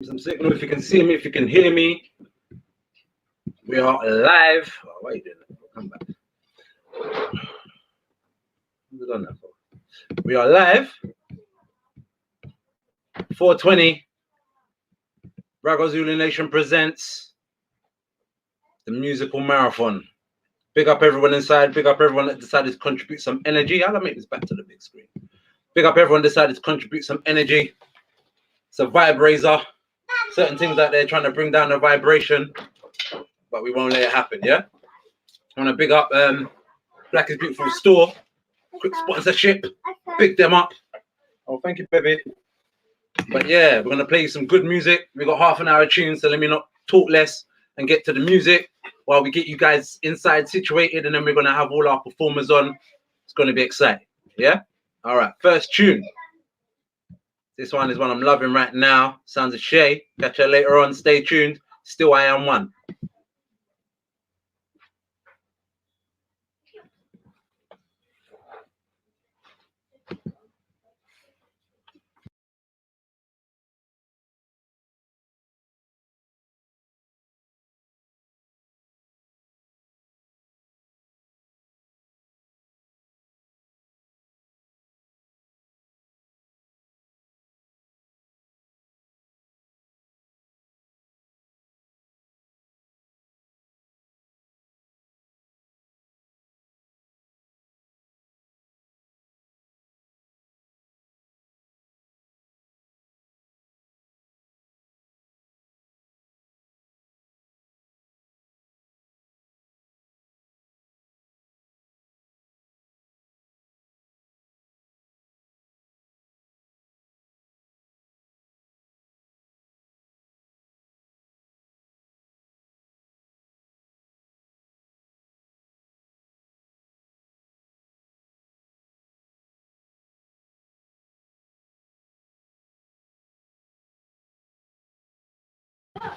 Some signal. If you can see me, if you can hear me, we are live. Oh, why are you doing that? Come back. What's done that for? We are live. 420. Rago Zulu Nation presents the musical marathon. Big up everyone inside. Big up everyone that decided to contribute some energy. I'll make this back to the big screen. Big up everyone decided to contribute some energy. It's a VibeRaiser. Certain things out there trying to bring down the vibration, but we won't let it happen, yeah? I want to big up Black is Beautiful store. Quick sponsorship. Big them up. Oh, thank you, baby. But yeah, we're going to play you some good music. We got half an hour tunes, so let me not talk less and get to the music while we get you guys inside situated, and then we're going to have all our performers on. It's going to be exciting, yeah? All right, first tune. This one is one I'm loving right now. Sounds of Shay. Catch her later on. Stay tuned. Still I Am One.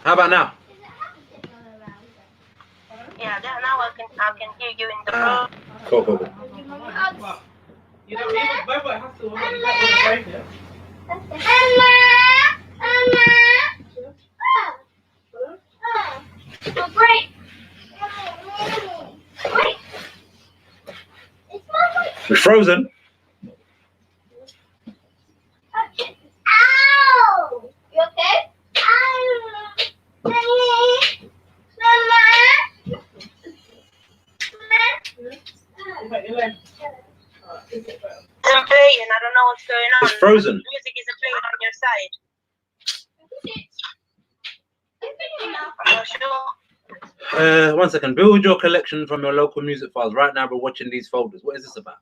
How about now? Yeah, now I can hear you in the room. Cool. You don't need but it has to right there. We're frozen. Ow! You okay? I'm playing. I don't know what's going on. It's frozen. Music isn't playing on your side. I'm not sure. 1 second. Build your collection from your local music files. Right now, we're watching these folders. What is this about?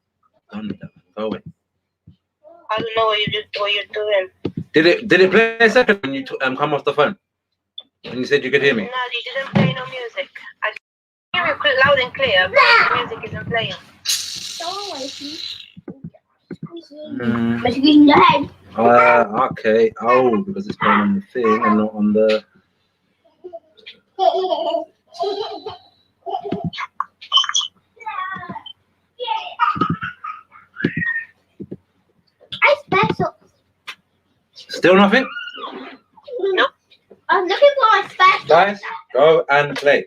Go away. I don't know what you're doing. Did it play a second when you come off the phone? And you said you could hear me? No, you didn't play no music. I can hear you loud and clear, but the music isn't playing. Okay. Oh, because it's going on the thing and not on the. Still nothing? Nope. I'm looking for my special. Guys, go and play.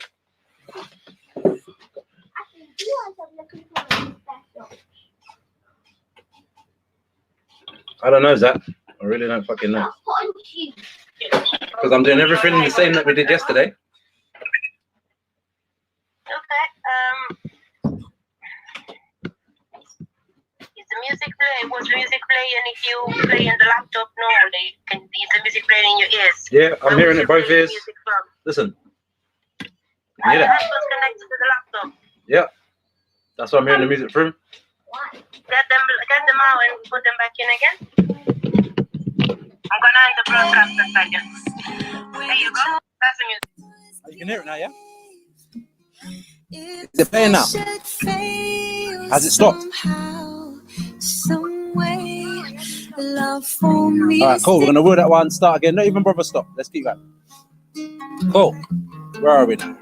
I don't know, Zach. I really don't fucking know. Because I'm doing everything the same that we did yesterday. Okay. Is the music play? Was music playing if you play in the laptop? No, is the music playing in your ears? Yeah, I'm hearing it both ears. Listen. You hear The that? headphones connected to the laptop. Yeah. That's why I'm hearing the music through. Get them out and put them back in again. I'm gonna end the broadcast in a second. There you go. That's the music. You can hear it now, yeah? Is it playing now? Has it stopped? Alright, cool. We're gonna rule that one. Start again. Not even bother stop. Let's keep going. Cool. Where are we now?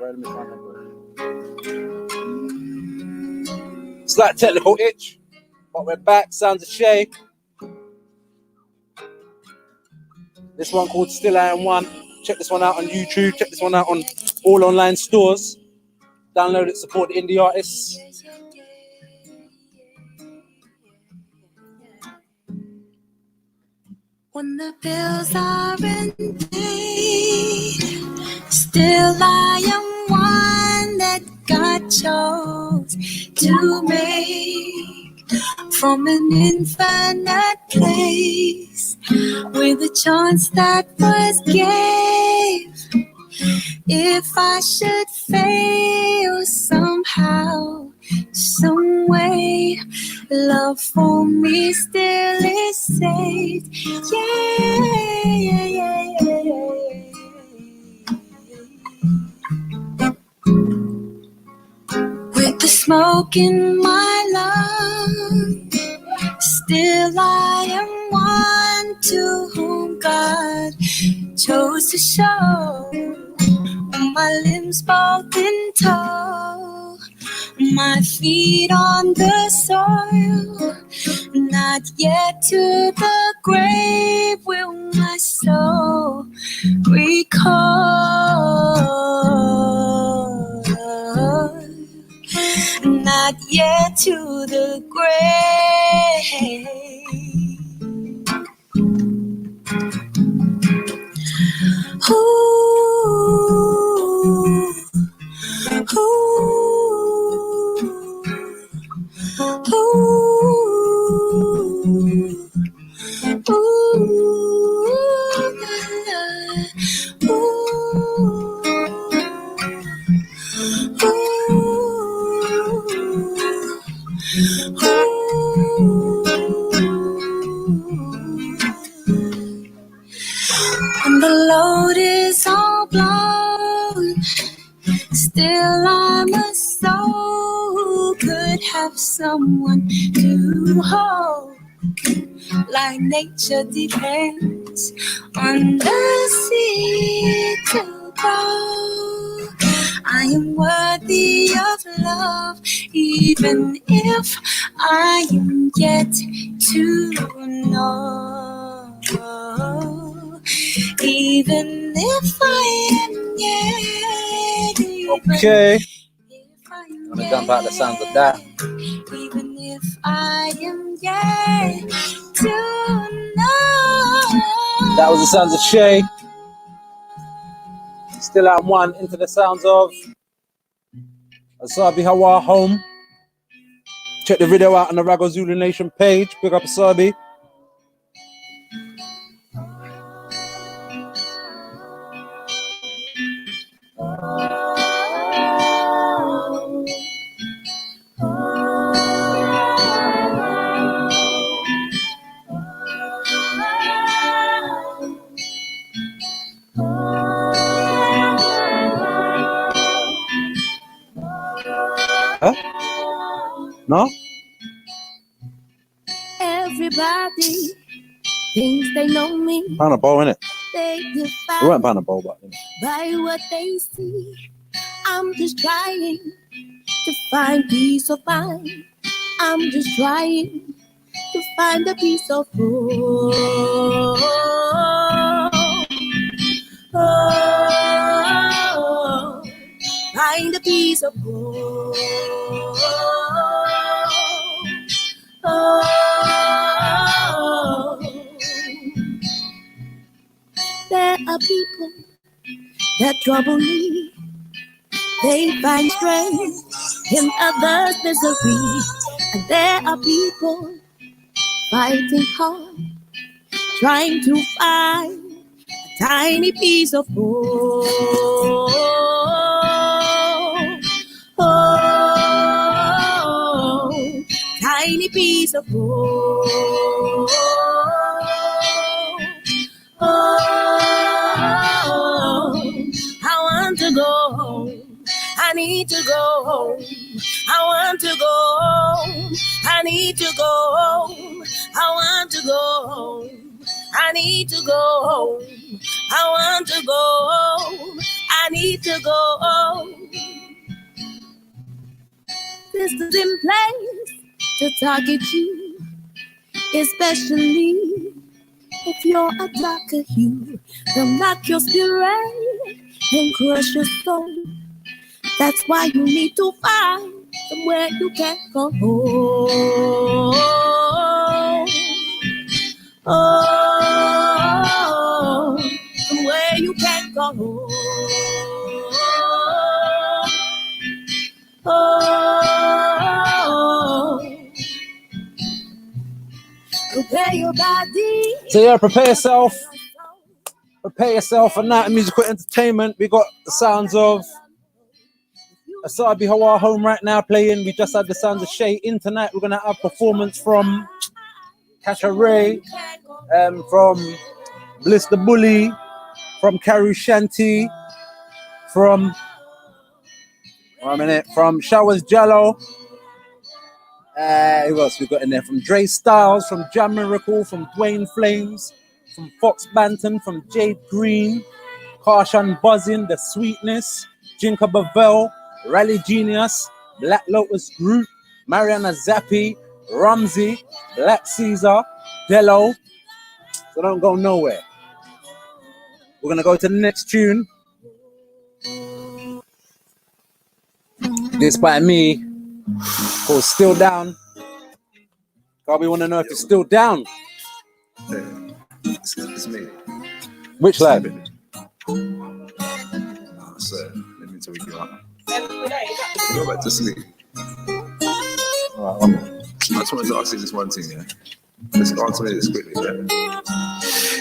Slight technical itch, but we're back. Sounds of Shay. This one called Still I Am One. Check this one out on YouTube. Check this one out on all online stores. Download it, support the indie artists. When the bills aren't paid, still I am one that God chose to make from an infinite place with a chance that was gave. If I should fail somehow, some way, love for me still is saved. With the smoke in my lungs, still I am one to whom God chose to show my limbs both in tow, my feet on the soil, not yet to the grave will my soul recall, not yet to the grave. When the load is all blown, still I'm a soul who could have someone to hold. Like nature depends on the seed to grow. I am worthy of love, even if I am yet to know. Even if I am yet. Okay. I'm gonna jump out the sounds of that. Even if I am yet to know. That was the sounds of Shay. Still at one into the sounds of Asabi Hawa Home. Check the video out on the Rago Zulu Nation page. Big up Asabi. Huh? No? Everybody thinks they know me. Pound a bow, innit? They We define weren't pound a bow back then. by what they see. I'm just trying to find peace of mind. I'm just trying to find a piece of hope. Find a piece of hope. There are people that trouble me. They find strength in others' misery. And there are people fighting hard, trying to find a tiny piece of hope. Tiny piece of hope. I want to go home. I need to go home. I want to go home. I need to go home. I want to go home. I need to go home. I want to go home. I need to go home. Systems in place to target you, especially If you're a darker hue, they'll knock your spirit and crush your soul. That's why you need to find somewhere you can go. Oh, somewhere you can go. Oh, prepare your body. So yeah, prepare yourself. Prepare yourself for night of musical entertainment. We got the sounds of Asabi Hawa home right now playing. We just had the sounds of Shay in tonight. We're gonna have performance from Kasha Ray, from Bliss the Bully, from Karu Shanti, from from Showers Jello. Who else we got in there? From Dre Styles, from Jam Miracle, from Dwayne Flames, from Fox Banton, from Jade Green, Karshan Buzzin, The Sweetness, Jinka Bavel, Rally Genius, Black Lotus Group, Mariana Zappi, Rumsey, Black Caesar, Dello. So don't go nowhere. We're gonna go to the next tune. This by me, called Still Down. God, we want to know if you're still down. It's me. Which lad? So, let me tell you up. Go back to sleep. Alright, I just wanted to ask you this one thing, yeah? Let's answer this quickly, yeah?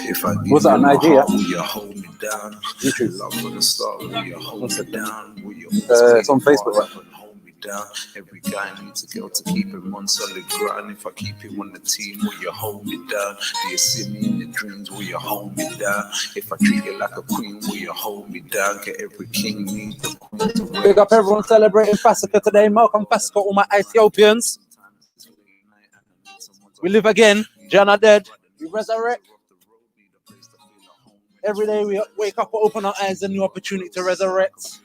If I give What's that, you my Nigeria? heart, will you hold me down? YouTube. Love from the start, will you hold me down? Will you It's on Facebook, right? hold me down? Every guy needs a girl to keep him on solid ground. If I keep him on the team, will you hold me down? Do you see me in your dreams? Will you hold me down? If I treat you like a queen, will you hold me down? Get every king needs a queen to wear. Big up everyone celebrating Fasika today. Welcome Fasika, all my Ethiopians. We live again. John are dead. We resurrect. Every day we wake up, open our eyes, a new opportunity to resurrect.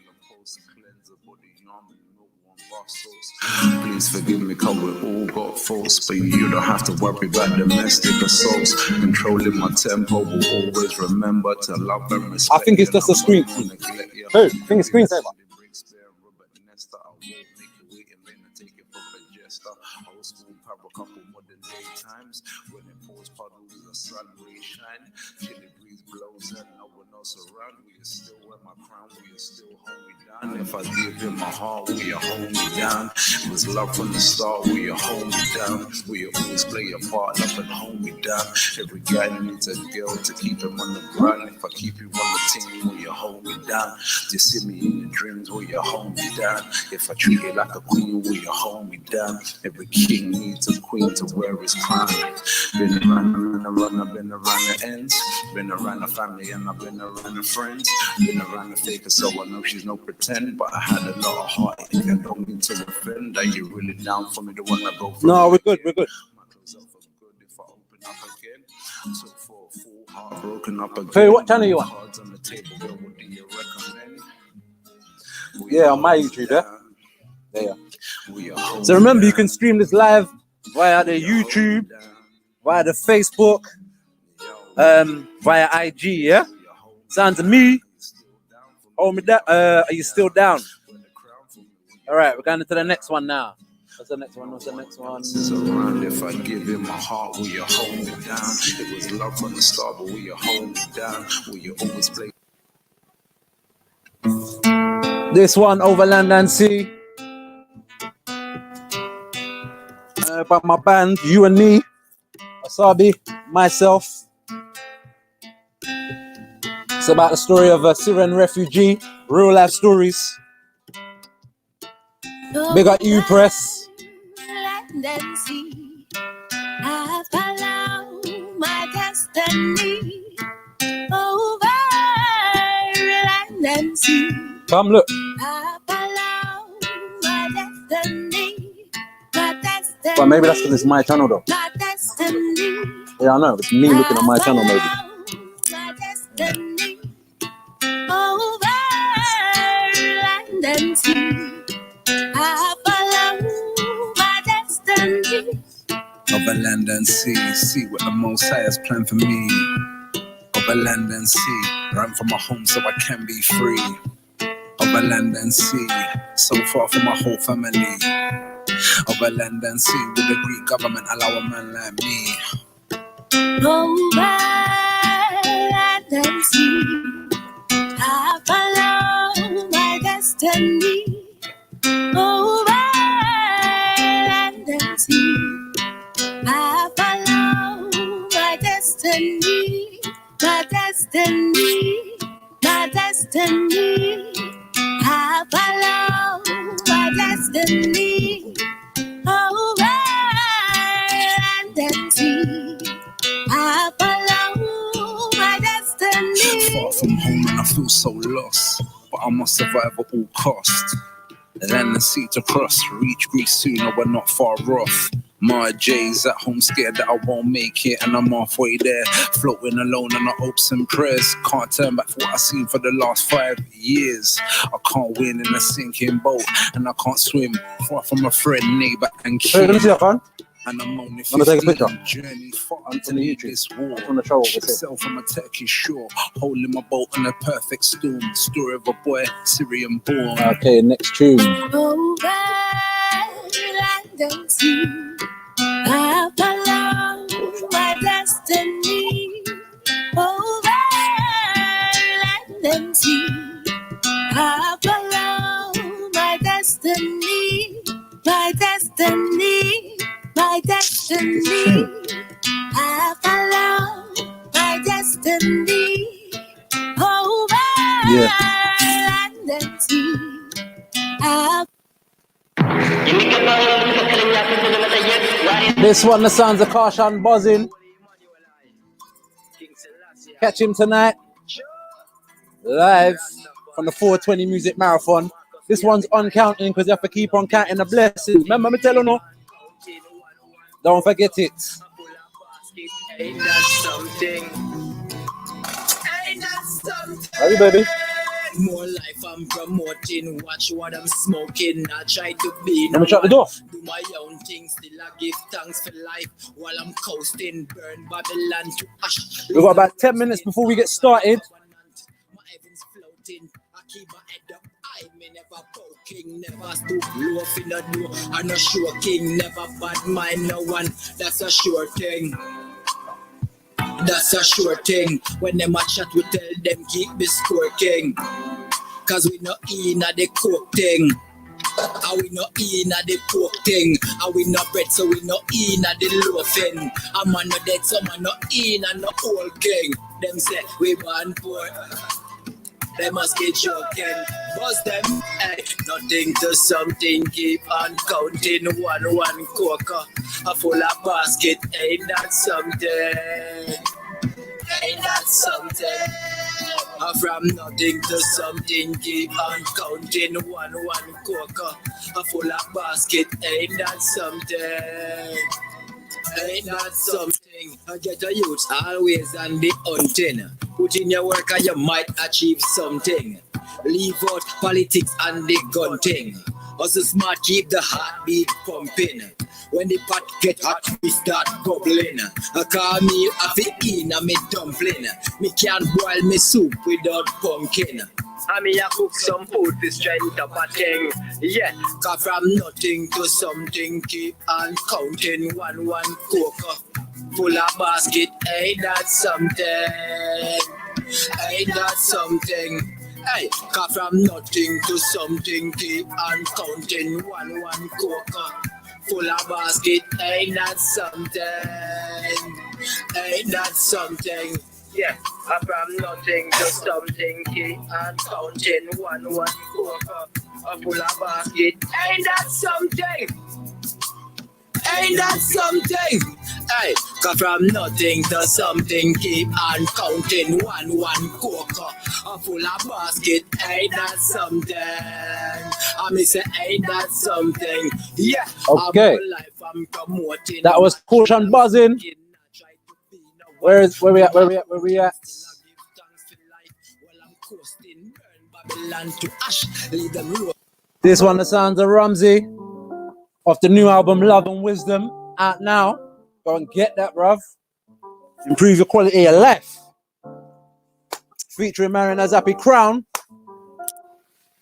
Please forgive me, cause we all got faults, but you don't have to worry about domestic assaults. Controlling my tempo, will always remember to love and respect. I think it's just a screen. Who? I think it's screensaver. When it pours puddles, the sun rays shine, chilly breeze blows and no one else around. Will you still wear my crown? Will you still hold me down? If I give you my heart, will you hold me down? It was love from the start, will you hold me down? Will you always play your part, love and hold me down? Every guy needs a girl to keep him on the ground. If I keep you on the team, will you hold me down? Do you see me in your dreams, will you hold me down? If I treat you like a queen, will you hold me down? Every king needs a queen to wear his crown. Been around, I've been around the ends. Been around the family and I've been around the friends. Been around the faker, so I know she's no pretend. But I had a lot of heart and don't mean to offend. Are you really down for me? The one I go for? No, we're good, we're good. My clothes up for good if I open up again. So for a full heart broken up again. Hey, what channel you on? Cards on the table, girl, what do you recommend? Yeah, on my YouTube, there. So remember, you can stream this live via the YouTube, via the Facebook, via IG, yeah? Sounds to me. Hold me down. Are you still down? All right, we're going into the next one now. What's the next one? Around, if I give you my heart, will you hold me down? It was love from the start, but will you hold me down? Will you always play? This one, Over Land and Sea. By my band, You and Me, Asabi, myself. It's about the story of a Syrian refugee, real life stories. Big up you, Press. I followed my destiny over land and sea. Come look. I followed my destiny. But maybe that's because it's my channel though. My destiny. Yeah, I know. It's me looking at my channel maybe. My destiny over land and sea. I follow my destiny. Over land and sea, see what the Most High has planned for me. Over land and sea, run from my home so I can be free. Over land and sea, so far from my whole family. Over land and sea, with the Greek government allow a man like me. Over land and sea, I follow my destiny. Over land and sea, I follow my destiny. My destiny, my destiny. I follow my destiny. Over land and sea, I follow my destiny. Far from home and I feel so lost, but I must survive at all costs. Land and sea to cross, reach Greece soon, or we're not far off. My J's at home scared that I won't make it, and I'm halfway there, floating alone on the hopes and prayers. Can't turn back for what I've seen for the last 5 years. I can't win in a sinking boat, and I can't swim, far from a friend, neighbour and kin. And I'm only 15, journey far to leave this war. Sail from a Turkish shore, holding my boat in a perfect storm. Story of a boy, Syrian born. Okay, next tune. Over land and sea, I follow my destiny. Over land and sea, I follow my destiny. My destiny, my destiny. I follow my destiny. Over land and sea, I. This one, the sounds of Karshan buzzing. Catch him tonight, live from the 420 Music Marathon. This one's on counting because you have to keep on counting the blessings. Remember me telling you? Don't forget it. Ain't that something? Ain't that something? Are you, baby? More life I'm promoting. Watch what I'm smoking. I try to be. Let me shut the door. Do my own thing. Still I give thanks for life while I'm coasting. Burn Babylon to ash. We've got about 10 minutes before we get started. My heavens floating. I keep my head up. I may never poking. Never stoop low in the door. I'm not sure king. Never bad mind no one. That's a sure thing. That's a sure thing. When them a chat, we tell them keep me squirking. Cause we not in a the coke thing. And we not in a the pork thing. And we not bread, so we not in a the loafing. A man not dead, so man not in a no old king. Them say we born poor. They must be joking. Bust them, hey, nothing to something. Keep on counting. One coca. A full of basket. Ain't that something? Ain't that something? From nothing to something. Keep on counting. One coca. A full of basket. Ain't that something? Ain't that something? I get a youth always on the hunting. Put in your work and you might achieve something. Leave out politics and the gun thing. Also smart, keep the heartbeat pumping. When the pot get hot, we start bubbling. I call me a fit in a me dumpling. Me can't boil me soup without pumpkin. I me a cook some food to strength up a thing. Yeah, cause from nothing to something, keep on counting. One coca. Full of basket, ain't that something? Ain't that something? Hey, cause from nothing to something, keep on counting. One coca. Full of basket, ain't that something? Ain't that something? Yeah, from nothing to something, keep on counting. One coca. Full of basket, ain't that something? Ain't that something? Hey, cause from nothing to something, keep on counting. One coca, a full of basket. Ain't that something? I mean say, ain't that something? Yeah. Okay. I'm promoting. That was Karshan buzzing. Where we at? This one, the sounds of Ramsey off the new album Love and Wisdom, out now. Go and get that, bruv. Improve your quality of your life. Featuring Marion as Happy Crown.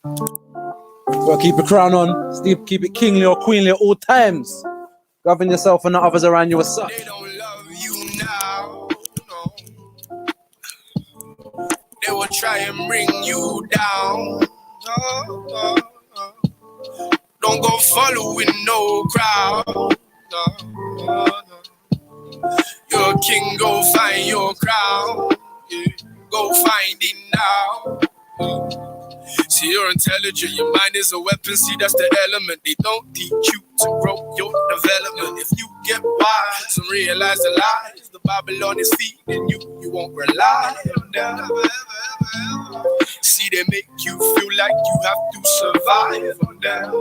Gotta keep your crown on. Still keep it kingly or queenly at all times. Govern yourself and the others around you as such. They don't love you now, no. They will try and bring you down. Don't go following no crowd. You're a king, go find your crown. Yeah. Go find it now. See, you're intelligent, your mind is a weapon. See, that's the element. They don't teach you to grow your development. If you get wise and realize the lies the Babylon is feeding you, you won't rely on them. See, they make you feel like you have to survive on them.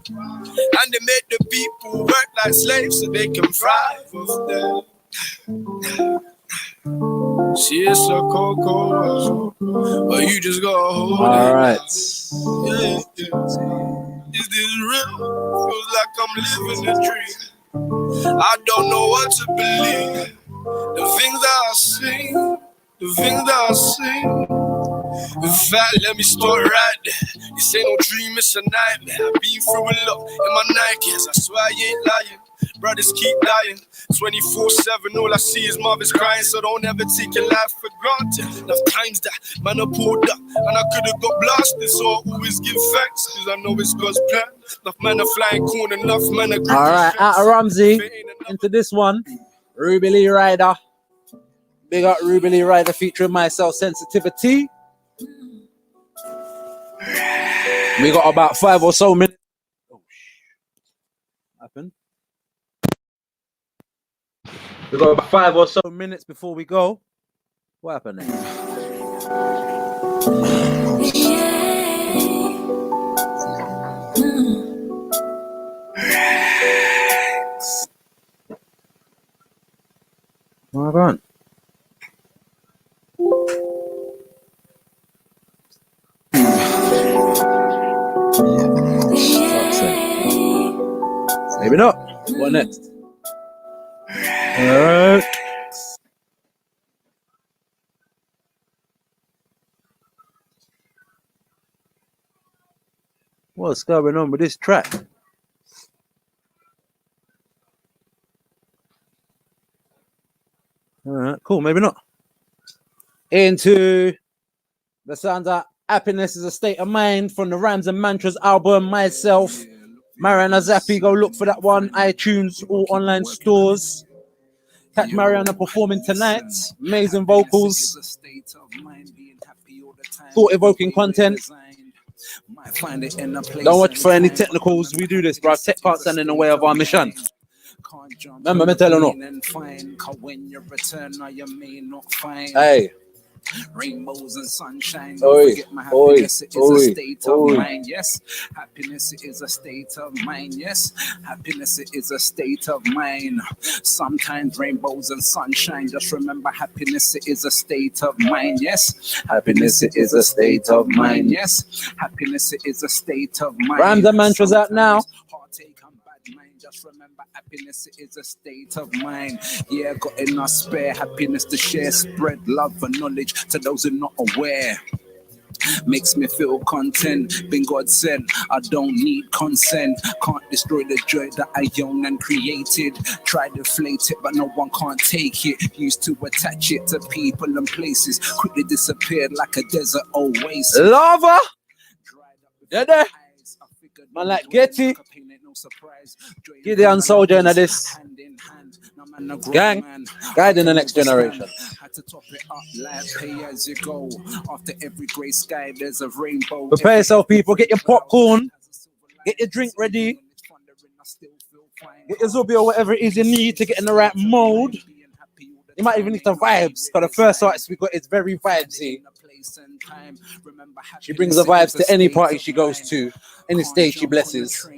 And they made the people work like slaves so they can thrive off them. See, it's a cold, but you just go hold it. All right. Yeah. Is this real? Feels like I'm living a dream. I don't know what to believe. The things that I see, the things that I see. In fact, let me start right there. This ain't no dream, it's a nightmare. I've been through a lot in my Nikes. I swear I ain't lying. Brothers keep dying 24/7. All I see is mothers crying. So don't ever take your life for granted. Enough times that man I pulled up and I could have got blasted. So I always give thanks because I know it's God's plan. Enough men are flying corn, enough men are gripping. All right, out of Ramsey into this one. Ruby Lee Ryder. Big up Ruby Lee Ryder featuring myself, Sensitivity. We got about 5 or so minutes. Oh, what happened? We got about 5 or so minutes before we go. What happened there? What happened? Maybe not. What next? Alright. What's going on with this track? Alright, cool, maybe not. Into the sounds of Happiness is a State of Mind from the Rhymes and Mantras album, myself. Mariana Zappi, go look for that one. iTunes, all online stores. Catch Mariana performing tonight. Amazing vocals. Thought-evoking content. Don't watch for any technicals. We do this, bro. Tech can't stand in the way of our mission. Remember me telling you. Hey. Rainbows and sunshine. Oi, Forget my happiness, it is a state of mind. Yes, happiness is a state of mind. Yes, happiness is a state of mind. Sometimes rainbows and sunshine. Just remember, happiness is a state of mind. Yes, happiness is a state of mind. Yes, happiness is a state of mind. Rhymes and Mantras out now. Just remember, happiness is a state of mind. Yeah, got enough spare happiness to share, spread love and knowledge to those who are not aware. Makes me feel content, been God sent. I don't need consent. Can't destroy the joy that I own and created. Try to inflate it, but no one can't take it. Used to attach it to people and places, quickly disappeared like a desert oasis. Lava! Yeah, there. Man like Getty. Gideon Soldier into this gang, guiding the next generation. Had to top it up like pay as you go. After every grey sky, there's a rainbow. Prepare yourself, people. Get your popcorn. Get your drink ready. Get your Zubi or whatever it is you need to get in the right mode. You might even need the vibes, because the first artist we got is very vibesy. space and time. Remember, She brings the vibes to any party she goes to, any stage she blesses.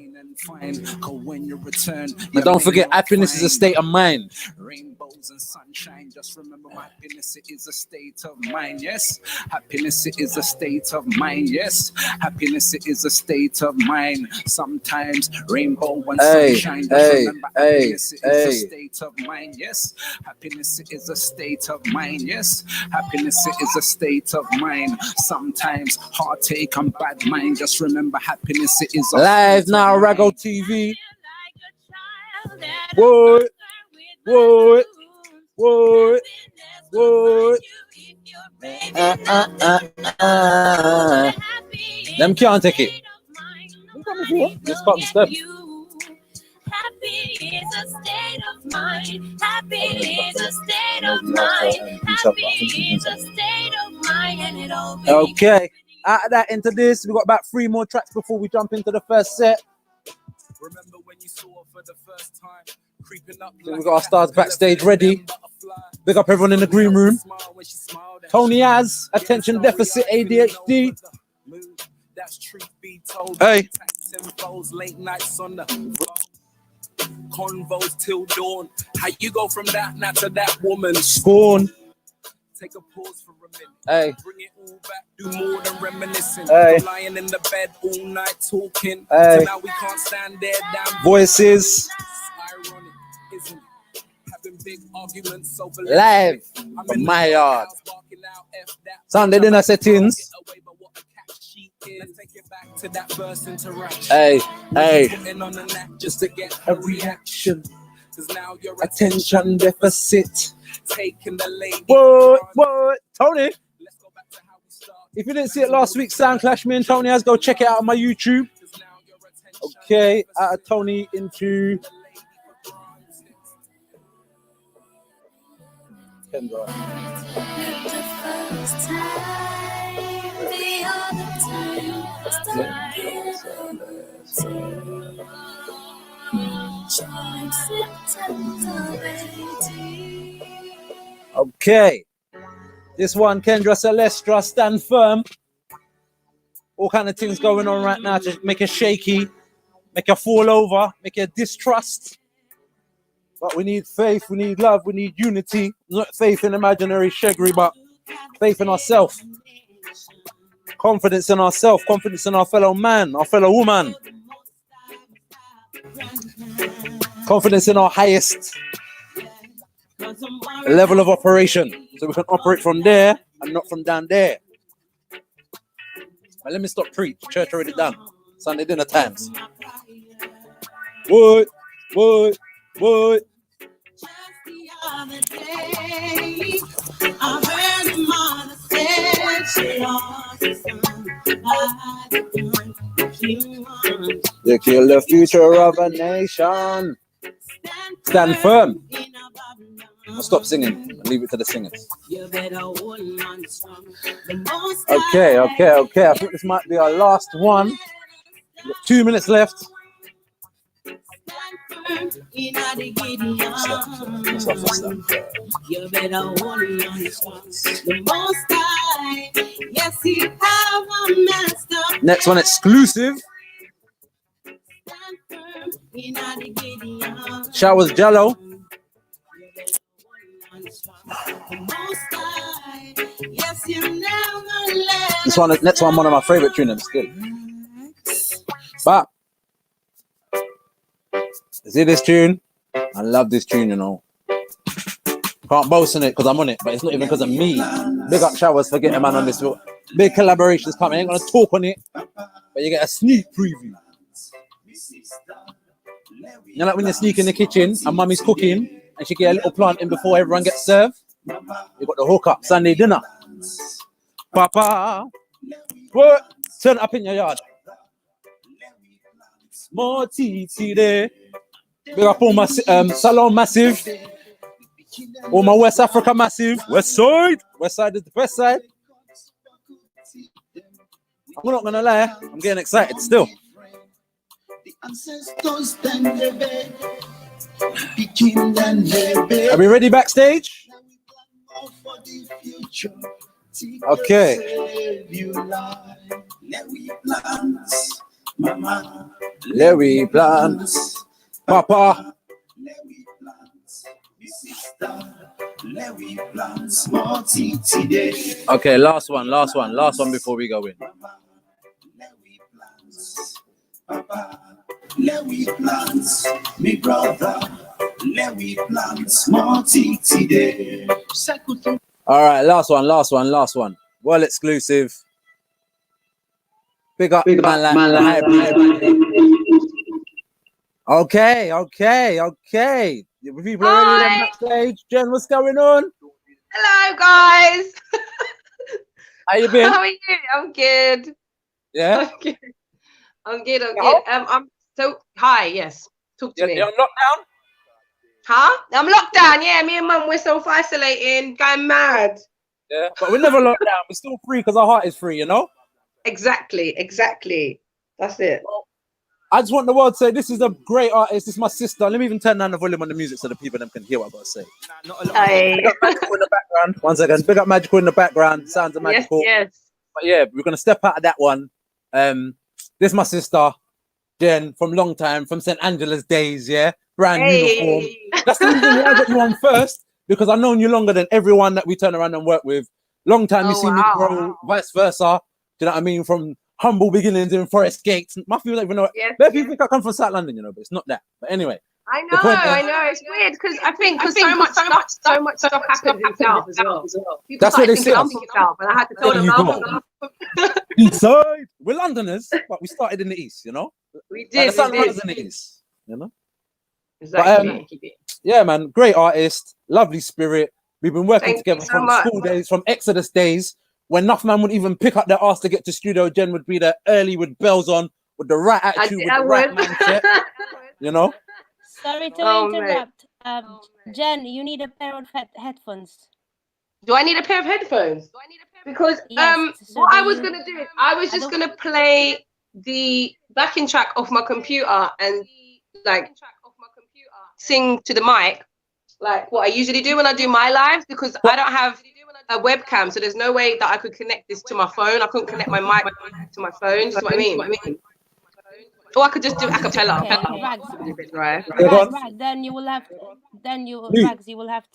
When you return, And don't forget, happiness is a state of mind. Rainbows and sunshine. Just remember, my happiness is a state of mind. Yes, happiness is a state of mind. Yes, happiness is a state of mind. Sometimes rainbow and sunshine. Just remember, happiness is a state of mind. Yes, happiness is a state of mind. Yes, happiness is a state of mind. Sometimes heartache and bad mind. Just remember, happiness is a live now, Rago TV. What? What? What? What? Them can't take it. Let's pop the step. Happy is a state of mind. Happy is a state of mind. Happy is a state of mind, and it all. Okay. Out of that into this, we got about 3 more tracks before we jump into the first set. Remember when you saw her for the first time, creeping up. Then we got our stars backstage ready. Big up everyone in the green room. Tony has attention deficit ADHD. That's truth be told. Hey. Late nights on the convos till dawn. How you go from that now to that woman? Scorn. Take a pause for a minute. Hey. Bring it all back. Do more than reminiscing. Hey. Lying in the bed all night talking. Hey. So now we can't stand there. Damn. Voices. Ironic, isn't it? Having big arguments over Live from my yard. Sunday dinner settings. Let's take it back to that first interaction. Hey, hey. Putting on a nap just to get a reaction. Cause now your Attention deficit. taking the lady. What? Tony? Let's go back to how we started. If you didn't see it last week, Sound Clash, me and Tony has go check it out on my YouTube. Cause now your attention Okay, out of Tony into Kendra. Okay, this one, Kendra Celestra, stand firm. All kind of things going on right now to make you shaky, make you fall over, make you distrust. But we need faith, we need love, we need unity. Not faith in imaginary shaggery, but faith in ourselves. Confidence in ourselves, confidence in our fellow man, our fellow woman. Confidence in our highest level of operation. So we can operate from there and not from down there. But let me stop preach. Church already done. Sunday dinner times. What? They kill the future of a nation. Stand firm. I'll stop singing and leave it to the singers. Okay. I think this might be our last one. We've got 2 minutes left. Next one exclusive. Showers Jello. Next one of my favorite tunes still. But see this tune? I love this tune, you know. Can't boast on it because I'm on it, but it's not even because of me. Big up Showers for getting a man on this. Big collaborations coming. I ain't gonna talk on it, but you get a sneak preview. You know, like when you sneak in the kitchen and mummy's cooking and she get a little plant in before everyone gets served. You got the hookup Sunday dinner. Papa, what? Turn up in your yard. More TT there. Big up all my Salon Massive. All my West Africa Massive. West side is the best side. I'm not gonna lie, I'm getting excited still. Are we ready backstage? Okay. Larry plants, Papa. Okay, last one before we go in. Larry plants, me brother. Larry plants, Marty today. All right, last one. Well, exclusive. Big up, man, like the hybrid. Okay. The people are ready on that stage. Jen, what's going on? Hello, guys. How you been? How are you? I'm good. Yeah. I'm good. I'm so hi. Yes, talk to me. You're on lockdown? Huh? I'm locked down. Yeah, me and Mum, we're self-isolating, going mad. Yeah, but we're never locked down. We're still free because our heart is free, you know? Exactly. That's it. Well, I just want the world to say this is a great artist. This is my sister. Let me even turn down the volume on the music so the people them can hear what I've got to say. Big up Magical in the background. 1 second. Big up Magical in the background. Sounds of Magical. Yes. But yeah, we're gonna step out of that one. This is my sister, Jen, from long time, from St. Angela's days, yeah. Brand uniform. That's the reason why I got you on first, because I've known you longer than everyone that we turn around and work with. Long time you see me grow, vice versa. Do you know what I mean? From humble beginnings in Forest Gates. My people don't even know. Yes. People think I come from South London, you know, but it's not that. But anyway. I know. It's weird because I think so much stuff happened in South as well. That's what they say. I'm from South, and I had to tell them now. Inside, we're Londoners, but we started in the East, you know. We did. The sun rises in the East, you know. Exactly. But, yeah, man, great artist, lovely spirit. We've been working together from school days, from Exodus days, when enough man would even pick up their ass to get to studio. Jen would be there early with bells on, with the right attitude, with the right mindset, you know. Sorry to interrupt. Jen, you need a pair of headphones. Do I need a pair of headphones? Because what I was gonna do, I was just gonna play the backing track off my computer and like sing to the mic, like what I usually do when I do my lives, because I don't have a webcam, so there's no way that I could connect this to my phone. I couldn't connect my mic to my phone. Do you know what I mean? Or I could just do a cappella. Rags, then you will have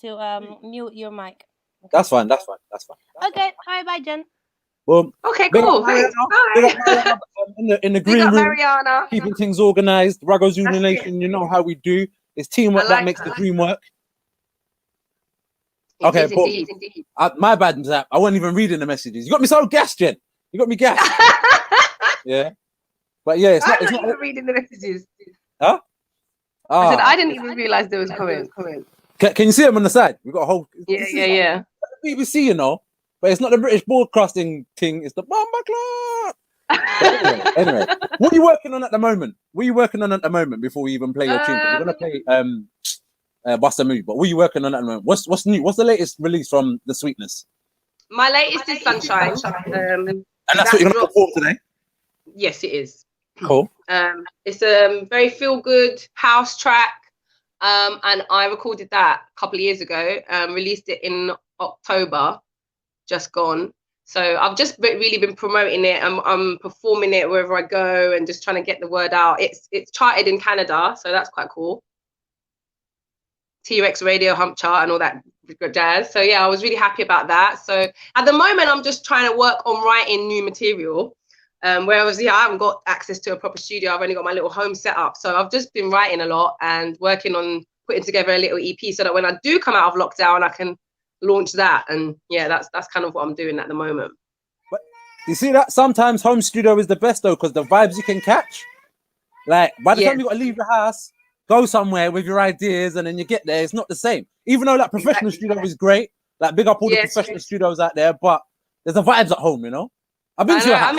to mute your mic. Okay. That's fine. Okay, bye, Jen. Well, okay, cool. Thanks. Bye. In the green room, Mariana. Keeping things organized. Rago Zulu Nation, you know how we do. It's teamwork that makes the dream work. Okay, indeed. My bad, Zap. I wasn't even reading the messages. You got me so gassed, Jen. You got me gassed. Yeah. But yeah, it's not even reading the messages. Huh? I said I didn't even realize there was comments. Can you see them on the side? We've got a whole. Yeah. BBC, you know, but it's not the British broadcasting thing. It's the Bomber Club. Anyway, what are you working on at the moment? Before we even play your tune? We're gonna play Bust a Move. But what are you working on at the moment? What's new? What's the latest release from The Sweetness? My latest is Sunshine. And that's what you're gonna perform today. Yes, it is. Cool. It's a very feel-good house track, and I recorded that a couple of years ago. Released it in October, just gone. So I've just really been promoting it. I'm performing it wherever I go and just trying to get the word out. It's charted in Canada, so that's quite cool. T-Rex Radio Hump Chart and all that jazz. So yeah, I was really happy about that. So at the moment, I'm just trying to work on writing new material. Whereas I haven't got access to a proper studio. I've only got my little home set up. So I've just been writing a lot and working on putting together a little EP so that when I do come out of lockdown, I can launch that. And yeah, that's kind of what I'm doing at the moment. But you see that sometimes home studio is the best though, because the vibes you can catch. Like by the time you got to leave the house, go somewhere with your ideas, and then you get there, it's not the same. Even though that professional studio is great, like big up all the professional studios out there, but there's the vibes at home, you know. I've been to your house.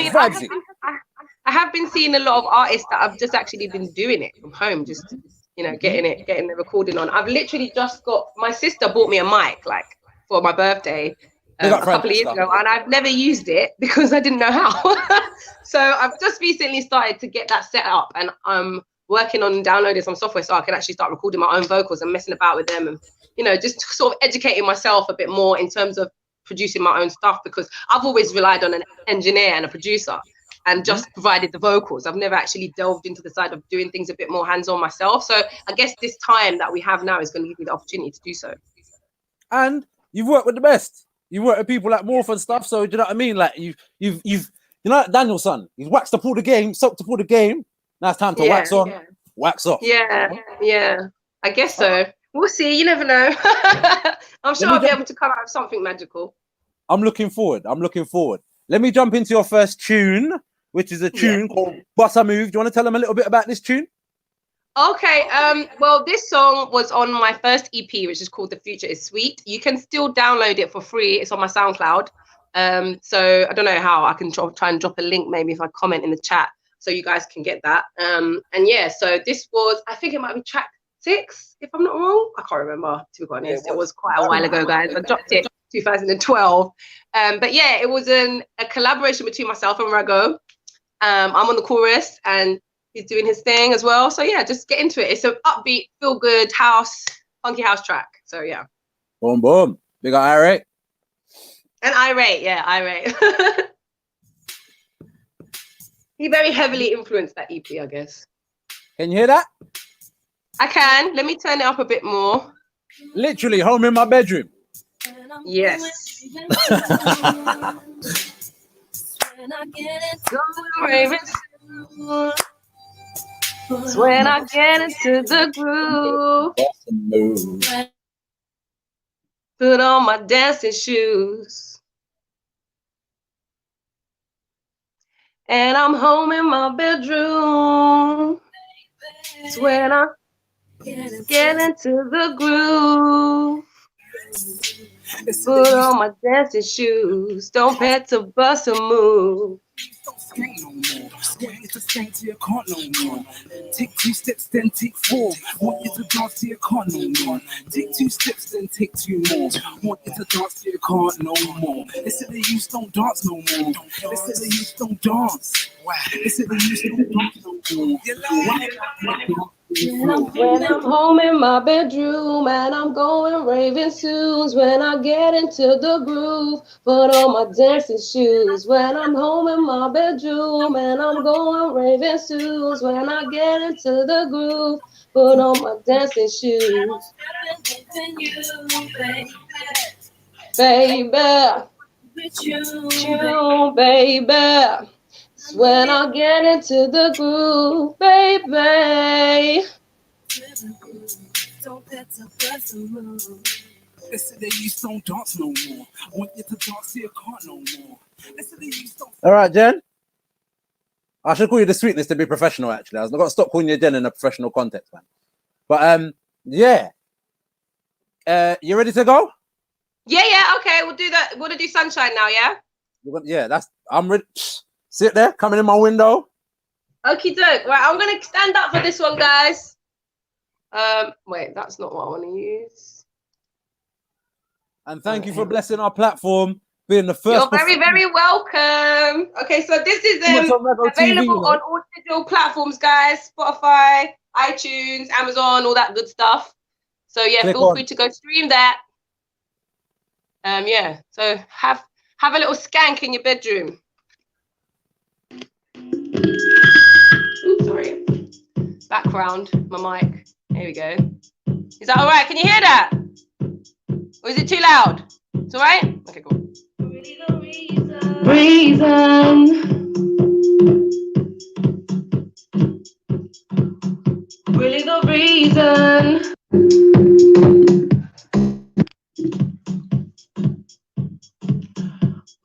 I have been seeing a lot of artists that have just actually been doing it from home, just getting the recording on. I've literally just got, my sister bought me a mic like for my birthday a couple of years ago, and I've never used it because I didn't know how. So I've just recently started to get that set up, and I'm working on downloading some software so I can actually start recording my own vocals and messing about with them, and just sort of educating myself a bit more in terms of producing my own stuff, because I've always relied on an engineer and a producer and just provided the vocals. I've never actually delved into the side of doing things a bit more hands-on myself. So I guess this time that we have now is going to give me the opportunity to do so. And you've worked with the best. You've worked with people like Morph and stuff. So do you know what I mean? Like you've you know, like Daniel's son. He's waxed up all the game, soaked up all the game. Now it's time to wax on, wax off. Yeah. I guess so. We'll see. You never know. I'm sure I'll be able to come out with something magical. I'm looking forward. Let me jump into your first tune, which is a tune called Bossa Move. Do you want to tell them a little bit about this tune? Okay. Well, this song was on my first EP, which is called The Future Is Sweet. You can still download it for free. It's on my SoundCloud. So I don't know how. I can try and drop a link maybe if I comment in the chat, so you guys can get that. And yeah, so this was, I think it might be track 6, if I'm not wrong. I can't remember, to be honest. It was quite a while ago, guys. I dropped it 2012. But yeah, it was a collaboration between myself and Rago. I'm on the chorus and he's doing his thing as well. So yeah, just get into it. It's an upbeat, feel good house, funky house track. So yeah. Boom, boom. Big got irate. And irate, yeah, irate. He very heavily influenced that EP, I guess. Can you hear that? I can. Let me turn it up a bit more. Literally home in my bedroom. Yes. When I get into the groove, put on my dancing shoes, and I'm home in my bedroom. It's when I get into the groove, put on my dancing shoes, don't pet to bust a move. It's a stank till you can't no more. Take 2 steps, then take 4. Want you to dance till you can't no more. Take 2 steps, then take 2 more. Want you to dance till you can't no more. They said the youth don't dance no more. They said the youth don't dance. They said the youth don't dance no more. When I'm home in my bedroom and I'm going raving soon, when I get into the groove, put on my dancing shoes. When I'm home in my bedroom and I'm going raving soon, when I get into the groove, put on my dancing shoes. Baby, with you, baby. It's when I get into the groove, baby. They said they used don't dance no more. Want you to dance till you can't no more. They said they used don't. All right, Jen. I should call you the Sweetness to be professional, actually. I've got to stop calling you Jen in a professional context, man. But yeah. You ready to go? Yeah, okay. We'll do that. We're gonna do Sunshine now, yeah? Yeah, I'm ready. Sit there, coming in my window. Okie doke. Right, I'm gonna stand up for this one, guys. Wait, that's not what I want to use. And thank you for blessing our platform, being the first. You're very, very welcome. Okay, so this is available TV, on all digital platforms, guys. Spotify, iTunes, Amazon, all that good stuff. So yeah, feel free to go stream that. Yeah. So have a little skank in your bedroom. Oops, sorry. Background, my mic. Here we go. Is that all right? Can you hear that? Or is it too loud? It's all right? Okay, cool. Reason. Really the reason.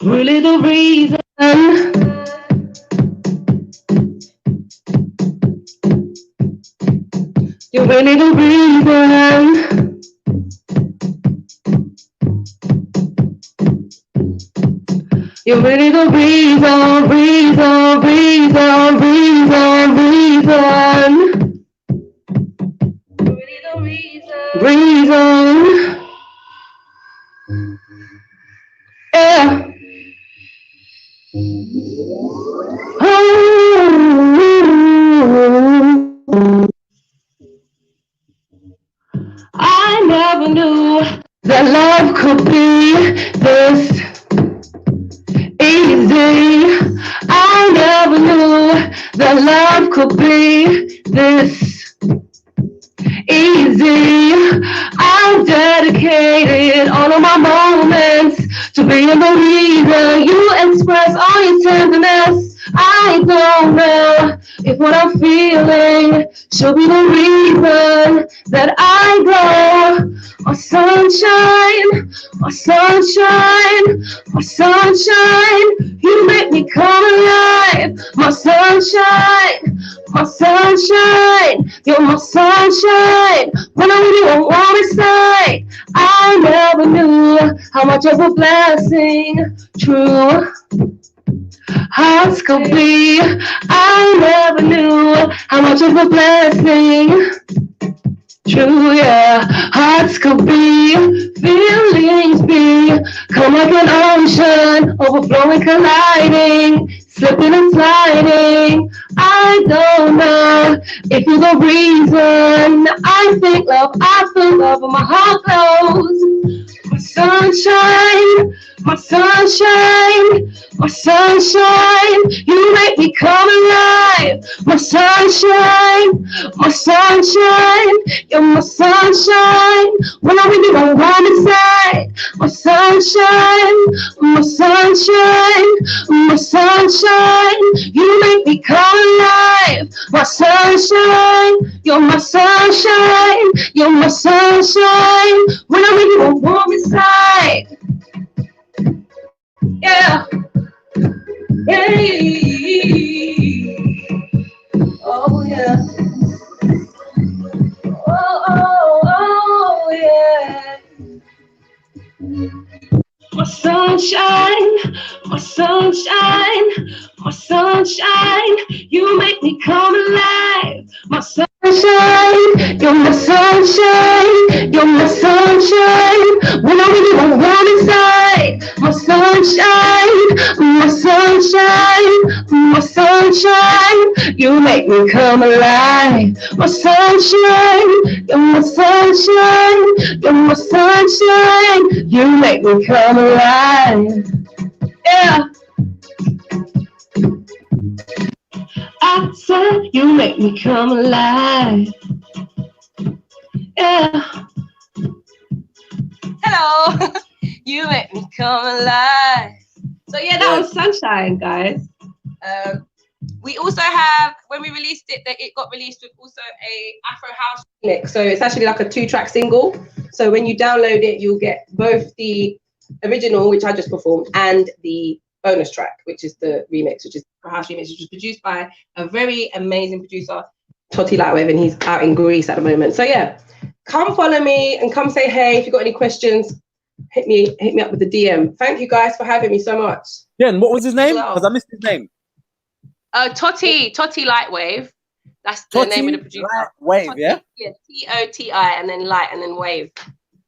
Really the reason. You're really the reason. You're really the reason, reason, reason, reason, reason. You're really the reason. Reason. Yeah. I never knew that love could be this could be this easy. I've dedicated all of my moments to being the reason you express all your tenderness. I don't know if what I'm feeling should be the reason that I go. My sunshine, my sunshine, my sunshine, you make me come alive. My sunshine, my sunshine, you're my sunshine. When I really don't want to say, I never knew how much of a blessing true hearts could be. I never knew how much of a blessing true, yeah, hearts could be, feelings be, come like an ocean, overflowing, colliding, slipping and sliding. I don't know if you're the reason I think love, I feel love, and my heart glows. My sunshine, my sunshine, my sunshine, you make me come alive. My sunshine, my sunshine, you're my sunshine. When I really don't want to say, my sunshine, my sunshine, my sunshine, you make me come alive. My sunshine, you're my sunshine, you're my sunshine. When I really don't want to say, yeah. Hey. Oh yeah. Oh yeah. My sunshine, my sunshine, my sunshine, you make me come alive. My sunshine, you're my sunshine, you're my sunshine. When I really don't want inside, my sunshine, my sunshine, my sunshine, you make me come alive. My sunshine, you're my sunshine, you're my sunshine, you make me come alive. Yeah. I said you make me come alive. Yeah. Hello. You make me come alive. So yeah, that was Sunshine, guys. We also have, when we released it, that it got released with also a Afro House remix. So it's actually like a 2-track single. So when you download it, you'll get both the original, which I just performed, and the bonus track, which is the remix, which is Afro House remix, which was produced by a very amazing producer, Totti Lightwave, and he's out in Greece at the moment. So yeah, come follow me and come say hey. If you've got any questions, hit me up with the DM. Thank you guys for having me so much. Jen, what was his name? Because I missed his name. Totti Lightwave. That's the name of the producer. Lightwave, yeah? Yeah, T-O-T-I and then light and then wave.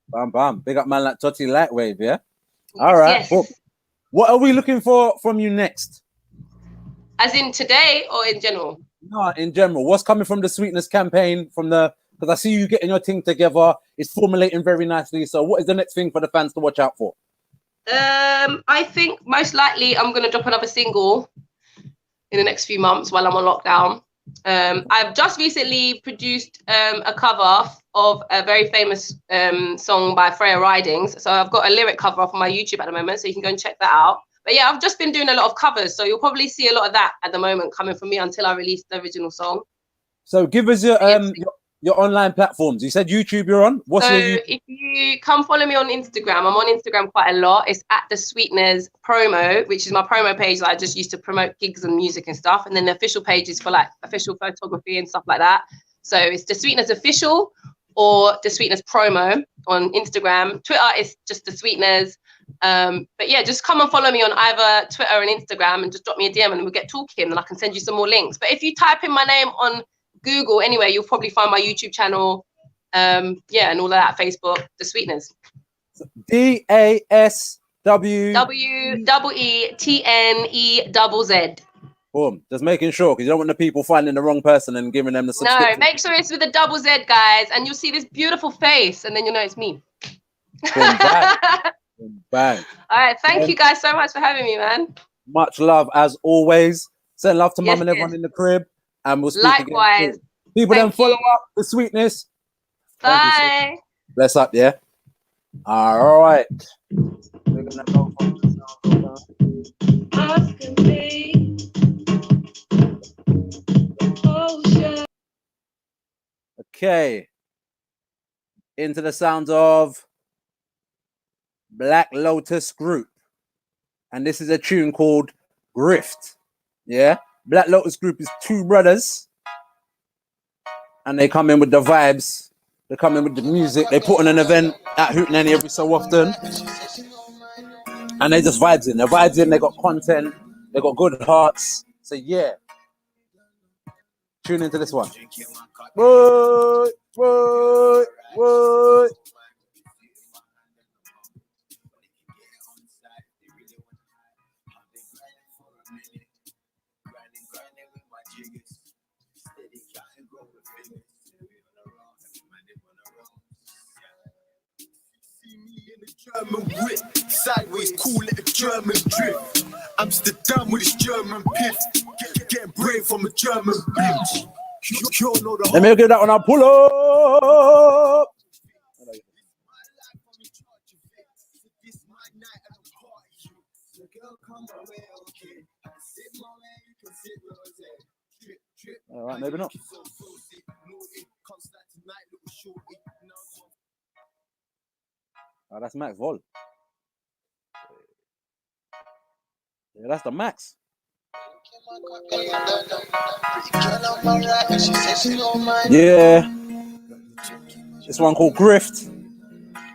Bam, bam. Big up man like Totti Lightwave, yeah? All right. Yes. Well, what are we looking for from you next? As in today or in general? No, in general. What's coming from the Sweetness campaign? Because I see you getting your thing together. It's formulating very nicely. So what is the next thing for the fans to watch out for? I think most likely I'm going to drop another single in the next few months while I'm on lockdown. I've just recently produced a cover of a very famous song by Freya Ridings. So I've got a lyric cover off on my YouTube at the moment, so you can go and check that out. But yeah, I've just been doing a lot of covers, so you'll probably see a lot of that at the moment coming from me until I release the original song. So give us your online platforms. You said YouTube you're on. If you come follow me on Instagram, I'm on Instagram quite a lot. It's at the Sweetness promo, which is my promo page that I just used to promote gigs and music and stuff. And then the official page is for like official photography and stuff like that. So it's the Sweetness official or the Sweetness promo on Instagram. Twitter is just the Sweetness. But yeah, just come and follow me on either Twitter and Instagram and just drop me a DM and we'll get talking and I can send you some more links. But if you type in my name on Google anyway, you'll probably find my YouTube channel, and all of that, Facebook, The Sweetness. DASWEETNEZZ. Boom. Just making sure, because you don't want the people finding the wrong person and giving them the subscription. No, make sure it's with a double Z, guys, and you'll see this beautiful face, and then you'll know it's me. Boom, bang. Boom, bang. All right, thank you guys so much for having me, man. Much love as always. Send love to mum and everyone in the crib. And we'll speak Likewise. again soon. People then follow up the sweetness. Bye. Bless up, yeah. All right. We're gonna go okay. Into the sounds of Black Lotus Group. And this is a tune called Grift. Yeah. Black Lotus Group is two brothers. And they come in with the vibes. They come in with the music. They put on an event at Hootenanny every so often. And they just vibes in. They're vibes in. They got content. They got good hearts. So yeah. Tune into this one. What? German wit, sideways, cool at a German drift. Amsterdam with his German piff. Getting brain from a German bitch. You know the Let me give that one a pull up. All right, maybe not. Oh, that's Max Vol. Yeah, that's the Max. Yeah. This one called Grift.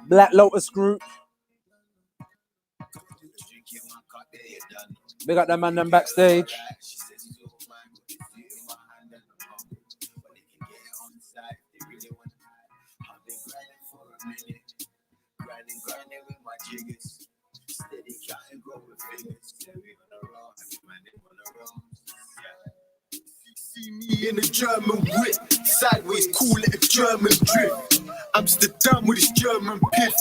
Black Lotus Group. Big up that man them backstage. See me in a German whip, sideways, cool at a German drift. Amsterdam with his German piff,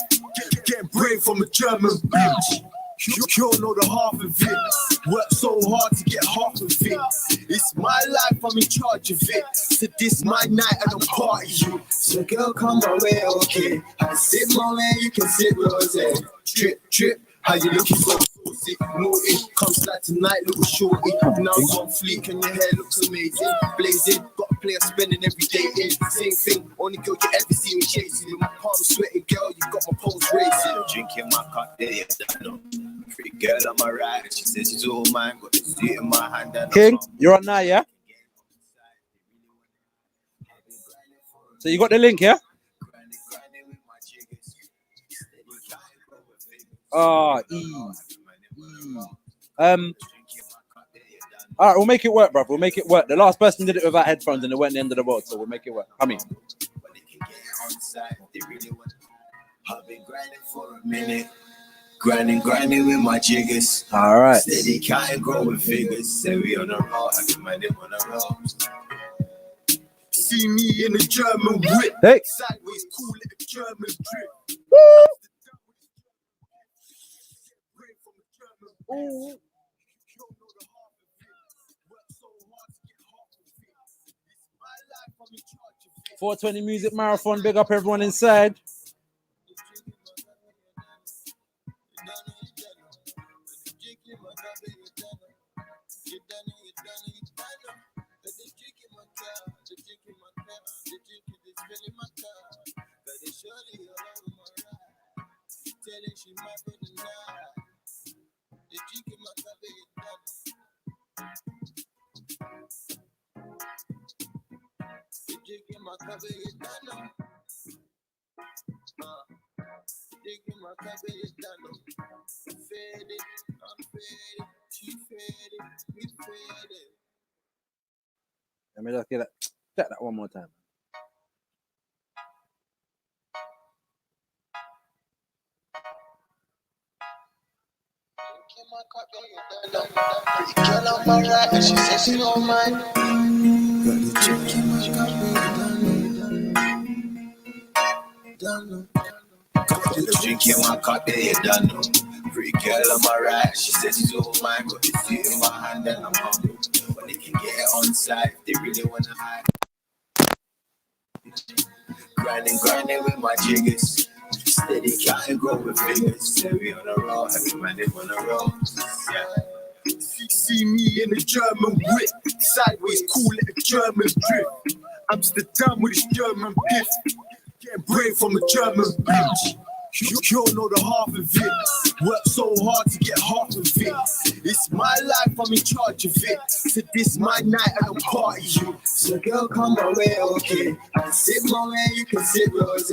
getting brain from a German bitch. You all know the half of it. Work so hard to get half of it. It's my life, I'm in charge of it. So this my night and I'm part of you. So girl, come my way, okay. I sit my way, you can sit rose. Trip, trip, how you looking so saucy? Naughty, come slide tonight, little shorty. Now I'm on fleek and your hair looks amazing. Blazing, got a player spending every day in. Same thing, only girl you ever see me chasing. With my palms sweating, girl, you got my pulse racing. Drinking my cup, yeah, I know. Free girl on my right, she says she's all mine. Got the seat in my hand and King, you're on now, yeah? So you got the link, yeah? Oh, all right, we'll make it work, bro. We'll make it work. The last person did it without headphones and it went the end of the world, so we'll make it work. Come in. I've been grinding for a minute. Grinding with my jiggers. All right. Steady counting, growing figures. Say we on the road, I can mind it on the road. See me in a German whip. Hey. Sideways, cool at a German drip. Ooh. 420 Music Marathon. Big up everyone inside. Let me just get that. Check that one more time. Girl on my right, and she says she don't mind. Got the chick in my got the drink in my cup, yeah, you done know. Pretty girl on my right, she says she's all mine. Got the seat in my hand and I'm humble. But they can get it on inside. They really wanna hide. Grinding with my jiggers. Steady counting, growing figures. Say we on a roll, every man they wanna roll. Yeah. See me in a German whip, sideways, cool it a German drip. Amsterdam with a German piff. Getting brave from a German bitch. You all know the half of it. Work so hard to get half of it. It's my life, I'm in charge of it. So this my night, I don't party you. So girl, come my way, okay. I can sit my way, you can sit rose.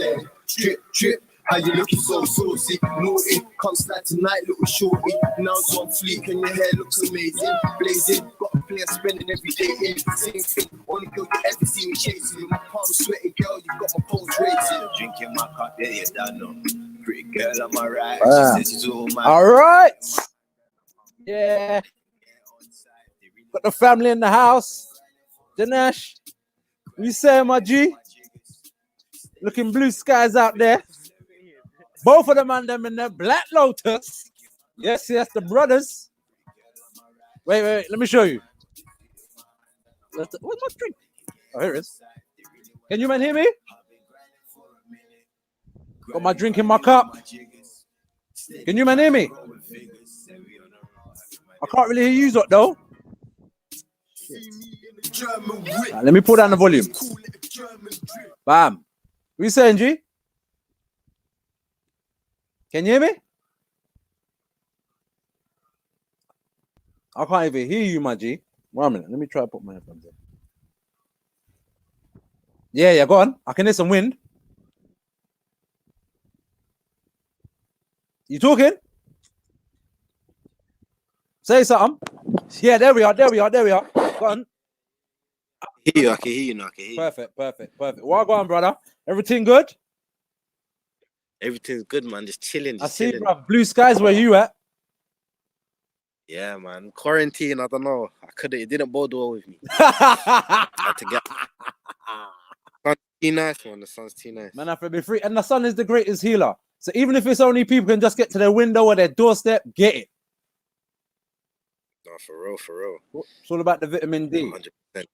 Trip. How you looking so saucy, naughty? Come slide tonight, little shorty. Nails on fleek and your hair looks amazing. Blazing, got a player spending every day in the same thing. Only girl you ever see me chasing. With my palms sweaty, girl, you got my pulse racing. Drinking my cup, yeah, you don't know. Pretty girl on my right, she says she's all mine. All right. Yeah. Got the family in the house. Dinesh, what you saying, my G? Looking blue skies out there. Both of them and them in the Black Lotus. Yes, the brothers. Wait, let me show you. Where's my drink? Oh, here it is. Can you man hear me? Got my drink in my cup. Can you man hear me? I can't really hear you though. Right, let me pull down the volume. Bam. What you saying, G? Can you hear me? I can't even hear you, my G. 1 minute. Let me try to put my headphones in. Yeah, go on. I can hear some wind. You talking? Say something. Yeah, there we are. Go on. I can hear you now. Perfect. Well, go on, brother. Everything good? Everything's good, man. Just chilling. I see, bro. Blue skies, where you at? Yeah, man. Quarantine, I don't know. It didn't bode well with me. I had to get. Sun's too nice, man. The sun's too nice. Man, I have to be free. And the sun is the greatest healer. So even if it's only people can just get to their window or their doorstep, get it. No, for real. It's all about the vitamin D. 100%.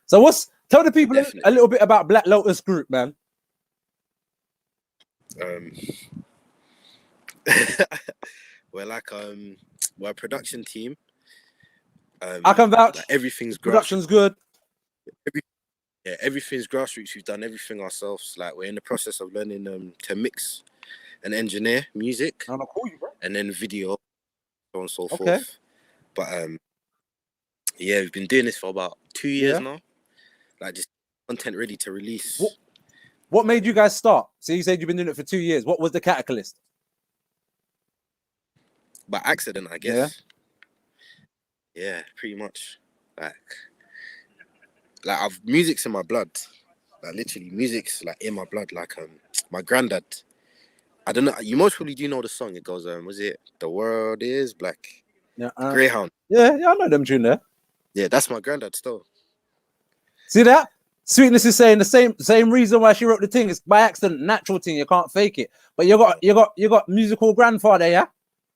So tell the people Definitely. a little bit about Black Lotus Group, man. We're a production team. I can vouch. Like everything's production's good. Everything's grassroots. We've done everything ourselves. Like we're in the process of learning to mix and engineer music, and then video, so on and so forth. But we've been doing this for about 2 years now. Like just content ready to release. What made you guys start? So you said you've been doing it for 2 years. What was the catalyst? By accident, I guess. Yeah, pretty much. Like music's in my blood. Like literally, music's like in my blood. Like my granddad. I don't know. You most probably do know the song. It goes, was it "The World Is Black"? Yeah. Greyhound. Yeah, I know them tune there. Yeah, that's my granddad still. See that? Sweetness is saying the same reason why she wrote the thing. It's by accident, natural thing. You can't fake it. But you got musical grandfather, yeah.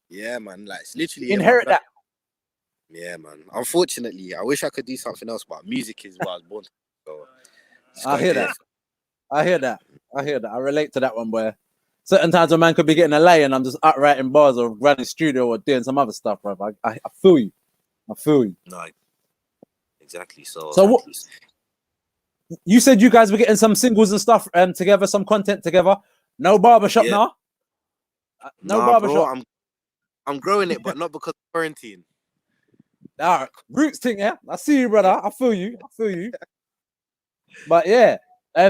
Yeah, man. Like it's literally inherit that. Yeah, man. Unfortunately, I wish I could do something else, but music is what I was born to. So I hear that. I relate to that one, boy. Certain times a man could be getting a lay and I'm just out writing bars or running studio or doing some other stuff, bro. I feel you. No, exactly. So what? You said you guys were getting some singles and stuff together, some content together. No barbershop now. No barbershop. Bro, I'm growing it, but not because of quarantine. All right, roots thing, yeah. I see you, brother. I feel you. But yeah,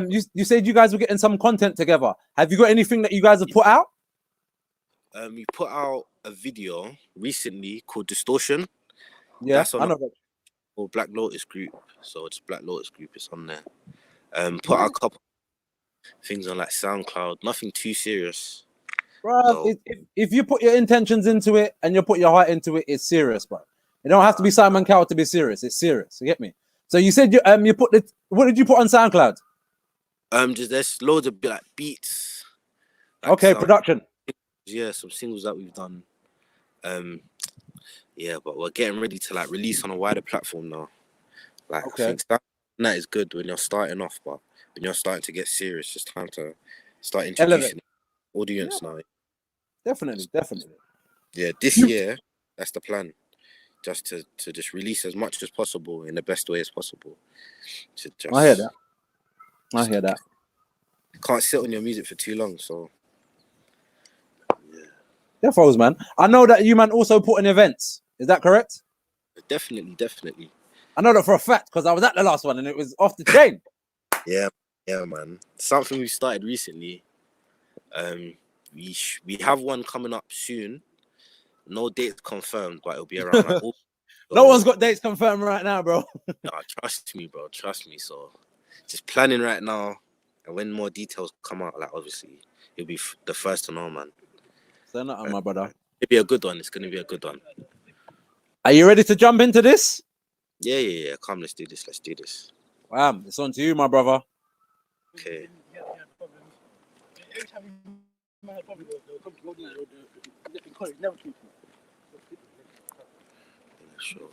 you said you guys were getting some content together. Have you got anything that you guys have put out? We put out a video recently called Distortion. Yeah, I know that. Or Black Lotus Group. So it's Black Lotus Group. It's on there. Put out a couple things on like SoundCloud. Nothing too serious. Bro, so, if you put your intentions into it and you put your heart into it, it's serious, bro. It don't have to be Simon Cowell to be serious. It's serious. You get me? So you said you put what did you put on SoundCloud? Just there's loads of like beats. Like production. Yeah, some singles that we've done. Yeah, but we're getting ready to like release on a wider platform now. Like I think that is good when you're starting off, but when you're starting to get serious, it's time to start introducing audience now. Definitely. Yeah, this year that's the plan. Just to just release as much as possible in the best way as possible. To just, I hear that. Can't sit on your music for too long, so Yeah, folks, man. I know that you man also put in events. Is that correct? Definitely. I know that for a fact because I was at the last one and it was off the chain. Yeah, man. Something we started recently. We have one coming up soon. No dates confirmed, but it'll be around like No one's got dates confirmed right now, bro. Nah, trust me, bro. Trust me. So just planning right now, and when more details come out, like obviously you'll be the first to know, man. Say nothing, my brother. It'll be a good one. It's gonna be a good one. Are you ready to jump into this? Yeah. Come, let's do this. Wow, it's on to you, my brother. Okay. Sure.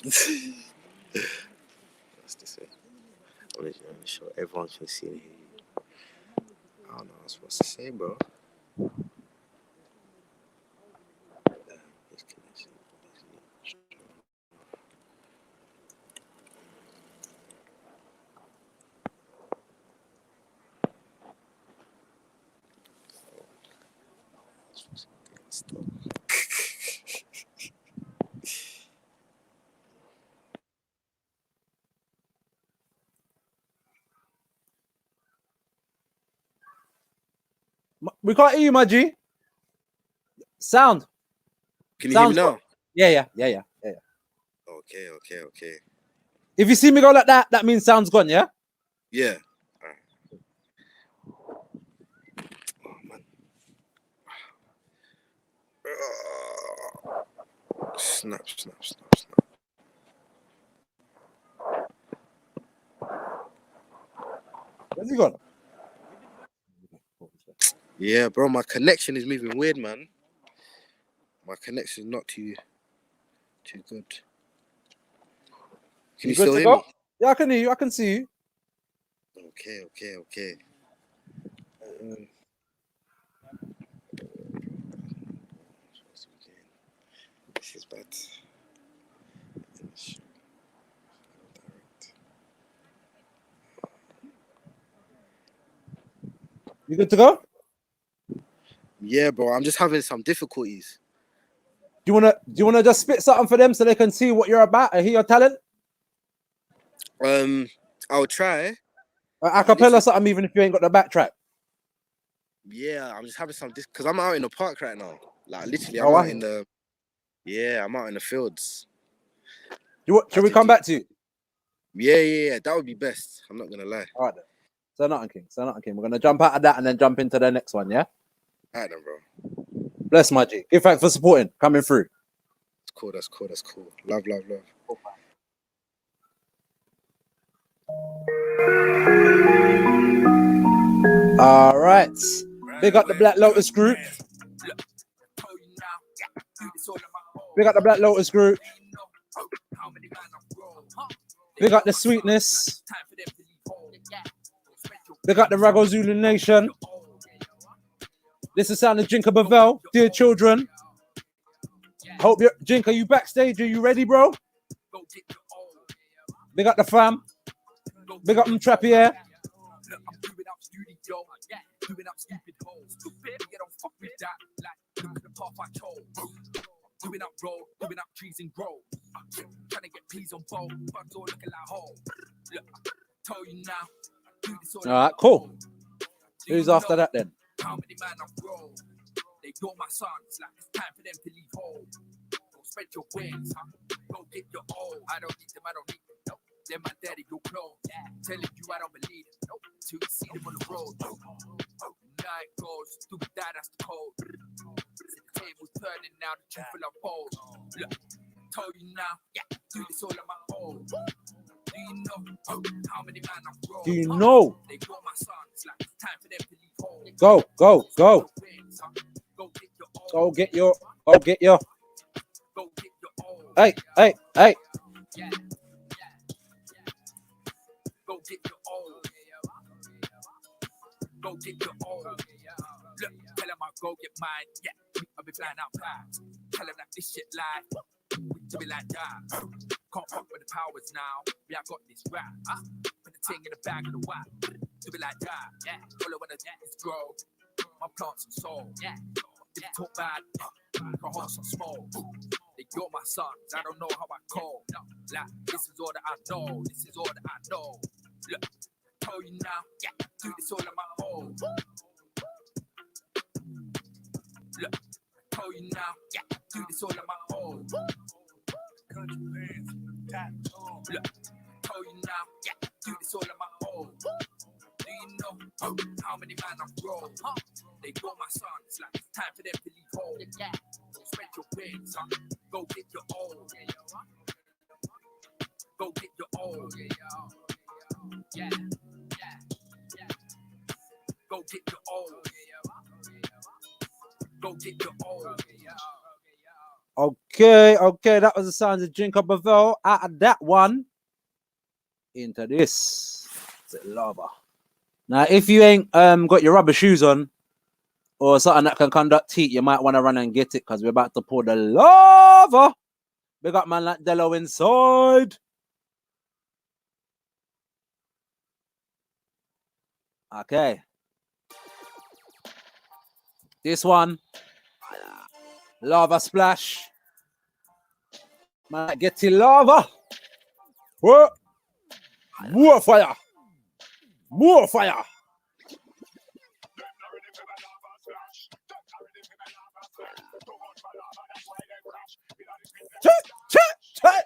What's to say? I'm sure everyone can see and hear you. I don't know what I'm supposed to say, bro. We can't hear you, my G. Sound. Can you hear me now? Yeah. Okay. If you see me go like that, that means sound's gone, yeah? Yeah. Oh, man. Snap. Where's he gone? Yeah, bro, my connection is moving weird, man. My connection is not too good. Can you still hear me? Yeah, I can hear you. I can see you. Okay. This is bad. You good to go? Yeah, bro. I'm just having some difficulties. Do you wanna just spit something for them so they can see what you're about and hear your talent? I'll try. A cappella something, even if you ain't got the backtrack. Yeah, I'm just having some because I'm out in the park right now. Like literally, I'm out in the fields. Should we come back to you? Yeah. That would be best. I'm not gonna lie. All right then. Say nothing, King. We're gonna jump out of that and then jump into the next one, yeah? All right then, bro. Bless my G. Give thanks for supporting, coming through. That's cool. Love. All right. Big up the Black Lotus group. Big up the Black Lotus group. Big up the Sweetness. Big up the Rago Zulu Nation. This is sound of Jinka Bavel. Dear children. Hope you're Jinka, you backstage? Are you ready, bro? Big up the fam. Big up them Trappier. Doing up stupid holes. You don't fuck with that. Like, look at the path I chose. Doing up road, doing up trees and grow. Trying to get peas on bowl. Bugs all looking like hole. Look, tell you now. Do this all right, cool. Who's after that then? How many man I've grown? They got my sons. Like, it's time for them to leave home. Go spread your wings, huh? Go get your own. I don't need them, I don't need them. Nope. They're my daddy, your clone. Yeah. Telling you I don't believe it. Nope. Till you see them on the road. Night goes, stupid that's the code. The table's turning now, the truth will unfold. Look, told you now, yeah, do this all on my own. Do you know how many man I've grown? Do you know? They got my sons, like it's time for them to leave home. Go. Go get your. Hey, hey, hey. Go get your own. Go get your own. Look, tell him I'll go get mine. Yeah, I'll be flying out fast. Tell him that this shit live. To be like that. Can't fuck with the powers now. Yeah, I got this rap. Put the ting in the bag of the whack. To be like that. Yeah, all I wanna do is grow. My plants and soul. Yeah, if you talk bad, my heart's so small. You're my sons. I don't know how I call. Like, this is all that I know. This is all that I know. Look, I tell you now. Yeah, do this all on my own. Look, I tell you now. Yeah, do this all on my own. Look, I tell you now. Yeah, do this all on my own. Do you know how many men I've grown? They got my sons. Like, it's time for them to leave home. Yeah. Spread your wings, huh? Go get your own. Go get your own. Yeah. Go get your own. Go get your own. Okay, that was the sound of Drink Up a Vel. Out of that one, into this. Is it lava? Now, if you ain't got your rubber shoes on, or something that can conduct heat, you might want to run and get it because we're about to pour the lava. We got man like Dello inside. Okay. This one, lava splash. Might get the lava. Whoa. More fire. More fire.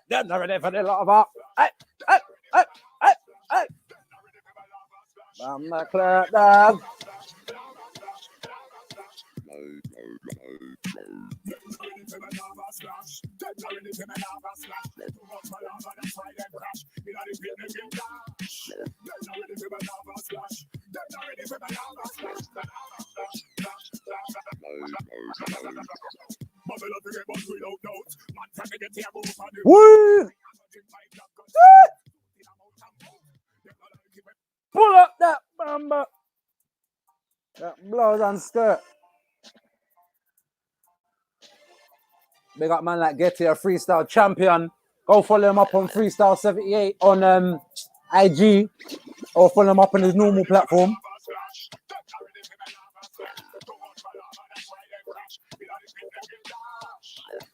They're not ready for the lava. Hey. I'm not clear down. Woo! Pull up that bamba. That blouse and skirt. Big up man like Getty, a freestyle champion. Go follow him up on Freestyle 78 on IG, or follow him up on his normal platform.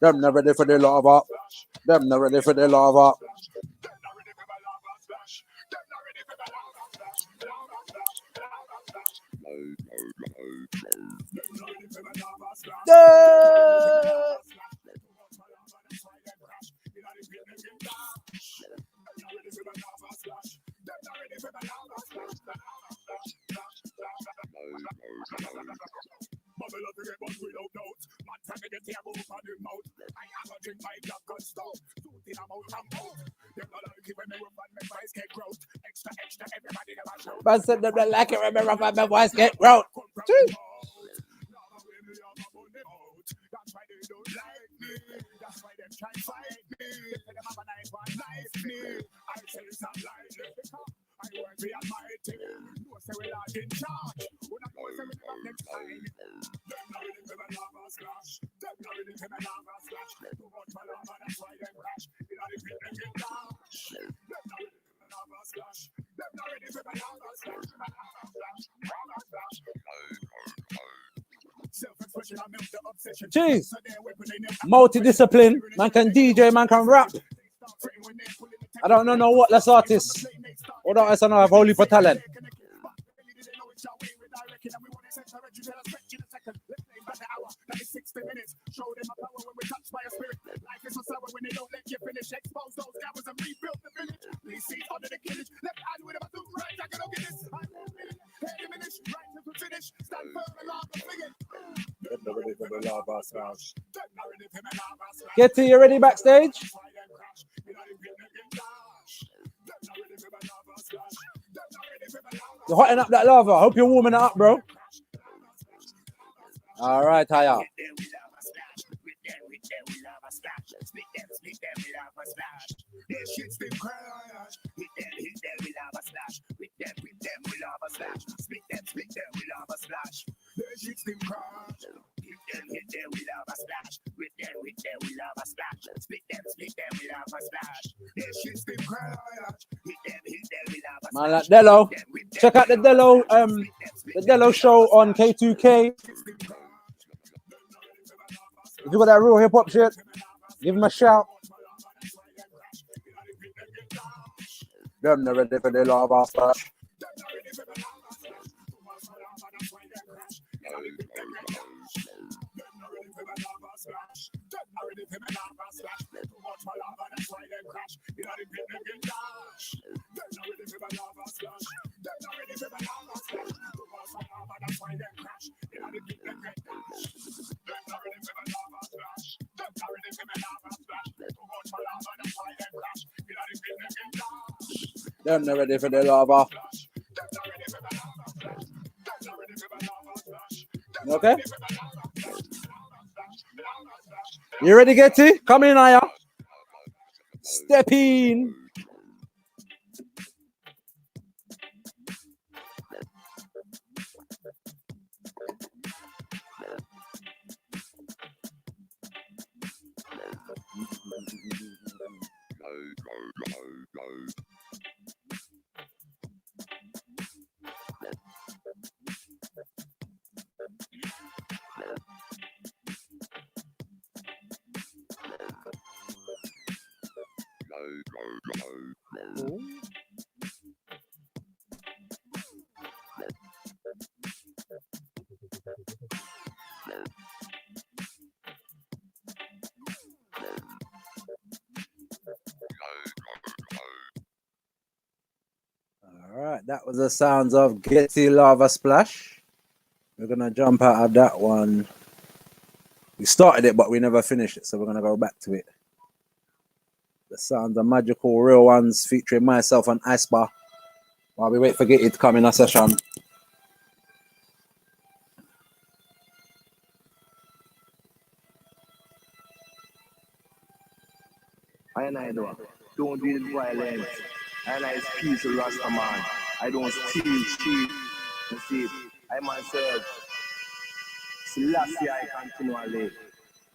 Them not ready for the lava. Them not ready for the lava. Yeah. Man said them don't like it, remember when my voice get round. That's why they don't like me. That's why they try to fight me. They have a nice one life me. I say it's not like it. I work for Almighty. No say we are in charge. When I go say we come next time. Them not ready for the lava splash. Them not ready for the lava splash. Too much for lava, that's why they crash. You know the people them get down. Them not ready for the lava splash. Them not ready for the lava splash. Lava splash. Jeez. Multi-discipline. Man can DJ, man can rap. I don't know what less artists. What artists I know have holy for talent. Get to you ready backstage. You're hotting up that lava. I hope you're warming it up, bro. All right, Haya. crash. Hit them, we'll have a slash. With them, we'll have a slash. Split them, we'll have a slash. The system crash. Hit them, we'll have a splash. With them, we'll have a splash. Split them, we'll have a splash. The system crash. Hit them, we'll have a splash. Man, like Dello. Check out the Dello show on K2K. If you got that real hip hop shit, give him a shout. Them not ready for the lava splash. Them not ready for the lava. Okay? You ready, Getty? Come in, Aya. Step in. All right, that was the sounds of Getty Lava Splash. We're gonna jump out of that one. We started it, but we never finished it, so we're gonna go back to it. The sounds of Magical Real Ones featuring myself and Icebar. While we wait for Getty to come in a session. I don't deal with violence. And I peace with Rastaman. I don't steal, cheat. You see, I myself, Selassie I continually.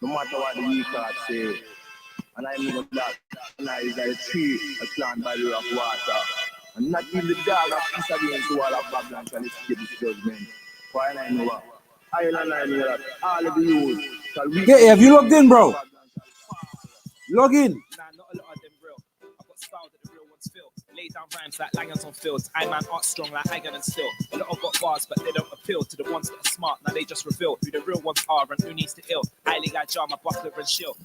No matter what the weak heart say. And I know that and I is like a tree, a plant by the river of water. And not even the dog of peace against the wall of Babylon shall escape this judgment. For I know what? I know that all of the youth shall we. Yeah, have you logged in, bro? Log in. Nah, not a lot of them real. I've got style that the real ones feel. Lay down rhymes like Langers on fields. I man art strong like Hagan and Still. A lot of got bars, but they don't appeal to the ones that are smart. Now they just reveal who the real ones are and who needs to ill. Highly got Jama, Buckler and Shill.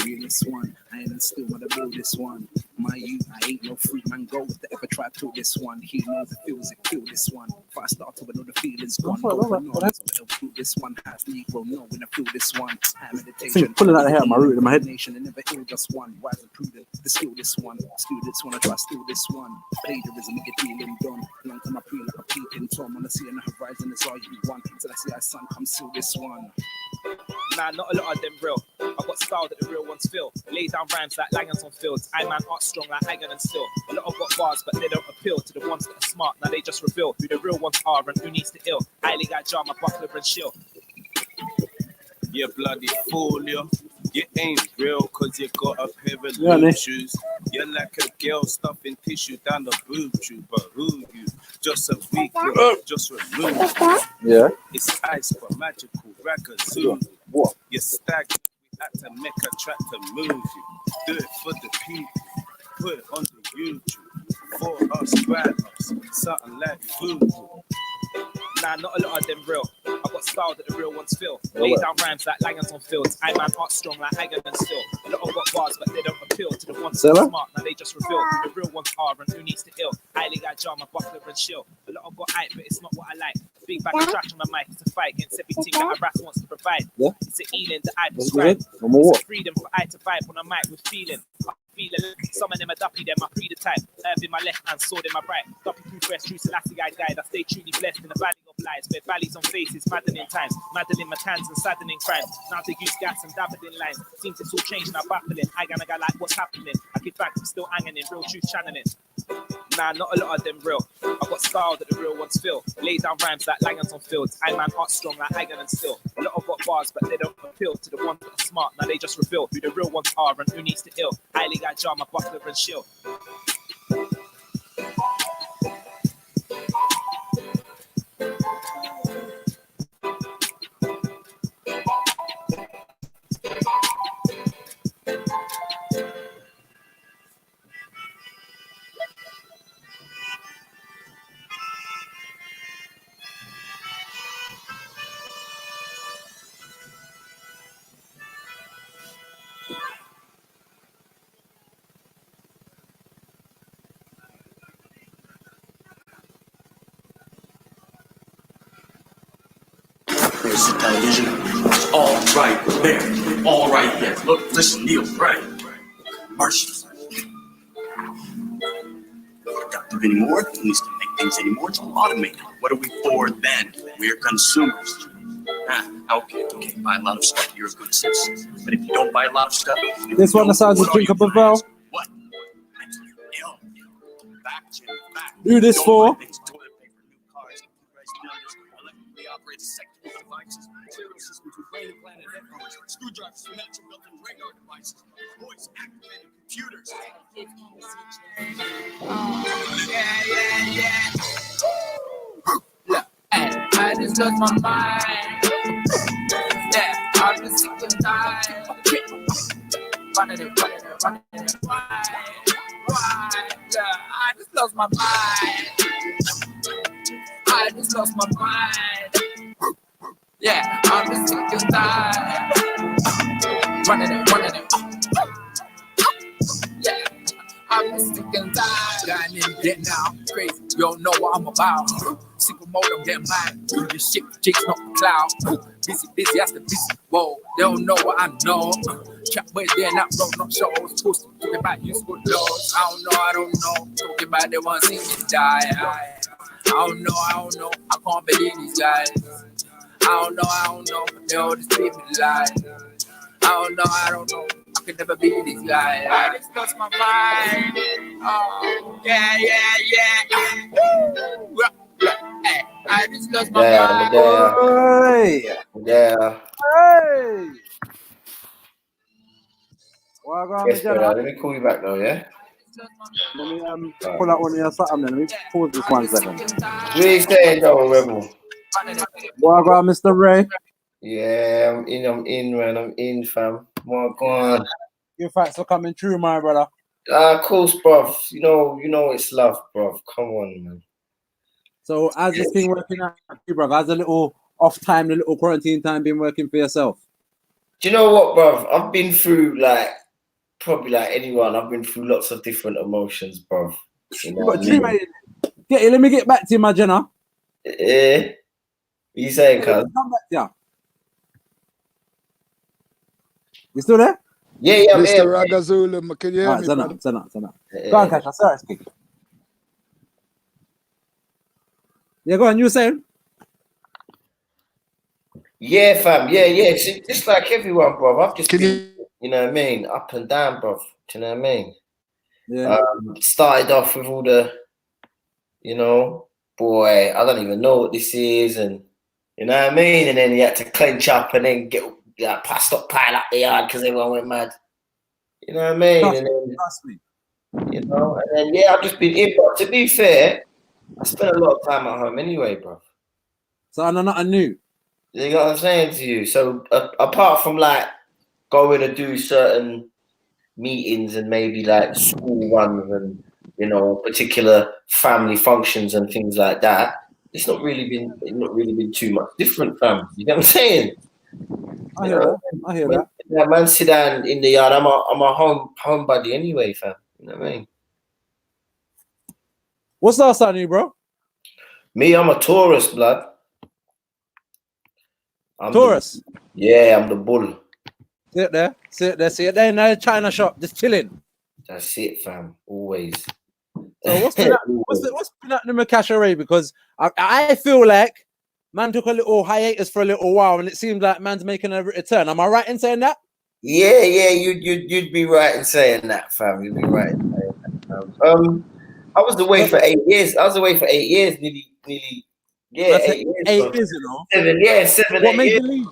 Realest one, I am still wanna build this one. My youth, I ain't no free man go to ever try to this one. He knows the feels it, feel this one. If I start to know the feelings gone, go on, so this one has Negro, no, when I feel this one. I meditation, pulling out the hair, my root in my head. Nation and never ill just one. Wise and prudent, the skill this one. Steal this one, I try steal this one. Plagiarism, make it feeling done. Long time I pray like a peeping Tom. Wanna see on the horizon, it's all you want. Till I see our son come steal this one. Nah, not a lot of them real. I've got style that the real ones feel. Lay down rhymes like Langers on fields. I man art strong like Hagan and Still. A lot of got bars, but they don't appeal to the ones that are smart. Now they just reveal who the real ones are and who needs to ill. Highly got Jama, Buckler and Shill. You bloody fool, yo. You ain't real cause you got a pair of loose shoes. You're like a girl stuffing tissue down the boob tube. But who you? Just a week, just remove. Yeah. It's ice for magical ragazoo. What? You're stagnant. We had to make a track to move you. Do it for the people. Put it on the YouTube. For us, grab us. Something like food. Nah, not a lot of them real. I've got style that the real ones feel. Lay down rhymes like Langers on fields. I man art strong like Hagan and Still. A lot of got bars, but they don't appeal to the ones that are smart. Now they just reveal who the real ones are and who needs to ill. Highly got Jama, Buckler and Shill. A lot of got hype, but it's not what I like. Big bag of trash on my mic. It's a fight against everything that a rap wants to provide. Yeah. It's an healing that I prescribe. It's a freedom for I to vibe on a mic with feeling. Some of them are duppy, them I pre the type. Herb in my left hand, sword in my right. Duppy proof rest, true Selassie guy. I stay truly blessed in the valley of lies, where valleys on faces, maddening times, maddening my times and saddening crimes. Now they use gas and dabbling lines. Seems it's all changed now, baffling. I gonna go like what's happening. I get back, I'm still hanging in, real truth channeling. Nah, not a lot of them real. I've got style that the real ones feel. Lay down rhymes like lions on fields. I man art strong like Hagen and still. A lot of got bars, but they don't appeal to the ones that are smart. Now they just reveal who the real ones are and who needs to ill. Highly got jar, my buckler and shield. There's the television. It's all right there. All right there. Look, listen, Neil, right. Martians. Productive anymore. It needs to make things anymore. It's automated. What are we for then? We're consumers. Okay. Buy a lot of stuff. You're a good citizen. But if you don't buy a lot of stuff, This one decides to drink up a bell. what? Do this for. Devices, material systems with brain implanted headphones, screwdrivers, matching built-in radar devices, voice activated computers. Look, I just lost my mind. Yeah, I'm just sick and tired. Running it. Why? Yeah, I just lost my mind. I just lost my mind. Yeah, I'm just sick and tired. Running it. Yeah, I'm just sick and tired. I need to get now. Crazy, you don't know what I'm about. Single mode, I'm getting mine. Do this shit, chicks not the cloud. Busy, that's the busy. Whoa, they don't know what I know. Trap where they're not road, not shows. Posting, talking about useful laws. I don't know. Talking about they want to see me die. I don't know. I can't believe these guys. I don't know. They all just leave me lie. I don't know. I could never be these guys. I just lost my mind. Oh, yeah. Hey, I just lost my mind. Yeah. Hey. Yes, brother. Let me call you back though, yeah? Let me pull out one of your something. Let me pause this 1 second. What are you saying though, Rebel? Well, I got Mr. Ray. Yeah, I'm in, man. I'm in, fam. My God. Your facts for coming true, my brother. Of course, bruv. You know it's love, bruv. Come on, man. So, how's this thing working out, bruv? How's the little off time, the little quarantine time been working for yourself? Do you know what, bruv? I've been through, probably like anyone, I've been through lots of different emotions, bruv. You know what I mean? Let me get back to you, my Jenna. Yeah. What you saying, cuz? Come back to you. You still there? Yeah, I'm here. Mr. Ragazula, can you hear me, brother? Turn up. Go on, Cash. I saw it speak. Yeah, go on. You were saying? Yeah, fam. Yeah. See, just like everyone, bruv. I've just been, you know what I mean, up and down, bruv. Do you know what I mean? Yeah. Started off with all the, boy, I don't even know what this is, and you know what I mean? And then you had to clench up and then get stop pile up the yard because everyone went mad. You know what I mean? Trust me. And then I've just been in. But to be fair, I spent a lot of time at home anyway, bro. So I know nothing new. You know what I'm saying to you? So apart from going to do certain meetings and maybe school runs and particular family functions and things like that, it's not really been too much different, fam. You know what I'm saying? I hear that. Yeah, man, sit down in the yard. I'm a home buddy anyway, fam. You know what I mean? What's last on you, bro? Me, I'm a Taurus, blood. Taurus? I'm the bull. Sit there in the China shop, just chilling. That's it, fam. Always. So what's been happening with Cash Array? Because I feel like man took a little hiatus for a little while, and it seems like man's making a return. Am I right in saying that? Yeah, you'd be right in saying that, fam. You'd be right in saying that, fam. I was away for 8 years. Nearly. Yeah, That's 8 years. 8 years, you know. 7, What 8 made years. you leave?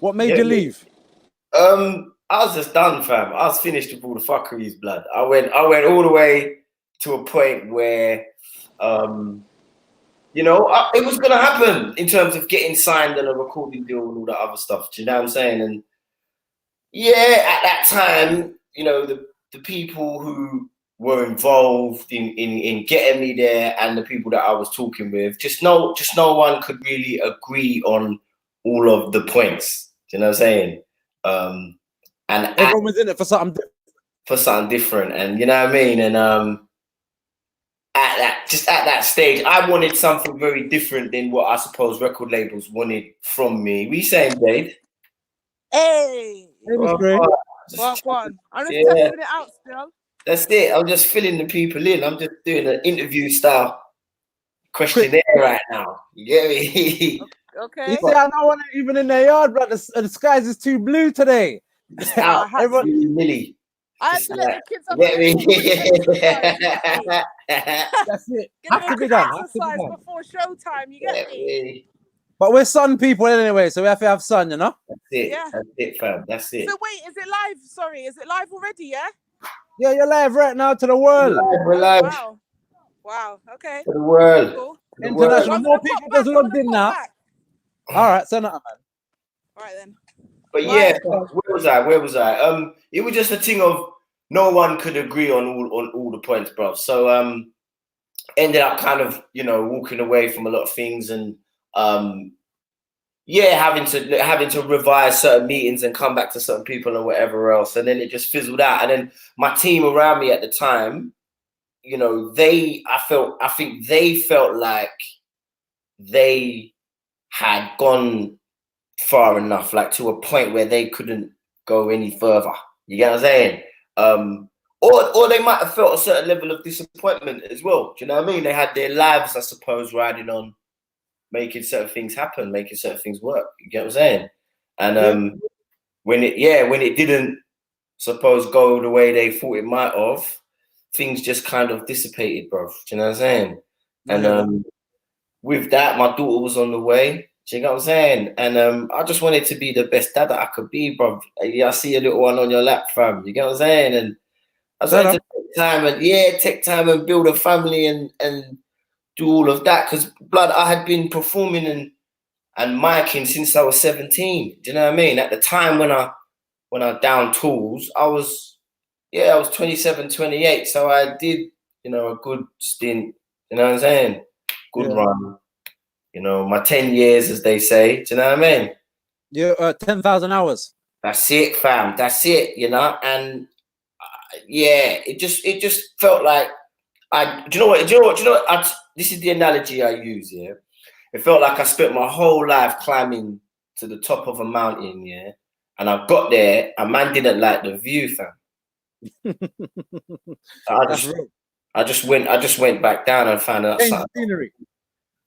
What made you leave? I was just done, fam. I was finished with all the fuckeries, blood. I went all the way to a point where, you know, it was gonna happen in terms of getting signed and a recording deal and all that other stuff. Do you know what I'm saying? And yeah, at that time, you know, the people who were involved in getting me there and the people that I was talking with, just no one could really agree on all of the points. Do you know what I'm saying? And everyone was in it for something different. And you know what I mean? And at that stage, I wanted something very different than what I suppose record labels wanted from me. What you saying, Dave? Hey, Well, go on. I'm just Yeah. testing it out still. That's it. I'm just filling the people in. I'm just doing an interview style questionnaire right now. You get me? Okay. You see, I know one even in their yard, but the skies is too blue today. It's out. Everyone, Millie. I had to let the kids up. Get me? That's it. Get Have to be done. exercise before showtime. You get me? But we're sun people anyway, so we have to have sun, you know? That's it. Yeah. That's it, fam. That's it. So wait, is it live? Sorry, is it live already? Yeah. Yeah, you're live right now to the world. We're live. Wow. Wow. Okay. To the world. Cool. International. More people just logged in now. All right, send it up, man. All right then. But yeah, where was I? It was just a thing of no one could agree on all the points, bro. So ended up kind of, you know, walking away from a lot of things and having to revise certain meetings and come back to certain people and whatever else. And then it just fizzled out. And then my team around me at the time, you know, I think they felt like they had gone far enough, like to a point where they couldn't go any further. You get what I'm saying? Or they might have felt a certain level of disappointment as well. Do you know what I mean? They had their lives, I suppose, riding on making certain things happen, making certain things work. You get what I'm saying? And when it didn't, suppose, go the way they thought it might have, things just kind of dissipated, bro. Do you know what I'm saying? And with that, my daughter was on the way. Do you know what I'm saying? And I just wanted to be the best dad that I could be, bro. I see a little one on your lap, fam. You get what I'm saying? And I was like, take time and build a family and do all of that. Because, blood, I had been performing and micing since I was 17. Do you know what I mean? At the time when I down tools, I was 27, 28. So I did, you know, a good stint. You know what I'm saying? Good run. You know, my 10 years, as they say. Do you know what I mean? Yeah, 10,000 hours. That's it, fam. That's it, you know? And it just felt like do you know what? This is the analogy I use, yeah? It felt like I spent my whole life climbing to the top of a mountain, yeah? And I got there, and man didn't like the view, fam. I just went back down and found out something. Scenery.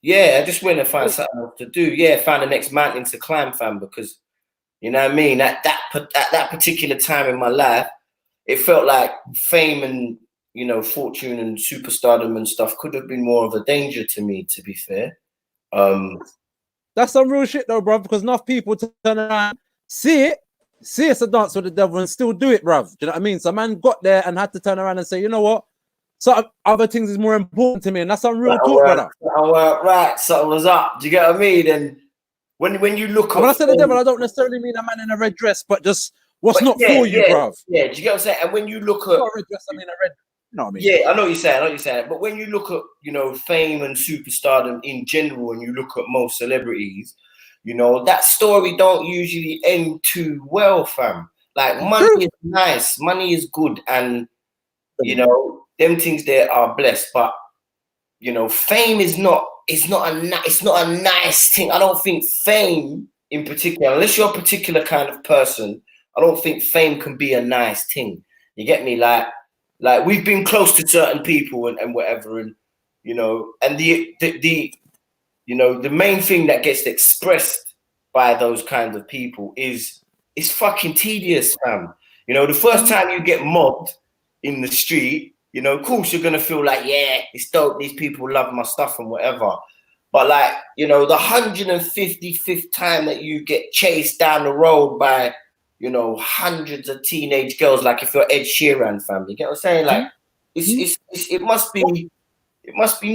Yeah, I just went and found something else to do. Yeah, found the next mountain to climb, fam, because you know what I mean. At that particular time in my life, it felt like fame and, you know, fortune and superstardom and stuff could have been more of a danger to me, to be fair. That's some real shit though, bro, because enough people to turn around, see it's a dance with the devil and still do it, bruv. Do you know what I mean? So man got there and had to turn around and say, you know what? So other things is more important to me, and that's some real talk, brother. Right, something was up. Do you get what I mean? And when you look at when I say the devil, I don't necessarily mean a man in a red dress, but just what's not for you, bruv. Yeah, do you get what I'm saying? And when you look at not a red dress, I mean a red. No, I mean. Yeah, I know what you're saying. But when you look at, you know, fame and superstardom in general, and you look at most celebrities, you know, that story don't usually end too well, fam. Like money is nice, money is good, and you know, them things there are blessed. But you know, fame is not. It's not a nice thing. I don't think fame, in particular, unless you're a particular kind of person, I don't think fame can be a nice thing. You get me? Like we've been close to certain people and whatever, and you know, and the you know, the main thing that gets expressed by those kinds of people is it's fucking tedious, fam. You know, the first time you get mobbed in the street, you know, of course you're gonna feel like, yeah, it's dope, these people love my stuff and whatever. But like, you know, the 155th time that you get chased down the road by, you know, hundreds of teenage girls, like if you're Ed Sheeran, fam, you get what I'm saying? Like, it must be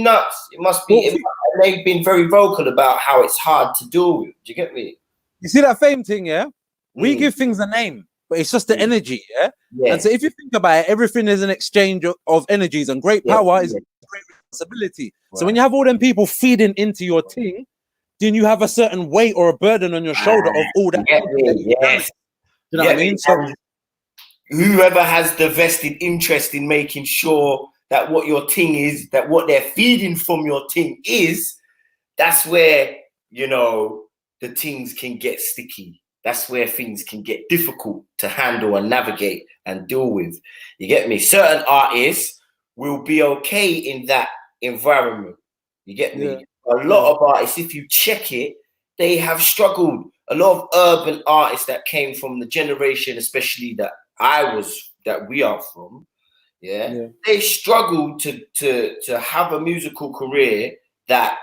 nuts. It must be. And they've been very vocal about how it's hard to deal with. Do you get me? You see that fame thing, yeah? We give things a name, but it's just the energy, yeah? And so if you think about it, everything is an exchange of energies, and great power is great responsibility. So when you have all them people feeding into your thing, then you have a certain weight or a burden on your shoulder of all that. Yes. You know what I mean? So whoever has the vested interest in making sure that what your thing is, that what they're feeding from your thing is, that's where, you know, the things can get sticky. That's where things can get difficult to handle and navigate and deal with. You get me? Certain artists will be okay in that environment. You get me? A lot of artists, if you check it, they have struggled. A lot of urban artists that came from the generation, especially that we are from, they struggled to have a musical career that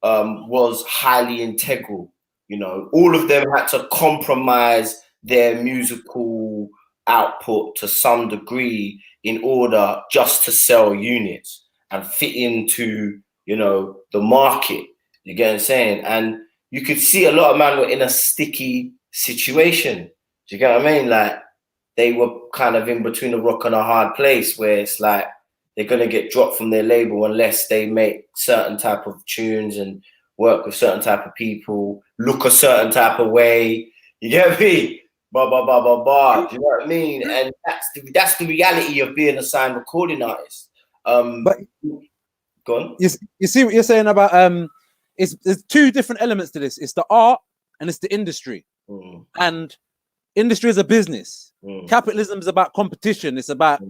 was highly integral. You know, all of them had to compromise their musical output to some degree in order just to sell units and fit into, you know, the market. You get what I'm saying? And you could see a lot of men were in a sticky situation. Do you get what I mean? Like, they were kind of in between a rock and a hard place where it's like they're going to get dropped from their label unless they make certain type of tunes and work with certain type of people, look a certain type of way. You get me? Blah, blah, blah, blah, blah. Do you know what I mean? And that's the reality of being a signed recording artist. But go on. You see what you're saying about there's two different elements to this. It's the art and it's the industry. And industry is a business. Capitalism is about competition. It's about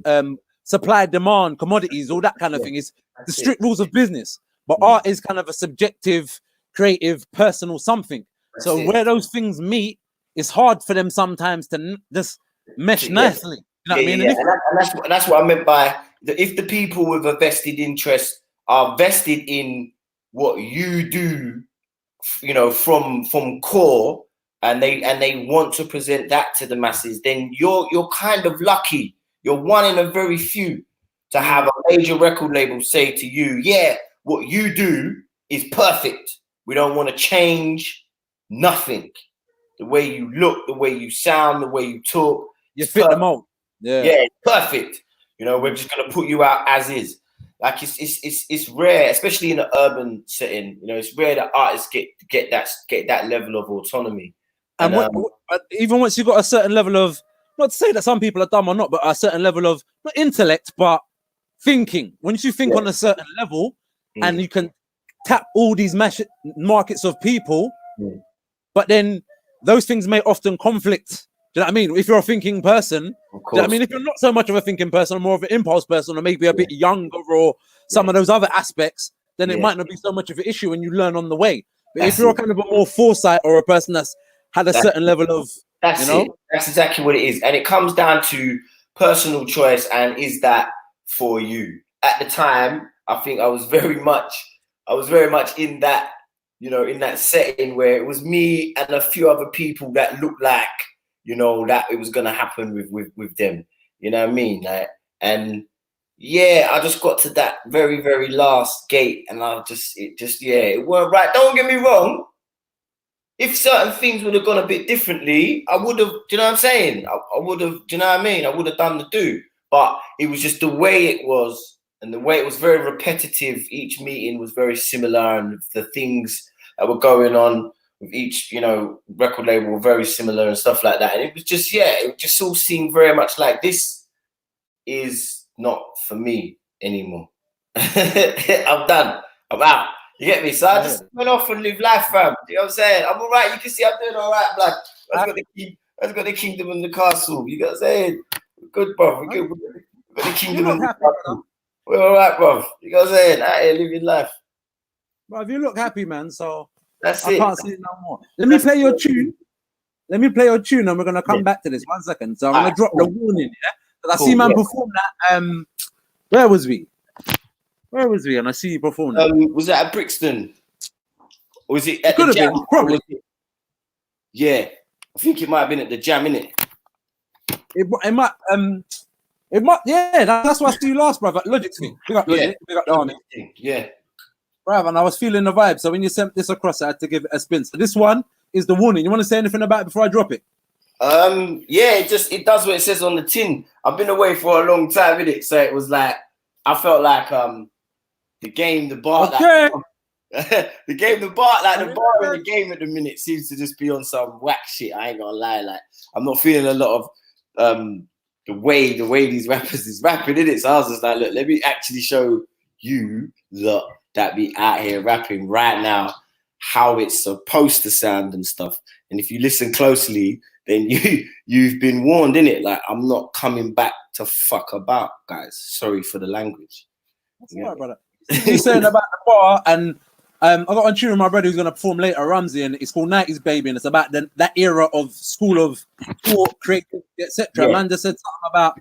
supply, demand, commodities, all that kind of thing. It's the strict rules of business. But art is kind of a subjective, creative, personal something. So where those things meet, it's hard for them sometimes to just mesh nicely. You know what I mean? And that's what I meant by if the people with a vested interest are vested in what you do, you know, from core, and they want to present that to the masses, then you're kind of lucky. You're one in a very few to have a major record label say to you, yeah, what you do is perfect. We don't want to change nothing. The way you look, the way you sound, the way you talk. You fit the mold. Yeah, perfect. You know, we're just gonna put you out as is. Like it's rare, especially in an urban setting. You know, it's rare that artists get that level of autonomy. And even once you got a certain level of, not to say that some people are dumb or not, but a certain level of not intellect, but thinking. Once you think on a certain level, and you can tap all these markets of people, but then those things may often conflict. Do you know what I mean? If you're a thinking person, do you know what I mean? If you're not so much of a thinking person, or more of an impulse person, or maybe a bit younger, or some of those other aspects, then it might not be so much of an issue, and you learn on the way. But if you're kind of a more foresight, or a person that's had a certain level of, that's exactly what it is, and it comes down to personal choice. And is that for you? At the time, I think I was very much in that, you know, in that setting where it was me and a few other people that looked like, you know, that it was gonna happen with them. You know what I mean? Like, and yeah, I just got to that very, very last gate, and it weren't right. Don't get me wrong. If certain things would have gone a bit differently, I would have, do you know what I'm saying? I would have, do you know what I mean? I would have done the do. But it was just the way it was, and the way it was very repetitive. Each meeting was very similar, and the things that were going on with each, you know, record label were very similar and stuff like that. And it was just, it just all seemed very much like this is not for me anymore. I'm done. I'm out. You get me? So I just went off and live life, fam. You know what I'm saying? I'm all right. You can see I'm doing all right, blood. I've got the kingdom and the castle. You know what I'm saying? We're good, bro. We're good. We've got the kingdom and the castle. We're all right, bro. You know what I'm saying? Out here living life. Bro, you look happy, man. So That's I it. can't say no more. Let me play your tune. Let me play your tune, and we're gonna come back to this. 1 second. So I'm gonna drop the warning. Yeah, because I see man perform that. Where was we? Where was we? And I see you perform that. Was that at Brixton? Or was it at Could the have Jam? been, probably. Yeah, I think it might have been at the Jam, innit? It might, yeah. That's what I see you last, brother. Logic thing. Big up Logic. Big up the army. Yeah. Brother, and I was feeling the vibe. So when you sent this across, I had to give it a spin. So this one is the warning. You want to say anything about it before I drop it? Yeah, it does what it says on the tin. I've been away for a long time, innit? So it was like I felt like the game, the bar, okay. the game, the bar, like the bar in the game at the minute seems to just be on some whack shit. I ain't gonna lie, like I'm not feeling a lot of the way these rappers is rapping, innit? So I was just like, look, let me actually show you lot that be out here rapping right now how it's supposed to sound and stuff. And if you listen closely, then you've been warned, innit? Like I'm not coming back to fuck about, guys. Sorry for the language. That's all right, brother. You're saying about the bar, and I got on tune with my brother who's gonna perform later, Ramsey, and it's called 90s Baby, and it's about that era of school of thought, creativity, etc. Yeah. Man just said something about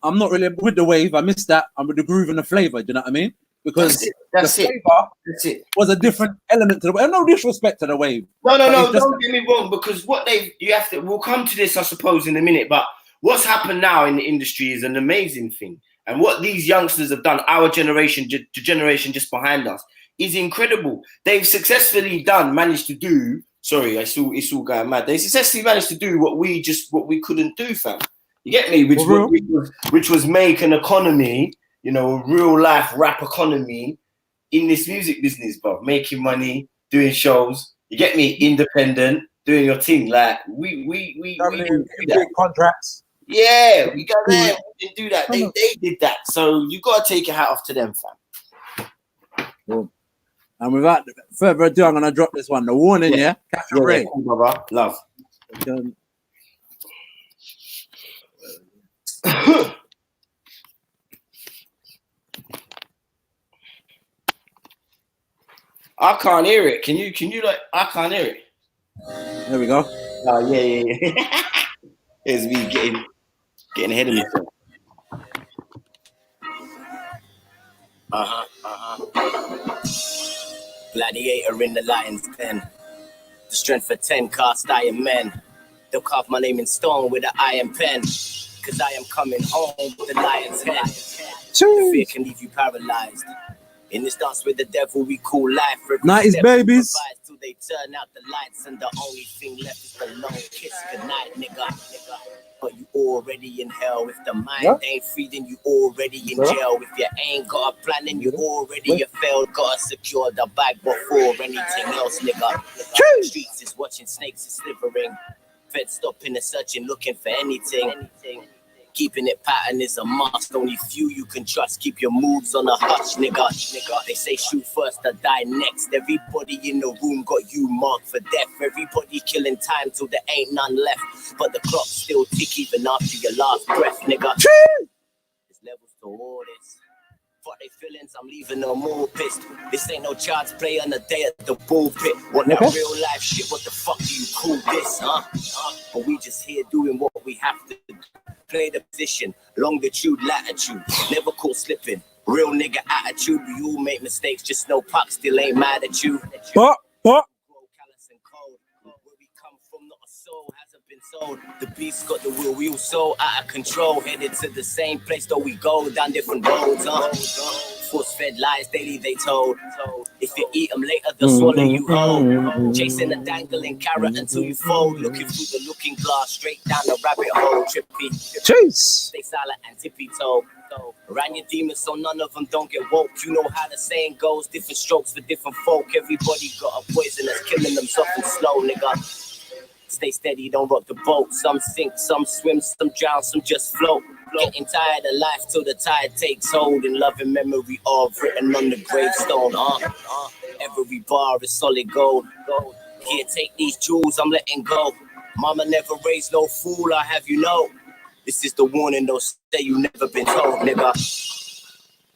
I'm not really with the wave. I missed that. I'm with the groove and the flavor. Do you know what I mean? Because the flavor was a different element to the wave. No disrespect to the wave. No. Don't get me wrong. Because we'll come to this, I suppose, in a minute. But what's happened now in the industry is an amazing thing. And what these youngsters have done, our generation, the generation just behind us, is incredible. They've successfully managed to do. Sorry, it's all going mad. They successfully managed to do what we couldn't do, fam. You get me? Which was make an economy, you know, a real life rap economy in this music business, bro. Making money, doing shows. You get me? Independent, doing your thing. Like we do that. Contracts. Yeah, we got there. We didn't do that. They did that. So you gotta take your hat off to them, fam. Cool. And without further ado, I'm gonna drop this one. The warning, yeah. Catch your break. Cool, brother. Love. I can't hear it. Can you like? I can't hear it. There we go. Oh yeah. It's me getting ahead of myself. Gladiator in the lion's pen. The strength for 10 cast iron men. They'll carve my name in stone with an iron pen. Cause I am coming home with the lion's head. The fear can leave you paralyzed. In this dance with the devil we call life. 90s babies. Till they turn out the lights and the only thing left is the lone kiss goodnight, nigga. But you already in hell. If the mind ain't feeding, you already in jail. If you ain't got a plan, then you already failed. Gotta secure the bag before anything else, nigga. Streets is watching, snakes is slithering. Fed stopping and searching, looking for anything. Keeping it pattern is a must. Only few you can trust. Keep your moves on a hush, nigga. They say shoot first or die next. Everybody in the room got you marked for death. Everybody killing time till there ain't none left. But the clock's still tick even after your last breath, nigga. There's levels to all this. For they feelings, I'm leaving them all pissed. This ain't no child's play on the day at the bull pit. Want that real life shit? What the fuck do you call this, huh? But we just here doing what we have to do. Play the position, longitude, latitude. Never caught slipping. Real nigga attitude. We all make mistakes. Just know Pac still ain't mad at you. The beast got the wheel, we all so out of control. Headed to the same place, though we go down different roads, Force-fed lies daily they told. If you eat them later, they'll swallow you whole. Chasing a dangling carrot until you fold. Looking through the looking glass, straight down the rabbit hole. Trippy. Chase. Stay silent and tippy-toe. Ran your demons so none of them don't get woke. You know how the saying goes, different strokes for different folk. Everybody got a poison that's killing them soft and slow, nigga. Stay steady, don't rock the boat. Some sink, some swim, some drown, some just float. Getting tired of life till the tide takes hold. In love and memory of written on the gravestone. Every bar is solid gold. Here, take these jewels, I'm letting go. Mama never raised no fool, I have you know. This is the warning, don't say you never been told, nigga.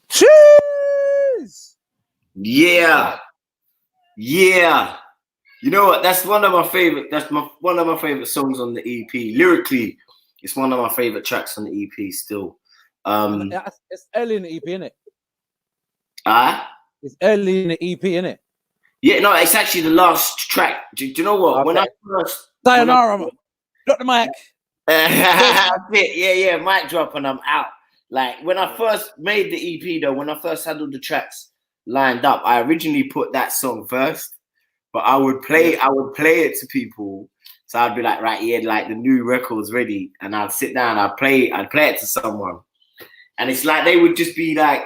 Cheese! Yeah. Yeah. You know what? That's one of my favorite. One of my favorite songs on the EP. Lyrically, it's one of my favorite tracks on the EP. Still, it's early in the EP, innit? It's early in the EP, innit? Yeah, no, it's actually the last track. Do you know what? Okay. When I first Sayonara, drop the mic. yeah, mic drop and I'm out. Like when I first made the EP, though, when I first had all the tracks lined up, I originally put that song first. But I would play it to people. So I'd be like, right, yeah, like the new record's ready. And I'd sit down, I'd play it to someone. And it's like they would just be like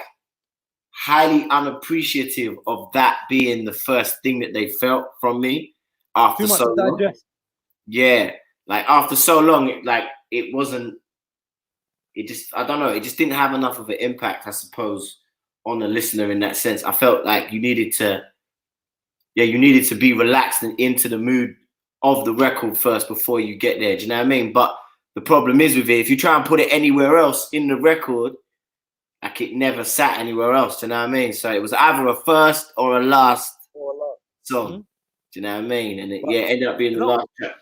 highly unappreciative of that being the first thing that they felt from me after so long. Yeah. Like after so long, I don't know, it just didn't have enough of an impact, I suppose, on the listener in that sense. I felt like you needed to be relaxed and into the mood of the record first before you get there. Do you know what I mean? But the problem is with it, if you try and put it anywhere else in the record, like it never sat anywhere else. Do you know what I mean? So it was either a first or a last song. Do you know what I mean? And it ended up being the last track.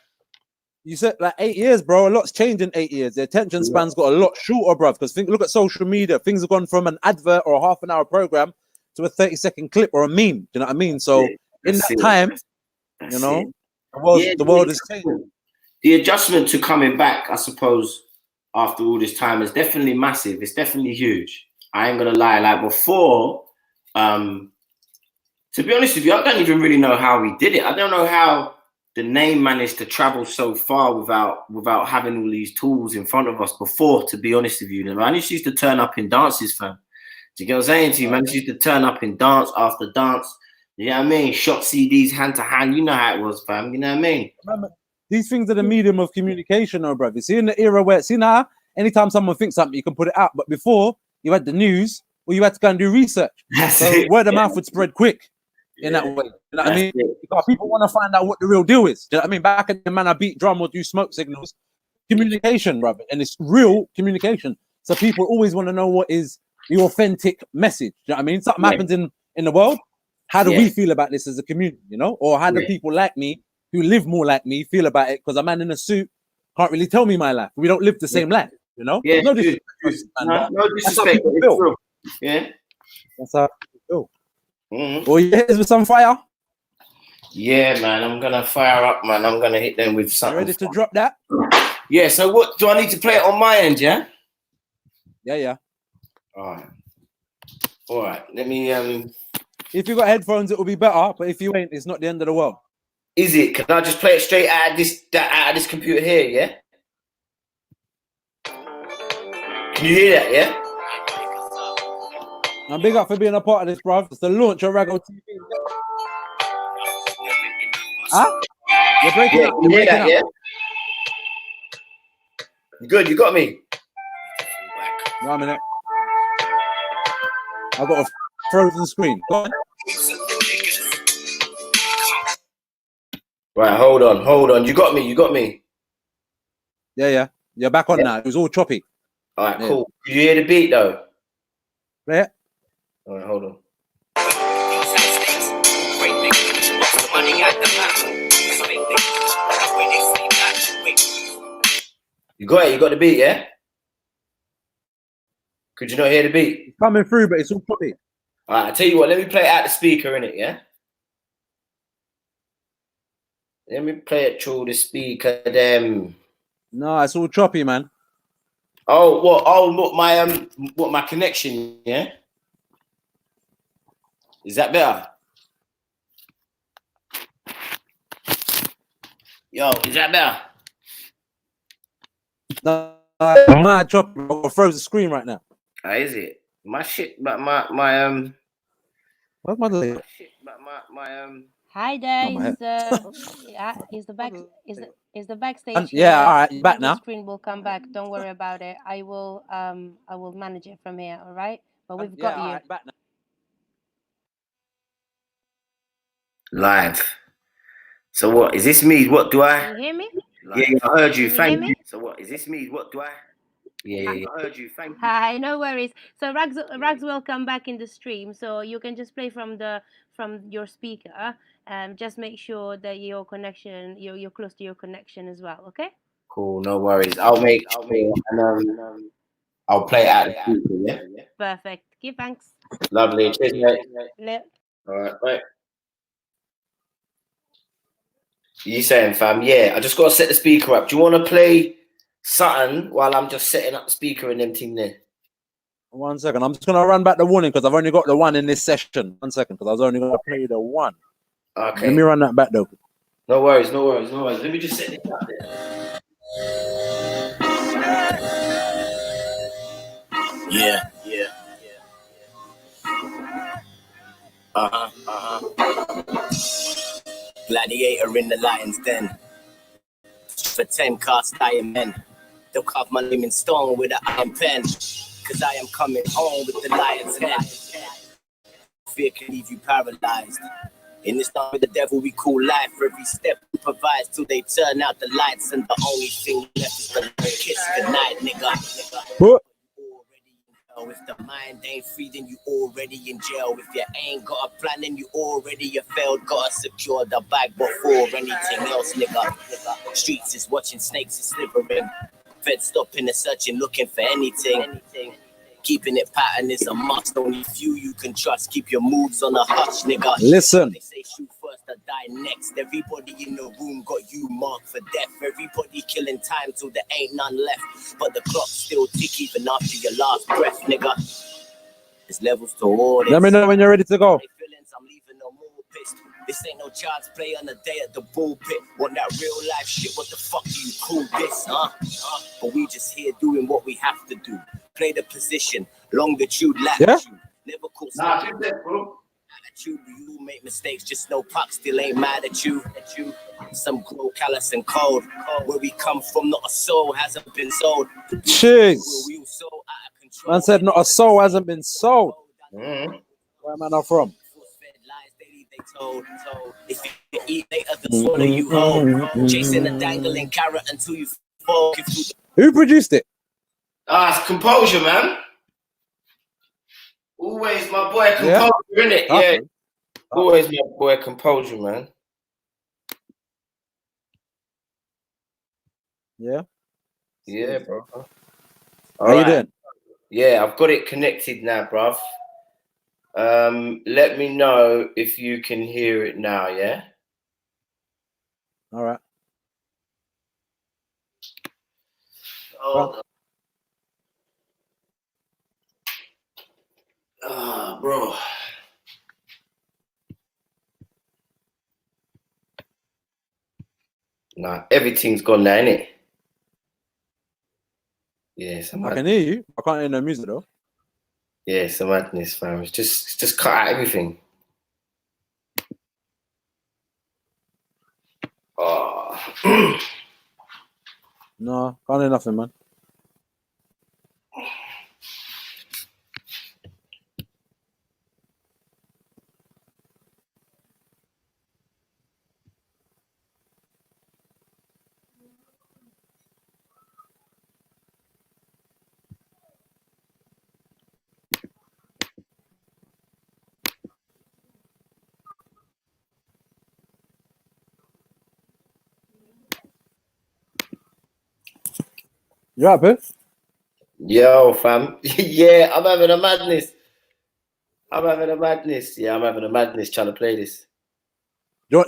You said like 8 years, bro. A lot's changed in 8 years. The attention span's got a lot shorter, bruv. Because look at social media. Things have gone from an advert or a half-an-hour program to a 30-second clip or a meme. Do you know what I mean? So in that time, you know, the world is changing. The adjustment to coming back, I suppose, after all this time is definitely massive. It's definitely huge. I ain't gonna lie. Like before, to be honest with you, I don't even really know how we did it. I don't know how the name managed to travel so far without having all these tools in front of us before, to be honest with you. Man, I used to turn up in dances, fam. Do you get what I'm saying to you, man? I used to turn up in dance after dance. You know what I mean? Shot CDs hand to hand. You know how it was, fam. You know what I mean? Remember, these things are the medium of communication, though, bruv. You see, in the era where, now, anytime someone thinks something, you can put it out. But before, you had the news, or you had to go and do research. So word of mouth would spread quick in that way. You know what I mean? Because people want to find out what the real deal is. Do you know what I mean? Back in the man, I beat drum or do smoke signals. Communication, bruv. And it's real communication. So people always want to know what is the authentic message. Do you know what I mean? Something happens in the world. How do we feel about this as a community, you know? Or how do people like me, who live more like me, feel about it? Because a man in a suit can't really tell me my life. We don't live the same life, you know? Yeah, no disrespect. No disrespect. Yeah. That's how people feel. Or you hit us with some fire? Yeah, man. I'm going to fire up, man. I'm going to hit them with something. You ready to drop that? Yeah, so what? Do I need to play it on my end, yeah? Yeah. All right. Let me... If you got headphones, it will be better. But if you ain't, it's not the end of the world. Is it? Can I just play it straight out of this computer here? Yeah. Can you hear that? Yeah. I'm big up for being a part of this, bruv. It's the launch of Rago TV. Huh? You're breaking up. You're breaking up. Yeah. You good? You got me. 1 minute. I've got a frozen screen. Go on. Right, hold on. You got me. Yeah. You're back on now. It was all choppy. All right, cool. Did you hear the beat though? Yeah. All right, hold on. You got it? You got the beat, yeah? Could you not hear the beat? It's coming through, but it's all choppy. All right, I tell you what, let me play it out the speaker, innit, yeah? Let me play it through the speaker, then. No, it's all choppy, man. Oh, what? Oh, what my connection, yeah? Is that better? Yo, is that better? No, I'm not choppy. I'll froze the screen right now. Is it? My shit, but my Where's my delay? Hi there. Is the backstage? Yeah, all right, back now. The screen will come back. Don't worry about it. I will manage it from here. All right. But we've got you. Right, back now. Live. So what? Is this me? What do I? Can you hear me? Yeah, I heard you. Thank you. So what? Is this me? What do I? Yeah. I heard you. Thank you. Hi, no worries. So Rags will come back in the stream, so you can just play from your speaker. Just make sure that your connection, you're close to your connection as well. Okay. Cool. No worries. I'll make sure and I'll play it at the speaker. Yeah. Perfect. Okay, thanks. Lovely. Cheers, mate. All right. Bye. You saying, fam? Yeah. I just got to set the speaker up. Do you want to play something while I'm just setting up the speaker and them thing there? 1 second. I'm just gonna run back the warning because I've only got the one in this session. 1 second, because I was only gonna play the one. Okay. Let me run that back though. No worries. No worries. No worries. Let me just set this up there. Yeah. Gladiator in the lion's den. For 10 cast iron men. They'll carve my name in stone with an iron pen. Cause I am coming home with the lion's head. Fear can leave you paralyzed. In this time with the devil we call life. Every step improvised till they turn out the lights. And the only thing left is the kiss goodnight, nigga. If the mind ain't free, then you already in jail. If you ain't got a plan, then you already failed. Gotta secure the bag before anything else, nigga. Streets is watching, snakes is slithering. Fed stopping and searching, looking for anything. Keeping it pattern is a must. Only few you can trust. Keep your moves on a hush, nigga. Listen. They say shoot first or die next. Everybody in the room got you marked for death. Everybody killing time till there ain't none left. But the clock's still tick even after your last breath, nigga. There's levels to all this. Let me know when you're ready to go. This ain't no child's play on the day at the bullpit. Want that real life shit? What the fuck do you call this, huh? But we just here doing what we have to do. Play the position, longitude, latitude. Never call attitude. We all make mistakes, just know Pac still ain't mad at you. Some grow callous and cold. Where we come from, not a soul hasn't been sold. Jeez. Man said not a soul hasn't been sold. Where am I not from? If you eat later, the swallow you whole. Chasing a dangling carrot until you fall. Who produced it? It's Composure, man. Always my boy Composure, innit? Yeah. Always my boy Composure, man. Yeah, bro. How you doing? Yeah, I've got it connected now, bruv. Let me know if you can hear it now, yeah? All right. Bro. Nah, everything's gone now, innit? Yes, I can hear you. I can't hear no music though. Yeah, it's a madness, fam. It's just cut out everything. Oh. No, can't hear nothing, man. You happy? Yo, fam. Yeah, I'm having a madness. Yeah, I'm having a madness trying to play this.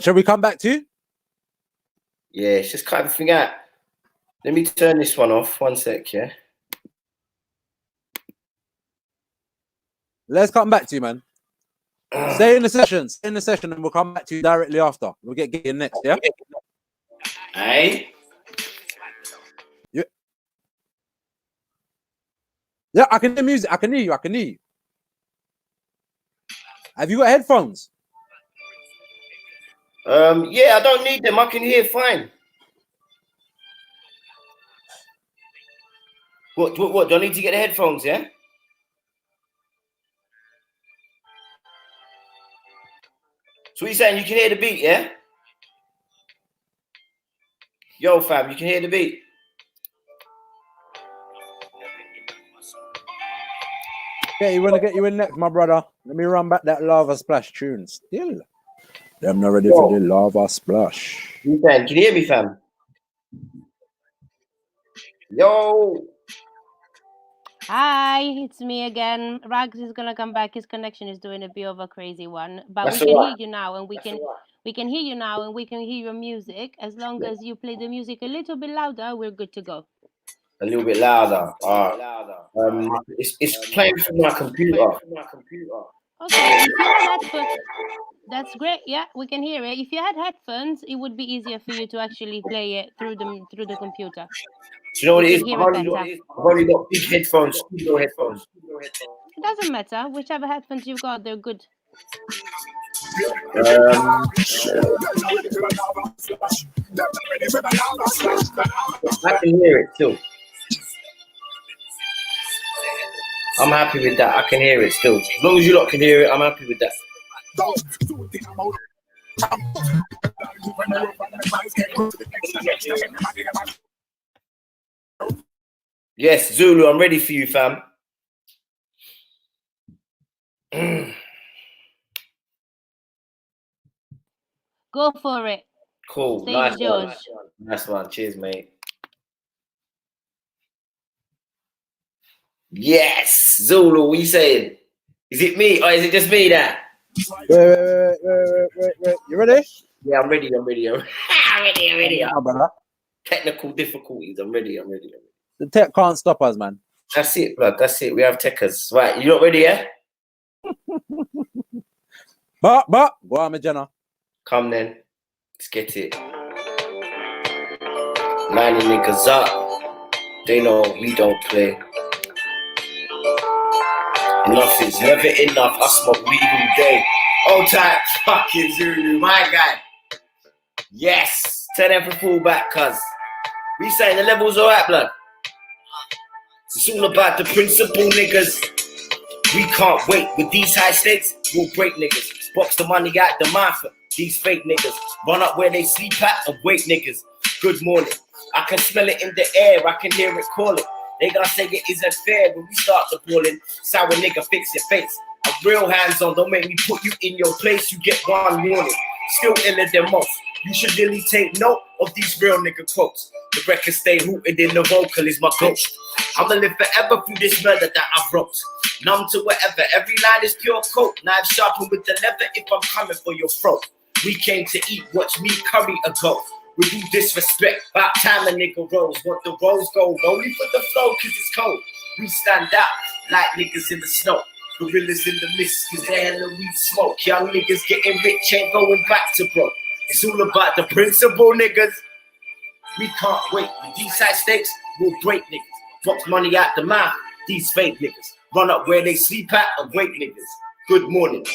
Shall we come back to you? Yeah, it's just cut everything out. Let me turn this one off. 1 sec, yeah? Let's come back to you, man. Stay in the session. Stay in the session and we'll come back to you directly after. We'll get Gideon next, yeah? Hey? Yeah, I can hear music. I can hear you. Have you got headphones? Yeah, I don't need them. I can hear fine. What? Do I need to get the headphones, yeah? So what you saying? You can hear the beat, yeah? Yo, fam, you can hear the beat? Yeah, you want to get you in next, my brother. Let me run back that lava splash tune. Still, I'm not ready for the lava splash. You can you hear me, fam? Yo. Hi, it's me again. Rags is gonna come back. His connection is doing a bit of a crazy one, but That's we can all hear right. you now, and we can hear you now, and we can hear your music. As long as you play the music a little bit louder, we're good to go. A little bit louder. It's playing from my computer. Okay, if you had headphones, that's great. Yeah, we can hear it. If you had headphones, it would be easier for you to actually play it through the computer. Do you know what We it could is? hear it better. I've only got big headphones, studio headphones. It doesn't matter. Whichever headphones you've got, they're good. I can hear it too. I'm happy with that. I can hear it still. As long as you lot can hear it, I'm happy with that. Yes, Zulu, I'm ready for you, fam. Go for it. Cool. Stage Nice is yours. one. Nice one. Cheers, mate. Yes, Zulu, what you saying? Is it me or is it just me that? Wait. You ready? Yeah, I'm ready. I'm ready. Yeah, brother. Technical difficulties. I'm ready. The tech can't stop us, man. That's it, blood. That's it. We have techers. Right, you not ready, yeah? But, go on, Jenna. Come then. Let's get it. Lining niggas up. They know we don't play. Enough is never enough. I smoke weed all day. Old time fucking Zulu, my guy. Yes. Tell them for full back, cuz. We saying the level's alright, blood. It's all about the principle, niggas. We can't wait. With these high stakes, we'll break niggas. Box the money out the mouth. These fake niggas. Run up where they sleep at and wake niggas. Good morning. I can smell it in the air. I can hear it calling. They gonna say it isn't fair when we start the balling. Sour nigga, fix your face. I'm real hands on. Don't make me put you in your place. You get one warning. Still iller than most. You should really take note of these real nigga quotes. The record stay rooted in the vocal is my ghost. I'ma live forever through this murder that I wrote. Numb to whatever, every line is pure coat. Knife sharpened with the leather if I'm coming for your throat. We came to eat, watch me curry a goat. With you disrespect, about time a nigga rolls. Want the rolls go rolling for the flow cause it's cold. We stand out like niggas in the snow. Gorillas in the mist cause they hella weed smoke. Young niggas getting rich ain't going back to broke. It's all about the principle, niggas. We can't wait. With these high stakes, we'll break niggas. Box money out the mouth, these fake niggas. Run up where they sleep at and wake niggas. Good morning.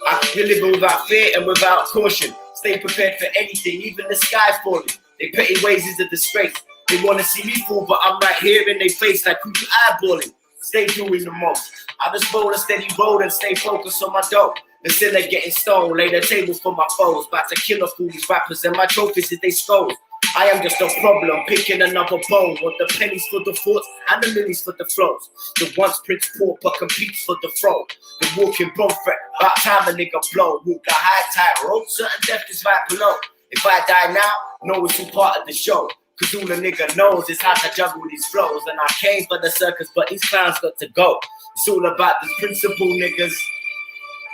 I can live without fear and without caution. Stay prepared for anything, even the sky's falling. They petty ways is a disgrace. They want to see me fall, but I'm right here in their face like who you eyeballing. Stay doing the most. I just roll a steady road and stay focused on my dope. Instead of getting stoned, lay the table for my foes. About to kill off all these rappers and my trophies is they skulls. I am just a problem, picking another bone. Want the pennies for the thoughts and the millies for the flows. The once Prince Pauper competes for the throne. The walking bone threat, about time a nigga blow. Walk the high tide road, certain death is right below. If I die now, know it's all part of the show. Cause all a nigga knows is how to juggle these flows. And I came for the circus, but these clowns got to go. It's all about this principle, niggas.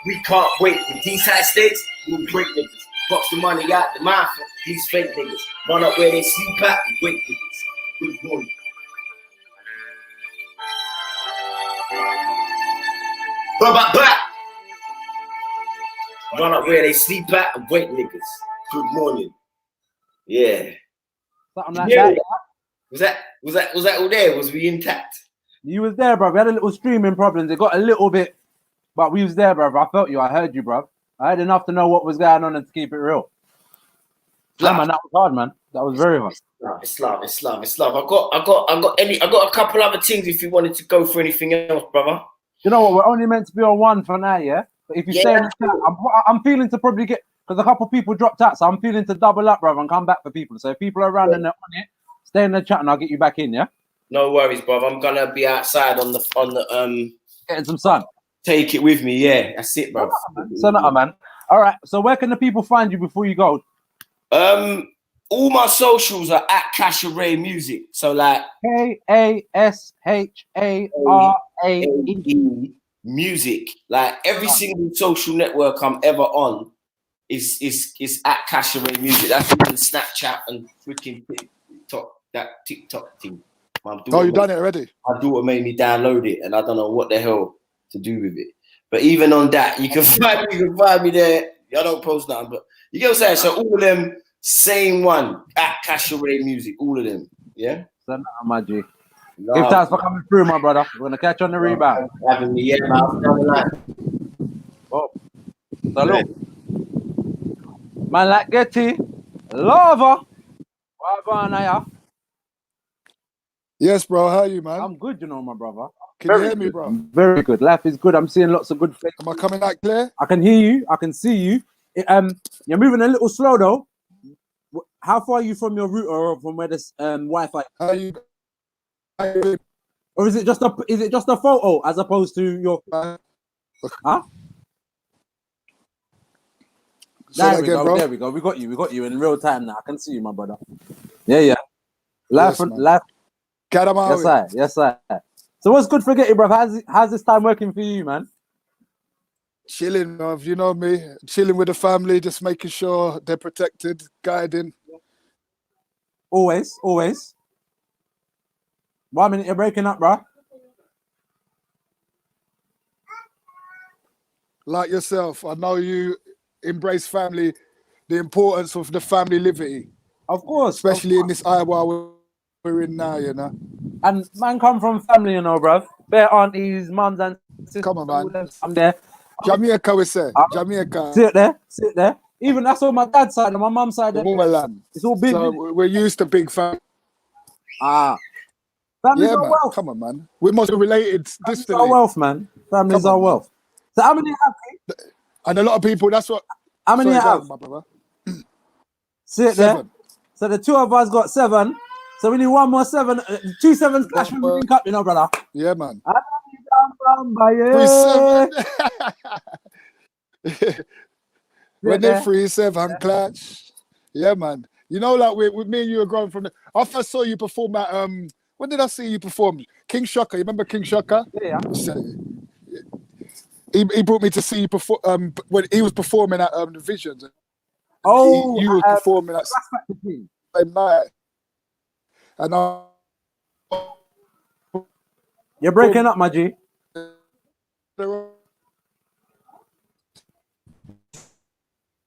We can't wait. With these high stakes, we'll break niggas. Box the money out the mouth. These fake niggas. Run up where they sleep at and wake niggas. Good morning. Ba-ba-ba! Run up where they sleep at and wake niggas. Good morning. Yeah. Something like that. Was that all there? Was we intact? You was there, bro. We had a little streaming problems. It got a little bit, but we was there, bro. I felt you. I heard you, bro. I had enough to know what was going on and to keep it real. Yeah, man, that was hard, man. That was very hard. It's love. I got a couple other things if you wanted to go for anything else, brother. You know what? We're only meant to be on one for now, yeah? But if you stay in the chat, I'm feeling to probably get, because a couple people dropped out, so I'm feeling to double up, brother, and come back for people. So if people are around and they're on it, stay in the chat and I'll get you back in, yeah? No worries, brother. I'm gonna be outside on the Getting some sun. Take it with me, yeah. That's it, bro. Senator, man. All right. So where can the people find you before you go? All my socials are at Casharay Music. So like KASHARAE Music. Like every single social network I'm ever on is at Casharay Music. That's even Snapchat and freaking TikTok. That TikTok thing. Oh, you done it already? My daughter made me download it, and I don't know what the hell to do with it. But even on that, you can find me there. I don't post nothing, but you get what I'm saying. So all of them, same one at Casharay Music. All of them, yeah. Senator, my G. Give thanks for coming through, my brother. We're gonna catch you on the rebound. Having me, yeah, man. Oh, salute. Man like Getty, lava. What going on, yeah? Yes, bro. How are you, man? I'm good, you know, my brother. Can you hear me, bro? Very good. Life is good. I'm seeing lots of good things. Am I coming out clear? I can hear you. I can see you. You're moving a little slow though. How far are you from your router or from where this Wi-Fi? How you? Or is it just a photo as opposed to your? Huh? There we go. Bro. There we go. We got you in real time now. I can see you, my brother. Yeah. Life. Get him out. Yes, sir. So what's good for Getty, bro? How's this time working for you, man? Chilling, bro. You know me. Chilling with the family, just making sure they're protected, guiding. Always. 1 minute, you're breaking up, bro. Like yourself, I know you embrace family, the importance of the family liberty. Of course. Especially in this Iowa we're in now, you know. And man come from family, you know, bro. Bare aunties, mums and sisters. Come on, man. I'm there. Jamaica, we say. Jamaica. Sit there. Even that's on my dad's side and my mum's side. It's all big. So we're used to big family. Families are man. wealth. Come on, man. We're most related distantly. Families are wealth, man. Families are wealth. So how many have you? And a lot of people, that's what. How many have? My brother. Sit 7. there. So the 2 of us got 7. So we need 1 more 7. 2 7s clash when we link up, you know, brother. Yeah, man. 3 When they 3-7 clash. Yeah, man. You know, like with me and you were growing from I first saw you perform at when did I see you perform? King Shaka. You remember King Shaka? Yeah. He brought me to see you perform when he was performing at the Visions. Oh, you were performing at same night. And you're breaking up, my G.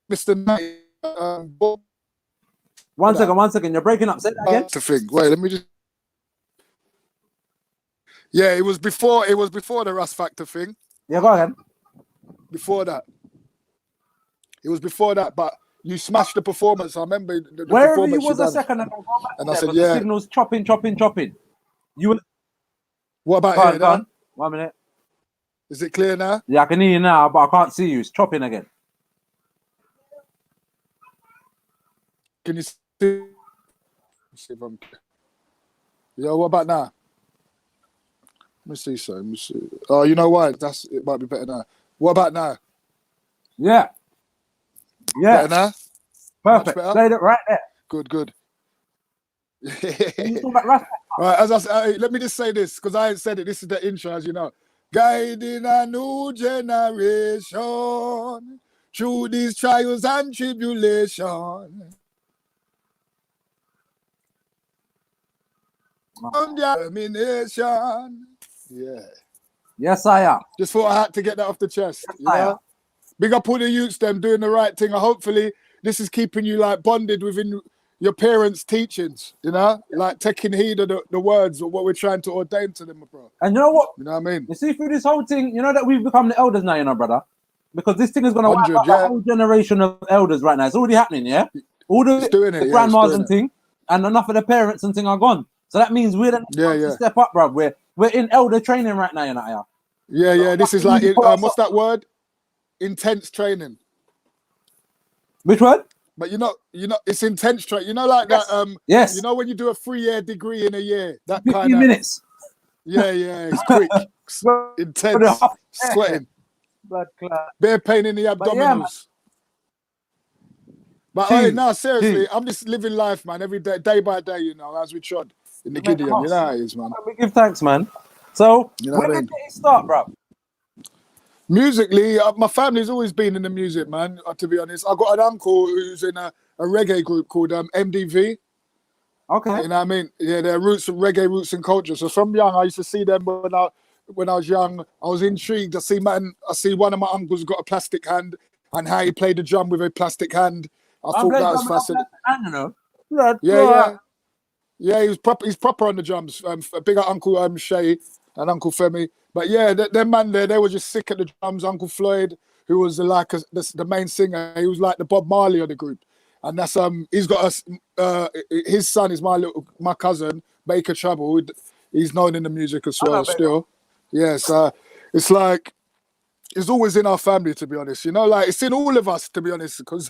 Mr. Knight, One second. You're breaking up. Say that again. That's the thing. Wait, let me just. Yeah, it was before the Rust Factor thing. Yeah, go ahead. Before that. It was before that, but you smashed the performance. I remember the wherever performance you was a second ago, and I said, yeah. The signal's chopping. You were... What about here now? 1 minute. Is it clear now? Yeah, I can hear you now, but I can't see you. It's chopping again. Can you see? See if I'm... Yo, what about now? Let me see. Oh, you know why? It might be better now. What about now? Yeah. Better now? Perfect. Played it right there. Good. Right, as I said, let me just say this, because I ain't said it. This is the intro, as you know. Guiding a new generation through these trials and tribulations. Determination. Yeah. Yes, I am. Just thought I had to get that off the chest. Yes, you know? Big up all the youths, them doing the right thing. And hopefully this is keeping you like bonded within your parents' teachings, you know? Like taking heed of the words of what we're trying to ordain to them, bro. And you know what? You know what I mean? You see, through this whole thing, you know that we've become the elders now, you know, brother? Because this thing is going to wipe out a whole generation of elders right now. It's already happening, yeah? All the grandmas and thing, and enough of the parents and thing are gone. So that means we're the next to step up, bro. We're in elder training right now, you know? Yeah. This is like, what's that word? Intense training. Which word? But you know, it's intense training. You know, like that. Yes. You know when you do a 3-year degree in a year, that 15 kind of minutes. Yeah, it's quick, intense, sweating, blood clot, bare pain in the abdominals. But hey, no, seriously, I'm just living life, man. Every day by day, you know, as we trod in the Gideon. You know how it is, man. We give thanks, man. So, you know when did it start, bro? Musically, my family's always been in the music, man. To be honest, I got an uncle who's in a reggae group called MDV. Okay. You know what I mean? Yeah, they're reggae roots and culture. So from young, I used to see them when I was young. I was intrigued. I see one of my uncles got a plastic hand and how he played the drum with a plastic hand. I thought that was fascinating. Yeah, he's proper on the drums. A bigger Uncle Shay and Uncle Femi. But yeah, them man there, they were just sick at the drums. Uncle Floyd, who was the main singer, he was like the Bob Marley of the group. And that's he's got his son is my cousin Baker Trouble. He's known in the music as well still. Yeah, so it's like it's always in our family, to be honest. You know, like it's in all of us, to be honest, because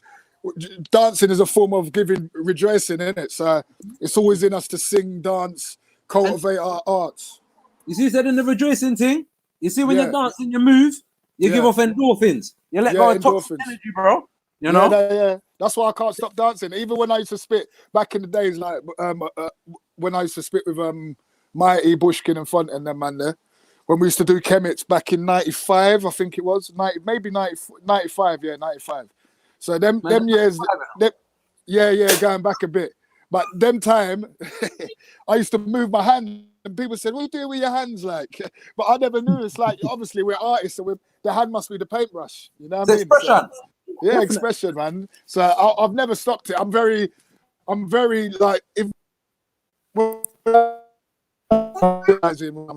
dancing is a form of rejoicing, isn't it? So it's always in us to sing, dance, cultivate our arts. You see, said in the rejoicing thing. You see, when you're dancing, you move, you give off endorphins. You let go of toxic energy, bro. You know. That's why I can't stop dancing. Even when I used to spit back in the days, like when I used to spit with Mighty, Bushkin, and Font and them man there. When we used to do Chemits back in '95, I think it was 95. Yeah, 95. So them years, going back a bit. But them time, I used to move my hand, and people said, "What are you doing with your hands?" Like, but I never knew. It's like obviously we're artists, so the hand must be the paintbrush. You know what I mean? Expression. So, expression, man. So I've never stopped it. I'm very like I'm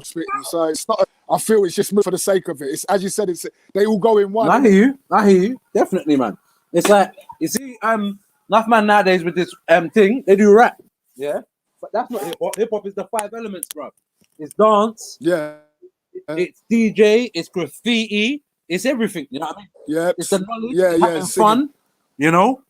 spitting. So it's not. I feel it's just for the sake of it. It's as you said. They all go in one. I hear you. Definitely, man. It's like you see, enough man nowadays with this thing, they do rap. Yeah, but that's not hip hop. Hip hop is the 5 elements, bro. It's dance. Yeah. It's DJ. It's graffiti. It's everything. You know what I mean? Yeah. It's the knowledge. Having fun. You know.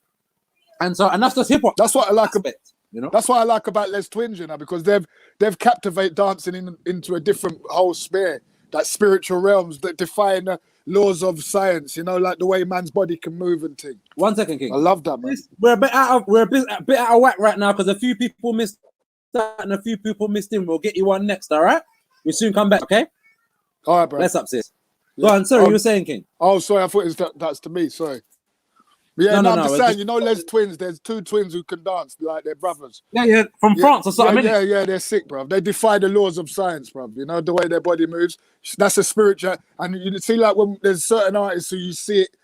And that's just hip hop. That's what I like about. You know. That's what I like about Les Twins, you know, because they've captivated dancing into a different whole sphere, that spiritual realms that defy the laws of science, you know, like the way man's body can move and thing. 1 second, King. I love that, man. We're a bit out of whack right now because a few people missed that and a few people missed in. We'll get you one next, all right? We'll soon come back, okay? All right, bro. Let's up, sis. Go on, sorry, you were saying, King. Oh, sorry, I thought that's to me, sorry. Yeah, I'm just saying, you know, Les Twins, there's 2 twins who can dance, like they're brothers. Yeah, from France or something. Yeah, they're sick, bro. They defy the laws of science, bro. You know, the way their body moves. That's a spiritual. And you see, like, when there's certain artists who you see it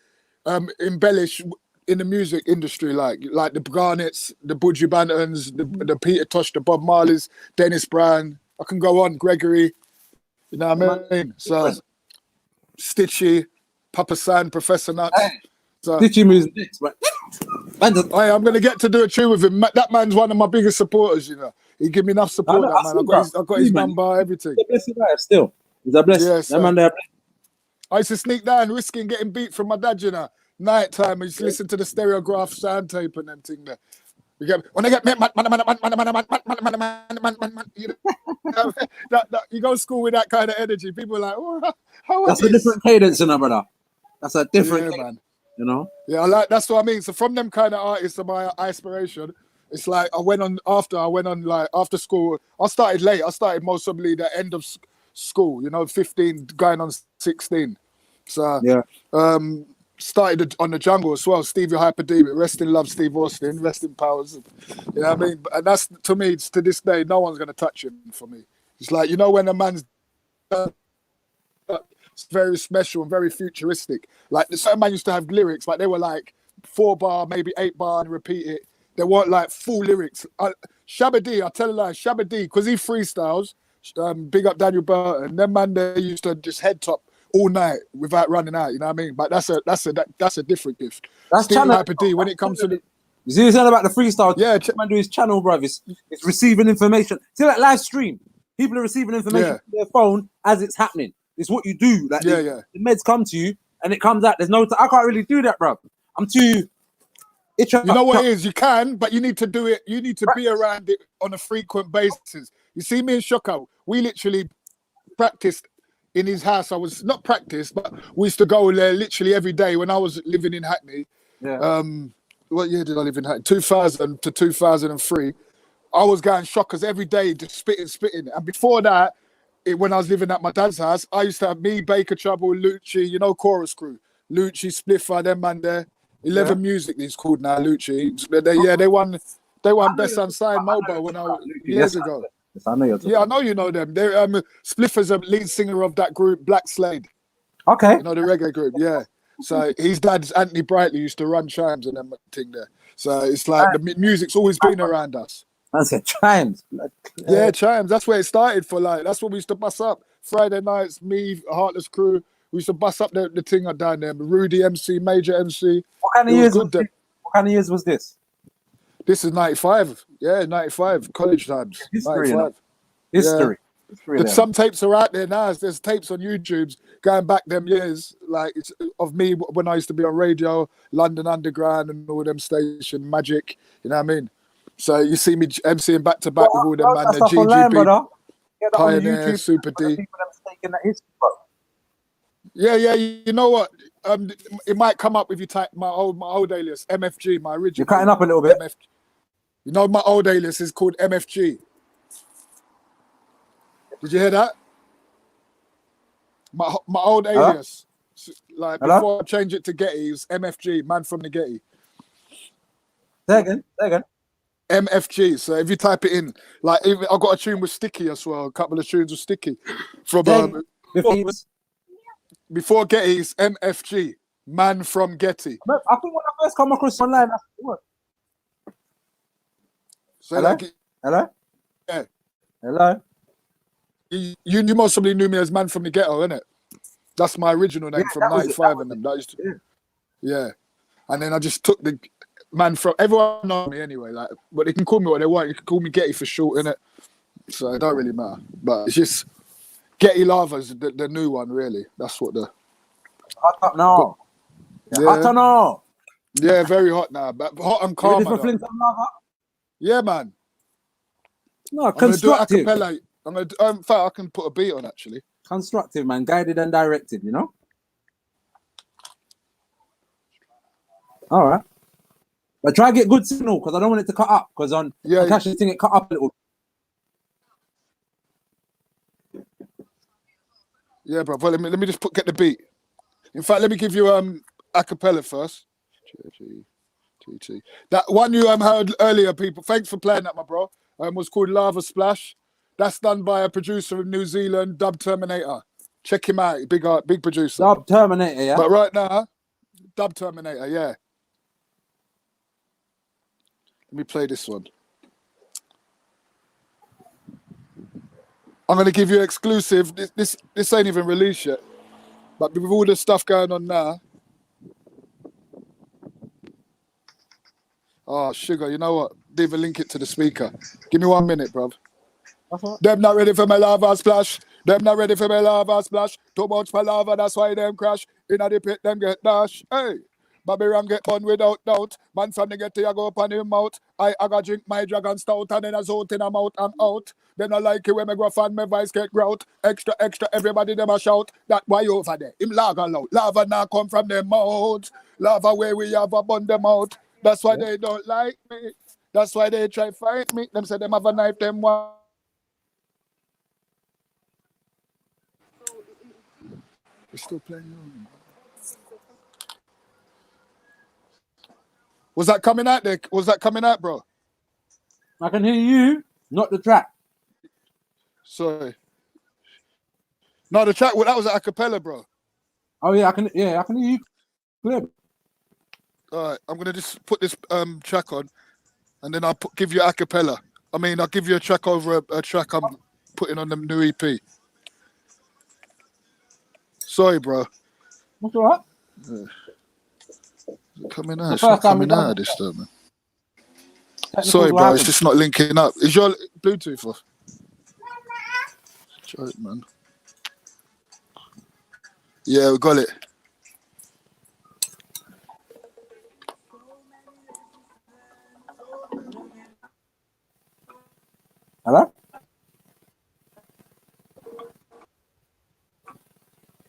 embellish in the music industry, like the Garnets, the Buju Bantons, the Peter Tosh, the Bob Marleys, Dennis Brown. I can go on, Gregory. You know what I mean? So, Stitchy, Papa San, Professor Nuts. Hey. So, Stitchy moves next, right? I'm going to get to do a tune with him. That man's one of my biggest supporters, you know. He give me enough support, that man. I got his number, everything. He's a blessed guy still. He's a blessed. Yes, that man there. I used to sneak down, risking getting beat from my dad, you know. Night time, I used to listen to the stereograph sound tape and them thing there. You go to school with that kind of energy. People are like, oh, how that's a different cadence, you know, brother. That's a different cadence, man. You know? Yeah, that's what I mean. So from them kind of artists are my inspiration. It's like I went on after school. I started late. I started most probably the end of school, you know, 15 going on 16. So started on the jungle as well. Stevie Hyper D, rest in love, Steve Austin, rest in powers. You know what I mean? And that's, to me, to this day, no one's going to touch him for me. It's like, you know, when a man's it's very special and very futuristic. Like, certain man used to have lyrics, like they were like 4 bar, maybe 8 bar and repeat it. They weren't like full lyrics. Shabba D, I tell a lie, Shabba D, because he freestyles, big up Daniel Burton, them man, they used to just head top all night without running out, you know what I mean? But that's a different gift. That's Stevie Hyper D, when it comes to the... You see what I'm saying about the freestyle? Yeah. Man do his channel, bruv. It's receiving information. See, like live stream. People are receiving information from their phone as it's happening. It's what you do. Like the meds come to you and it comes out. There's no... I can't really do that, bruv. I'm too... You know what it is? You can, but you need to do it. You need to be around it on a frequent basis. You see me and Shoko, we literally practiced in his house. I was not practiced, but we used to go there literally every day when I was living in Hackney. Yeah. What year did I live in Hackney? 2000 to 2003. I was going shockers every day, just spitting. And before that, when I was living at my dad's house, I used to have me, Baker Trouble, Lucci, you know, Chorus Crew. Lucci, Spliffer, them man there. 11 Music, these called now, Lucci. They won Best Unsigned Mobile when years ago. Yes, I know you're talking. Yeah, I know you know them. They're Spliffer's a lead singer of that group, Black Slade. Okay. You know, the reggae group, yeah. So his dad's Anthony Brightly used to run chimes and them thing there. So it's like the music's always been around us. I said chimes. Yeah, chimes. That's where it started for like. That's what we used to bust up. Friday nights, me, Heartless Crew. We used to bust up the thing down there. Rudy MC, Major MC. What kind of years was this? This is 95. Yeah, 95. College times. History. 95. History. Yeah. History Some tapes are out there now. There's tapes on YouTube going back them years, like it's of me when I used to be on radio, London Underground and all them station Magic. You know what I mean? So you see me MCing back to back with all them man, the GGB, Pioneer, Super D. Yeah, you know what? It might come up if you type my old alias, MFG, my original. You're cutting up a little bit. You know, my old alias is called MFG. Did you hear that? My old alias, like before I changed it to Getty, it was MFG, man from the Getty. Say again. MFG. So if you type it in, like even I got a tune with Sticky as well. A couple of tunes with Sticky from before Getty's MFG, man from Getty. I think when I first come across online, that's what. So Hello? like, Hello? Yeah. Hello? You mostly knew me as Man from the Ghetto, innit? That's my original name from 95 and them. That used to, yeah. And then I just took the man from, everyone knows me anyway, like, but they can call me what they want. You can call me Getty for short, innit? So it don't really matter. But it's just Getty Lava's the new one, really. That's what the hot up now. Hot now. Yeah, very hot now. But hot and calm. Yeah, man. No, constructive. I'm gonna do a cappella. In fact, I can put a beat on actually. Constructive, man. Guided and directed, you know? All right. But try to get good signal because I don't want it to cut up. Because on Cash's thing, it cut up a little. Yeah, bro. Well, let me just get the beat. In fact, let me give you a cappella first. That one you heard earlier, people. Thanks for playing that, my bro. Was called Lava Splash. That's done by a producer in New Zealand, Dub Terminator. Check him out, big producer. Dub Terminator, yeah. But right now, Dub Terminator, yeah. Let me play this one. I'm gonna give you exclusive. This ain't even released yet, but with all the stuff going on now. Oh, sugar, you know what? Didn't even link it to the speaker. Give me 1 minute, bruv. Them not ready for my lava splash. Them not ready for my lava splash. Too much for lava, that's why them crash. Inna the pit, them get dash. Hey, Bobby Ram get bun without doubt. Man from the Getty, I go up on him mouth. I gotta drink my dragon stout and then I zout in a mouth, I'm out. Them not like it when me gruff and my voice get grout. Extra, everybody them a shout. That why over there? Him lava loud. Lava now come from them mouth. Lava where we have a bun them out. That's why they don't like me. That's why they try fight me. Them say them have a knife, them one. We're still playing. Was that coming out there? Was that coming out, bro? I can hear you, not the track. Sorry. No, the track. Well, that was a cappella, bro. Oh yeah, I can hear you clear. All right, I'm gonna just put this track on, and then I'll give you a cappella. I mean, I'll give you a track over a track I'm putting on the new EP. Sorry, bro. That's all right. Coming out. It's not coming out this time, man. Sorry, bro. It's just not linking up. Is your Bluetooth off? Joke, man. Yeah, we got it. Hello?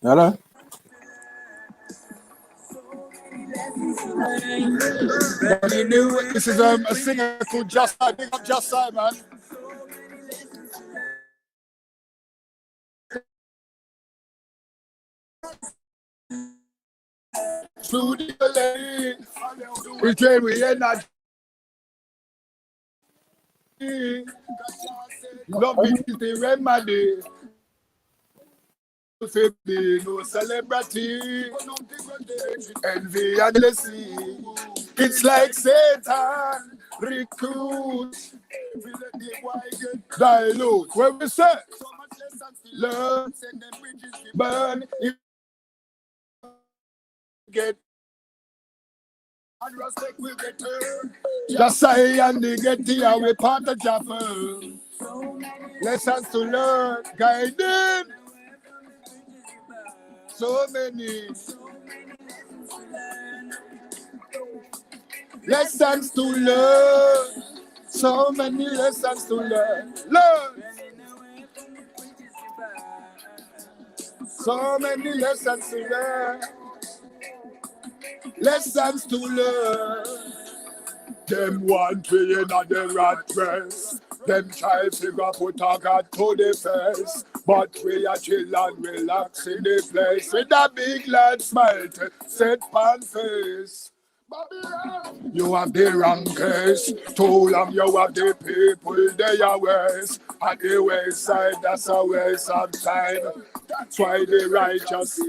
Hello. This is a singer called Just Side. Big up Just Side, man. Through the lane, we train, we energy. Love is the remedy. No celebrity, envy and jealousy. It's like Satan recruit, dilute. When we say learn, burn, get. And respect will return. Just say and they get here, we part of Jaffa. Lessons to learn, guiding. So many lessons to learn. So many lessons to learn. Learn. So many lessons to learn. Lessons to learn. Them want to in the rat race. Them try figure put a God to the face. But we are chill and relax in the place. With a big lad smile to set pan face. You have the wrong case. Too long you have the people their ways. At the wayside, that's a waste of time. That's why the righteous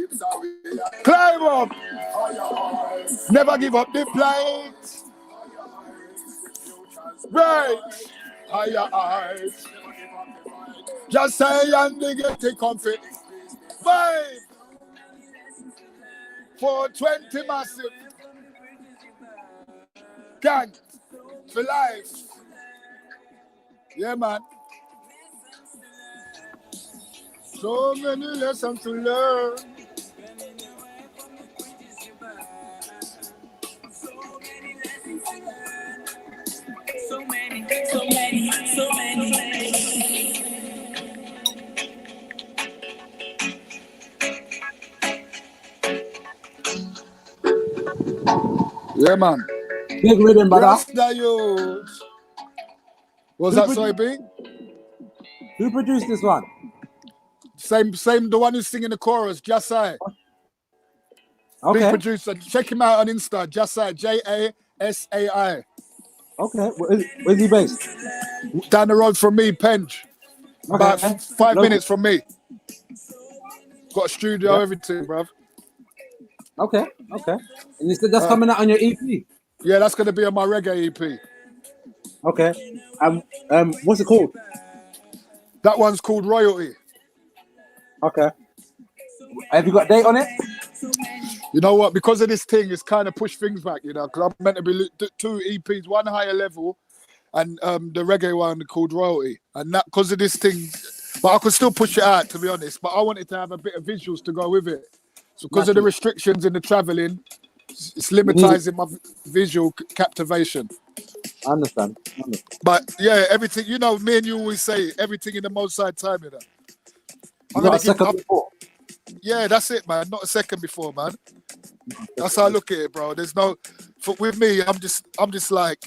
climb up. Never give up the plight. Right. Higher heights. Just say and they get the comfort. 420 massive. Gang. For life. Yeah, man. So many lessons to learn. So many, so many, so many. Yeah, man. Big rhythm, brother. Rasta youth. Was that sorry, Big? Who produced this one? Same, the one who's singing the chorus, Jasai. Okay. Big producer. Check him out on Insta, Jasai, Jasai. Okay. Where's he based? Down the road from me, Penge. Okay. About 5 minutes from me. Got a studio, everything, bruv. Okay. And you said that's coming out on your EP? Yeah, that's going to be on my reggae EP. Okay. What's it called? That one's called Royalty. Okay. Have you got a date on it? You know what? Because of this thing, it's kind of pushed things back, you know, because I'm meant to be 2 EPs, one higher level and the reggae one called Royalty. And that because of this thing, but I could still push it out, to be honest, but I wanted to have a bit of visuals to go with it. So because of the restrictions in the traveling, it's limitizing my visual captivation. I understand. But yeah, everything, you know, me and you always say everything in the most side time, you know. Not a second before. Yeah, that's it, man. Not a second before, man. That's how I look at it, bro. There's no, with me, I'm just like,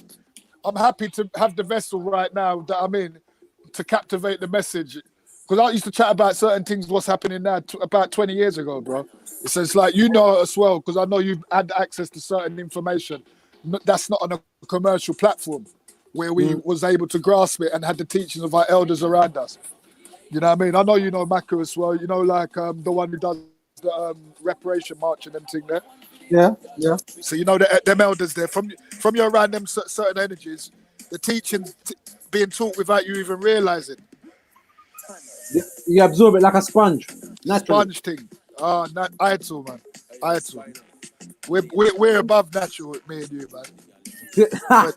I'm happy to have the vessel right now that I'm in to captivate the message. Because I used to chat about certain things, what's happening now, about 20 years ago, bro. So it's like, you know as well, because I know you've had access to certain information. That's not on a commercial platform where we was able to grasp it and had the teachings of our elders around us. You know what I mean? I know you know Maka as well. You know, like the one who does the reparation march and them thing there. Yeah. So you know them elders there. From you're around them certain energies, the teaching being taught without you even realizing. You absorb it like a sponge. Naturally. Sponge thing. Oh, I too, man. I too. We're above natural with me and you, man. That's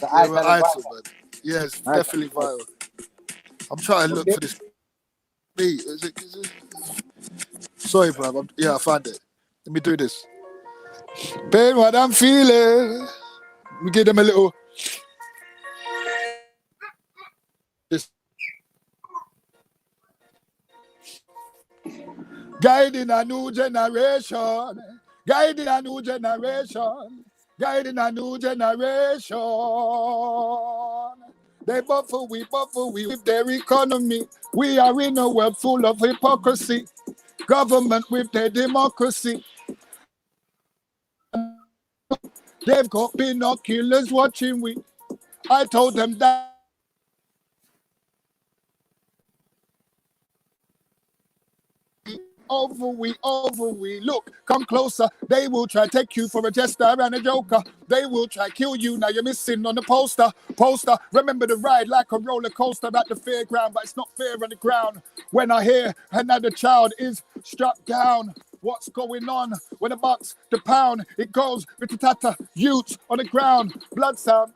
the I too, man. Yeah, it's definitely vital. I'm trying to look for this beat. Is it? Sorry, bro. I found it. Let me do this. Pain what I'm feeling. Let me give them a little. guiding a new generation, guiding a new generation, guiding a new generation. They buffle we with their economy. We are in a world full of hypocrisy. Government with their democracy. They've got binoculars watching we. I told them that. Over we. Look, come closer. They will try take you for a jester and a joker. They will try kill you. Now you're missing on the poster. Remember the ride like a roller coaster at the fairground, but it's not fair on the ground. When I hear another child is struck down. What's going on? When the bucks, the pound, it goes with the tata, youths on the ground. Blood sound,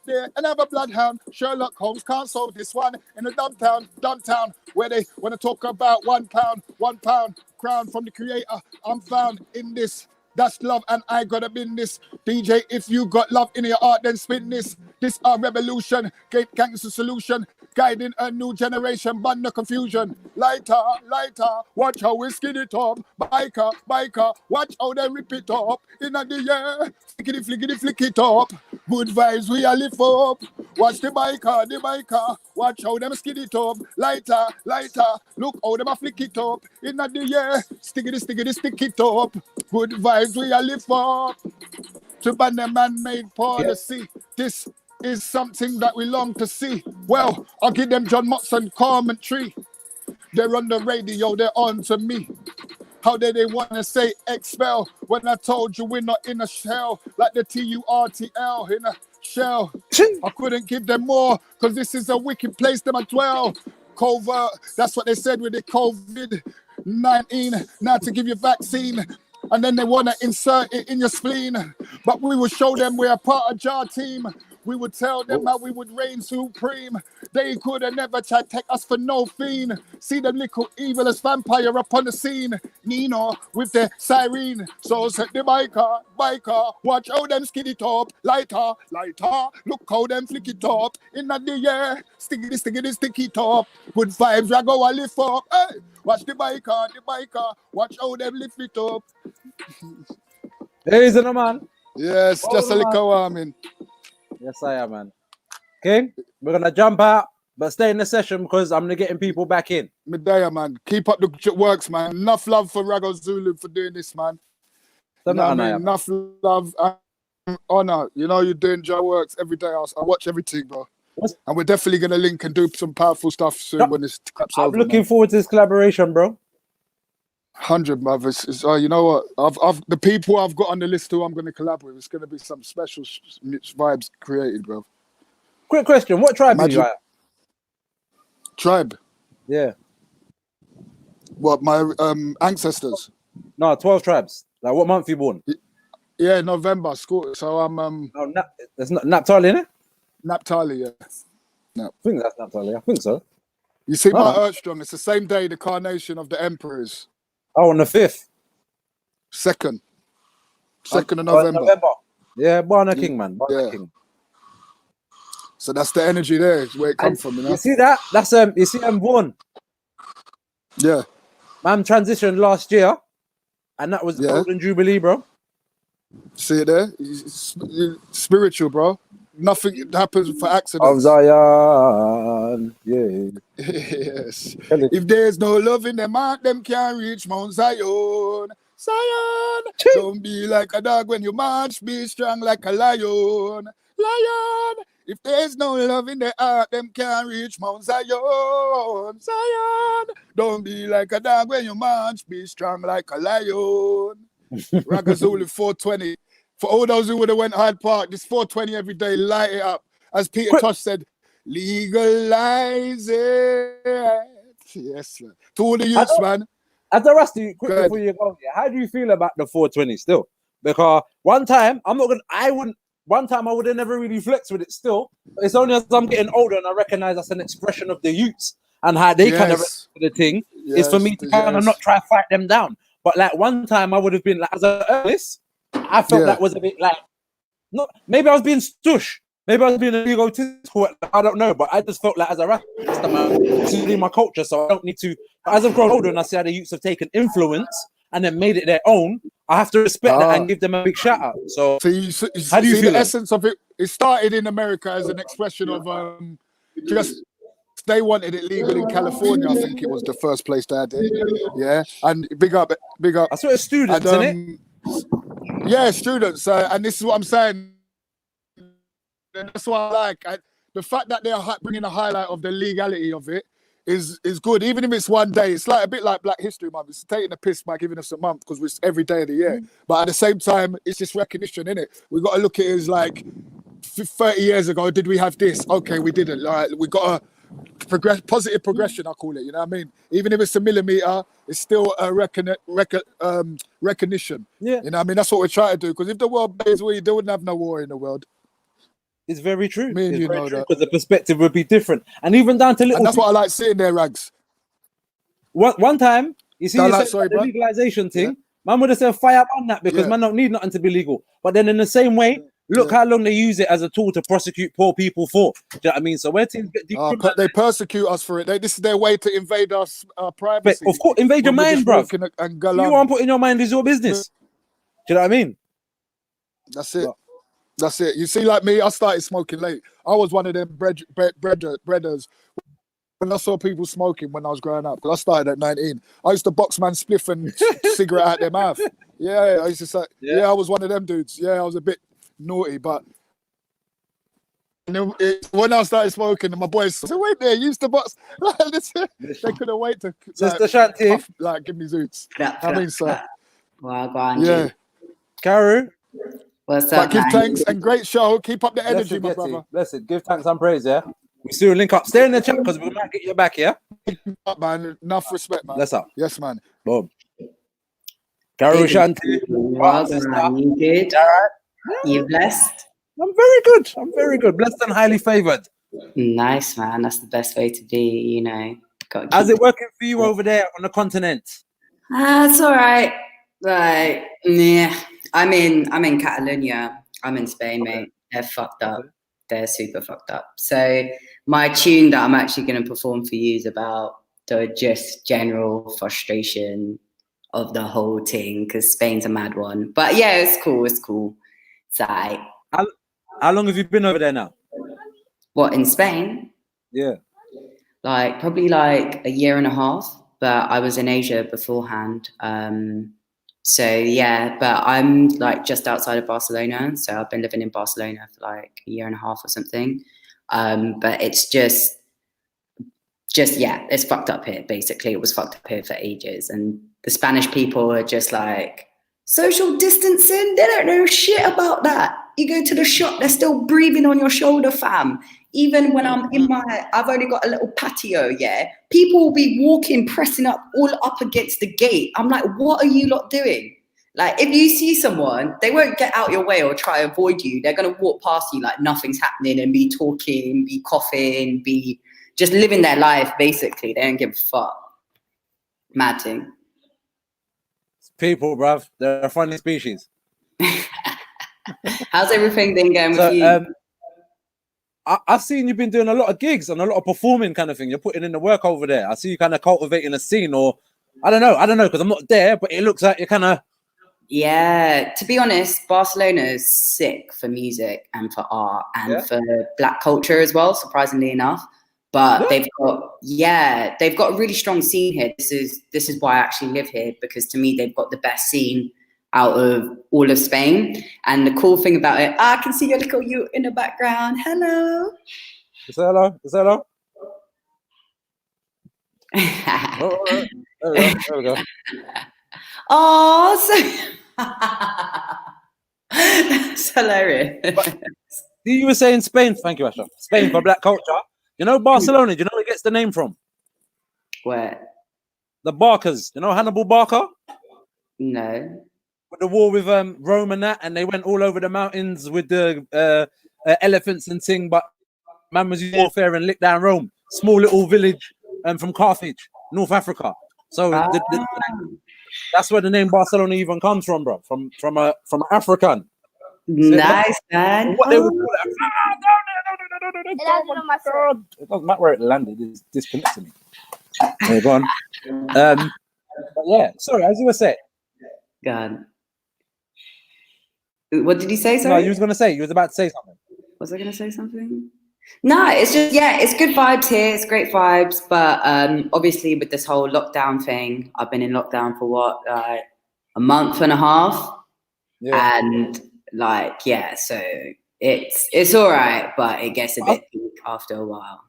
there another bloodhound. Sherlock Holmes can't solve this one in the dumb town, where they want to talk about 1 pound, crown from the creator. I'm found in this. That's love, and I gotta bin this. DJ, if you got love in your heart, then spin this. This our revolution, gangster solution, guiding a new generation, but no confusion. Lighter, watch how we skin it up. Biker, watch how they rip it up. In the air, flick it up. Good vibes, we all lift up. Watch the biker, watch how them skin it up. Lighter, look how them a flick it up. In the air, stick it up. Good vibes, we all lift up. To ban the man-made policy. This is something that we long to see. Well, I'll give them John Motson commentary. They're on the radio, they're on to me. How did they want to say expel when I told you we're not in a shell like the TURTL in a shell? I couldn't give them more because this is a wicked place to dwell. Covert, that's what they said with the COVID-19. Now to give you vaccine. And then they want to insert it in your spleen. But we will show them we're a part of Jar Team. We would tell them how we would reign supreme. They could have never tried to take us for no fiend. See them little evil as vampire up on the scene. Nino with the siren. So set the biker. Watch how them skid it up. Lighter. Look how them flick it up. In the air. Stick it up. Good vibes, I go a lift up. Hey, watch the biker. Watch how them lift it up. Hey, is it a man? Yes, just a little warming. Yes, I am, man. Okay, we're gonna jump out, but stay in the session because I'm gonna getting people back in. Medea, man. Keep up the works, man. Enough love for Rago Zulu for doing this, man. You know what I mean? Enough love and honor. You know you're doing your works every day. I watch everything, bro. And we're definitely gonna link and do some powerful stuff soon when this crap's over. I'm looking forward to this collaboration, bro. 100, brothers. You know what? I've the people I've got on the list who I'm going to collab with. It's going to be some special vibes created, bro. Quick question: what tribe are you at? Tribe? Yeah. What, my ancestors? No, 12 tribes. Like, what month you born? Yeah, November. School. So I'm Oh, that's not Naphtali, innit? Naphtali, yeah. No. I think that's Naphtali. I think so. You see my Earth strong. It's the same day the carnation of the emperors. Oh, on the 5th. 2nd of November. Yeah, Barna King, man. Barna King. So that's the energy there. It's where it comes from, you know. You see that? That's you see I'm born. Yeah. Man transitioned last year, and that was Golden Jubilee, bro. See it there? It's spiritual, bro. Nothing happens for accidents. Of Zion, yeah. Yes. If there's no love in them heart, them can't reach Mount Zion. Zion, don't be like a dog when you march. Be strong like a lion. Lion. If there's no love in the heart, them can't reach Mount Zion. Zion, don't be like a dog when you march. Be strong like a lion. Ragazuli 420. For all those who would have went Hyde Park, this 420 every day, light it up. As Peter Tosh said, legalize it. Yes, man. To all the youths, man. As a Rusty, quick before you go, how do you feel about the 420 still? Because one time I would have never really flexed with it still. It's only as I'm getting older and I recognize that's an expression of the youths and how they kind of the thing is for me to kind of not try to fight them down. But like one time I would have been like, as an earnest, I felt that was a bit like, not maybe I was being stush, Maybe I was being egotistical. I don't know, but I just felt like as a Rasta man, this is really my culture, so I don't need to. But as I've grown older and I see how the youths have taken influence and then made it their own, I have to respect that and give them a big shout out. So, how do you feel? The essence of it? It started in America as an expression of just they wanted it legal in California. I think it was the first place they had it. Yeah, and big up. I saw it's students, and, yeah, students, and this is what I'm saying. And that's what I like. The fact that they're bringing a highlight of the legality of it is good, even if it's one day. It's like a bit like Black History Month. It's taking a piss by giving us a month because it's every day of the year. But at the same time, it's just recognition, innit? We've got to look at it as like 30 years ago, did we have this? Okay, we didn't. All right, we got a positive progression, I call it. You know what I mean? Even if it's a millimeter, it's still a recognition. Yeah. You know what I mean? That's what we're trying to do. Because if the world plays where there wouldn't have no war in the world. It's very true. Me and you know that. Because the perspective would be different. And even down to little... And that's what I like seeing there, Rags. One time, you see, the legalization thing, man would have said fire on that because man don't need nothing to be legal. But then in the same way, look how long they use it as a tool to prosecute poor people for. Do you know what I mean? So where things get they persecute us for it. This is their way to invade us privacy. But of course, invade your mind, bro. You want to put in your mind is your business. Do you know what I mean? That's it. That's it. You see, like me, I started smoking late. I was one of them breaders. When I saw people smoking when I was growing up, because I started at 19, I used to box man spliff and cigarette out their mouth. Yeah, I used to say, I was one of them dudes. Yeah, I was a bit naughty, but when I started smoking, my boys said, wait there, you used to box. They couldn't wait to give me zoots. I mean, sir. Well, Karu. What's up, give thanks and great show. Keep up the energy, my brother. Listen, give thanks and praise, yeah? We still link up. Stay in the chat because we might get you back, yeah? Up, man. Enough respect, man. Let's up. Yes, man. Boom. Karu Shanti. You good? All right. You blessed? I'm very good. I'm very good. Blessed and highly favored. Nice, man. That's the best way to be, you know. How's it working for you over there on the continent? It's all right. Like, yeah. I'm in Catalonia. I'm in Spain, mate. They're fucked up. They're super fucked up. So my tune that I'm actually going to perform for you is about the just general frustration of the whole thing because Spain's a mad one. But yeah, it's cool. It's cool. It's all right. How long have you been over there now? What, in Spain? Yeah. Like probably like a year and a half. But I was in Asia beforehand. So yeah, but I'm like just outside of Barcelona. So I've been living in Barcelona for like a year and a half or something. But it's just yeah, it's fucked up here. Basically, it was fucked up here for ages. And the Spanish people are just like social distancing. They don't know shit about that. You go to the shop, they're still breathing on your shoulder, fam. Even when I'm in I've only got a little patio, yeah. People will be walking, pressing up all up against the gate. I'm like, what are you lot doing? Like, if you see someone, they won't get out your way or try to avoid you. They're going to walk past you like nothing's happening and be talking, be coughing, be just living their life, basically. They don't give a fuck. Mad thing. People, bruv. They're a funny species. How's everything been going with you? I've seen you've been doing a lot of gigs and a lot of performing kind of thing. You're putting in the work over there. I see you kind of cultivating a scene, or I don't know because I'm not there, but it looks like you're kind of. Yeah, to be honest, Barcelona is sick for music and for art and for Black culture as well, surprisingly enough. But they've got a really strong scene here. This is why I actually live here, because to me they've got the best scene out of all of Spain. And the cool thing about it, I can see your little you in the background. Hello. Is that hello? Is that hello? There we go. Oh, that's hilarious. You were saying Spain, thank you, Ashraf. Spain for Black culture. You know Barcelona, do you know where it gets the name from? Where? The Barkers. You know Hannibal Barker? No. With the war with Rome and that, and they went all over the mountains with the elephants and thing, but man was using warfare and licked down Rome. Small little village from Carthage, North Africa. So that's where the name Barcelona even comes from, bro. From an African. Nice, man. What they would call it, Oh my God. It doesn't matter where it landed. It's disconnected me. Yeah, go on. But yeah, sorry, as you were saying. God. What did you say, No, sorry? you was going to say, you was about to say something. Was I going to say something? No, it's just, yeah, it's good vibes here. It's great vibes. But obviously with this whole lockdown thing, I've been in lockdown for what, like a month and a half. Yeah. And like, yeah, so it's all right, but it gets a bit peak after a while.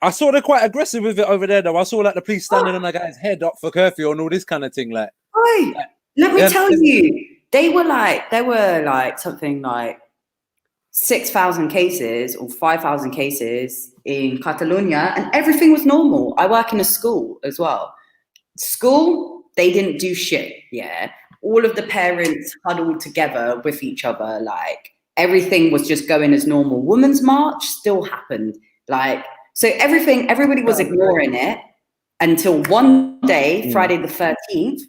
I saw they're quite aggressive with it over there, though. I saw like the police standing on that guy's head up for curfew and all this kind of thing. Like, Oi, let me tell you, they were like something like 6,000 cases or 5,000 cases in Catalonia, and everything was normal. I work in a school as well. School, they didn't do shit. Yeah, all of the parents huddled together with each other. Like everything was just going as normal. Women's March still happened. Like, so everybody was ignoring it until one day, Friday the 13th,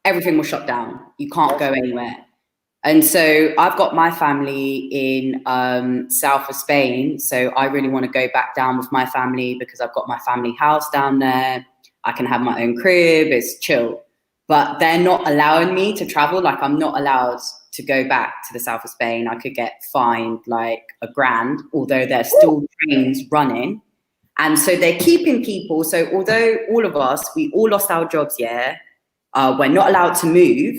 everything was shut down. You can't go anywhere. And so I've got my family in south of Spain. So I really want to go back down with my family because I've got my family house down there. I can have my own crib, it's chill. But they're not allowing me to travel. Like I'm not allowed to go back to the south of Spain. I could get fined like $1,000, although there's still trains running. And so they're keeping people. So although all of us, we all lost our jobs, yeah, we're not allowed to move.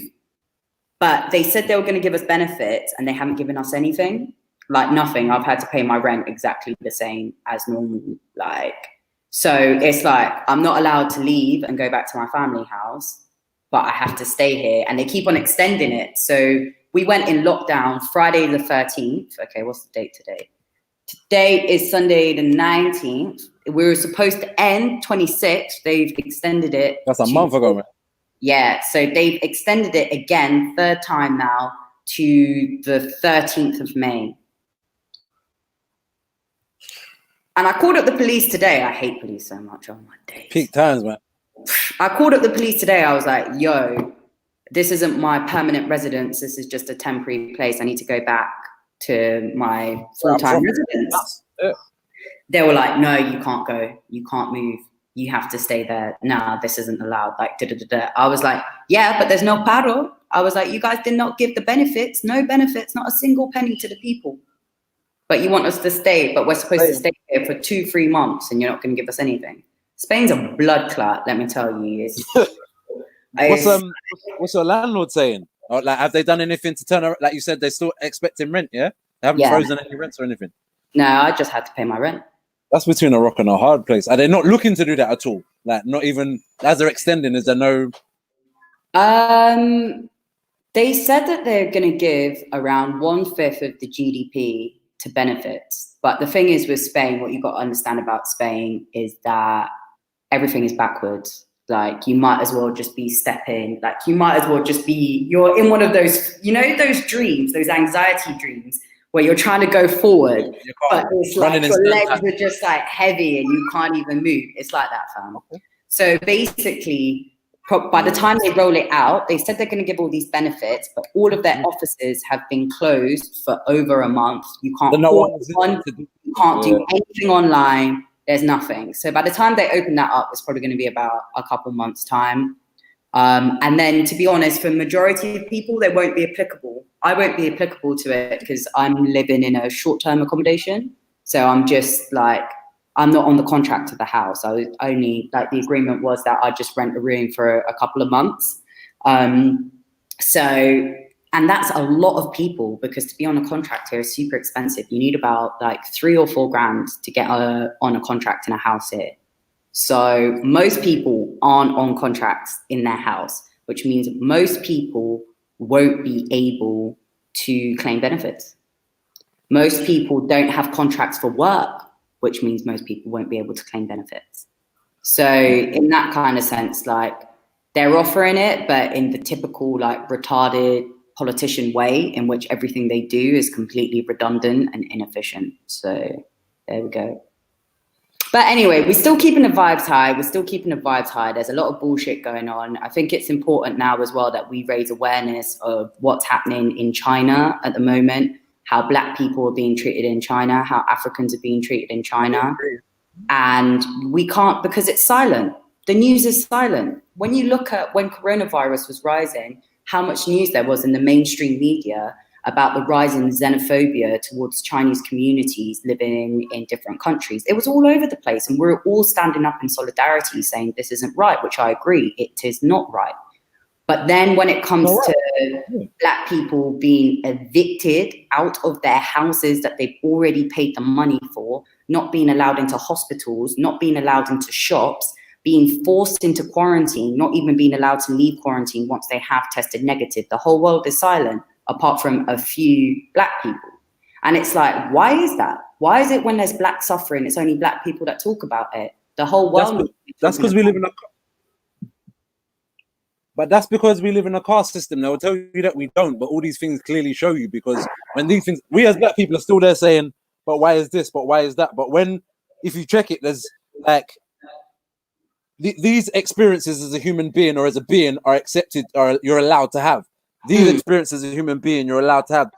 But they said they were going to give us benefits and they haven't given us anything, like nothing. I've had to pay my rent exactly the same as normal. Like, so it's like, I'm not allowed to leave and go back to my family house, but I have to stay here and they keep on extending it. So we went in lockdown Friday the 13th. Okay, what's the date today? Today is Sunday the 19th. We were supposed to end 26th. They've extended it. That's a month ago, man. Yeah, so they've extended it again, third time now, to the 13th of May. And I called up the police today. I hate police so much. Oh my days. Peak times, man. I called up the police today. I was like, yo, this isn't my permanent residence. This is just a temporary place. I need to go back to my full-time residence. Yeah. They were like, no, you can't go. You can't move. You have to stay there. Nah, this isn't allowed. Like, da-da-da-da. I was like, yeah, but there's no paro. I was like, you guys did not give the benefits. No benefits, not a single penny to the people. But you want us to stay, but we're supposed to stay here for 2-3 months and you're not going to give us anything. Spain's a blood clot, let me tell you. What's your landlord saying? Or, like, have they done anything to turn around? Like you said, they're still expecting rent, yeah? They haven't frozen any rents or anything? No, I just had to pay my rent. That's between a rock and a hard place. Are they not looking to do that at all? Like, not even as they're extending, is there no? They said that they're going to give around 1/5 of the GDP to benefits. But the thing is with Spain, what you've got to understand about Spain is that everything is backwards. Like, you might as well just be stepping. Like, you might as well just be, you're in one of those, you know, those dreams, those anxiety dreams, where you're trying to go forward, but it's like your legs are just like heavy and you can't even move. It's like that, fam. So basically, by the time they roll it out, they said they're going to give all these benefits, but all of their offices have been closed for over a month. You can't you can't do anything online. There's nothing. So by the time they open that up, it's probably going to be about a couple months' time. And then, to be honest, for majority of people, they won't be applicable. I won't be applicable to it because I'm living in a short-term accommodation. So I'm just like, I'm not on the contract of the house. I was only, like, the agreement was that I just rent a room for a couple of months. And that's a lot of people because to be on a contract here is super expensive. You need about like 3 or 4 grand to get on a contract in a house here. So most people aren't on contracts in their house, which means most people won't be able to claim benefits. Most people don't have contracts for work, which means most people won't be able to claim benefits. So in that kind of sense, like, they're offering it, but in the typical like retarded politician way in which everything they do is completely redundant and inefficient. So there we go. But anyway, we're still keeping the vibes high. There's a lot of bullshit going on. I think it's important now as well that we raise awareness of what's happening in China at the moment, how black people are being treated in China, how Africans are being treated in China. And we can't, because it's silent. The news is silent. When you look at when coronavirus was rising, how much news there was in the mainstream media about the rise in xenophobia towards Chinese communities living in different countries. It was all over the place, and we're all standing up in solidarity saying this isn't right, which I agree, it is not right. But then when it comes to black people being evicted out of their houses that they've already paid the money for, not being allowed into hospitals, not being allowed into shops, being forced into quarantine, not even being allowed to leave quarantine once they have tested negative, the whole world is silent, apart from a few black people. And it's like, why is that? Why is it when there's black suffering, it's only black people that talk about it? The whole world. That's because we live in a... But that's because we live in a caste system. They'll tell you that we don't, but all these things clearly show you, because when these things, we as black people are still there saying, but why is this? But why is that? But when, if you check it, there's like, these experiences as a human being or as a being are accepted, or you're allowed to have. These experiences as a human being, you're allowed to have.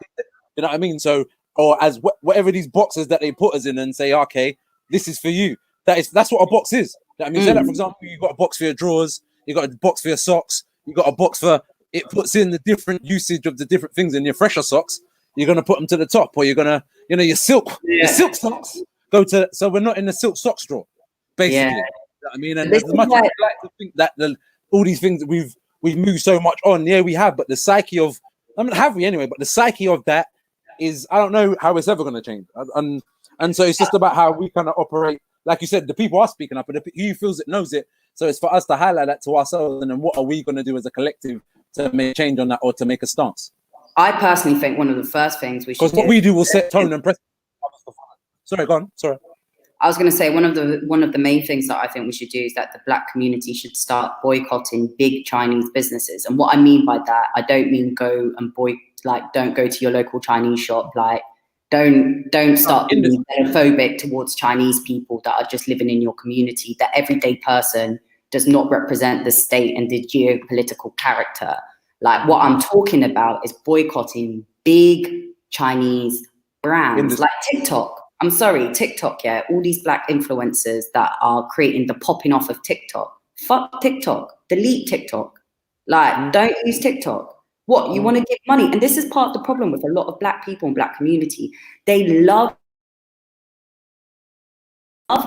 You know what I mean? So, or as whatever these boxes that they put us in and say, okay, this is for you. That's what a box is. You know what I mean, say that, for example, you got a box for your drawers, you got a box for your socks, you got a box for, it puts in the different usage of the different things in your fresher socks. You're gonna put them to the top, or you're gonna, you know, your silk socks go to. So we're not in the silk socks drawer, basically. You know what I mean, and as much as I like to think that all these things that we've moved so much on, yeah, we have, but the psyche of, I mean, have we anyway? But the psyche of that is, I don't know how it's ever going to change, and so it's just about how we kind of operate. Like you said, the people are speaking up, and he feels it, knows it. So it's for us to highlight that to ourselves, and then what are we going to do as a collective to make change on that, or to make a stance? I personally think one of the first things we should do, because what we do will set tone and press. Sorry, go on. Sorry. I was going to say one of the main things that I think we should do is that the black community should start boycotting big Chinese businesses. And what I mean by that, I don't mean go and don't go to your local Chinese shop. Like, don't start being xenophobic towards Chinese people that are just living in your community. That everyday person does not represent the state and the geopolitical character. Like, what I'm talking about is boycotting big Chinese brands like TikTok. I'm sorry, TikTok, yeah. All these black influencers that are creating the popping off of TikTok. Fuck TikTok. Delete TikTok. Like, don't use TikTok. What, you want to give money? And this is part of the problem with a lot of black people and black community. They love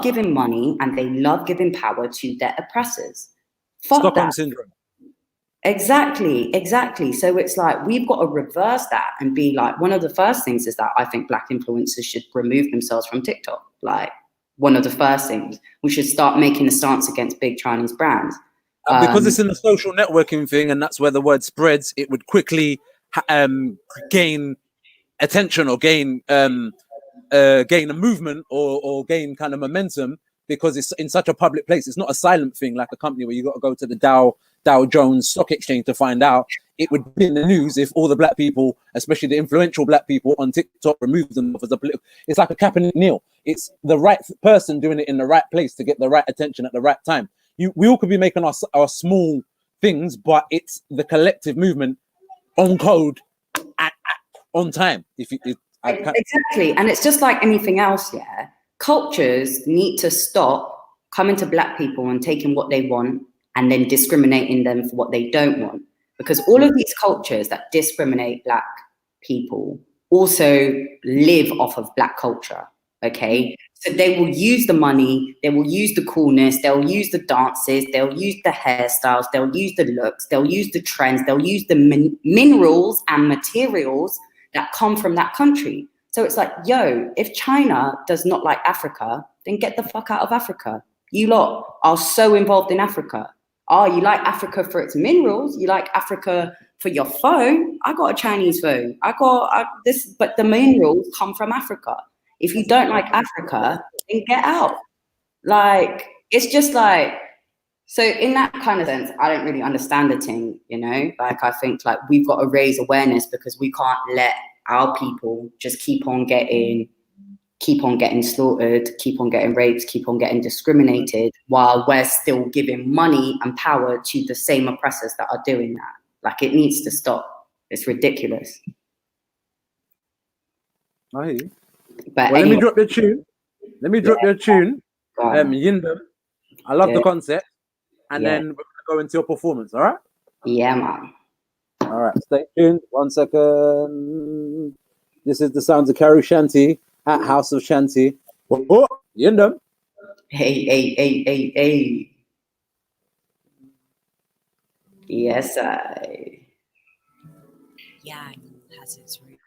giving money and they love giving power to their oppressors. Fuck Stockholm that. syndrome. Exactly. So it's like, we've got to reverse that and be like, one of the first things is that I think black influencers should remove themselves from TikTok. Like, one of the first things, we should start making a stance against big Chinese brands. Because it's in the social networking thing, and that's where the word spreads, it would quickly gain attention, or gain a movement, or gain kind of momentum, because it's in such a public place. It's not a silent thing like a company where you got to go to the Dow Jones Stock Exchange to find out. It would be in the news if all the black people, especially the influential black people on TikTok, remove them as a political. It's like a Kaepernick Neal. It's the right person doing it in the right place to get the right attention at the right time. We all could be making our small things, but it's the collective movement on code on time. Exactly, and it's just like anything else. Yeah, cultures need to stop coming to black people and taking what they want and then discriminating them for what they don't want. Because all of these cultures that discriminate black people also live off of black culture, okay? So they will use the money, they will use the coolness, they'll use the dances, they'll use the hairstyles, they'll use the looks, they'll use the trends, they'll use the minerals and materials that come from that country. So it's like, yo, if China does not like Africa, then get the fuck out of Africa. You lot are so involved in Africa. Oh, you like Africa for its minerals? You like Africa for your phone? I got a Chinese phone. But the minerals come from Africa. If you don't like Africa, then get out. Like, it's just like, so in that kind of sense, I don't really understand the thing, you know? Like, I think like we've got to raise awareness, because we can't let our people just keep on getting slaughtered, keep on getting raped, keep on getting discriminated, while we're still giving money and power to the same oppressors that are doing that. Like, it needs to stop. It's ridiculous. I hear you. But Well, anyway, let me drop your tune. Yindam. I love the Good. concept. And Yeah. then we're going to go into your performance, all right? Yeah, man. All right, stay tuned. 1 second. This is the sounds of Karu Shanti at House of Shanti. Oh, Yindam. Hey. Yes, Yang has its roots.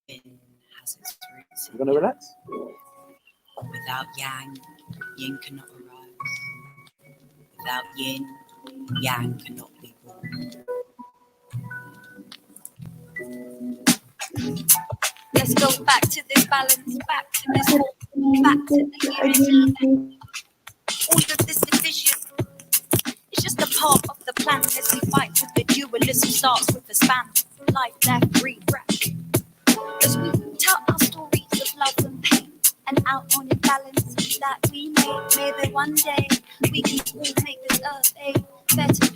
Yin has its roots. You gonna relax? Without yang, yin cannot arise. Without yin, yang cannot be born. Let's go back to this balance, back to this form, back to the unity. All of this division is just a part of the plan as we fight with the dualism starts with the span. Life, death, breath. As we tell our stories of love and pain and out on imbalance that we make, maybe one day we can all make this earth a better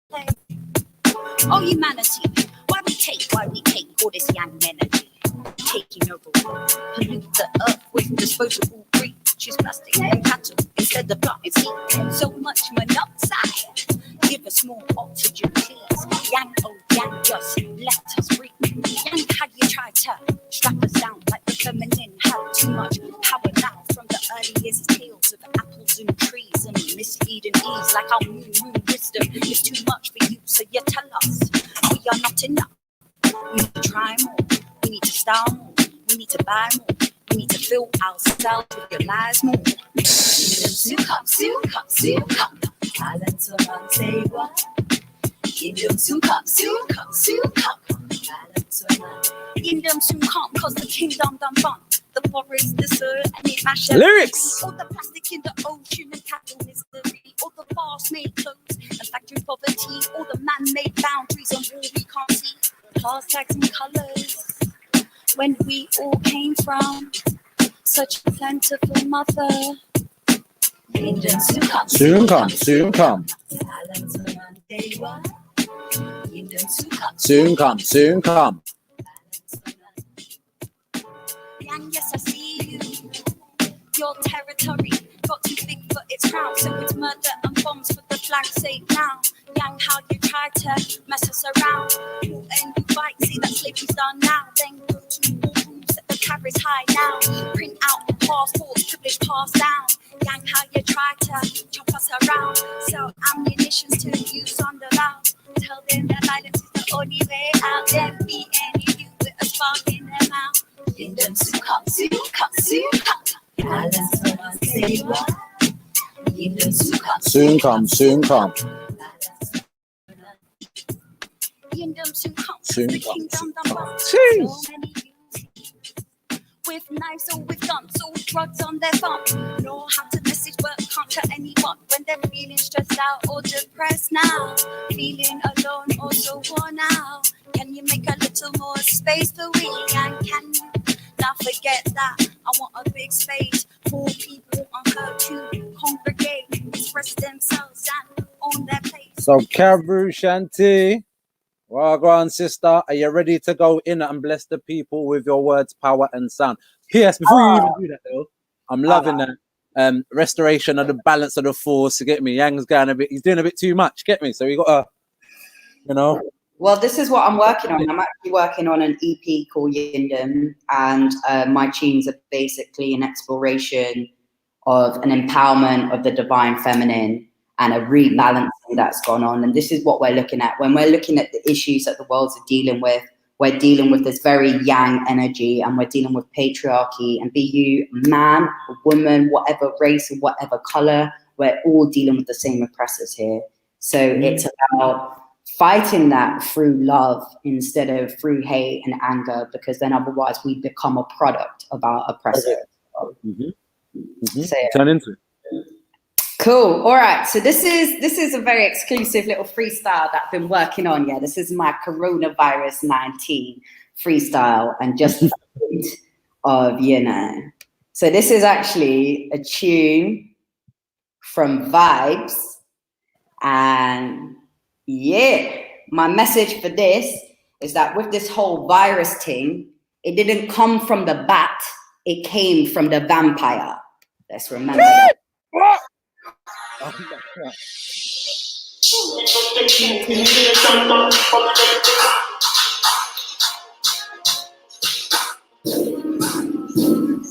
place. Oh, humanity, why we take all this yang energy? Taking over, pollute the earth with disposable greed. Choose plastic and cattle instead of planting seed. So much monoxide. Give us more oxygen, please. Yang, oh yang, just let us breathe. Yang, how you try to strap us down like the feminine have too much power now. From the earliest tales of apples and trees and misleading ease, like our moon wisdom is too much for you. So you tell us we are not enough. We need to try more. We need to style more. We need to buy more. We need to fill ourselves with your lies more. Balance around, say what? Kingdom soon come, cause the kingdom done fun. The forest, the soil, and it mashes. Lyrics! All the plastic in the ocean and cattle mystery. All the fast-made clothes and factory poverty. All the man-made boundaries and war we can't see. Class tags and colors. When we all came from such a plentiful mother. Kingdom soon come. Soon come, soon come. Balance around, day one. Kingdom soon come. Soon come, soon come. Yang, yes, I see you. Your territory got too big for its crown, so it's murder and bombs for the flag's sake now. Yang, how you try to mess us around. Who and you fight, see that slavery's done now. Then go to war rooms, set the carriage high now. Print out passports, privilege passed down. Yang, how you try to chop us around. Sell ammunitions to use on the loud. Tell them that violence is the only way out. Then be any you with a spark in their mouth. Kingdom soon come, soon come, soon come. Balance around, say what? Kingdom soon come, Soon come, soon come. Kingdom soon come, Soon the come, kingdom done run. Jeez. So many with knives or with guns or with drugs on their thumb. Know how to message but can't tell anyone when they're feeling stressed out or depressed now. Feeling alone or so worn out. Can you make a little more space for we? And can you not forget that I want a big space for people on her to congregate, express themselves and own their place. So, Karu Shanti, well, go on, sister. Are you ready to go in and bless the people with your words, power, and sound? P.S. Before you even do that, though, I'm loving that restoration of the balance of the force. You get me? Yang's going a bit. He's doing a bit too much. Get me? So we got to, you know. Well, this is what I'm working on. I'm actually working on an EP called Yindam, and my tunes are basically an exploration of an empowerment of the divine feminine and a rebalancing that's gone on. And this is what we're looking at. When we're looking at the issues that the world's are dealing with, we're dealing with this very yang energy, and we're dealing with patriarchy. And be you man, a woman, whatever race or whatever color, we're all dealing with the same oppressors here. So it's about fighting that through love instead of through hate and anger, because then otherwise we become a product of our oppressor. So, Turn into it. Cool. All right. So this is a very exclusive little freestyle that I've been working on. Yeah, this is my coronavirus 19 freestyle, and just of, you know. So this is actually a tune from Vibes, and yeah, my message for this is that with this whole virus thing, It didn't come from the bat, it came from the vampire. Let's remember that.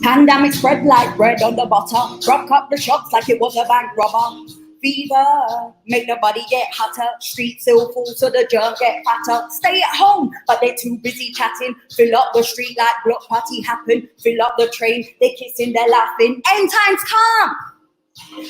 Pandemic spread like bread on the butter. Rock up the shops like it was a bank robber. Fever, make the body get hotter. Streets still full so the germ get fatter. Stay at home, but they're too busy chatting. Fill up the street like block party happen. Fill up the train, they're kissing, they're laughing. End times come.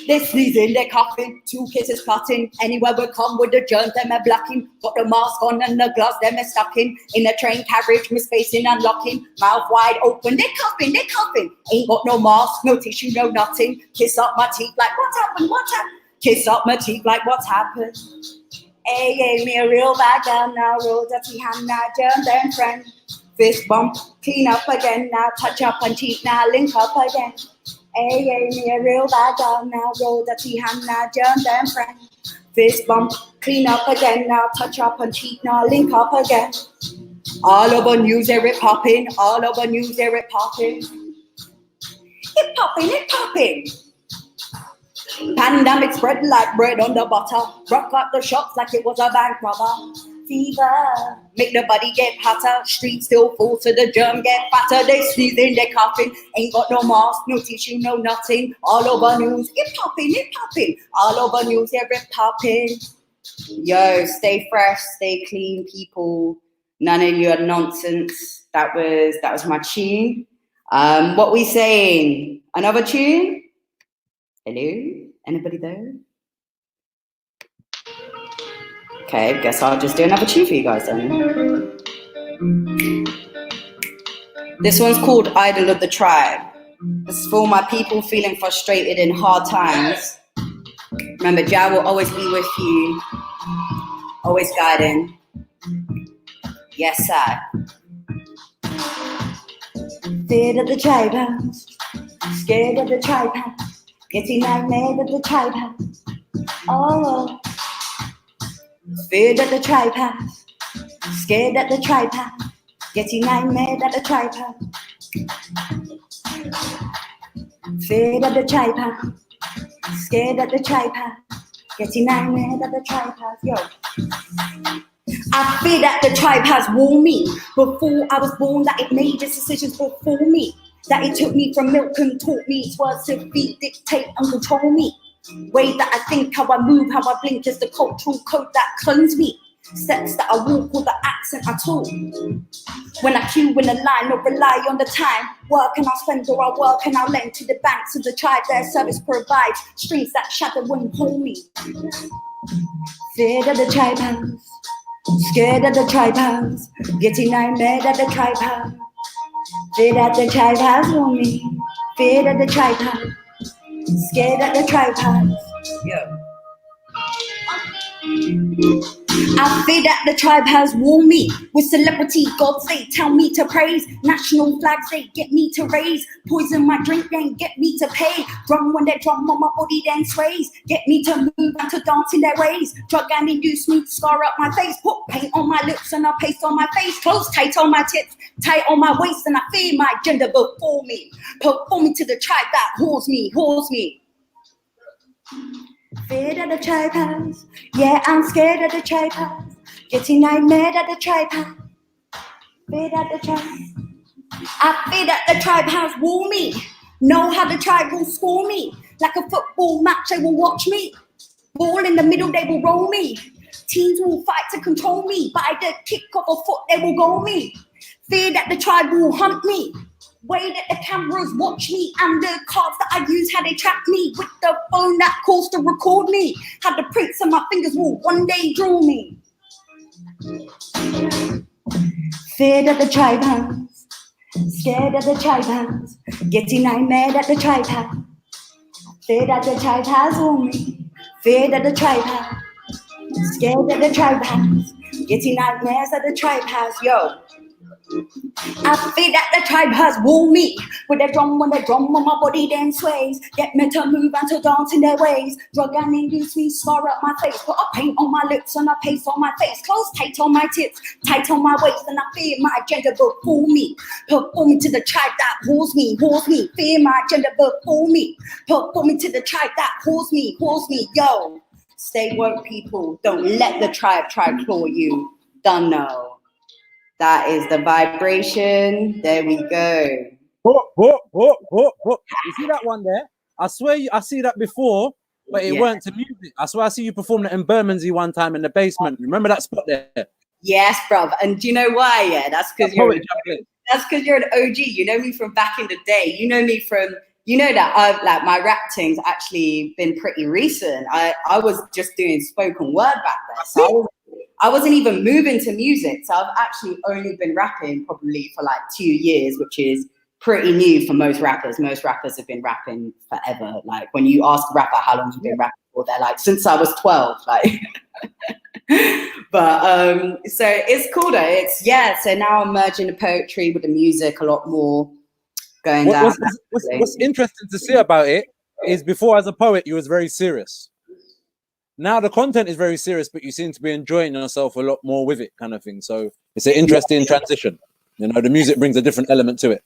They're sneezing, they're coughing, 2 kisses cutting. Anywhere we come with the germs, them are blocking. Got the mask on and the gloves, them are stuck in a train carriage, misspacing, unlocking. Mouth wide open, they're coughing, they're coughing. Ain't got no mask, no tissue, no nothing. Kiss up my teeth like, what happened, what happened? Kiss up my teeth like, what happened? Hey, hey, me a real bad girl now. Roll dirty hand now, germ then friend. Fist bump, clean up again now. Touch up and cheek now, link up again. Hey, hey, me a real bad girl now. Roll dirty hand now, germ then friend. Fist bump, clean up again now. Touch up and cheek now, link up again. All over news, it popping. All over news, it popping. It popping, it popping. Pandemic spread like bread on the butter. Rock up the shops like it was a bank robber. Fever, make the body get hotter. Streets still full so the germ get fatter. They sneezing, they coughing. Ain't got no mask, no tissue, no nothing. All over news, it popping, it popping. All over news, it popping. Yo, stay fresh, stay clean, people. None of your nonsense. That was my tune. What we saying? Another tune? Hello? Anybody there? Okay, guess I'll just do another tune for you guys then. This one's called Idol of the Tribe. This is for my people feeling frustrated in hard times. Remember, Jah will always be with you, always guiding. Yes, sir. Feared of the tribe house, scared of the tribe house. Getting nightmare of the tribe house. Oh, feared at the tribe house, scared at the tribe house. Getting nightmare at the tribe house. Feared at the tribe house, scared at the tribe house. Getting nightmare at the tribe house. Yo, I fear that the tribe has warned me before I was born, that it made its decisions before me. That it took me from milk and taught me its words to feed, dictate and control me. Way that I think, how I move, how I blink is the cultural code that cleanses me. Steps that I walk or the accent I talk. When I queue in a line or rely on the time. Work and I'll spend or I'll work and I'll lend to the banks of the tribe. Their service provides strings that shadow won't hold me. Feared of the tribe house, scared of the tribe house. Getting nightmare at the tribe house. Feared at the tribe house for me. Feared at the tribe house. Scared at the tribe house. Yeah. I fear that the tribe has warned me with celebrity gods. They tell me to praise national flags. They get me to raise poison my drink, then get me to pay. Drum when they drum on my body, then sways. Get me to move and to dance in their ways. Drug and induce me to scar up my face. Put paint on my lips and I paste on my face. Clothes tight on my tits, tight on my waist, and I fear my gender before me. Performing to the tribe that whores me, whores me. Feared at the tribe house, yeah, I'm scared at the tribe house. Getting nightmare at the tribe house. Feared at the tribe. I fear that the tribe house will me. Know how the tribe will score me. Like a football match, they will watch me. Ball in the middle, they will roll me. Teams will fight to control me. By the kick of a foot, they will goal me. Fear that the tribe will hunt me. Way that the cameras watch me, and the cards that I use, how they trap me. With the phone that calls to record me. How the prints on my fingers will one day draw me. Feared at the tribe house, scared at the tribe house. Getting nightmare at the tribe house. Feared at the tribe house on me. Feared at the tribe house, scared at the tribe house. Getting nightmares at the tribe house. Yo, I feel that the tribe has wooed me. With the drum, when the drum on my body then sways. Get me to move and to dance in their ways. Drug and induce me, scar up my face. Put a paint on my lips and a paste on my face. Clothes tight on my tips, tight on my waist. And I fear my gender will fool me. Performing to the tribe that whores me, whores me. Fear my gender will fool me. Performing to the tribe that whores me, yo. Stay woke, people. Don't let the tribe try claw you. Don't know. That is the vibration. There we go. You see that one there? I swear I see that before, but it weren't to music. I swear I see you perform that in Bermondsey one time in the basement. Remember that spot there? Yes, bruv. And do you know why? Yeah, that's because you're an OG. You know me from back in the day. You know me from, you know that I've like my rap thing's actually been pretty recent. I was just doing spoken word back there. So I wasn't even moving to music. So I've actually only been rapping probably for like 2 years, which is pretty new for most rappers. Most rappers have been rapping forever. Like when you ask a rapper how long you've been rapping for, they're like, since I was 12. Like, but so it's cool though. So now I'm merging the poetry with the music a lot more. Going down. What's interesting to see about it is before as a poet you was very serious. Now the content is very serious, but you seem to be enjoying yourself a lot more with it, kind of thing. So it's an interesting transition. You know, the music brings a different element to it.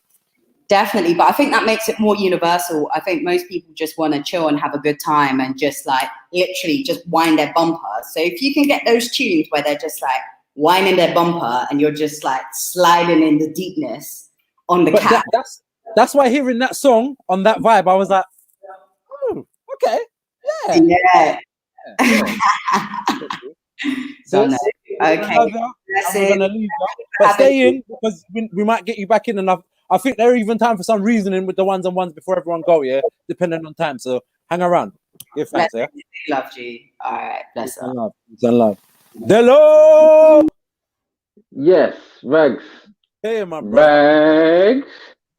Definitely, but I think that makes it more universal. I think most people just want to chill and have a good time and just like literally just wind their bumper. So if you can get those tunes where they're just like winding their bumper and you're just like sliding in the deepness on the cat. That's why hearing that song on that vibe, I was like, oh, okay, yeah. So, okay. I'm gonna leave you, but stay in because we might get you back in enough. I think there are even time for some reasoning with the ones on ones before everyone go, depending on time. So hang around. Give thanks, Love you. All right, bless up. Love. Hello. Yes, Rags. Hey, my bro. Rags.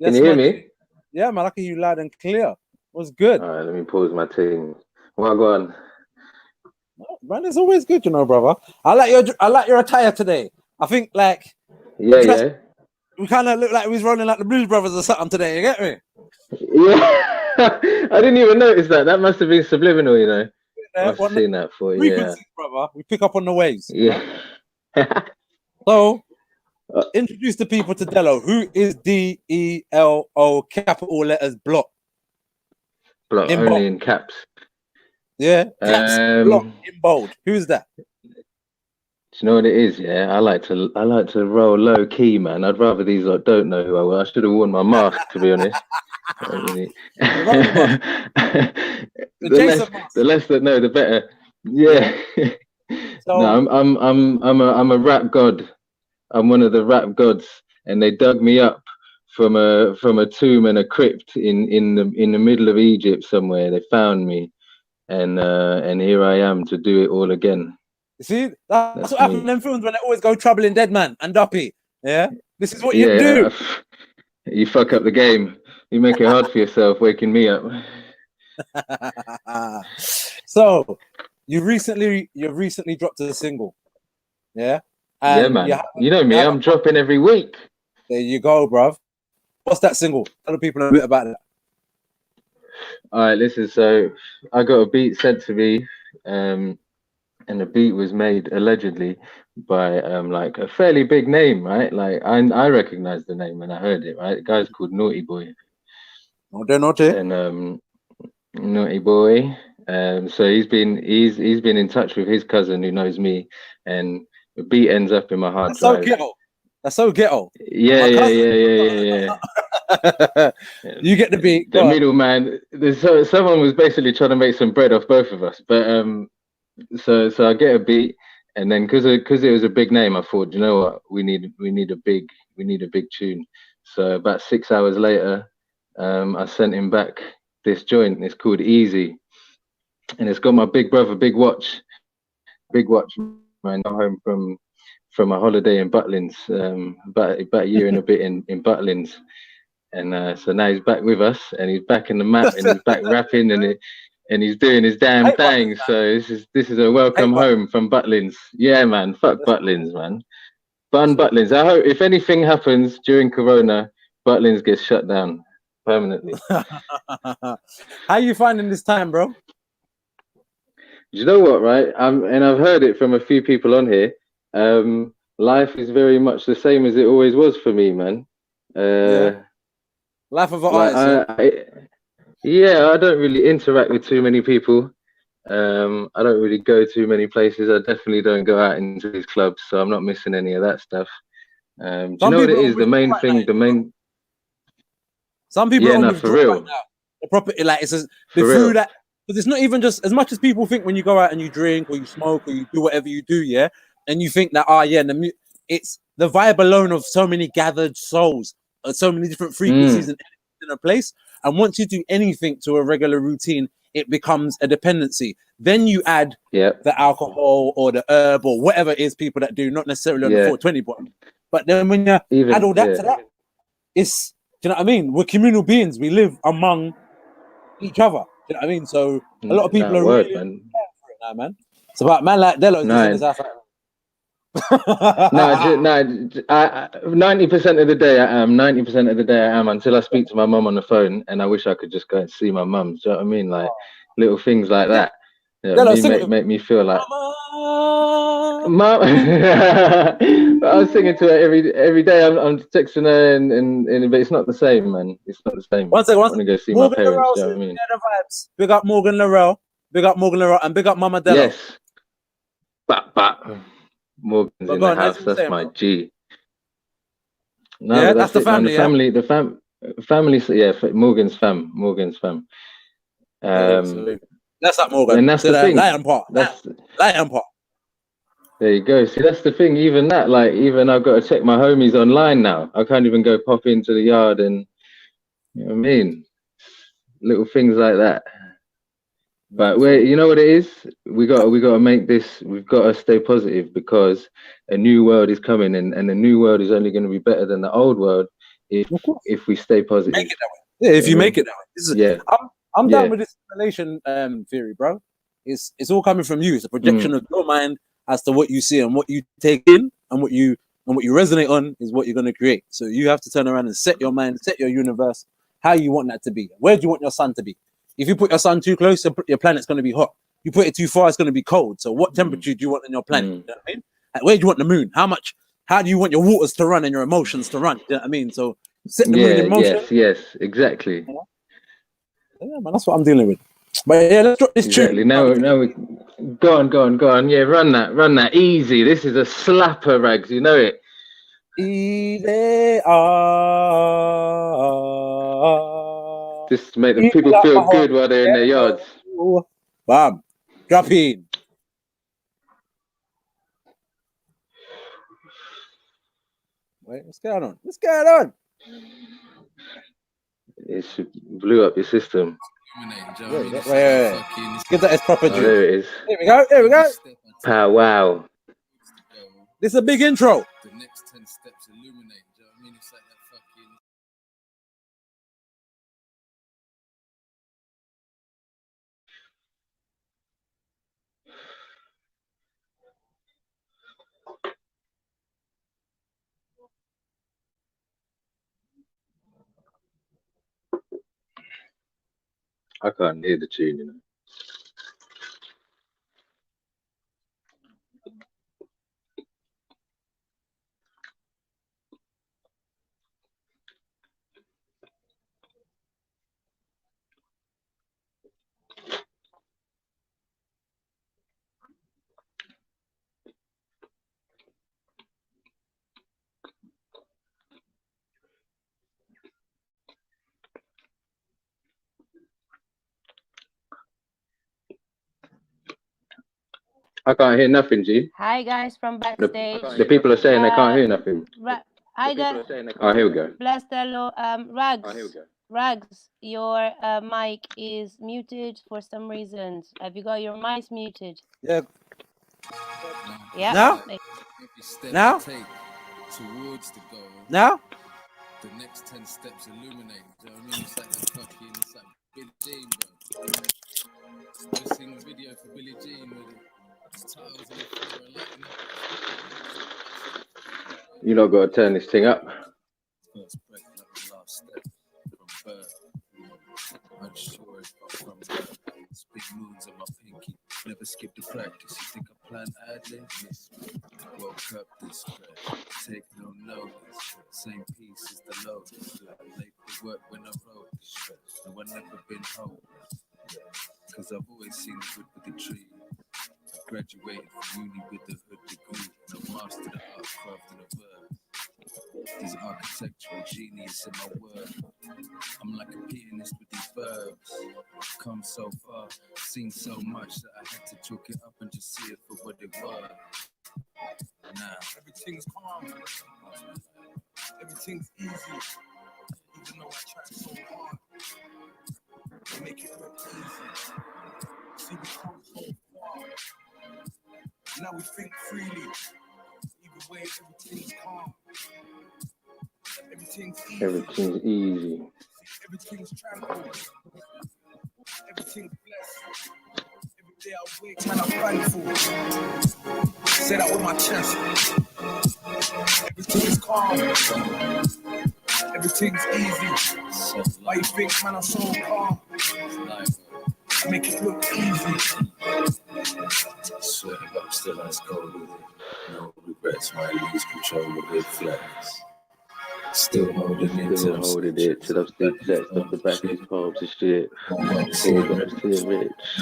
Can you hear me? Yeah, man. I can hear you loud and clear. What's good? All right, let me pause my thing. Well, go on. Man, it's always good, you know, brother. I like your attire today. I think like we kind of look like we was rolling like the Blues Brothers or something today. You get me? Yeah, I didn't even notice that. That must have been subliminal, you know. I've seen that for you. Brother. We pick up on the waves. Yeah. So, introduce the people to Delo. Who is DELO? Capital letters block. Block only in caps. Yeah, caps, block in bold. Who's that? Do you know what it is? Yeah, I like to roll low key, man. I'd rather these lot don't know who I was. I should have worn my mask, to be honest. The less that know, the better. Yeah. So, no, I'm a rap god. I'm one of the rap gods, and they dug me up from a tomb and a crypt in the middle of Egypt somewhere. They found me, and here I am to do it all again. See, that's what happens in them films when they always go troubling dead man and Duppy. Yeah, this is what you do. You fuck up the game. You make it hard for yourself, waking me up. So, you recently dropped a single, yeah. Yeah, man. You know me. I'm dropping every week. There you go, bruv. What's that single? Tell the people a bit about it. All right, listen. So I got a beat sent to me, and the beat was made allegedly by like a fairly big name, right? Like I recognized the name when I heard it, right? The guy's called Naughty Boy. Naughty. And Naughty Boy. So he's been in touch with his cousin who knows me, and the beat ends up in my hard drive. That's so ghetto. Yeah. You get the beat. The middleman. Someone was basically trying to make some bread off both of us. But so I get a beat, and then because it was a big name, I thought, you know what, we need a big tune. So about 6 hours later, I sent him back this joint. It's called Easy, and it's got my big brother, Big Watch, man, home from a holiday in Butlins, about a year and a bit in Butlins, and so now he's back with us, and he's back in the map, and he's back rapping, and he's doing his damn thing. So this is a welcome home from Butlins. Yeah, man, fuck Butlins, man. Ban Butlins. I hope if anything happens during Corona, Butlins gets shut down permanently. How you finding this time, bro? You know what, right? And I've heard it from a few people on here. Life is very much the same as it always was for me, man. Life of an like artist. Yeah, I don't really interact with too many people. I don't really go too many places. I definitely don't go out into these clubs, so I'm not missing any of that stuff. Do you know what it is? The main thing, Some people Yeah, are on no, for withdrawal right real. now. The property, like, the For food real. that, because it's not even just as much as people think when you go out and you drink or you smoke or you do whatever you do, yeah, and you think that, it's the vibe alone of so many gathered souls, so many different frequencies and in a place. And once you do anything to a regular routine, it becomes a dependency. Then you add the alcohol or the herb or whatever it is people that do, not necessarily on the 420 bottle. But then when you add all that to that, it's, do you know what I mean? We're communal beings. We live among each other. Do you know what I mean? So a lot of people Nah, are word, really man. preparing for it now, man. It's about man like Delos just in his Nah, house. No, 90% of the day I am. 90% of the day I am until I speak to my mum on the phone, and I wish I could just go and see my mum. Do you know what I mean? Like little things like that. You know what I mean? Make me feel like mum. I was singing to her every day. I'm texting her, and but it's not the same, man. It's not the same. One second. I want to go see Morgan my parents. Laurel Do you know says, what I mean? the vibes. Big up Morgan Laurel. Big up Morgan Laurel, and big up Mama Delo. Yes. But Morgan's But in go the on, as house. you were That's saying, my bro. G. No, Yeah, but that's that's the it, man. family, Family. Yeah, Morgan's fam. So that's that Morgan. And that's So the that thing. Lion Part. Lion Part. There you go. See, that's the thing. Even that, like, even I've got to check my homies online now. I can't even go pop into the yard and, you know what I mean? Little things like that. But you know what it is? We got to make this. We've got to stay positive because a new world is coming, and the new world is only going to be better than the old world if we stay positive. Make it that way. Yeah, if you make it that way. I'm down with this simulation theory, bro. It's all coming from you. It's a projection of your mind as to what you see and what you take in and what you resonate on is what you're going to create. So you have to turn around and set your mind, set your universe, how you want that to be. Where do you want your sun to be? If you put your sun too close, your planet's going to be hot. You put it too far, it's going to be cold. So what temperature do you want in your planet? You know what I mean? Like, where do you want the moon? How do you want your waters to run and your emotions to run? You know what I mean? So set the moon in motion. Yes, exactly. Yeah, man, that's what I'm dealing with. But yeah, let's drop this Exactly. tune. Now we go on. Yeah, run that. Easy. This is a slapper, Rags. You know it. Just to make the people feel good while they're in their yards. Bam. Drop in. Wait, what's going on? What's going on? It blew up your system. Wait. Give that as proper due. There it is. Here we go. Pow wow. This is a big intro. The next 10 steps illuminate. Do you know what I mean? It's like that fucking. I can't hear the tune, you know. I can't hear nothing, G. Hi guys from backstage. The people are saying they can't hear nothing. Hi guys. Oh, here we go. Bless Hello. Rags. Oh, here we go. Rags, your mic is muted for some reasons. Have you got your mic muted? Yeah. Yeah. Now? Now? Towards the goal. Now? The next 10 steps illuminate. Do you know what I mean? It's like that fucking. It's like Billie Jean, bro. I seen a video for Billie Jean with it. Tiles on the floor and lighting up. You lot gotta turn this thing up. First break, like the last step from birth. Unsure if I'm from birth. Spin moons on my pinky. Never skipped a practice. You think I plan ad-lib? Miss me. Woke up this fresh. Take no notice. Same piece as the lotus. Late for work when I wrote this stretch. No, I never been hopeless. Cause I've always seen the wood with the tree. I graduated from uni with the hood degree. And I mastered the art craft and the verse. There's architectural genius in my work. I'm like a pianist with these verbs. Come so far, seen so much that I had to chalk it up and just see it for what it was. Now everything's calm, everything's easy. Even though I try so hard to make it look easy. See, we come so far. Now we think freely. Either way, everything's calm. Everything's easy. Everything's easy. Everything's tranquil. Everything's blessed. Every day I wake, man, I'm thankful. Say that with my chest. Everything is calm. Everything's easy. Why you think, man, I'm so calm? I make it look easy. Swear to God, still ice cold with it. No regrets, might lose control of it flex. Still holding it till I'm still sexed off the back of his palms and shit. Hold up, see rich. I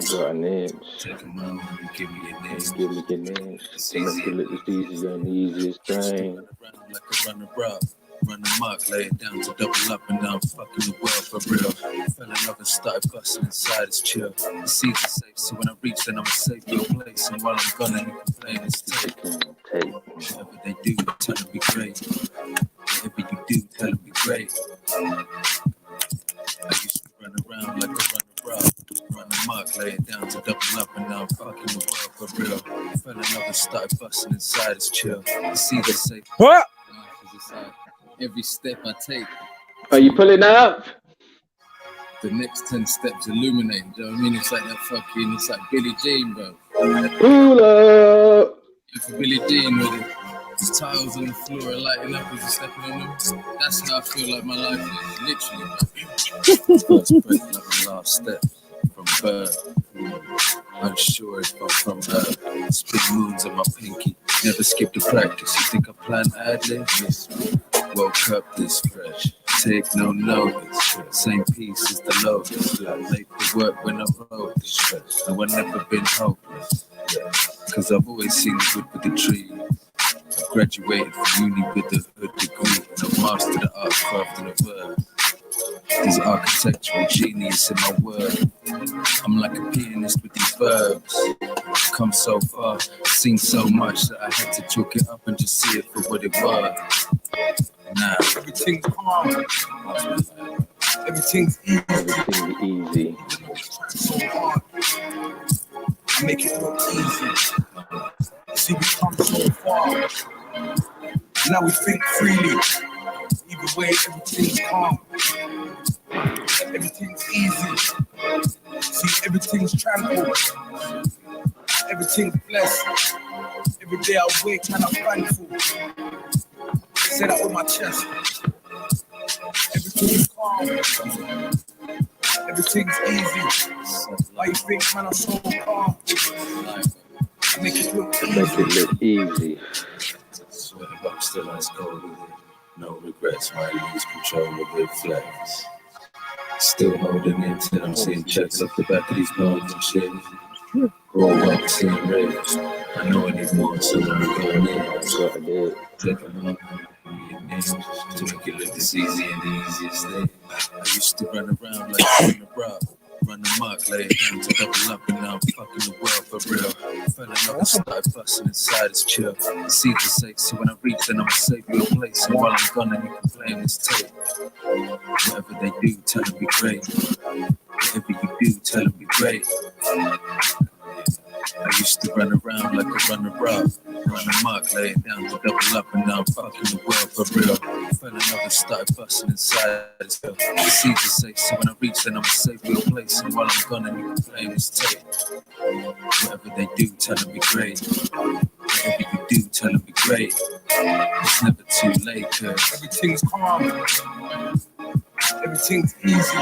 got an inch. Take a moment and give me an inch. Give me an inch. To make it look as easy on the easiest thing. Like a runner up. Run amok, lay it down to double up, and now I'm fucking the world for real. Fell in love and started busting inside, it's chill. The seeds are safe, so when I reach, then I'm a safe your place. And while I'm gone, and you can play this tape. Whatever they do, tell them be great. Whatever you do, tell them be great. I used to run around like a runner up. Run amok, lay it down to double up, and now I'm fucking the world for real. Fell in love and started busting inside, it's chill. The seeds are safe. What? Every step I take. Are you pulling up? The next 10 steps illuminate. Do you know what I mean? It's like that fucking, it's like Billie Jean, bro. Pull up. For Billie Jean with it. The tiles on the floor are lighting up as you're stepping on them. That's how I feel like my life is. Literally, bro. First break, like the last step. From birth. Unsure if I'm from her. Spin moons on my pinky. Never skipped a practice. You think I plan ad-lib? Miss me. Woke up this fresh. Take no notice. Same piece as the lotus. Late for work when I wrote this stretch. No, I've never been hopeless. Cause I've always seen the wood with the tree. I graduated from uni with the hood degree. And I've mastered the art craft and the verb. There's architectural genius in my word. I'm like a pianist with these verbs. Come so far, seen so much that I had to chalk it up and just see it for what it was. Now everything's calm. Everything's easy. Everything's easy. So hard. Make it look easy. See, we come so far. Now we think freely. Either way, everything's calm. Everything's easy. See, everything's tranquil. Everything's blessed. Every day I wake and I'm thankful. Say that with my chest. Everything's calm. Everything's easy. Why you think, man, I'm so calm? Make it look easy. Make it look easy. Swear to God, still ice cold with it. No regrets, might lose control of it flex. Still holding it till I'm seeing checks off the back of these palms and shit. Grow up, seeing rage. I know I need more, so when we go in, take a look to make it look as easy and the easiest thing. I used to run around like a rock. Run amok, lay it down to double up, and now I'm fucking the world for real. Fell in love and started busting inside, it's chill. The seeds are safe, so when I reach, then I'm a safe your place. And while I'm gone, and you can play in this tape. Whatever they do, tell them be great. Whatever you do, tell them be great. I used to run around like a runner up. Run amok, lay it down to double up, and now I'm fucking the world for real. Fell in love and started busting inside. The seeds are safe, so when I reach, then I'm a safe your place. And while I'm gone, and you can play in this tape. Whatever they do, tell them be great. Whatever you do, tell them be great. It's never too late, cause Everything's calm. Everything's easy.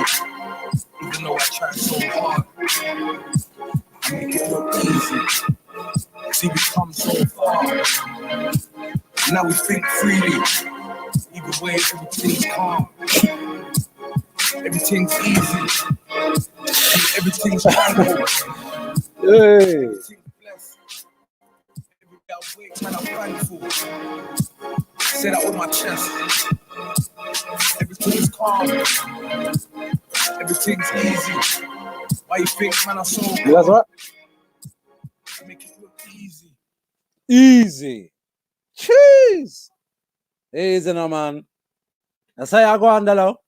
Even though I try so hard, I make it look easy. See, we come so far. Now we think freely. Either way, everything's calm. Everything's easy. Everything's tranquil. Hey. Everything's blessed. Every day I wake, man, I'm thankful. Say that with my chest. Everything's calm. Everything's easy. Why you think, man, I'm so calm? You guys what? Make it look easy. Easy. Cheese. Easy no, man. That's how you go on, Delo.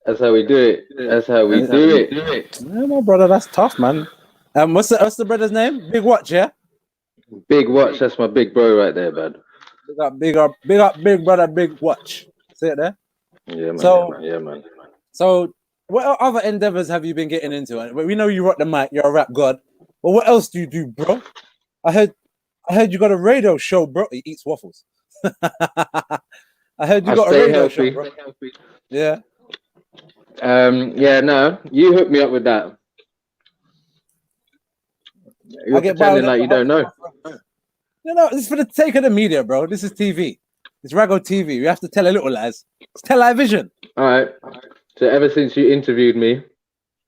That's how we do it. That's how we do it. Yeah, my brother, that's tough, man. What's the brother's name? Big Watch, yeah? Big Watch, that's my big bro right there, bud. Big up, big brother, Big Watch. See it there? Yeah, man. So, yeah, man. So, what other endeavors have you been getting into? We know you rock the mic, you're a rap god. But what else do you do, bro? I heard you got a radio show, bro. He eats waffles. I heard you got a radio show, bro. Yeah. Yeah, no, you hooked me up with that. You're pretending like you don't know. You know, this is for the sake of the media, bro. This is TV. It's Rago TV. You have to tell a little, lads. It's television. All right. So ever since you interviewed me,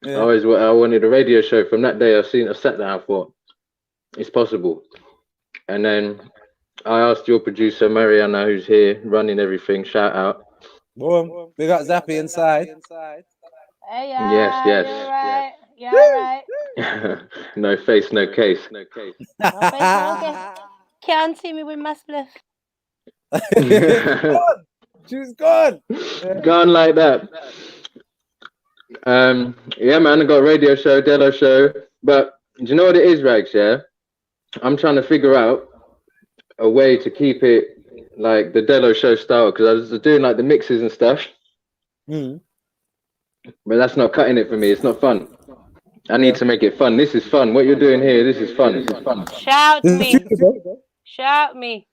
I wanted a radio show. From that day, I sat there, I thought, it's possible. And then I asked your producer, Mariana, who's here, running everything, shout out. Boom. We got Zappy inside. Hey, Yes. You're right. No face, no case. Can't see me with my spliff. She's gone. Gone like that. Yeah, man, I got a radio show, Delo show. But do you know what it is, Rags? Yeah, I'm trying to figure out a way to keep it like the Delo show style, because I was doing like the mixes and stuff. But that's not cutting it for me. It's not fun. I need to make it fun. This is fun. What you're doing here, this is fun. This is fun. Shout me. Shout me.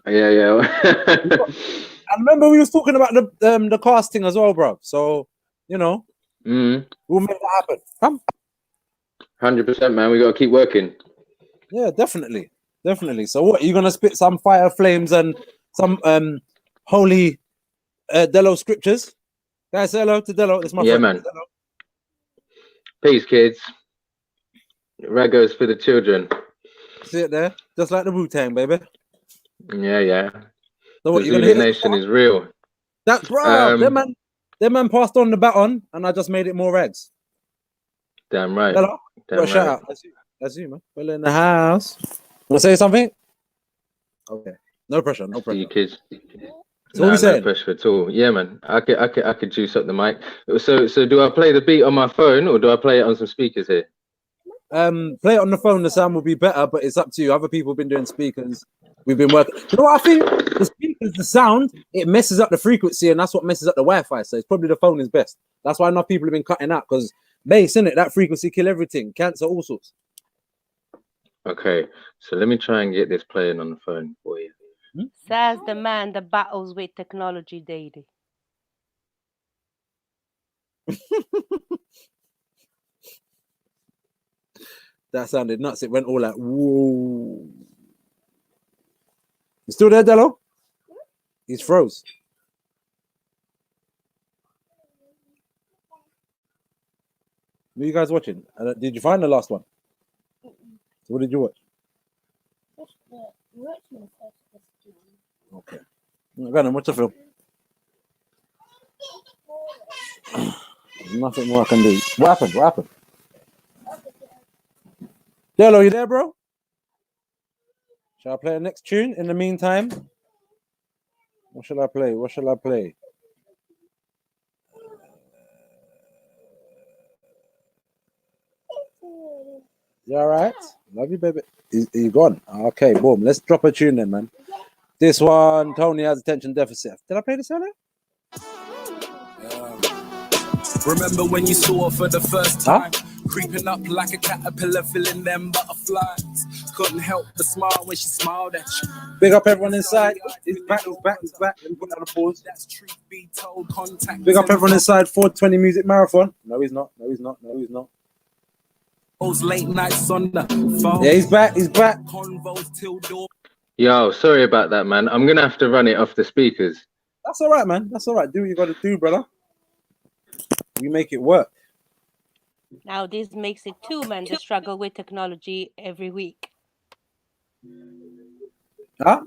Yeah. I remember we was talking about the casting as well, bro. So, you know, we'll make that happen. Come. 100%, man. We got to keep working. Yeah, definitely. So what, are you going to spit some fire flames and some holy Delo scriptures? Guys, say hello to Delo. It's my friend. Man. Peace, kids. Rago's for the children. See it there? Just like the Wu-Tang, baby. Yeah. So what, the Zulu Nation is real. That's bro. Them man passed on the baton, and I just made it more rags. Damn right. Hello? Damn Shout out. That's you, man. Well in the house. Want to say something? Okay. No pressure. See you, kids. So what we saying? No pressure at all. Yeah, man. I could juice up the mic. So do I play the beat on my phone or do I play it on some speakers here? Play it on the phone. The sound will be better, but it's up to you. Other people have been doing speakers. We've been working. You know what I think? The speakers, the sound, it messes up the frequency, and that's what messes up the Wi-Fi. So it's probably the phone is best. That's why enough people have been cutting out, because bass, innit? That frequency kill everything, cancer, all sorts. Okay, so let me try and get this playing on the phone for you. Says the man that battles with technology daily. That sounded nuts. It went all like, whoa. You still there, Delo? He's froze. What are you guys watching? Did you find the last one? So what did you watch? Okay. Go on, what's the film? There's nothing more I can do. What happened? Delo, you there, bro? Shall I play the next tune in the meantime? What shall I play? You all right? Love you, baby. You gone? Okay, boom. Let's drop a tune then, man. This one, Tony has attention deficit. Did I play this earlier? Remember when you saw her for the first time? Creeping up like a caterpillar, filling them butterflies. Couldn't help but smile when she smiled at you. Big up everyone inside. He's back. Let me put that on pause. That's truth be told. Contact. Big up everyone inside. 420 Music Marathon. No, he's not. Those late nights on the phone. Yeah, he's back. Convos till dawn. Yo, sorry about that, man. I'm gonna have to run it off the speakers. That's all right, man. That's all right. Do what you got to do, brother. We make it work. Now this makes it two men to struggle with technology every week. Huh?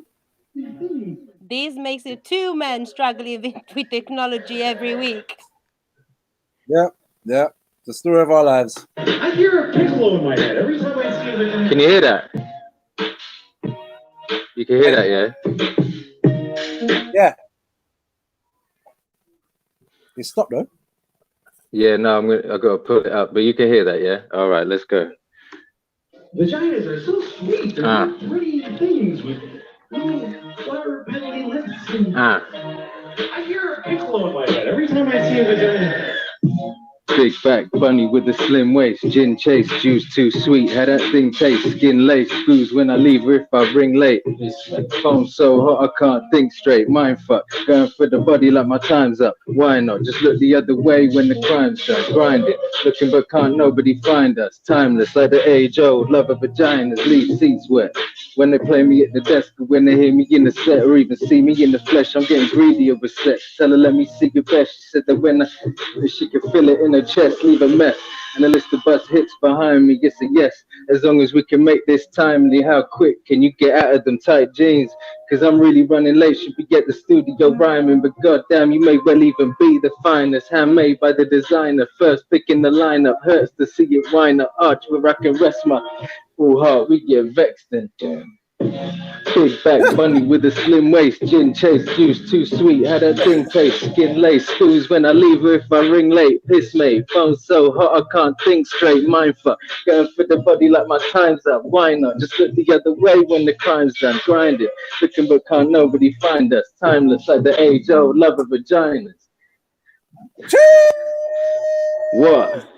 This makes it two men struggling with technology every week. Yeah. The story of our lives. I hear a piccolo in my head every time I see the. Can you hear that? You can hear that, yeah? Yeah. It stopped though. Yeah, no, I gotta pull it up, but you can hear that, yeah? All right, let's go. Vaginas are so sweet. They're pretty things with little flower petally lips. I hear a piccolo in my head every time I see a vagina. Big back bunny with the slim waist, gin chase, juice too sweet, how that thing taste, skin lace, screws when I leave or if I ring late. Phone so hot I can't think straight, mind fuck, going for the body like my time's up. Why not? Just look the other way when the crime's done. Grinding, looking but can't nobody find us. Timeless like the age old, love of vaginas, leave seats wet. When they play me at the desk, or when they hear me in the set, or even see me in the flesh, I'm getting greedy over sex. Tell her let me see your best. She said that when she can feel it in her chest, leave a mess. And a list of bus hits behind me, it's a yes. As long as we can make this timely, how quick can you get out of them tight jeans? Cause I'm really running late, should we get the studio rhyming? But goddamn, you may well even be the finest, handmade by the designer. First pick in the lineup, hurts to see it wind up arch where I can rest my full heart. We get vexed then. Big back bunny with a slim waist, gin chase, juice too sweet, how that thing taste, skin lace, screws when I leave or if I ring late, piss mate, phone so hot I can't think straight, mind fuck, going for the body like my time's up, why not, just look the other way when the crime's done, grinding, looking but can't nobody find us, timeless like the age old love of vaginas. What?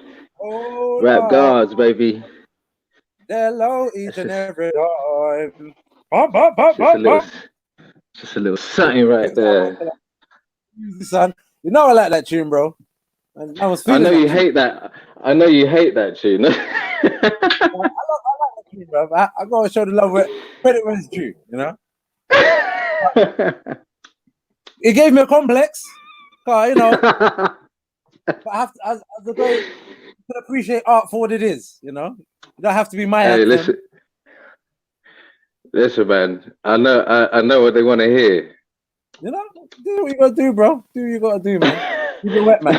Oh, Rap guards, baby. Hello, each and every time. Just a little something right there. Son, you know I like that tune, bro. And I was feeling. I know you hate that. I know you hate that tune. I like that tune, bro. I gotta show the love where credit where it's due. You know. It gave me a complex, you know. But I have to, as a guy, you can appreciate art for what it is. You know. You don't have to be my anthem. Listen, man. I know what they want to hear. You know, do what you gotta do, bro. Do what you gotta do, man. Keep it wet, man.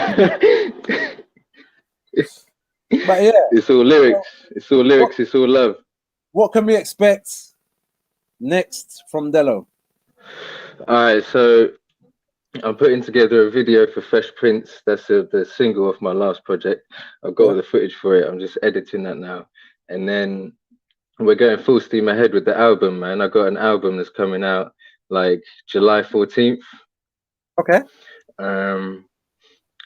But yeah, it's all lyrics. It's all lyrics. It's all love. What can we expect next from Dello? All right, so I'm putting together a video for Fresh Prince. That's the single of my last project. I've got all the footage for it. I'm just editing that now. And then we're going full steam ahead with the album, man. I got an album that's coming out like July 14th. Okay.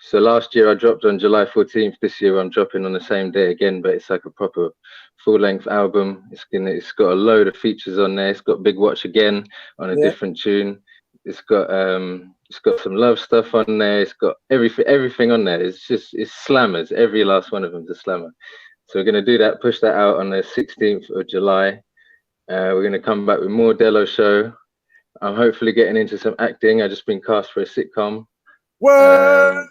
So last year I dropped on July 14th. This year I'm dropping on the same day again, but it's like a proper full-length album. It's got a load of features on there. It's got Big Watch Again on a different tune. It's got some love stuff on there. It's got everything on there. It's slammers. Every last one of them's a slammer. So we're gonna do that, push that out on the 16th of July. We're gonna come back with more Dello show. I'm hopefully getting into some acting. I've just been cast for a sitcom. But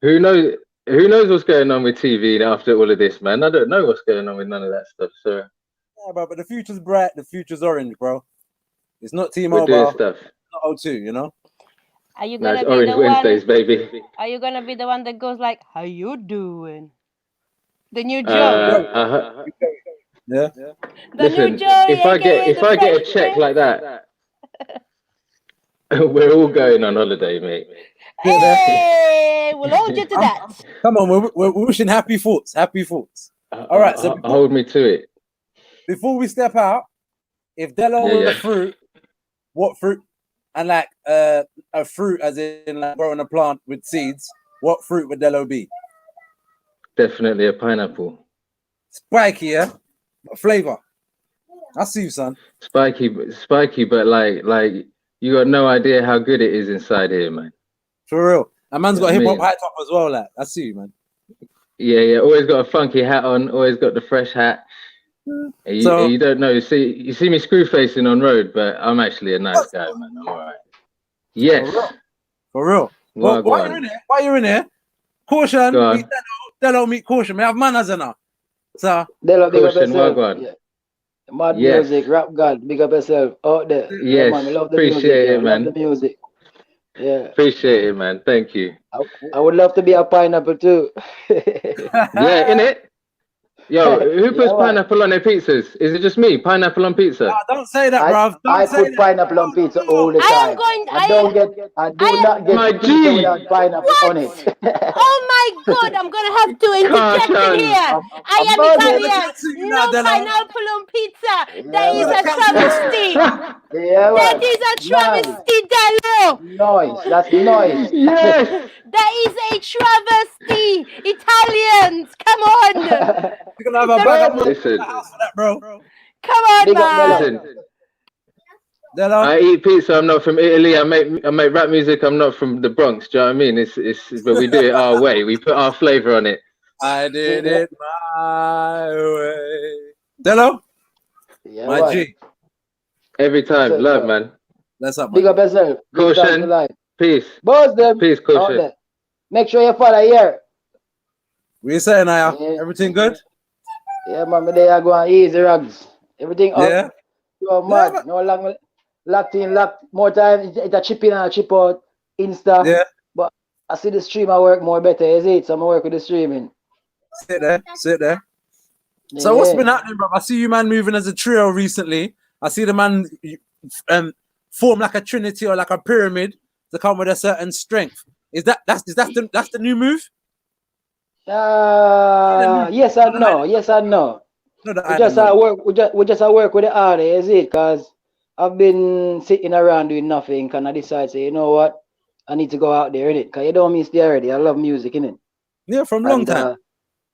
who knows what's going on with TV after all of this, man? I don't know what's going on with none of that stuff. So yeah, bro, but the future's bright. The future's orange, bro. It's not T-Mobile. We're doing stuff. It's not O2, you know. Are you gonna be Orange the Wednesdays, one? baby. Are you gonna be the one that goes like, "How you doing?" The new Joe. Yeah. The Listen, new Joe. if I get a check like that, we're all going on holiday, mate. Hey, we'll hold you to that. Come on, we're wishing happy thoughts. Happy thoughts. All right, so hold me to it. Before we step out, if Dello was a fruit, what fruit? And like a fruit, as in like growing a plant with seeds, what fruit would Dello be? Definitely a pineapple. Spiky, yeah. Flavor. I see you, son. Spiky, but like you got no idea how good it is inside here, man. For real. A man's got Yeah, a hip hop man. high top as well. Like, I see you, man. Yeah. Always got a funky hat on. Always got the fresh hat. And you don't know. You see me screw facing on road, but I'm actually a nice guy, man. I'm alright. Yes. For real. Well, while you're in here, Caution, meet Delo, meet Caution. We have manners enough. So, Delo, big up Caution, yourself. wagwan. Yeah. Mad Yes. music, rap god, big up yourself out there. Yes, Yeah, man, we love the appreciate music. it, Yeah, man. love the music. Yeah. Appreciate it, man. Thank you. I would love to be a pineapple too. Yeah, innit? Yo, who puts pineapple on their pizzas? Is it just me? Pineapple on pizza? Nah, don't say that, bruv. I put pineapple on pizza all the time. I do not get pizza without pineapple on it. Oh my God, I'm gonna have to interject in here. I am Italian. No pineapple on pizza. That is a travesty. That is a travesty, Delo. Noise. That's noise. Yes. That is a travesty. Italians, come on. You're gonna have a bag of Listen. house for that, bro. Come on, man. Listen. I eat pizza. I'm not from Italy. I make rap music. I'm not from the Bronx. Do you know what I mean? But we do it our way. We put our flavor on it. I did it my way. Delo? Yeah, my G. Every time. Love, man. That's up, man. Big up yourself. Caution. Peace. Boss them. Peace, Caution. Make sure you follow here. What you saying, Aya? Everything good? Yeah, man. Me there go on easy rugs. Everything up. Yeah. You're mad. No long locked in, locked more time. It's a chip in and a chip out. Insta. Yeah. But I see the stream I work more better, is it? So I work with the streaming. Sit there. So what's been happening, bro? I see you, man, moving as a trio recently. I see the man form like a trinity or like a pyramid to come with a certain strength. That's the new move? Yes and no. Yes and no. We just work with the artist, is it? Because I've been sitting around doing nothing, and I decide, say, you know what, I need to go out there, innit? Because you don't miss the already. I love music, innit? Yeah, from long time.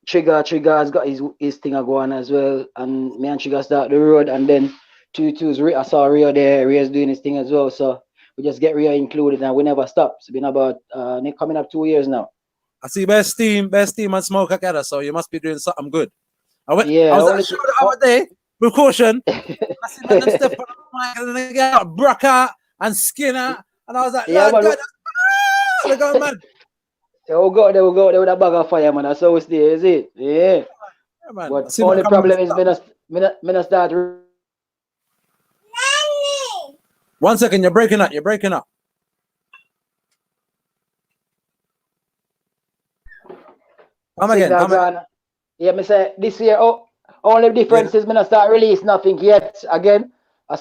Trigger has got his thing going as well, and me and Trigger start the road, and then I saw Rio there. Rio's doing his thing as well, so we just get Rio included, and we never stop. It's been about coming up 2 years now. I see best team and smoke together, so you must be doing something good. I was at a show the other day with Caution. I see them step on the mic and they get out Braca and Skinner, and I was like, yeah, God, they're going mad. They will go there with a bag of fire, man. That's how it's there, is it? Yeah. Man. But the only problem is me not start. 1 second, you're breaking up. Come again. Yeah, me say this year. Only difference is me not start release nothing yet. Again, I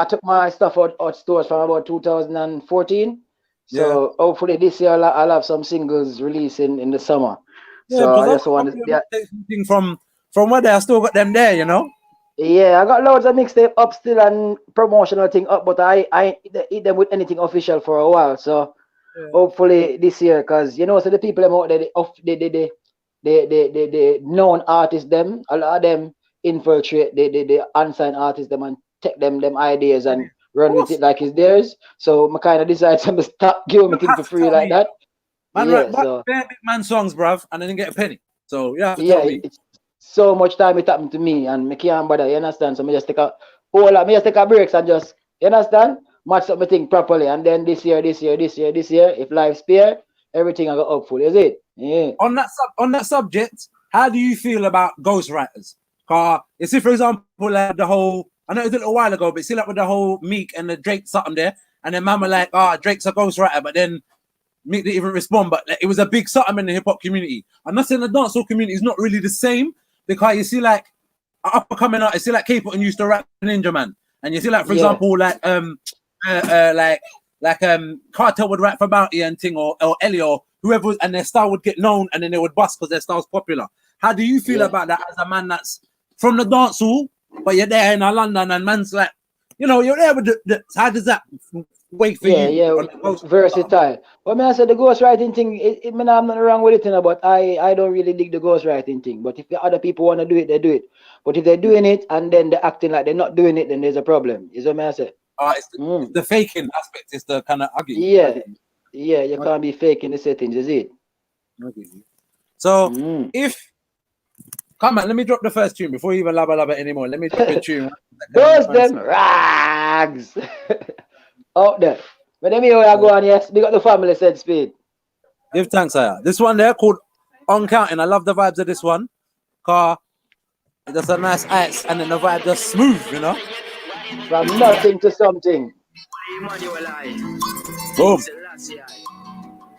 took my stuff out stores from about 2014. So hopefully this year I'll have some singles releasing in the summer. Yeah, so I just want to from where they I still got them there, you know. Yeah, I got loads of mixtape up still and promotional thing up, but I eat them with anything official for a while. So hopefully this year, because so the people out there, the known artists, them a lot of them infiltrate the unsigned artists, them and take them ideas and run with it like it's theirs. So I kind of decide to stop giving me things for free like that. Man, right, big man songs, bruv, and I didn't get a penny. So it's so much time it happened to me, and me can't bother. You understand? So I just take a breaks and just match up my thing properly. And then this year, if life spare, everything I got up full. Is it? Yeah. On that subject, how do you feel about ghostwriters? You see, for example, like the whole, I know it was a little while ago, but see, like with the whole Meek and the Drake something there, and then man were like, Drake's a ghostwriter, but then Meek didn't even respond. But like, it was a big something in the hip hop community. I'm not saying the dancehall community is not really the same, because you see, like up and coming out, you see, like K-Pop used to rap Ninja Man, and you see, like for example, like Cartel would rap for Bounty and thing, or Ellie or whoever, and their style would get known, and then they would bust because their style's popular. How do you feel about that as a man that's from the dancehall, but you're there in London, and man's like, you're there with how does that? wait for Yeah, you. yeah, versatile. But I said the ghostwriting thing, I mean, I'm not wrong with it, you know, but I don't really dig the ghostwriting thing. But if the other people want to do it, they do it. But if they're doing it and then they're acting like they're not doing it, then there's a problem. Is what I say? It's the faking aspect is the kind of ugly. Yeah, yeah, you can't be faking the settings, is it? So if come on, let me drop the first tune before you even labba anymore. Let me drop the tune. Those them rags out there. But let me hear you go on, yes. We got the family said speed. Give thanks, sire. This one there called On Counting. I love the vibes of this one. Car, there's a nice ice and then the vibe just smooth, you know? From nothing to something. Boom.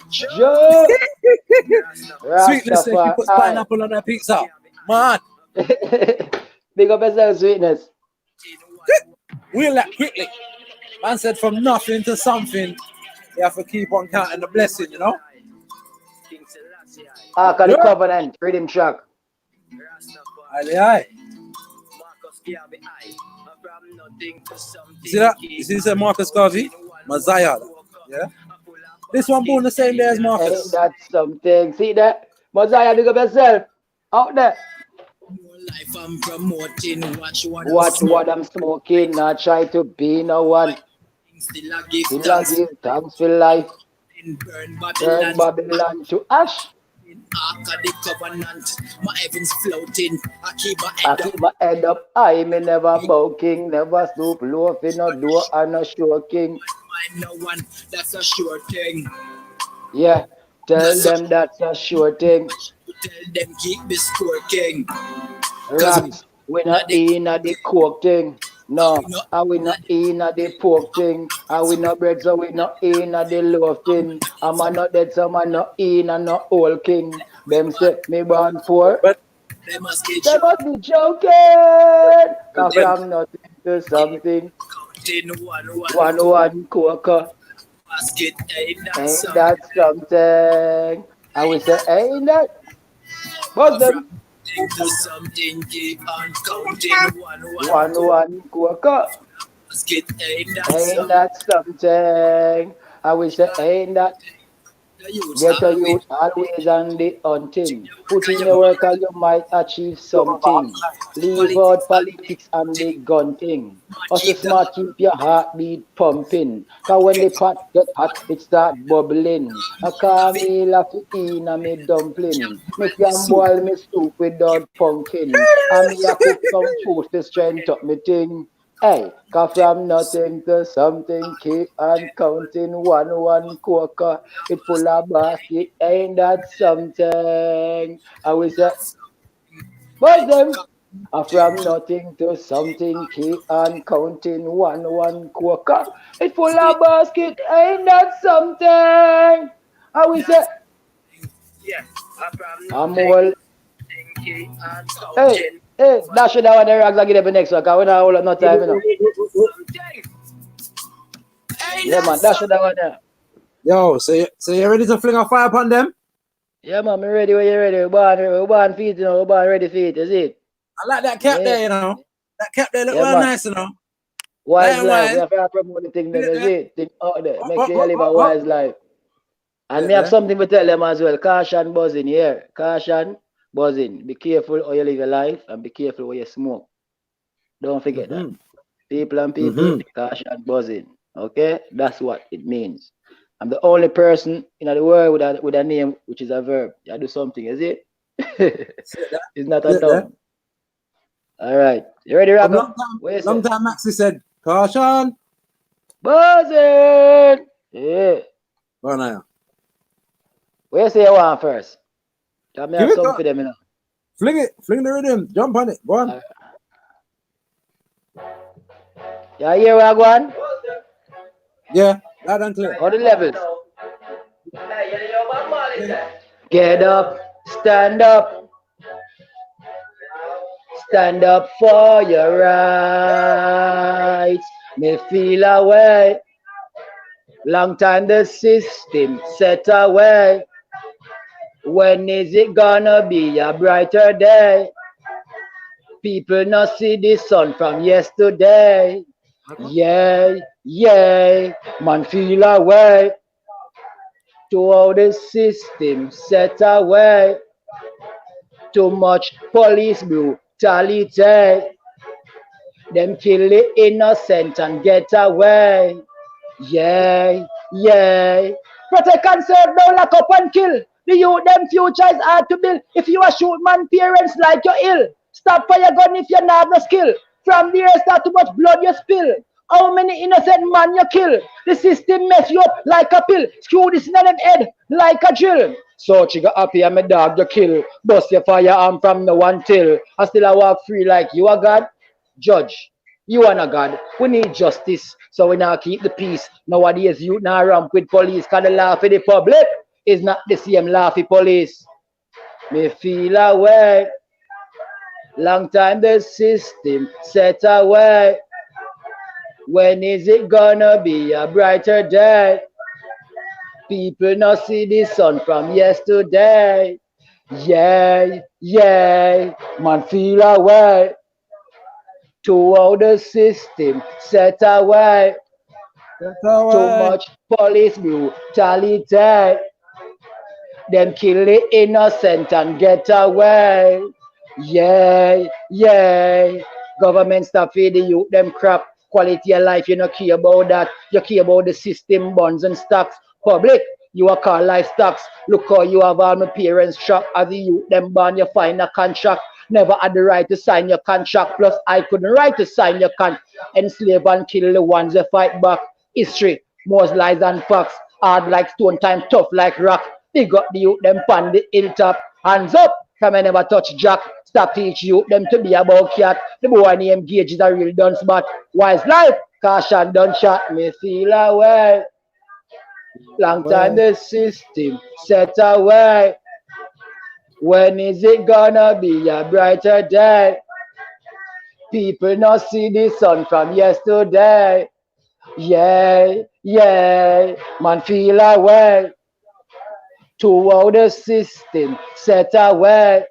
Joe. Sweetness says she puts pineapple on her pizza. Man. Big up yourself, Sweetness. Wheel that quickly. Man said from nothing to something, you have to keep on counting the blessing, you know? Ark of the Covenant, rhythm track. Aye. See that? You see this Marcus Garvey? Messiah. Yeah? This one born the same day as Marcus. Ain't that something? See that? Messiah, big up yourself. Out there. Watch what I'm smoking, not try to be no one. Still I give thanks for life. Burn Babylon to ash. Ark of the Covenant, my heavens floating. I keep my head up. I may never bow king, never stoop low for no door and no sure king. No one, that's a sure thing. Yeah, tell them that's a sure thing. Tell them keep the score, king. Rags, we not in a the coke thing. No, and we not in a the pork thing. And we not bread, so we not in a the loaf thing. And man not dead, so man not in a no old king. Them say me born poor. They must be joking. Cause from nothing to something. One coca. Ain't that something? And we say, ain't that? What's them? To something, keep on counting. One coca. Ain't that something? I wish say, ain't that? Get a youth always on the hunting. Put in your work and you might achieve something. Leave out politics and the gun thing. Also smart, keep your heartbeat pumping. Cause when the pot get hot, it start bubbling. I call me laugh in a me dumpling. Me can boil me soup without pumpkin. And me a cook some food to strength up me thing. Hey, cause from nothing to something, keep on counting one coca. It full of basket, ain't that something? I will say, what's them? From nothing to something, keep on counting one coca. It full of basket, ain't that something? I will say, I'm all. Hey, dash it down the rags and get up next one, because we don't hold up no time, you know. Yeah, man, dash it down there. Yo, so you ready to fling a fire upon them? Yeah, man, me ready when you ready. We're born feet, you know, we're born ready feet, is it? I like that cap there, you know. That cap there look well nice, you know. Wise life, we have to promote the thing, them, is it? Think out there, make sure you live a wise life. And me have something to tell them as well. Caution buzzing here. Caution buzzing. Be careful how you live your life and be careful what you smoke. Don't forget that. People and people, caution buzzing. Okay? That's what it means. I'm the only person in the world with a name which is a verb. You do something, is it? It's not a noun. All right. You ready, Rocco? Long time Maxi said, caution. Buzzing. Yeah. Oh, no. Where you say you want first? Tell me something for them, you know. Fling it. Fling the rhythm. Jump on it. Go on. Yeah, here we are going. Yeah, loud and clear. All the levels. Get up, stand up. Stand up for your rights. Me feel away. Long time the system set away. When is it gonna be a brighter day? People not see the sun from yesterday. Yeah, yeah, man feel away to how the system set away. Too much police brutality. Them kill the innocent and get away. Yeah, yeah. Protect and serve, don't lock up and kill. The youth, them future is hard to build. If you a shoot man, parents like you're ill. Stop for your gun if you not have no skill. From the air start too much blood you spill. How many innocent man you kill? The system mess you up like a pill. Screw this in them head like a drill. So you got happy and my dog you kill. Bust your firearm from no one till. I still I walk free like you are God. Judge. You are not God. We need justice. So we now keep the peace. Nowadays, you now ramp with police. Cause the laugh of the public is not the same laugh of police. Me feel away. Long time the system set away. When is it gonna be a brighter day? People not see the sun from yesterday. Yeah, yeah, man feel away. To how the system set away. Too much police brutality. Them kill the innocent and get away. Yeah, yeah. Government stop feeding you them crap. Quality of life, you don't care about that. You care about the system, bonds and stocks. Public, you are called livestock. Look how you have all my parents shop. As the youth them born, you find a contract. Never had the right to sign your contract. Plus, I couldn't right to sign your contract. Enslave and kill the ones that fight back. History, more lies than facts. Hard like stone, time tough like rock. Big up the youth, them pan the hilltop. Hands up, come and never touch jack. Stop teach you them to be about cat. The boy named Gage is a real dunce, but wise life, caution don't shot me feel away. Long time the system set away. When is it gonna be a brighter day? People not see the sun from yesterday. Yeah, yeah, man feel away. To how the system set away.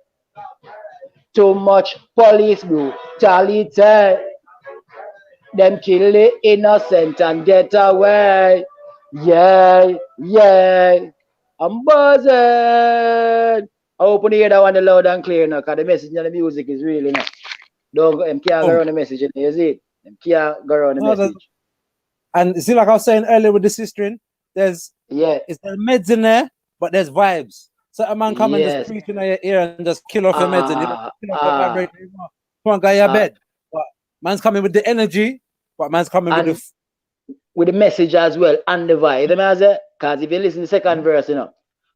Too much police brutality. Them kill the innocent and get away. Yeah, yeah. I'm buzzing. I open the hear that one loud and clear now, because the message and the music is really nice. Don't go, can't go around the message, you see it? Can't go around the message. And see, like I was saying earlier with the sistering, there's it's the meds in there, but there's vibes. So a man come and just preach in your ear and just kill off your meds and you know, kill off your vibrator. Come on, guy, your bed. But man's coming with the energy, but man's coming with the message as well and the vibe. Because if you listen to the second verse, you know,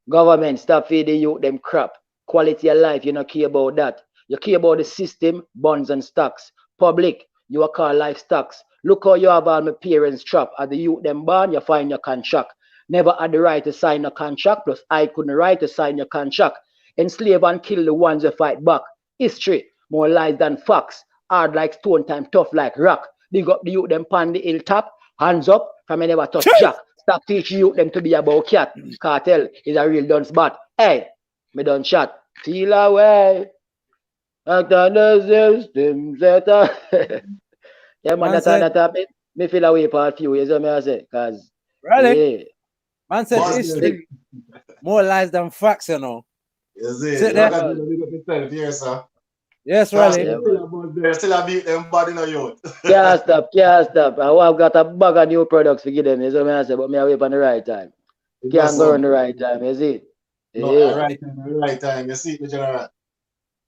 government stop feeding you them crap. Quality of life, you don't care about that. You care about the system, bonds and stocks. Public, you are called livestock. Look how you have all my parents trap. As the youth them born, you find your contract. Never had the right to sign a contract, plus I couldn't right to sign your contract. Enslave and kill the ones who fight back. History, more lies than facts. Hard like stone, time tough like rock. Big up the youth them pan the hilltop. Hands up, from never touch jack. Stop teaching you them to be about cat. Cartel is a real dunce bat. Hey, me done shot. Feel away. After the system set up. Yeah, man, that me feel away for a few years, you know what I say? Because, really? Man said history more lies than facts, you know. Sit there. Yes, really. Still a beat them body no youth. Can't stop. I've got a bag of new products to give them, you know what I say? But me away on the right time. Can't go on the right time, you see? No, right time, you see the general.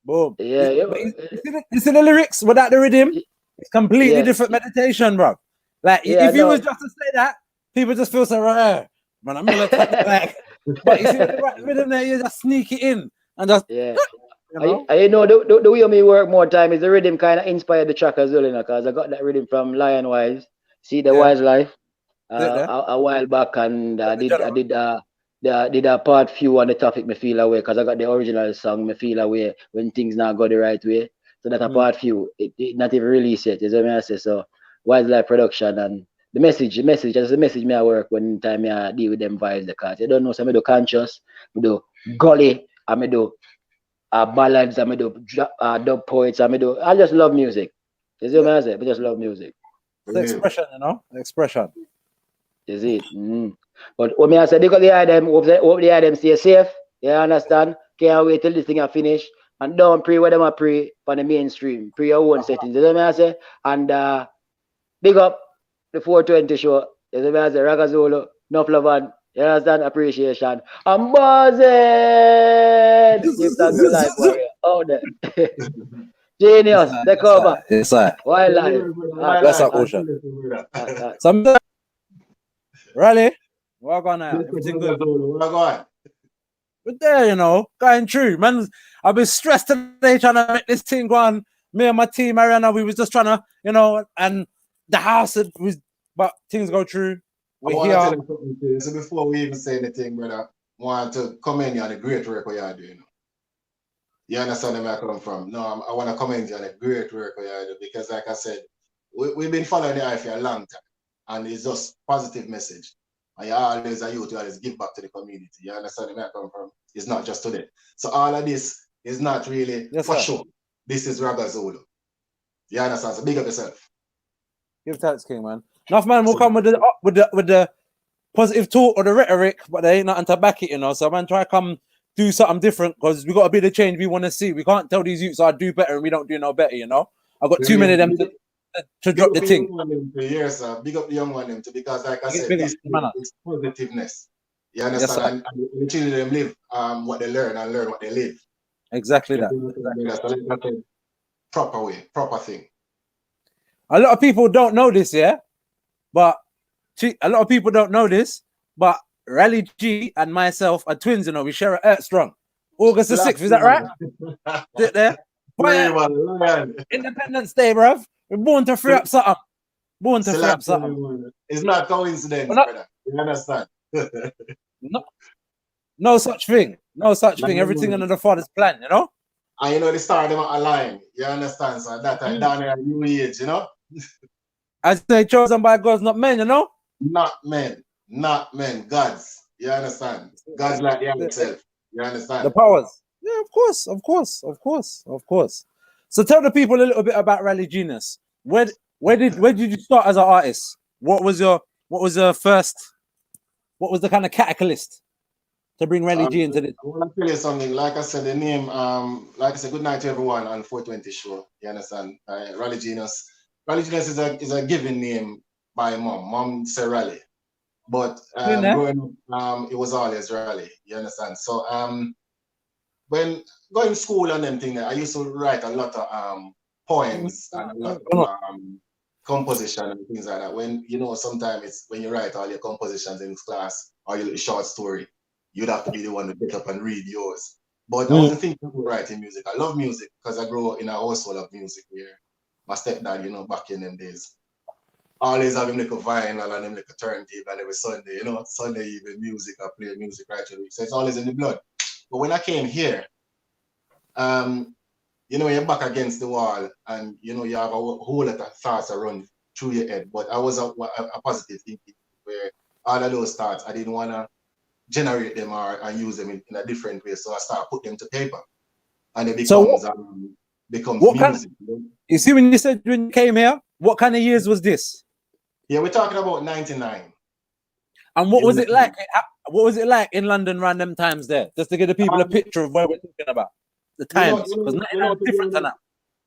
Boom. Yeah. You see the lyrics without the rhythm? It's completely different meditation, bro. Like if you was just to say that, people just feel so rare. Man, I'm gonna like, but you see the right rhythm there, you just sneak it in and just You know the way me work more time is the rhythm kind of inspired the track as well, you know, because I got that rhythm from Lion Wise. See the Wise Life a while back, and I did a part few on the topic Me Feel Away, because I got the original song Me Feel Away when things not go the right way. So that a part few, it not even released yet, is what I say. So Wise Life production and the message, that's the message me I work when time I deal with them vibes, because you don't know, so I do conscious, I do gully, I do ballads, I do dub poets, I just love music. You see what I say? I just love music. It's the expression, you know, the expression. Is it? But what me I say, because the item, hope the item stay safe. You understand? Can't wait till this thing are finished. And don't pray what them are pray for the mainstream. Pray your own settings. You know what I say? And big up the 420 show. You know what I say? Ragazolo, enough love and you understand? Appreciation. I'm buzzing. Give thanks to life warrior. Oh there. Genius, take over. Yes, sir. Wildlife. That's our ocean. Some Rally, what going on? Everything good? But there, you know, going through, man. I've been stressed today trying to make this thing go on. Me and my team, Ariana, we was just trying to, you know, and the house was, but things go through. We're here. Tell you something to you. So before we even say anything, brother, I want to commend you on the great work what you're doing. You understand where I come from? No, I want to commend you on the great work what you're doing because, like I said, we've been following the eye for a long time, and it's just positive message. And you always a youth, you always give back to the community. You understand where I come from? It's not just today. So all of this is not really for sure. This is Ragazolo. You understand? So big up yourself. Give thanks, King, man. Enough man will come with the positive talk or the rhetoric, but there ain't nothing to back it, you know. So man, try to come do something different because we got to be the change we want to see. We can't tell these youths I do better and we don't do no better, you know. I got too many of them to drop the thing. Yes, sir. Big up the young one them too, because like I said, this is positiveness. You understand? And the children them live what they learn and learn what they live. Exactly that. So like I said, proper way, proper thing. A lot of people don't know this, yeah, but a lot of people don't know this, but Rally G and myself are twins, you know. We share a Earth Strong. August the 6th, is that right? Sit there. Independence Day, bruv. We're born to free up something. Born to free up something. It's not coincidence, brother. You understand? No such thing. No such thing. Everything under the Father's plan, you know? And you know, the star them are aligned. You understand? So that time down there, new age, you know? I say chosen by gods, not men, you know? Not men. Not men. Gods. You understand? Gods like the itself. You understand? The powers. Yeah, of course, of course, of course, of course. So tell the people a little bit about Rally Genius. Where did you start as an artist? What was the kind of catalyst to bring Rally G into this? I want to tell you something. Like I said, the name, like I said, good night to everyone on 420 show. You understand? Rally Genius. Rally Genius is a given name by mom. Mom said Rally. But growing up, it was always Rally. You understand? So when going to school and them things, I used to write a lot of poems and a lot of composition and things like that. When, you know, sometimes it's when you write all your compositions in class or your short story, you'd have to be the one to get up and read yours. But I wasn't thinking of writing music. I love music because I grew up in a household of music where my stepdad, you know, back in them days, always have him like a vinyl and him like a turntable, and every Sunday, you know, Sunday evening music, I play music right through the week. So it's always in the blood. But when I came here, you know, you're back against the wall and, you know, you have a whole lot of thoughts around through your head. But I was a positive thinking where all of those thoughts, I didn't want to generate them or use them in a different way. So I started putting them to paper. And it becomes music. You see, when you said when you came here, what kind of years was this? Yeah, we're talking about 99. And what was it like? What was it like in London around them times there? Just to give the people a picture of where we're talking about. The times. Because nothing different than that.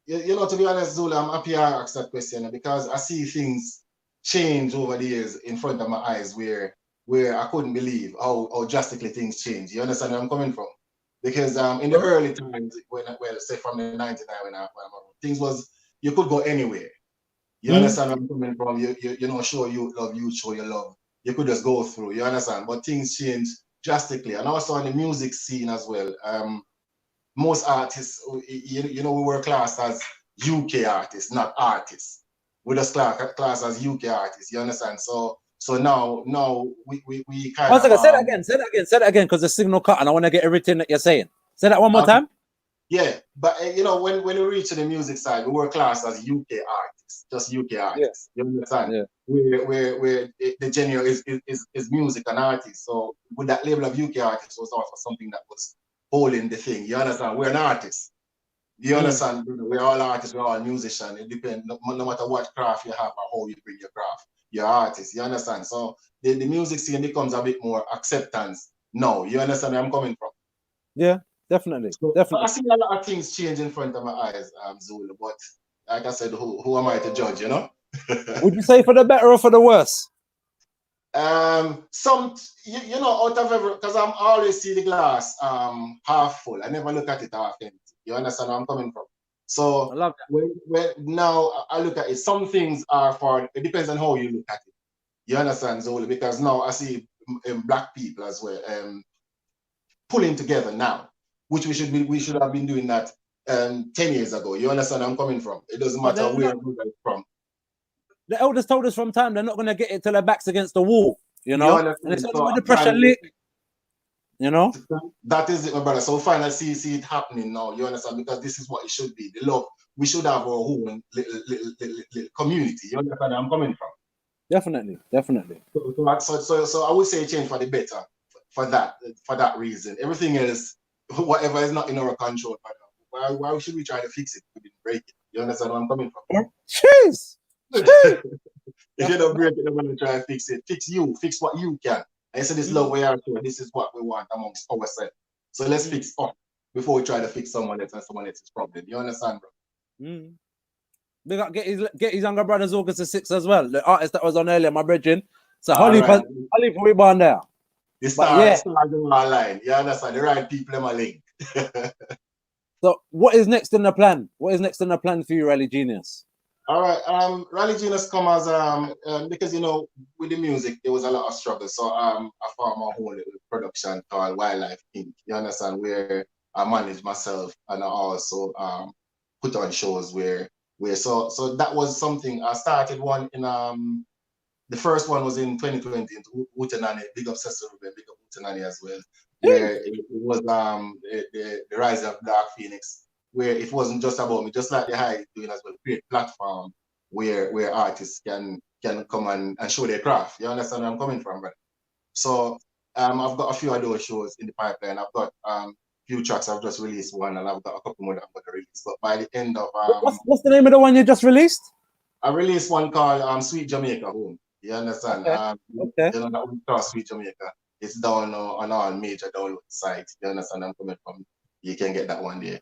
You know, to be honest, Zula, I'm happy I asked that question because I see things change over the years in front of my eyes where I couldn't believe how drastically things change. You understand where I'm coming from? Because in the early times, say from the 99 when things was, you could go anywhere. You understand where I'm coming from? You know, show you love, you show your love. You could just go through, you understand? But things change drastically. And also on the music scene as well. Most artists, you know, we were classed as UK artists, not artists. We're just classed as UK artists, you understand? So now we kind of... Say that again, because the signal cut and I want to get everything that you're saying. Say that one more time. Yeah, but you know, when we reach to the music side, we were classed as UK artists, just UK artists. Yeah. You understand? Yeah. Where the genre is music and artists. So with that label of UK artists was also something that was holding the thing. You understand? We're an artist. You understand? We're all artists, we're all musicians. It depends, no matter what craft you have or how you bring your craft. You're artists, you understand? So the music scene becomes a bit more acceptance now. You understand where I'm coming from? Yeah, definitely. So Definitely. I see a lot of things change in front of my eyes, Zulu, but like I said, who am I to judge, you know? Would you say for the better or for the worse? Some, you know, out of every, because I'm always see the glass half full. I never look at it half empty. You understand where I'm coming from? So I love that. when now I look at it, some things are for, it depends on how you look at it. You understand, Zoli? Because now I see black people as well pulling together now, which we should have been doing that 10 years ago. You understand where I'm coming from? It doesn't matter where you're from. The elders told us from time they're not going to get it till their back's against the wall, you know? And it's only when the pressure lick, you know? That is it, my brother. So finally see it happening now, you understand? Because this is what it should be. The love, we should have our own little community. You understand where I'm coming from? Definitely, definitely. So I would say change for the better for that reason. Everything else, whatever is not in our control, why should we try to fix it? We didn't break it. You understand where I'm coming from? Jeez. If you don't break it, I'm gonna try and fix it. Fix you, fix what you can. And so this love we are showing, this is what we want amongst ourselves. So let's fix us before we try to fix someone else and someone else's problem. You understand, bro? Big up, get his younger brothers August the 6th as well. The artist that was on earlier, my brethren. So Holly we born there. The stars in my line. You understand? The right people in my link. So what is next in the plan? What is next in the plan for you, Rally Genius? All right, Rally Genius come as because you know with the music there was a lot of struggle. So I found my whole little production called Wildlife Inc. You understand, where I manage myself and I also put on shows where so that was something. I started one in the first one was in 2020 in Utenani. Big up Cecil Ruben, big up Utenani as well. Where it was the Rise of Dark Phoenix, where it wasn't just about me, just like the High doing as well, create platform where artists can come and show their craft. You understand where I'm coming from, right? So I've got a few of those shows in the pipeline. I've got few tracks. I've just released one, and I've got a couple more that I'm going to release. But by the end of what's the name of the one you just released? I released one called Sweet Jamaica Home. You understand? Okay. You know that we call Sweet Jamaica. It's down on all major download sites. You understand where I'm coming from? You can get that one there.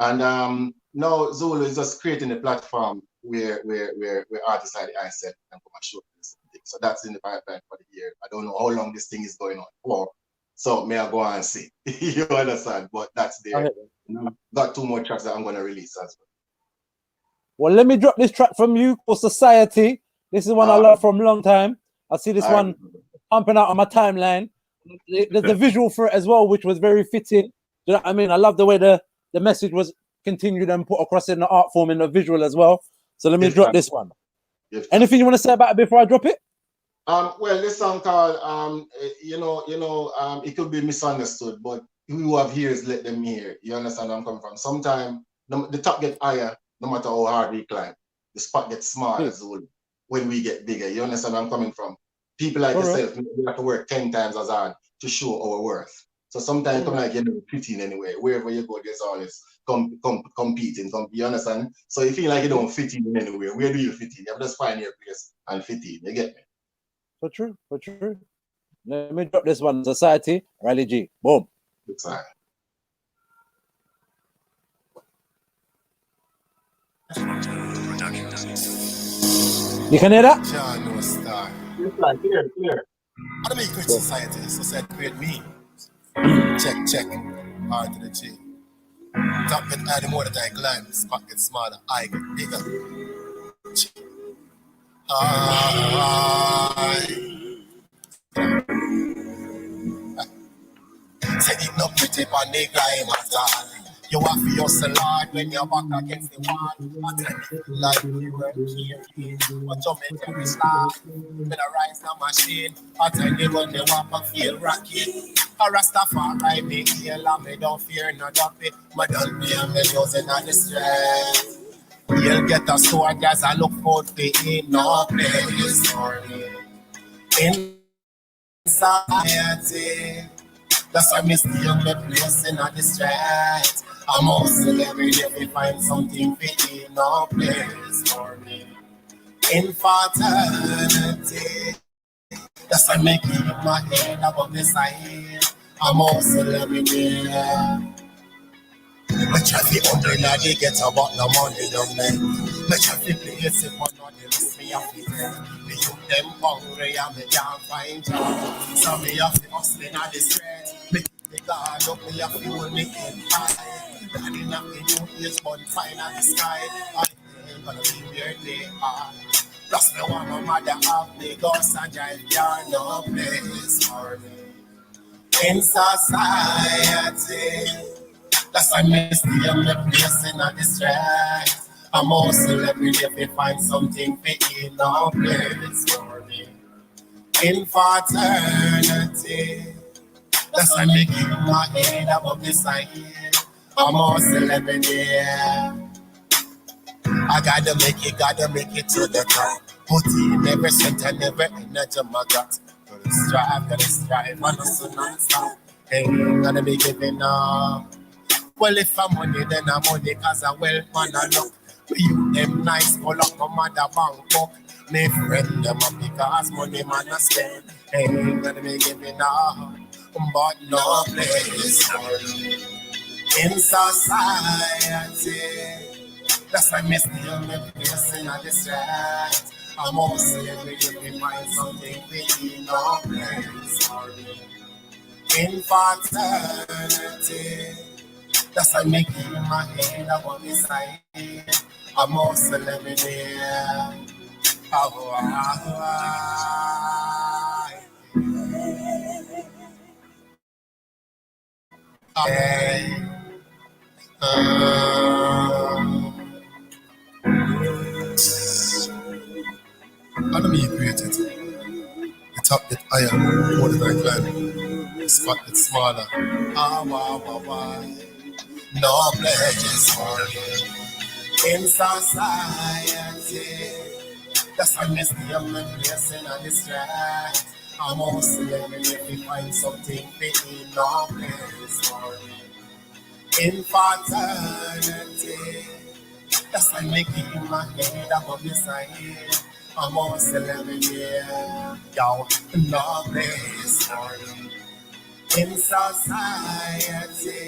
And now Zulu is just creating a platform where artists like the I said can come and show this thing. So that's in the pipeline for the year. I don't know how long this thing is going on for. So may I go and see? You understand? But that's there. Got 2 more tracks that I'm going to release as well. Well, let me drop this track from you for Society. This is one I love from a long time. I see this one pumping out on my timeline. There's a visual for it as well, which was very fitting. Do you know what I mean? I love the way the message was continued and put across in the art form in the visual as well. So let me drop this one. Anything you want to say about it before I drop it? Well, this song called it could be misunderstood, but who have ears, let them hear. You understand where I'm coming from? Sometimes the top get higher, no matter how hard we climb. The spot gets smaller when we get bigger. You understand where I'm coming from? People like yourself, we have to work 10 times as hard to show our worth. So sometimes come like you're fitting anywhere. Wherever you go, there's always competing. You understand? So you feel like you don't fit in anywhere. Where do you fit in? You have to just find your place and fit in. You get me? For true. Let me drop this one. Society, Rally G. Boom. Good time. You can hear that? John, no star. Clear. I don't make great society. Society create me. Check. R to the G. Top get adding more that I climb. Spot get smaller. I get bigger. Say it no pretty on the grime at all. You have to hustle hard when you're back against the wall. I tell you, like you work here. But you make every laugh. When I rise the machine, I tell you when they want to feel rocky. A Rastafari me heal and me don't fear no duppy. Me don't be a me using on the strength. You'll get a sword as I look forward to in no place for me. In society. That's why me stay on my place in the street. I'm also every day to find something fitting, no place for me. Infertility. That's why me keep my head above the side. I'm also every day. Me try to under they get about the money, young man. Me try to place it on the list, me have to tell. Me you them hungry and me can't find job. So me have to hustling on the street. Me keep the guard up, me have to hold me head high. Daddy knock me new years, but fine on the sky. I ain't gonna be where they are. Plus me want my mother have me ghost and drive car, no place for me. In society. That's why me stay on the place in the distress. I'm also every day to find something for in no place for me. Infertility. That's why me keep my head above the side. I'm also every day. I gotta make it to the top. Put in every cent and every energy my gut. Gotta strive, and hustle non-stop. Ain't gonna be giving up. Well, if I'm money, then I'm money, cause I wealth man I look. You them nice, pull up my mother bank book. Me friend them up because money man I spend. Ain't gonna be giving up, but no place for me. In society. That's why me still me place in a distress. I'm also every day we find something big, no place for me. Infertility. That's why me keep my head above the side. I'm also living there. I don't mean created. The top get higher, more than I climb. The spot gets smaller. No pledges for me. In society. That's why me stay on my place in a distress. I'm also living if we find something big, no place for me. Infertility. That's why me keep my head above the side. I'm also living here. Yo, no place for me. In society.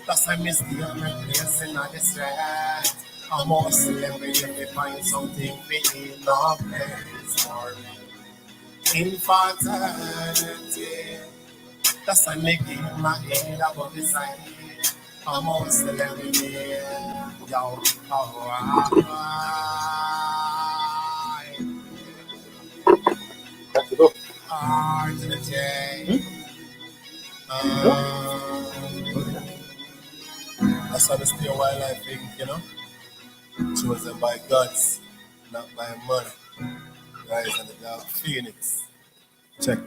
That's why me stay on my place in a distress. I'm also living if we find something big, no place for me. Infertility. That's why me keep my head above the side. I'm also living here. Yo, hard to the day. That's how the stay while I think, you know. Chosen by gods, not by money. Rise on the dark phoenix. Check.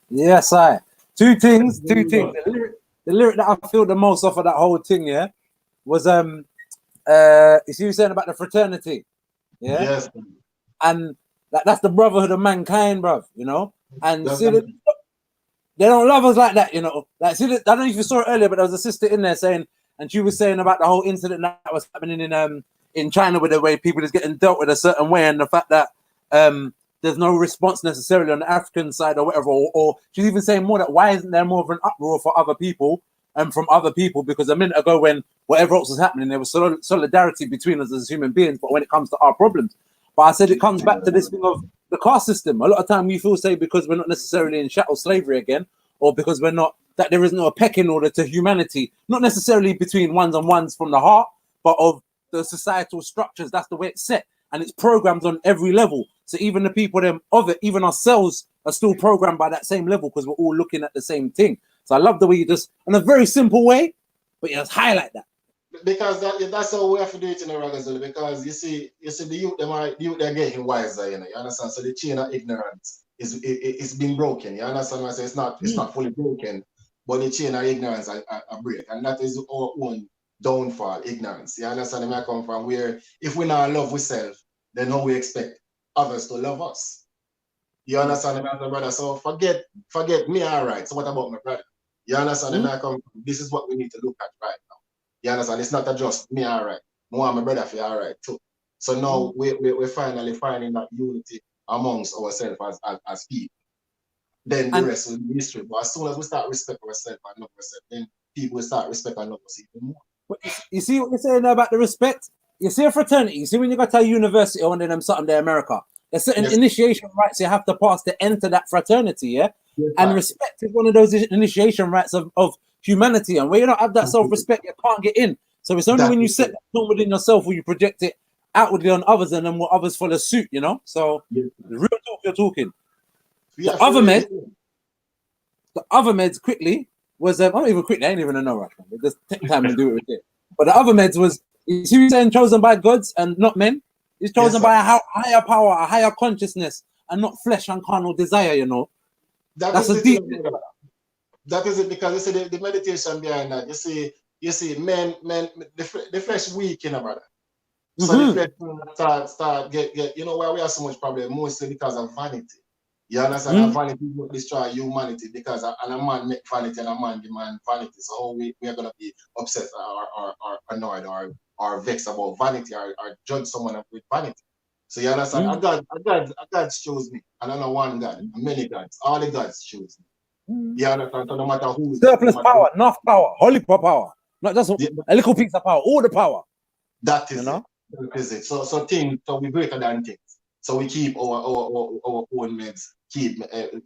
Yes, two things. The lyric that I feel the most off of that whole thing, yeah, was it's you saying about the fraternity, yeah, yes, and that's the brotherhood of mankind, bruv, you know, and see that they don't love us like that, you know. Like, see, I don't know if you saw it earlier, but there was a sister in there saying, and she was saying about the whole incident that was happening in China with the way people is getting dealt with a certain way, and the fact that there's no response necessarily on the African side or whatever, or she's even saying more that why isn't there more of an uproar for other people and from other people? Because a minute ago when whatever else was happening, there was solidarity between us as human beings, but when it comes to our problems. But I said it comes back to this thing of the caste system. A lot of time we feel say because we're not necessarily in chattel slavery again, or because we're not, that there is no pecking order to humanity, not necessarily between ones and ones from the heart, but of the societal structures. That's the way it's set. And it's programmed on every level. So even the people of it, even ourselves, are still programmed by that same level because we're all looking at the same thing. So I love the way you just, in a very simple way, but you just highlight that. Because that's how we have to do it in the Ragazoli. Because you see the youth they're getting wiser, you know. You understand? So the chain of ignorance is being broken. You understand what I say? It's not fully broken, but the chain of ignorance are break, and that is our own downfall, ignorance. You understand where I come from? Where if we not love ourselves, then how we expect others to love us? You understand me, brother? So forget me, all right. So what about my brother? You understand? And I come, this is what we need to look at right now. You understand? It's not just me, all right. More and my brother feel all right too. So now we're finally finding that unity amongst ourselves as people. Then the rest will be history. But as soon as we start respecting ourselves and love ourselves, then people will start respecting us even more. You see what you're saying about the respect? You see a fraternity. You see when you go to a university or one of them something there, America. There's certain initiation rites you have to pass to enter that fraternity, yeah? And respect is one of those initiation rites of humanity. And when you don't have that self-respect, you can't get in. So it's only when you set that tone within yourself where you project it outwardly on others and then what others follow suit, you know? So the real talk you're talking. The other meds quickly was not even quickly, I ain't even know right now. Just take time and do it with it. But the other meds was, you see what saying, chosen by gods and not men? He's chosen by a higher power, a higher consciousness, and not flesh and carnal desire, you know. That's a deep. That is it, because you see the meditation behind that. You see, men, the flesh weak, you know, brother. So the flesh start get. You know why we have so much problem? Mostly because of vanity. You understand? And vanity will destroy humanity, because a man make vanity and a man demand vanity. So how we are gonna be upset or annoyed or vexed about vanity or judge someone with vanity. So you understand? A God chose me. And I know one God, many gods. All the gods choose me. You understand? So no matter who. Surplus power, enough power, holy power. Not just a little piece of power, all the power. That is it. That is it. So we greater than things. So we keep our own meds.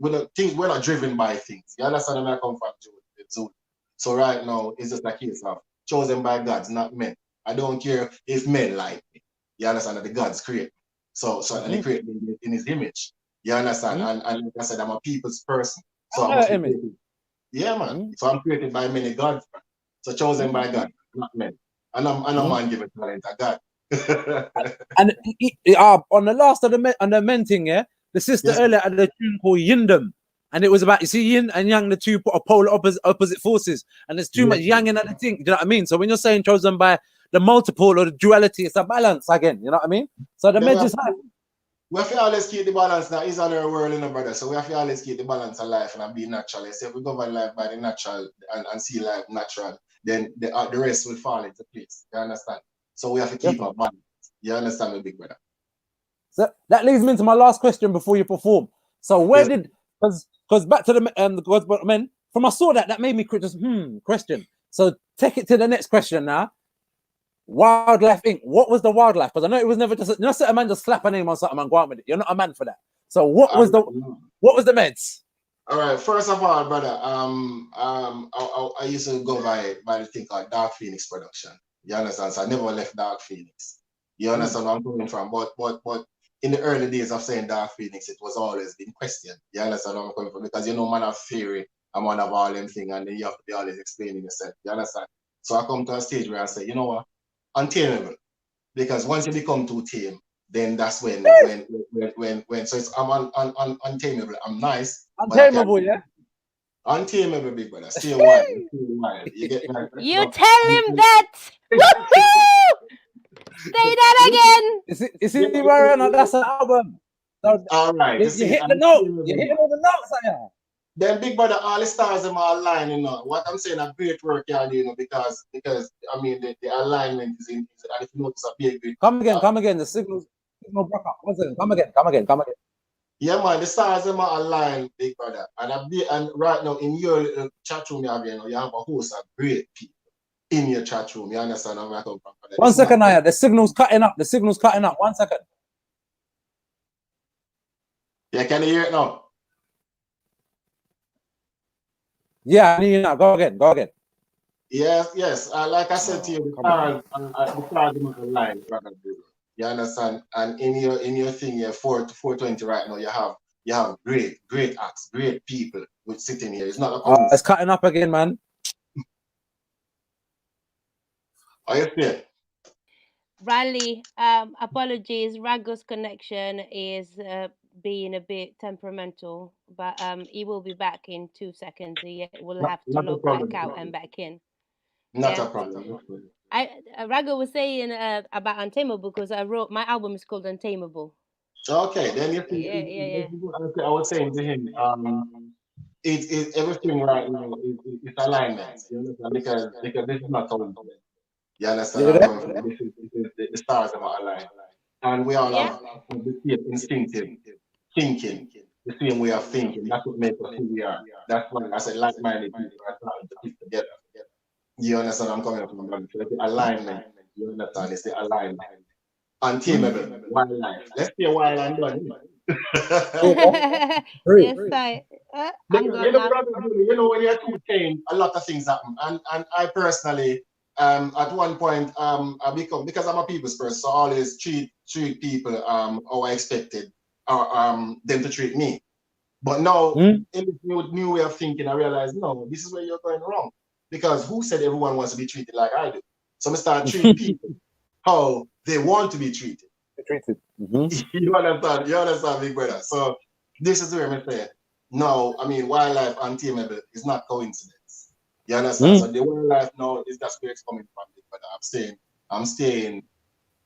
We're not driven by things. You understand where I come from, So right now, it's just a case of chosen by gods, not men. I don't care if men like me. You understand that the gods create me. So and they create me in his image. You understand? And like I said, I'm a people's person. So I must be created. Yeah, man. So I'm created by many gods, man. So chosen by God, not men. And I'm a man given talent to God. And on the last of the men thing, yeah, the sister earlier had a tune called Yindom, and it was about, you see, yin and yang, the two polar opposite forces, and there's too much yang in that thing. Do you know what I mean? So when you're saying chosen by the multiple or the duality, it's a balance again. You know what I mean? So the message is high. We have to always keep the balance. Now is on our world, you know, brother. So we have to always keep the balance of life and be natural. So if we govern life by the natural and see life natural, then the rest will fall into place. You understand? So we have to keep our balance. You understand me, big brother? So that leads me into my last question before you perform. So where did, because back to the gods but men, from I saw that made me just question. So take it to the next question now. Wildlife Inc. What was the wildlife? Because I know it was never just a man just slap a name on something and go out with it. You're not a man for that. So what was the meds? All right. First of all, brother, I used to go by the thing called Dark Phoenix Production. You understand? So I never left Dark Phoenix. You understand where I'm coming from? But in the early days of saying Dark Phoenix, it was always been questioned. You understand where I'm coming from? Because man of theory, I'm one of all them things, and then you have to be always explaining yourself. You understand? So I come to a stage where I say, you know what? Untamable. Because once you become too tame, then that's when so it's I'm untamable. I'm nice. Untamable, yeah. Untamable, big brother. Stay wild. You get me? You tell him that. Woohoo! Say that again. Is it the that's an album? So all right. You hit the note. You hit all the notes, yeah. Then, big brother, all the stars them are aligned, you know. What I'm saying, a great work, you know, because I mean the alignment is in. And if you notice, a big. Come again. The signal broke up. One second. Come again. Yeah, man, the stars them are aligned, big brother. And right now in your chat room, you have a host of great people in your chat room. You understand where I come from? One second, Naya. The signal's cutting up. 1 second. Yeah, can you hear it now? Yeah, I need you now. Go again. Yes. Like I said to you, the stars are aligned, brother. You understand? And in your thing, 4 to 420 right now, you have great acts, great people with sitting here. It's not a coincidence. It's cutting up again, man. Are you there? Raleigh, apologies. Rago's connection is being a bit temperamental, but he will be back in 2 seconds. He will have to log back out and back in. Not a problem. Rago was saying about Untamable because my album is called Untamable. Okay, then you see, yeah. I was saying to him, it's everything right now it's alignment. You understand? Because this is not coincidence. You understand? I'm coming from this is the stars are aligned, and we all have the same instinctive thinking, the same way of thinking. That's what makes us who we are. That's why I said like-minded people are trying to keep together. You understand? I'm coming from brother. So it's the alignment. You understand? It's the alignment. Untamable wildlife. Let's see a wild and done. Yes, I. I'm Because, going up. when you're two chained, a lot of things happen. And I personally, at one point, I become, because I'm a people's person, so I always treat people how I expected them to treat me. But now, in this new way of thinking, I realize, no, this is where you're going wrong. Because who said everyone wants to be treated like I do? So I start treating people how they want to be treated. You understand? You understand, big brother? So this is where I say, no, I mean, wildlife untamable is not coincidence. You understand? So the wildlife now is that's where it's coming from, big brother. I'm staying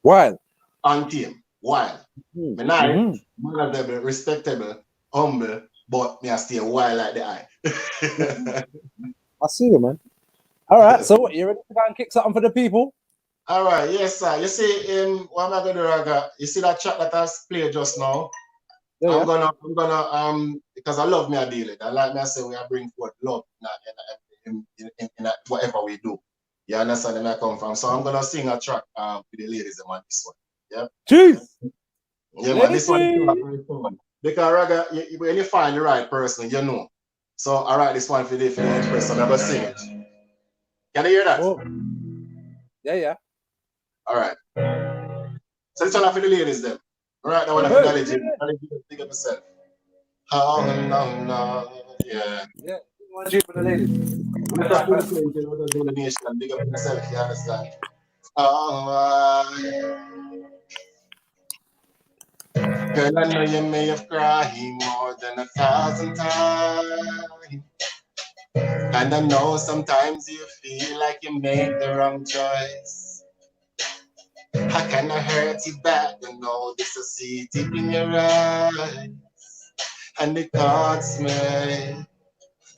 wild. Untamed, wild. Me nice, manageable, respectable, humble, but me I stay wild like the eye. I see you, man. All right, so what, you ready to go and kick something for the people? All right, yes, sir. You see, what am I gonna do, Raga? You see that track that I played just now? Yeah, I'm gonna because I love me a deal it. I like me I say we are bring forth love in whatever we do. You understand where I come from? So I'm gonna sing a track with the ladies on this one. Yeah. Jeez. Yeah, man. This one is very fun. Because Raga, when you find the right person, you know. So I write this one for the person. I'm gonna sing it. Can you hear that? Oh. Yeah. All right. So this one for the ladies then. All right, that one for Dolly G. Dolly G, think of yourself. Oh no, yeah. Yeah, one G for the ladies. Big up yourself, you understand? Oh, girl, I know you may have cried more than 1,000 times. And I know sometimes you feel like you made the wrong choice. How can I hurt you back? You know this I see deep in your eyes. And it hurts me.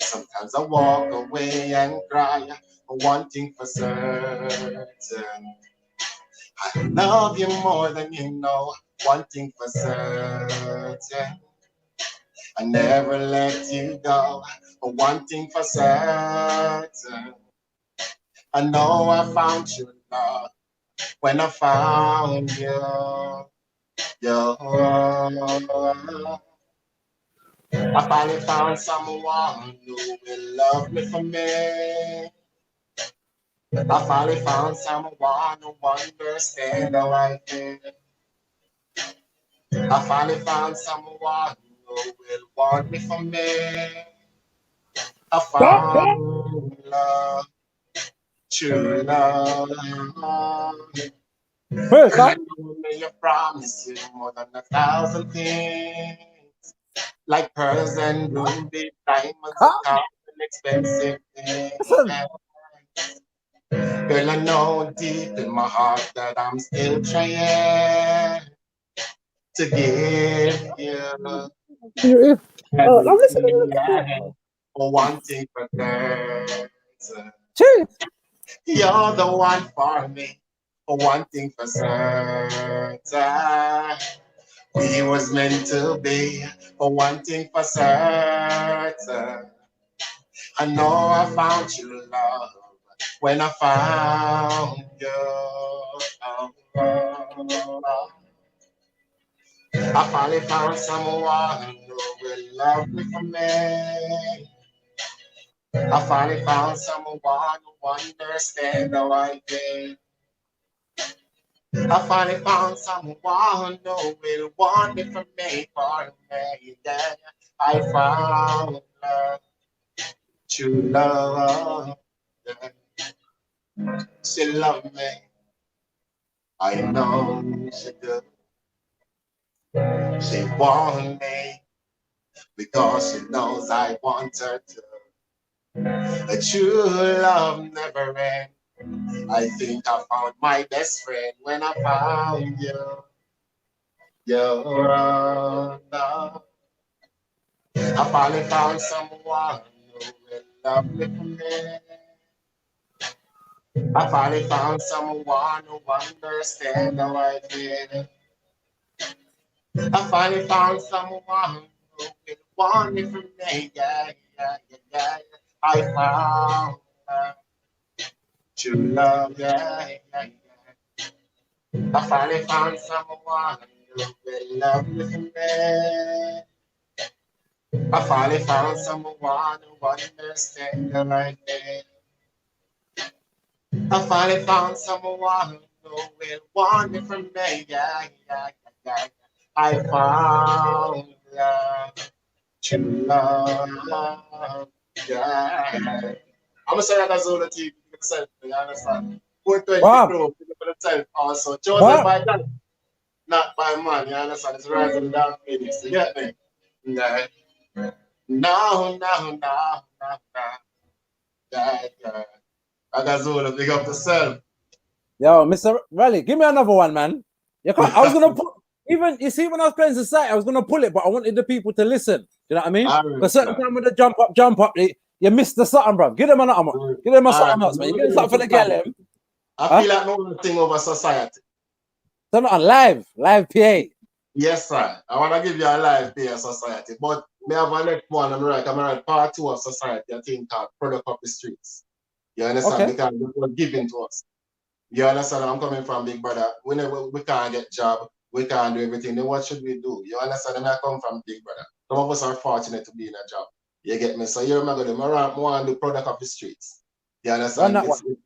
Sometimes I walk away and cry, one thing for certain. I love you more than you know, one thing for certain. I never let you go, one thing for certain. I know I found you love when I found you. I finally found someone who will love me for me. I finally found someone who understands how I feel. I finally found someone who will want me for me. I found love, true love. And I know me, I promise you more than 1,000 things. Like pearls and rubies, diamonds and carbon expensive things. Girl, I know deep in my heart that I'm still trying to give you everything I have for one thing for certain. You're the one for me for one thing for certain. We was meant to be for one thing for certain. I know I found you, love, when I found you. I finally found someone who will love me for me. I finally found someone who understands how I feel. I finally found someone who will want me for me, Yeah. I found love, true love. Yeah. She loved me. I know she do. She want me because she knows I want her to. A true love never ends. I think I found my best friend when I found you. Your love. I finally found someone who will love me for me. I finally found someone who understands how I feel. I finally found someone who will want me for me. Yeah, yeah, yeah, yeah. I found true love. Yeah, yeah, yeah. I finally found someone who will love me for me. I finally found someone who understands how I feel. I finally found someone who will want me from me. Yeah, yeah, yeah, yeah. I found love, true love. Yeah. I'm gonna say that as all the TV myself, you understand? 420 crew, for the also. Chosen by God, not by man, you understand? It's right in the dark Phoenix, you get me? Yeah. No, no, no, no, no. Yeah, yeah. I got Zola, big up yourself. Yo, Mr. Raleigh, give me another one, man. You can't, I was gonna put even you see when I was playing Society, I was gonna pull it, but I wanted the people to listen. You know what I mean? Because certain time with the jump up, you missed the something, bro. Give them another one. Give them a something else, man. You get something for the girl, them. I feel like no one thing over Society. So not live PA. Yes, sir. I wanna give you a live PA Society, but me have a next one. I'm right part 2 of Society. I think called Product of the Streets. You understand? Okay. Because it was given to us. You understand? I'm coming from Big Brother. We can't get job. We can't do everything. Then what should we do? You understand? I come from Big Brother. Some of us are fortunate to be in a job. You get me? So you're going to do. I want to do Product of the Streets. You understand? Run that one.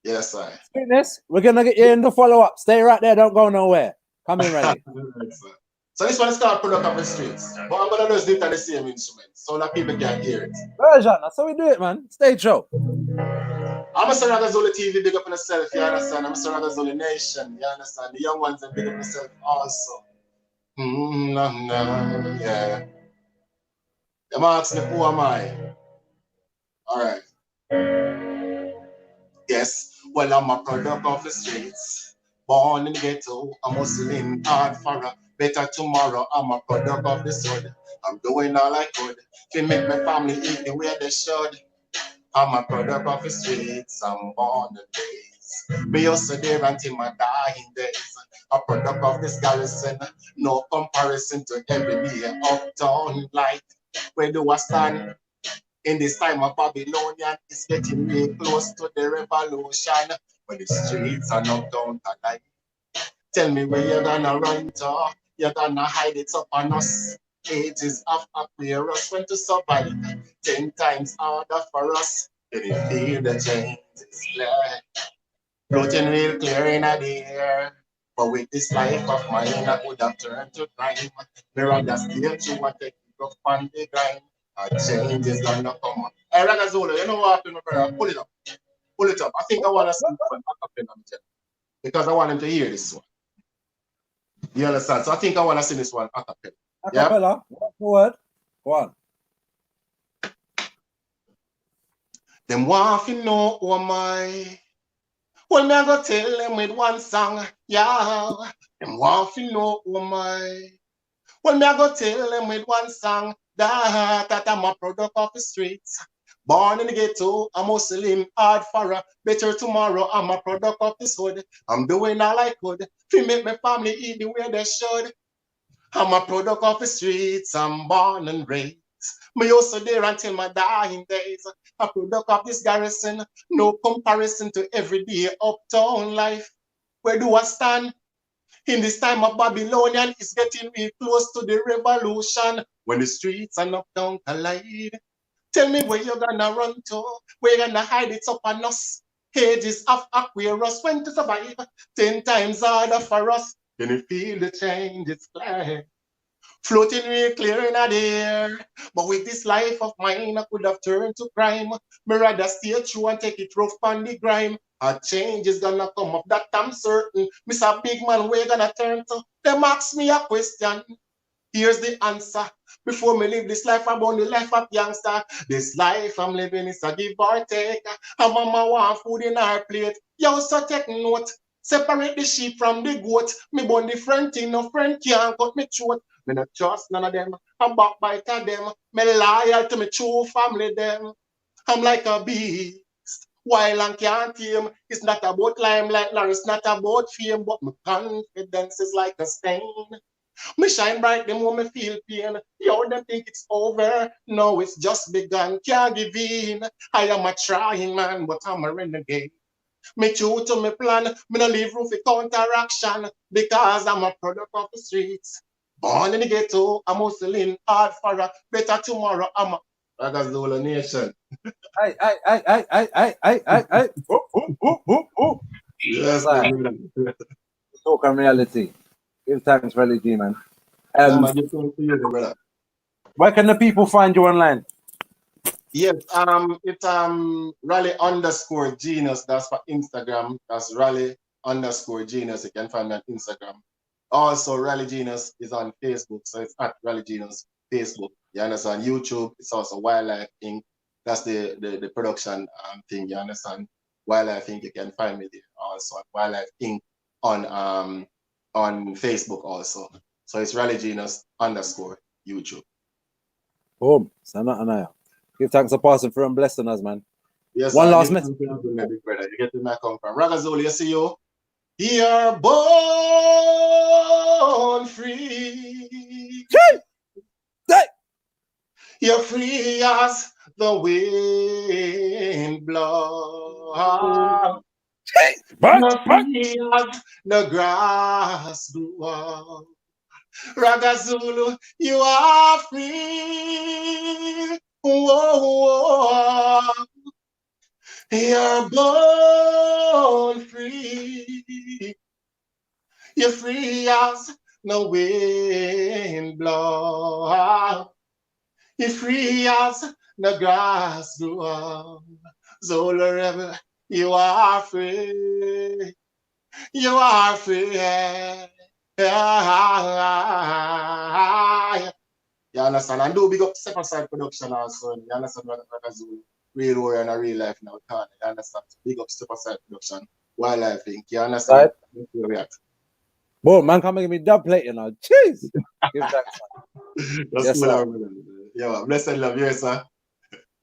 Yes, sir. Sweetness, we're gonna get you in the follow-up. Stay right there, don't go nowhere. Come in, Raleigh. So this one is called Product of the Streets. But I'm gonna just do it on the same instrument so that people can hear it. Version, that's how we do it, man. Stage show. I'm a Sarada Zoli TV, big up on yourself, you understand? I'm a Sarada Zoli Nation, you understand? The young ones are big up on yourself also. Yeah. Them ask me, who am I? Alright. Yes, well, I'm a product of the streets. Born in the ghetto, I'm hustling hard for a better tomorrow. I'm a product of the sun. I'm doing all I could to make my family eat the way they should. I'm a product of the streets, I'm born in days. Me also there until my dying days. A product of this garrison, no comparison to every day uptown life. Where do I stand? In this time of Babylonian, it's getting real close to the revolution. When the streets are knocked down tonight. Tell me where you're gonna run to. You're gonna hide it up on us. Ages of us when to survive. 10 times harder for us. Can you feel the change? It's clear. Floating real clear in the air. But with this life of mine, I would have turned to crime. Me rather stay true and take it up on the grind. A change is gonna come up. Hey, Ragazola, you know what happened, my brother? Pull it up. Pull it up. I think I want to see one because I want him to hear this one. You understand? So I think I want to see this one a cappella. Acapella? What's the word? Go on. Them want to know who am I. Well, me I go tell them with one song, yeah. Them want to know who am I. Well, me I go tell them with one song, that I'm a product of the streets. Born in the ghetto, I'm hustling hard for a better tomorrow. I'm a product of this hood. I'm doing all I could to make my family eat the way they should. I'm a product of the streets, I'm born and raised. Me also there until my dying days. A product of this garrison, no comparison to everyday uptown life. Where do I stand? In this time of Babylonian, it's getting real close to the revolution. When the streets and uptown collide. Tell me where you're gonna run to, where you're gonna hide it up on us. Ages of Aquarius, when to survive, 10 times harder for us. Can you feel the change? It's clear. Floating real clear in the air. But with this life of mine, I could have turned to crime. Me rather stay true and take it rough on the grime. A change is gonna come up, that I'm certain. Mr. Big Man, where you gonna turn to? Them ask me a question. Here's the answer. Before me live this life, I'm on the life of youngster. This life I'm living is a give or take. And mama want food in her plate. You so take note. Separate the sheep from the goat. Me born different thing, no friend can't cut me throat. Me not trust none of them. I'm backbiter them. Me loyal to me true family them. I'm like a beast. Wild and can't tame. It's not about limelight, Larry. It's not about fame, but my confidence is like a stain. Me shine bright the moment me feel pain. Yo, them think it's over. No, it's just begun. Can't give in. I am a trying man, but I'm a renegade. Me true to me plan. Me no leave room for counteraction because I'm a product of the streets. Born in the ghetto, I'm hustling hard for a better tomorrow. I'm a Ragazula Nation. Hey. Oh. Yes, talk on reality. Give thanks, Rally G, man. Man, give thanks to you, brother. Where can the people find you online? Yes, it's Rally_Genius. That's for Instagram. That's Rally_Genius. You can find me on Instagram. Also, Rally Genius is on Facebook, so it's at Rally Genius Facebook. You understand? YouTube, it's also Wildlife Inc. That's the production thing. You understand? Wildlife Inc. You can find me there also at Wildlife Inc. on Facebook also. So it's Rally Genius _ YouTube. Boom. Sana. Give thanks for passing through and blessing us, man. Yes, one last message. You get where I come from. Ragazoli, you see you. You're born free. You're free as the wind blows. You're free as the grass grows. Ragazulu, you are free. Whoa. You're born free. You're free as the wind blows. You're free as the grass grows. So wherever you are free. You are free. You understand? And do big up Step Aside Production also. You understand what real warrior and a real life now. You understand? Big up Step Aside Production. Wildlife Inc. You understand? Right. Boy, man, come and give me dub plate, you know. Jeez. Give thanks, That's yes, cool. Yeah, blessed love. Yes, sir.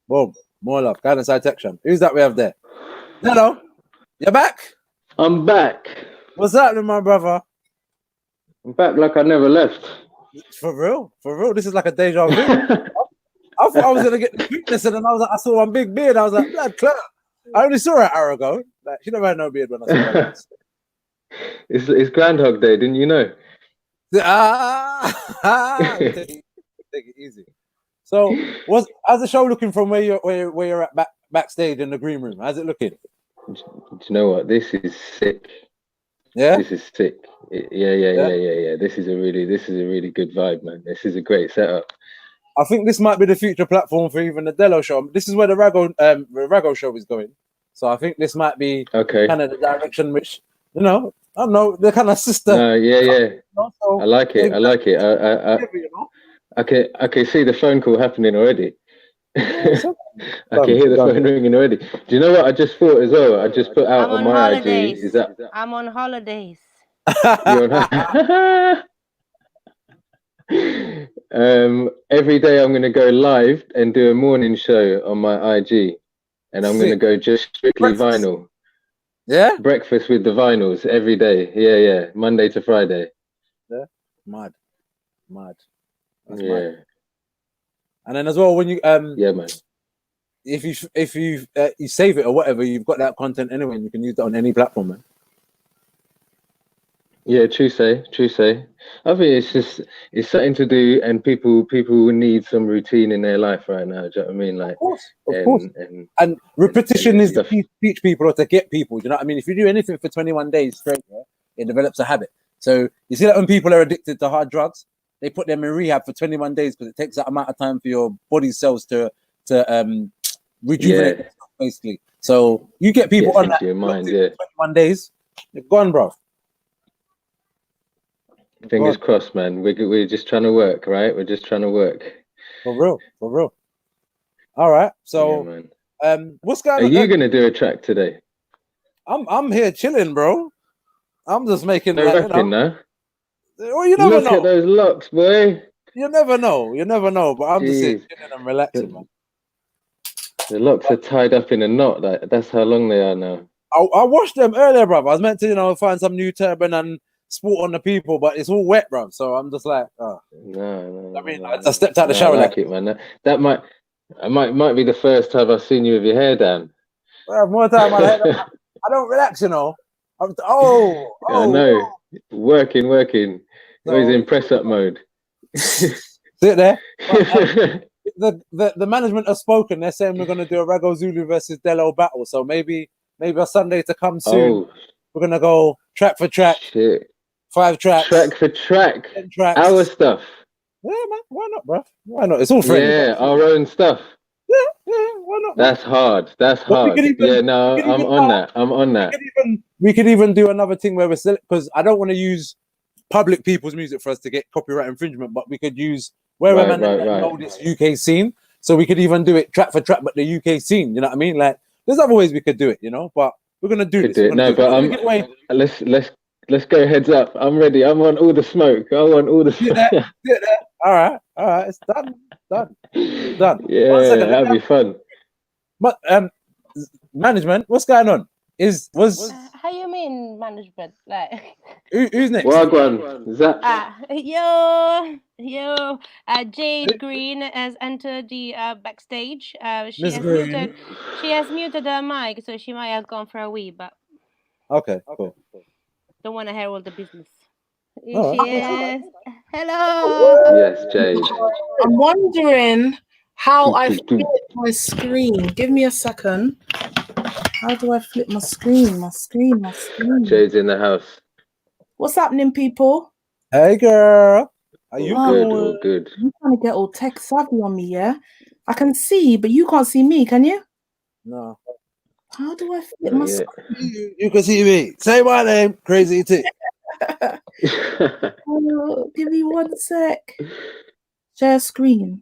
Boom. More love. Guidance side section. Who's that we have there? Hello. You're back? I'm back. What's happening, my brother? I'm back like I never left. For real? This is like a deja vu. I thought I was gonna get the quickness, and then I was like, I saw one big beard. I was like, blood clot. I only saw her an hour ago. Like, she never had no beard when I saw her. It's Groundhog Day, didn't you know? Take it easy. So, how's the show looking from where you're at backstage in the green room? How's it looking? Do you know what? This is sick. Yeah. This is sick. Yeah. This is a really good vibe, man. This is a great setup. I think this might be the future platform for even the Dello show. This is where the Rago show is going. So I think this might be kind of the direction which, you know, I don't know, the kind of sister. No, yeah. So I like it. I can see the phone call happening already. I can hear the phone ringing already. Do you know what I just thought as well? I just put out on my holidays. IG. Is that I'm on holidays. You're on... every day I'm going to go live and do a morning show on my IG, and I'm going to go just strictly vinyl. Yeah, breakfast with the vinyls every day. Yeah, Monday to Friday. Yeah, mad. That's yeah. Mad. And then as well, when you yeah, man. If you save it or whatever, you've got that content anyway, and you can use that on any platform, man. Yeah, true say. I think it's something to do, and people need some routine in their life right now. Do you know what I mean? Like, of course. And repetition is to teach people or to get people. Do you know what I mean? If you do anything for 21 days straight, it develops a habit. So you see that when people are addicted to hard drugs, they put them in rehab for 21 days because it takes that amount of time for your body cells to rejuvenate, basically. So you get people on that your mind, 21 days, they're gone, bro. Fingers crossed, man. We're just trying to work, right? We're just trying to work. For real. All right. So, what's going on? Are you gonna do a track today? I'm here chilling, bro. I'm just making. No rapping, no. Well, you never Look know. at those locks, boy. You never know. You never know. But I'm just sitting and relaxing, man. The locks are tied up in a knot. That's how long they are now. I washed them earlier, bruv. I was meant to, find some new turban and sport on the people, but it's all wet, bruv. So I'm just like, oh. No. I stepped out the shower. I like it, man. That might be the first time I've seen you with your hair down. Well, more time, man. I don't relax, I know. I know. Working. Always in press up mode. Sit there. But, the management have spoken. They're saying we're going to do a Rago Zulu versus Delo battle. So maybe a Sunday to come soon. Oh. We're going to go track for track. Shit. 5 tracks. Track for track. 10 tracks. Our stuff. Yeah, man. Why not, bro? Why not? It's all friendly. Yeah, our own stuff. Yeah, why not? That's hard. I'm on that. We could even do another thing where we're still, because I don't want to use public people's music for us to get copyright infringement, but we could use where we're know this UK scene. So we could even do it track for track, but the UK scene. You know what I mean? Like, there's other ways we could do it, But we're gonna do this. No, but let's go heads up. I'm ready. I want all the smoke. Get that. All right. It's done. Yeah, that'd be fun. But management, what's going on? How you mean management? Like who's next? Wagwan. Jade Green has entered the backstage. She has muted her mic, so she might have gone for a wee, but okay, cool. Don't want to hear all the business. Oh, she is. Hello. Yes, Jade. I'm wondering how I flip my screen. Give me a second. How do I flip my screen? My screen. Jade's in the house. What's happening, people? Hey, girl. Are you good? All good. You're trying to get all tech savvy on me, yeah? I can see, but you can't see me, can you? No. How do I flip my screen? You can see me. Say my name, Crazy T. Oh, give me 1 sec. Share screen.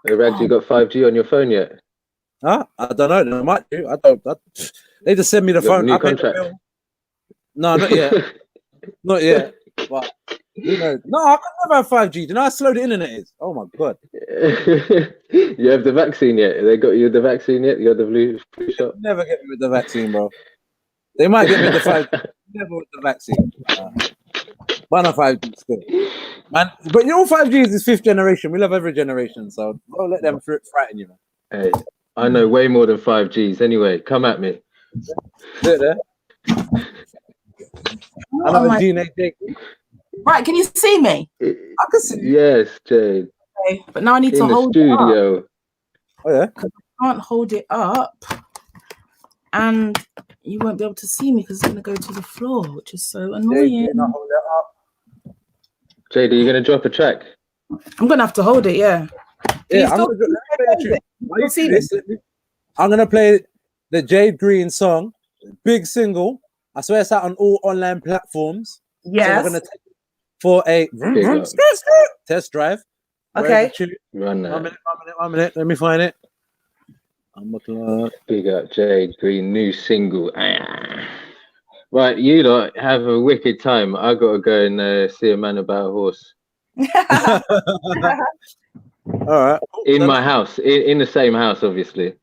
Hey, Rad, you got 5G on your phone yet? Huh? I don't know. They might do. I don't. They just send me the phone. New contract? No, not yet. Not yet. But no, I could never have 5G. Do you know how slow the internet is? Oh my god. You have the vaccine yet? They got you the vaccine yet? You got the flu shot? Never get me with the vaccine, bro. They might get me the 5G. Never with the vaccine. But no 5G is good. Man, but 5G is 5th generation. We love every generation, so don't let them frighten you, man. Hey, I know way more than 5Gs. Anyway, come at me. Sit there. I know a DNA. Right, can you see me? I can see you. Yes, Jade. Okay, but now I need to hold it up. Oh yeah. Because I can't hold it up, and you won't be able to see me because it's going to go to the floor, which is so annoying. Jade, hold it up. Jade, are you going to drop a track? I'm going to have to hold it, yeah. Yeah, I'm going to play the Jade Green song, big single. I swear it's out on all online platforms. Yes. So we're going to take it for a test drive. Okay. Run that. 1 minute. Let me find it. I'm looking up. Big up Jade Green, new single. Right, you lot have a wicked time. I got to go and see a man about a horse. All right. In my house, in the same house, obviously.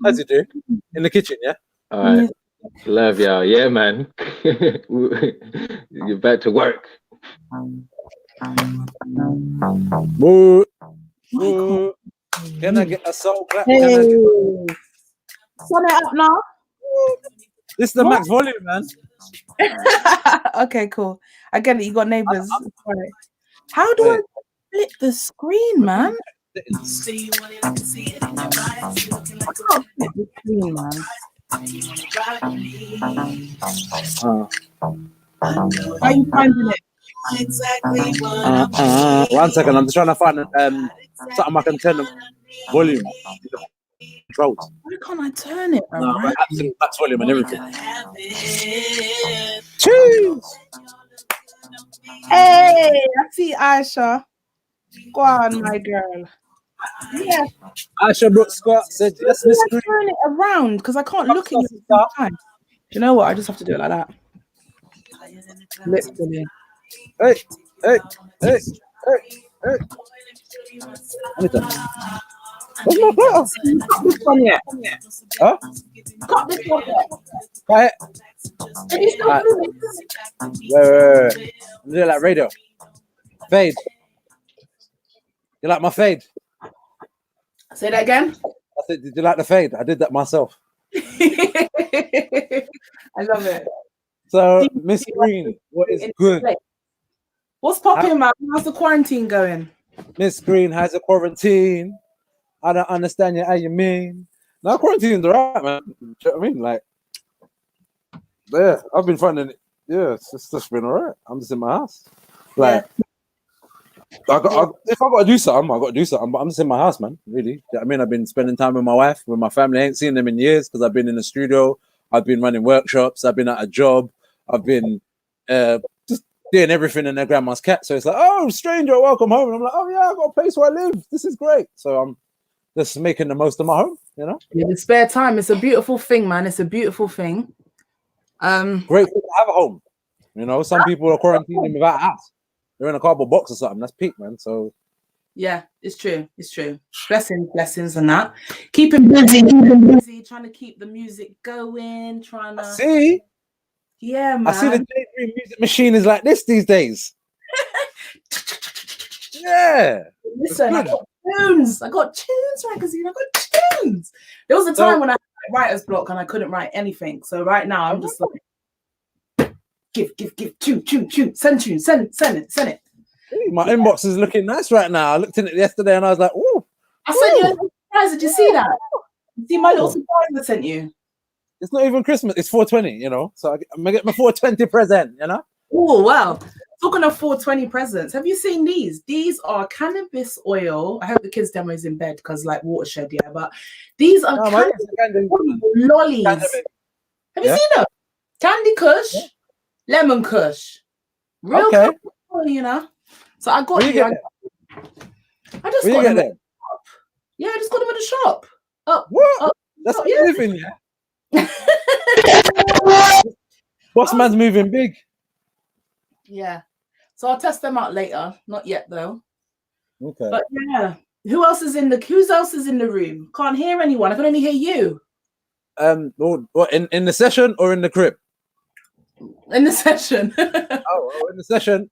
As you do. In the kitchen, yeah? All right. Love y'all. Yeah, man. You're back to work. Boo. Boo. Can I get a soul clap? Hey. Turn it up now. This is the max volume, man. Okay, cool. I get it. You got neighbors. Right. How do I flip the screen, man? I can't flip the screen, man. How are you finding it? 1 second. I'm just trying to find something I can turn the volume. Controls. Why can't I turn it? No, right? Absolute max volume and everything. Cheese. Hey, I see Aisha. Go on, my girl. Yeah. Aisha Brooke Scott said, yes, Miss Green. Turn it around because I can't look at you at the same time. Do you know what? I just have to do it like that. Literally. Hey, hey, hey, hey, hey. Anytime. Where's my platter? This one yet? Huh? Got this one yet? Right. Are you still Right. moving? Wait. I'm doing like radio. Fade. You like my fade? Say that again. I said, did you like the fade? I did that myself. I love it. So, Miss Green, what is good? What's popping, man? How's the quarantine going? Miss Green has a quarantine. I don't understand you how you mean. No, quarantine's alright, man. Do you know what I mean? Like, yeah, I've been finding it. Yeah, it's just been alright. I'm just in my house. Like, if I got to do something, I got to do something. But I'm just in my house, man. Really. You know what I mean? I've been spending time with my wife, with my family. I ain't seen them in years because I've been in the studio. I've been running workshops. I've been at a job. I've been just doing everything in their grandma's cat. So it's like, oh, stranger, welcome home. And I'm like, oh yeah, I got a place where I live. This is great. So I'm just making the most of my home, you know. Yeah, the spare time. It's a beautiful thing, man. It's a beautiful thing. Grateful to have a home. You know, some people are quarantining without a house. They're in a cardboard box or something. That's peak, man. So yeah, it's true. It's true. Blessings and that. Keeping busy, trying to keep the music going, trying to see. Yeah, man. I see the J3 music machine is like this these days. Yeah. Listen, I got tunes. I got tunes magazine. I got tunes. There was a time when I had writer's block and I couldn't write anything. So right now I'm just like, give, tune, send it. My inbox is looking nice right now. I looked in it yesterday and I was like, "Ooh!" I sent you a surprise. Did you see that? You see my little surprise I sent you? It's not even Christmas. It's 420, you know. So I'm gonna get my 420 present, you know. Oh wow! Talking of 420 presents, have you seen these? These are cannabis oil. I hope the kids' demo is in bed because like watershed, yeah. But these are cannabis lollies. Have you seen them? Candy Kush, lemon Kush, real cannabis oil, you know. So I got you. I just got them. Yeah, I just got them in the shop. What? That's living. Boss man's moving big. Yeah. So I'll test them out later. Not yet though. Okay. But yeah. Who else is in the room? Can't hear anyone. I can only hear you. What in the session or in the crib? In the session. in the session.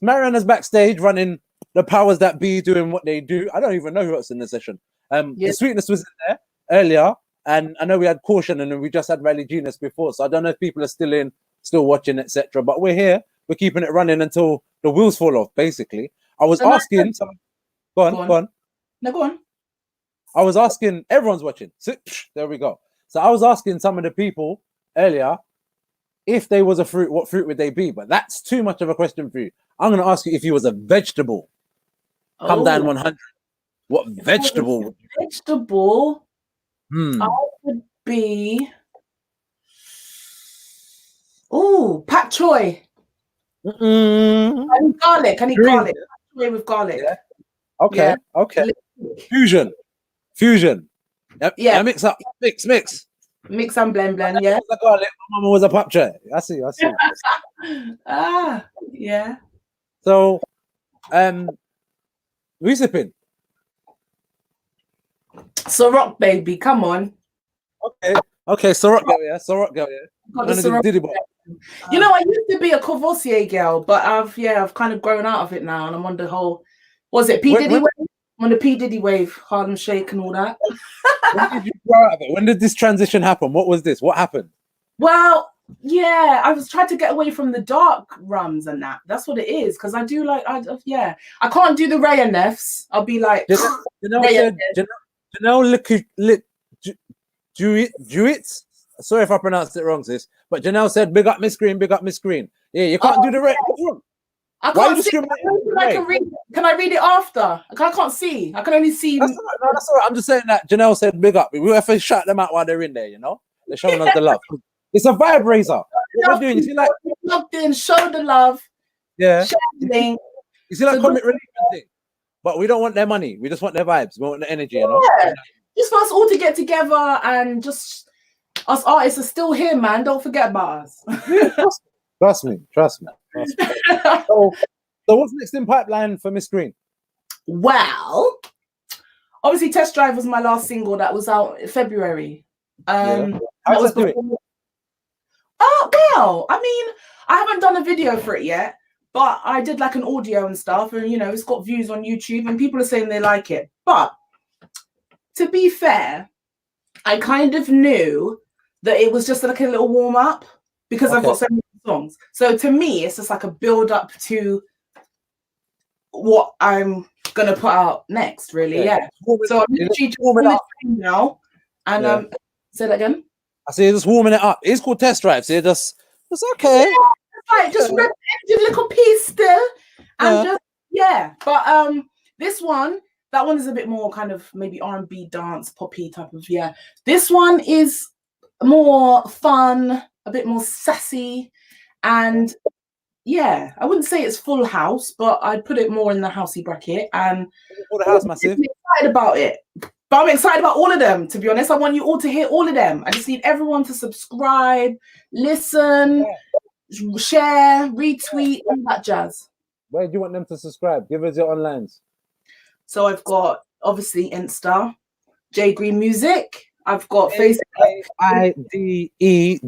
Mariana's backstage running the powers that be, doing what they do. I don't even know who else in the session. The Sweetness was in there earlier, and I know we had Caution, and then we just had Rally Genius before. So I don't know if people are still watching, etc. But we're here. We're keeping it running until the wheels fall off. Basically, I was asking. Go on. No, go on. I was asking. Everyone's watching. So, there we go. So I was asking some of the people earlier if they was a fruit, what fruit would they be? But that's too much of a question for you. I'm going to ask you if you was a vegetable. Come down 100. What vegetable? Vegetable. I would be. Oh, pak choy. I need garlic. Pak choy with garlic. Yeah. Okay. Fusion. Yep. Yeah. Mix up. Mix. Mix and blend. Yeah. My mama was a pak choy. I see. Yeah. So, we sipping. Ciroc, baby, come on. Okay. Ciroc girl, yeah. You know, I used to be a Courvoisier girl, but I've kind of grown out of it now, and I'm on the whole. Was it P Diddy wave? I'm on the P Diddy wave, Harlem Shake and all that. When did you grow out of it? When did this transition happen? What was this? What happened? Well, yeah, I was trying to get away from the dark rums and that. That's what it is, because I do like, I can't do the Rayanefs. I'll be like, Janelle Jewitz. Sorry if I pronounced it wrong, sis. But Janelle said, "Big up Miss Green, big up Miss Green." Yeah, you can't do the red. I can't see. Can I read it after? I can't see. I can only see. That's all right. I'm just saying that Janelle said, "Big up." We have to shout them out while they're in there. You know, they're showing us the love. It's a VibeRaiser. What we're doing, you see, like logged in, show the love. Yeah. You see, like comic relief thing. But we don't want their money. We just want their vibes. We want the energy. You know. Yeah. Just for us all to get together and just us artists are still here, man. Don't forget about us. Trust me. So what's next in pipeline for Miss Green? Well, obviously, Test Drive was my last single that was out in February. How's that doing? Well, I mean, I haven't done a video for it yet, but I did like an audio and stuff, and it's got views on YouTube, and people are saying they like it. But to be fair, I kind of knew that it was just like a little warm up because I've got so many songs. So to me, it's just like a build up to what I'm gonna put out next, really. Yeah. So I'm literally just on the train now, and say that again. I say just warming it up. It's called Test Drive. So it's okay. Yeah, right, just rep a little piece still, and But this one, that one is a bit more kind of maybe R&B, dance, poppy type of This one is more fun, a bit more sassy, and I wouldn't say it's full house, but I'd put it more in the housey bracket. And the house massive. I'm excited about it. But I'm excited about all of them, to be honest. I want you all to hear all of them. I just need everyone to subscribe, listen, share, retweet, all that jazz. Where do you want them to subscribe? Give us your onlines. So I've got, obviously, Insta, J Green Music. I've got Facebook. IDEGREEN,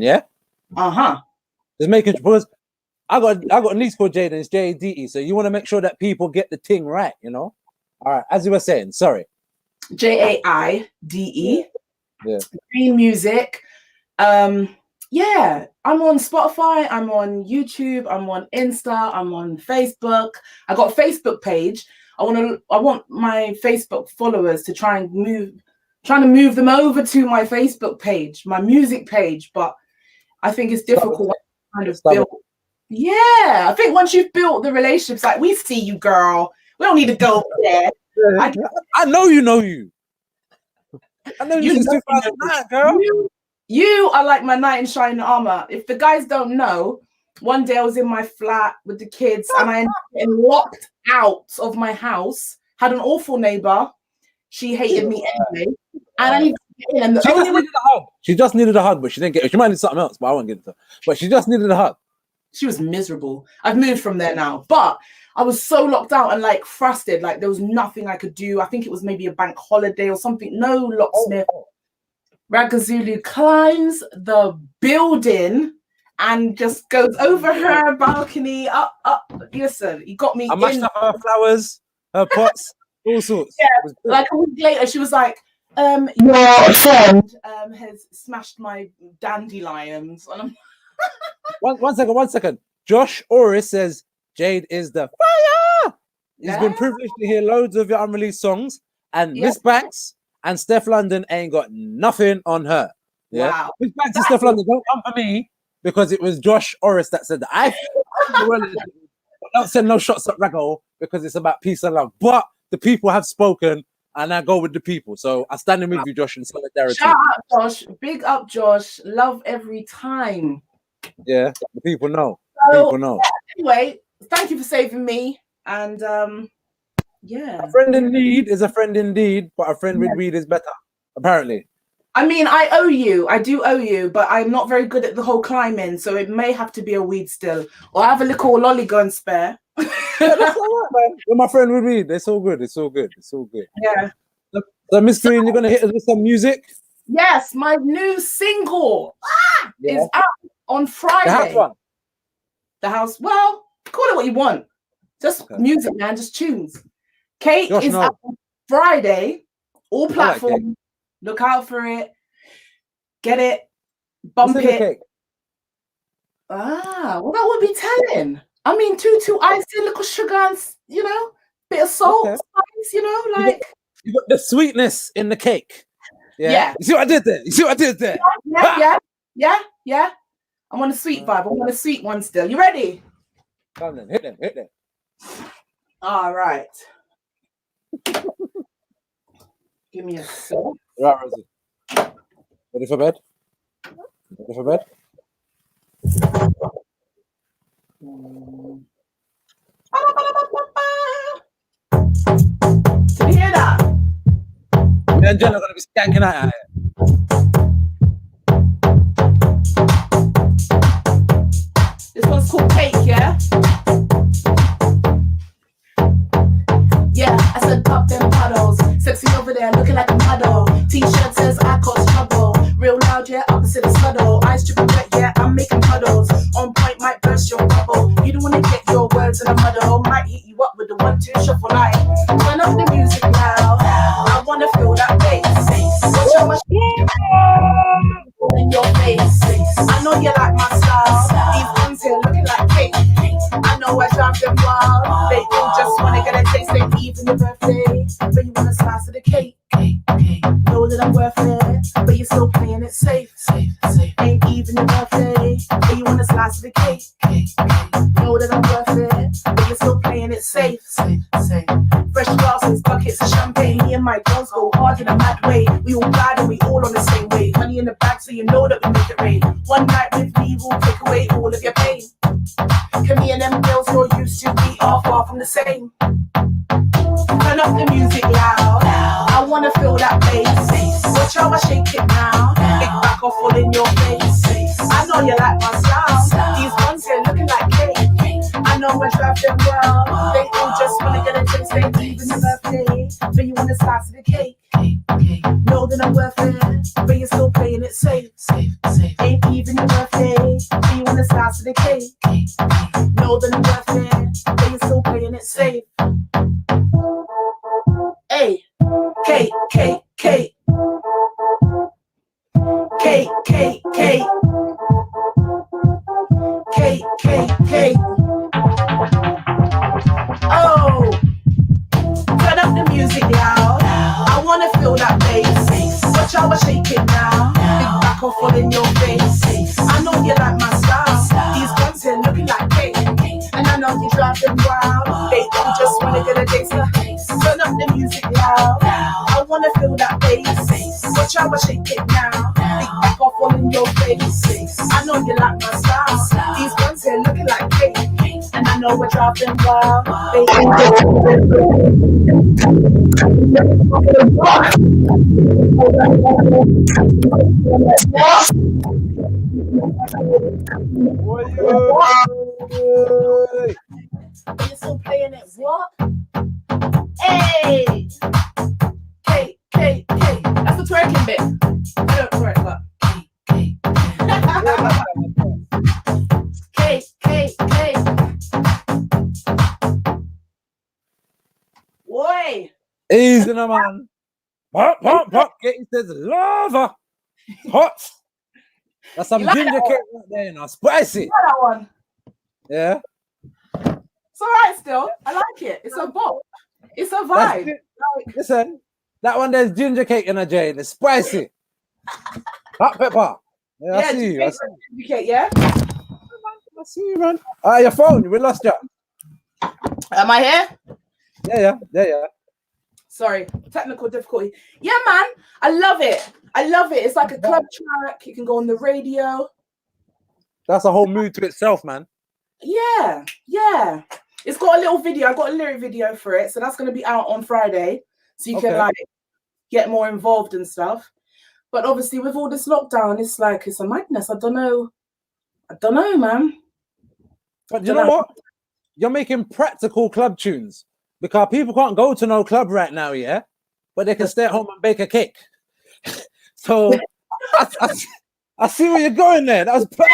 yeah? Uh-huh. Just making sure, because I got a niece called Jade, and it's JADE. So you want to make sure that people get the thing right, All right, as you were saying, sorry. JAIDE. Yeah. Green Music. I'm on Spotify, I'm on YouTube, I'm on Insta, I'm on Facebook. I got a Facebook page. I want my Facebook followers to trying to move them over to my Facebook page, my music page, but I think it's difficult to kind of build. Yeah, I think once you've built the relationships, like, we see you, girl. We don't need to go there. I know you. I know you since 2009, girl. You are like my knight in shining armor. If the guys don't know, one day I was in my flat with the kids and I ended up getting locked out of my house. Had an awful neighbor. She hated me anyway. And I need to get in. And the only way she just needed a hug, but she didn't get it. She might need something else, but I won't get it to her. But she just needed a hug. She was miserable. I've moved from there now. But I was so locked out and like frustrated. Like there was nothing I could do. I think it was maybe a bank holiday or something. No locksmith. Ragazulu climbs the building and just goes over her balcony, up. Listen, he got me I mashed up her flowers, her pots, all sorts. Yeah, like a week later, she was like, your friend has smashed my dandelions. And I'm one second. Josh Oris says, Jade is the fire! He's been privileged to hear loads of your unreleased songs, and Miss Banks and Steph London ain't got nothing on her. Yeah. Wow. Miss Banks and Steph London don't come for me because it was Josh Oris that said that. I don't send no shots at Raggo because it's about peace and love. But the people have spoken, and I go with the people. So I stand in with you, Josh, in solidarity. Shout out, Josh. Big up, Josh. Love every time. Yeah, the people know. So, people know. Anyway, thank you for saving me. And a friend in need is a friend indeed, but a friend with weed is better, apparently. I mean, I owe you. I do owe you, but I'm not very good at the whole climbing, so it may have to be a weed still. Or I have a little lolly gun spare. That's all right, man. You're my friend with weed. It's all good. It's all good. Yeah. So Miss Green, you're gonna hit us with some music? Yes, my new single is out on Friday. The house one. The house. Well, call it what you want. Just music, man. Just tunes. Cake is out on Friday. All platforms. Look out for it. Get it. Bump it. Cake? Well, that would be telling. I mean, two ice, a little sugar, and bit of salt, spice. Like you got the sweetness in the cake. Yeah. You see what I did there? Yeah. I'm on a sweet vibe. I'm on a sweet one still. You ready? Come then, hit them. All right. Give me a sec. Right, Rosie. Ready for bed? Did you hear that? Me and Jen are gonna be skanking out here. to the subtle. Eyes dripping wet, yeah, I'm making puddles. On point, might burst your bubble. You don't wanna get your words in a muddle. Might hit you up with the 1-2 shuffle like. Turn up the music now. I wanna feel that bass. Watch how much in your face. I know you like my style. These ones here looking like cake. I know I drive them wild. They all just wanna get a taste. They even your birthday, but you want a slice of the cake. Know that I'm worth it, but you're still playing it safe. Ain't even your birthday, but you want a slice of the cake. Know that I'm worth it, but you're still playing it safe. Fresh glasses, buckets of champagne. Me and my girls go hard in a mad way. We all bad and we all on the same way. Money in the bag, so you know that we make it rain. One night with me will take away all of your pain. Can me and them girls you're used to be all far from the same. Turn up the music loud. I wanna feel that bass. Watch how I shake it now. Big back off all in your face. I know you like my style. These ones here looking like cake. I know I drive them well. They all just wanna get a taste. They even your birthday, but you wanna slice of the cake. Know that I'm worth it, but you're still playing it safe. Ain't even your birthday, but you wanna slice of the cake. Know that I'm worth it, but you're still playing it safe. Hey, K, K, K. K, K, K. K, K, K. Oh, turn up the music loud. I wanna feel that bass. Watch how I shake it now. Big back off all in your face. I know you like my style. These guns here looking like cake. And I know you drive them wild. They all just wanna get a taste. Turn up the music loud. I wanna feel that bass. Watch how I shake it now. Big back off all in your face. I know you like my style. These guns here looking like cake. And I know I drive them wild. They all just you're still playing it, what? Hey! K, K, K. That's the twerking bit. I don't twerk, but K, K, K. Boy! Easy now, man. Pop, pop, pop. Get into the lava. Hot. That's some like ginger that cake right there, you know. Spicy. You like that one? Yeah. It's alright still. I like it. It's a bop. It's a vibe. Listen, that one there's ginger cake in a Jane. It's spicy. Hot pepper. Yeah, I see you. I see you. Cake, yeah? I see you, man. Your phone. We lost you. Am I here? Yeah. Sorry, technical difficulty. Yeah, man. I love it. It's like a club track. You can go on the radio. That's a whole mood to itself, man. Yeah. It's got a little video. I got a lyric video for it, so that's going to be out on Friday, so you can like get more involved and stuff. But obviously, with all this lockdown, it's like it's a madness. I don't know, man. But you know what? You're making practical club tunes because people can't go to no club right now, yeah. But they can stay at home and bake a cake. So I see where you're going there. That was perfect.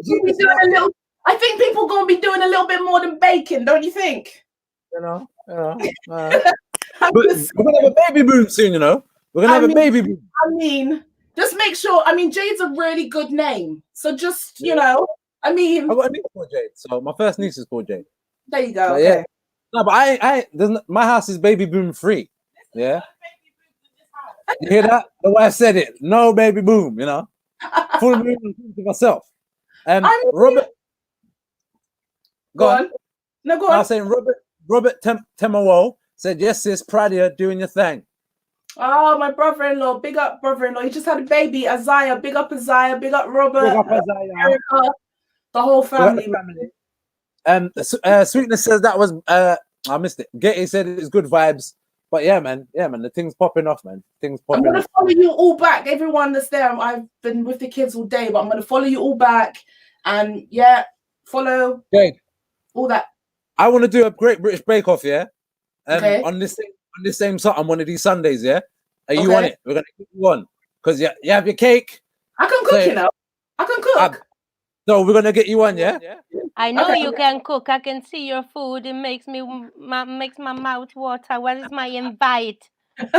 Yeah, I think people gonna be doing a little bit more than baking, don't you think? You know. But we're gonna have a baby boom soon, you know. We're gonna have a baby boom. I mean, just make sure. I mean, Jade's a really good name, so just you know. I mean, I got a niece called Jade, so my first niece is called Jade. There you go. Okay. Yeah. No, but I my house is baby boom free. Yeah. You hear that? The way I said it. No baby boom. You know. Full moon to myself. Robert. Go on. No, go on. I was saying Robert Temawo said, yes, sis, proud of you doing your thing. Oh, my brother-in-law, big up brother-in-law. He just had a baby, Isaiah. Big up Isaiah, big up Robert, big up Isaiah. Erica, the whole family. Sweetness says that was I missed it. Getty said it's good vibes. But yeah, man, the thing's popping off, man. Things popping I'm gonna follow you all back. Everyone that's there. I've been with the kids all day, but I'm gonna follow you all back and follow all that. I want to do a Great British Bake Off, yeah. Okay. On this same on one of these Sundays, yeah. Are you on it? We're gonna keep you on because you have your cake, I can cook, you know. I can cook. So we're gonna get you on, yeah? I know you can cook. I can see your food. It makes makes my mouth water. When is my invite? So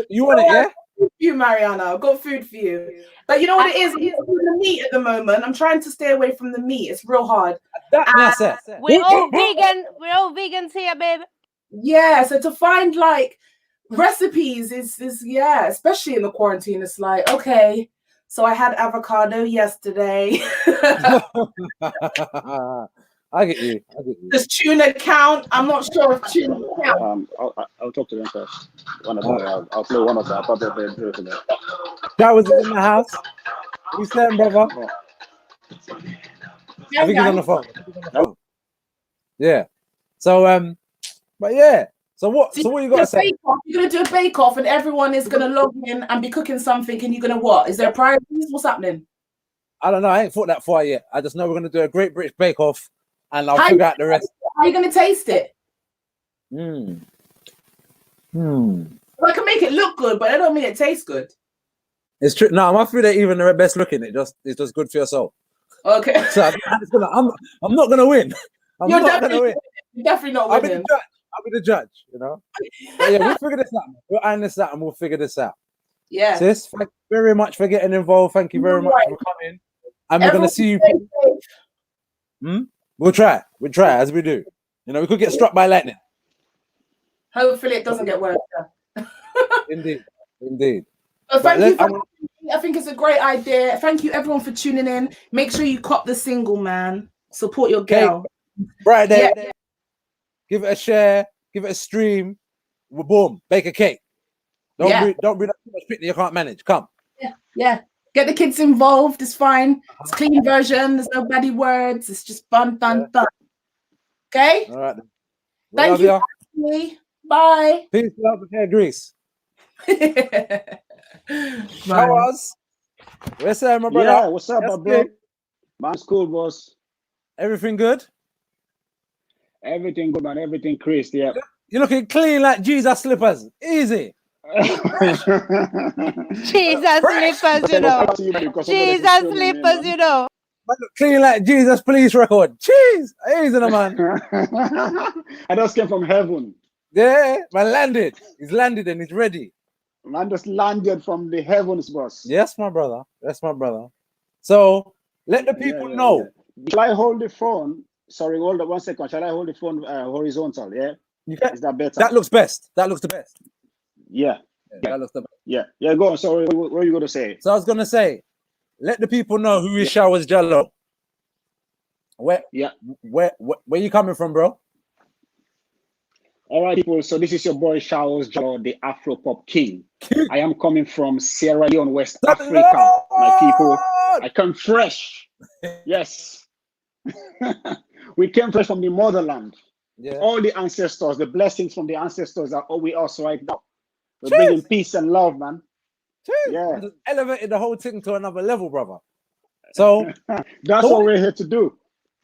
you want it, yeah? You, Mariana, I've got food for you. But you know what it is? I'm not doing the meat at the moment. I'm trying to stay away from the meat. It's real hard. We're all vegan. We're all vegans here, baby. Yeah, so to find like recipes is yeah, especially in the quarantine. It's like, okay, so I had avocado yesterday. I get you. Does tuna count? I'm not sure if tuna count. I'll talk to them first. I'll play one of them. I'll probably play two of them. That was in the house. You saying, brother? I think he's on the phone. Yeah. So but yeah. So what you got to say? You're gonna do a bake off and everyone is gonna log in and be cooking something, and you're gonna what? Is there prizes? What's happening? I don't know. I ain't thought that far yet. I just know we're gonna do a Great British Bake Off, and I'll figure out the rest. How are you gonna taste it? I can make it look good, but I don't mean it tastes good. It's true. No, my food ain't even the best looking. It's just good for your soul. Okay. So I'm not gonna win. You're definitely not winning. I'll be the judge, you know. But yeah, we'll figure this out. We'll iron this out and we'll figure this out. Yeah. Sis, thank you very much for getting involved. Thank you very much for coming. And we're gonna see you. We'll try as we do. You know, we could get struck by lightning. Hopefully it doesn't get worse. Indeed. Thank you. I think it's a great idea. Thank you everyone for tuning in. Make sure you cop the single, man. Support your girl. Friday. Yeah. Give it a share. Give it a stream. Boom. Bake a cake. Don't bring up too much picnic you can't manage. Come. Yeah. Get the kids involved. It's fine. It's a clean version. There's no bloody words. It's just fun. Okay. All right. Thank you. Me. Bye. Peace, love, and hair grease. Showers. What's up, my brother? Yeah, what's up, my bro? Man's cool, boss. Everything good? Everything good, man. Everything crisp, yeah. You're looking clean like Jesus slippers. Easy. Jesus slippers, you know. Jesus slippers, you know. Clean like Jesus police record. Jeez. Easy, man. I just came from heaven. Yeah, man landed. He's landed and he's ready. Man just landed from the heavens, boss. Yes, my brother. That's my brother. So let the people know. Yeah. Shall I hold the phone? Sorry, hold on 1 second. Shall I hold the phone horizontal? Yeah. Is that better? That looks best. That looks the best. Yeah. That looks the best. Yeah. Go on. Sorry, what are you going to say? So I was going to say, let the people know who is Showers Jallo. Where you coming from, bro? All right, people. So this is your boy Showers Jallo, the Afro Pop King. I am coming from Sierra Leone, West Africa. My people, I come fresh. Yes. We came fresh from the motherland. Yeah. All the ancestors, the blessings from the ancestors are all with us right now. We're bringing peace and love, man. Yeah. Just elevated the whole thing to another level, brother. So that's what we're here to do.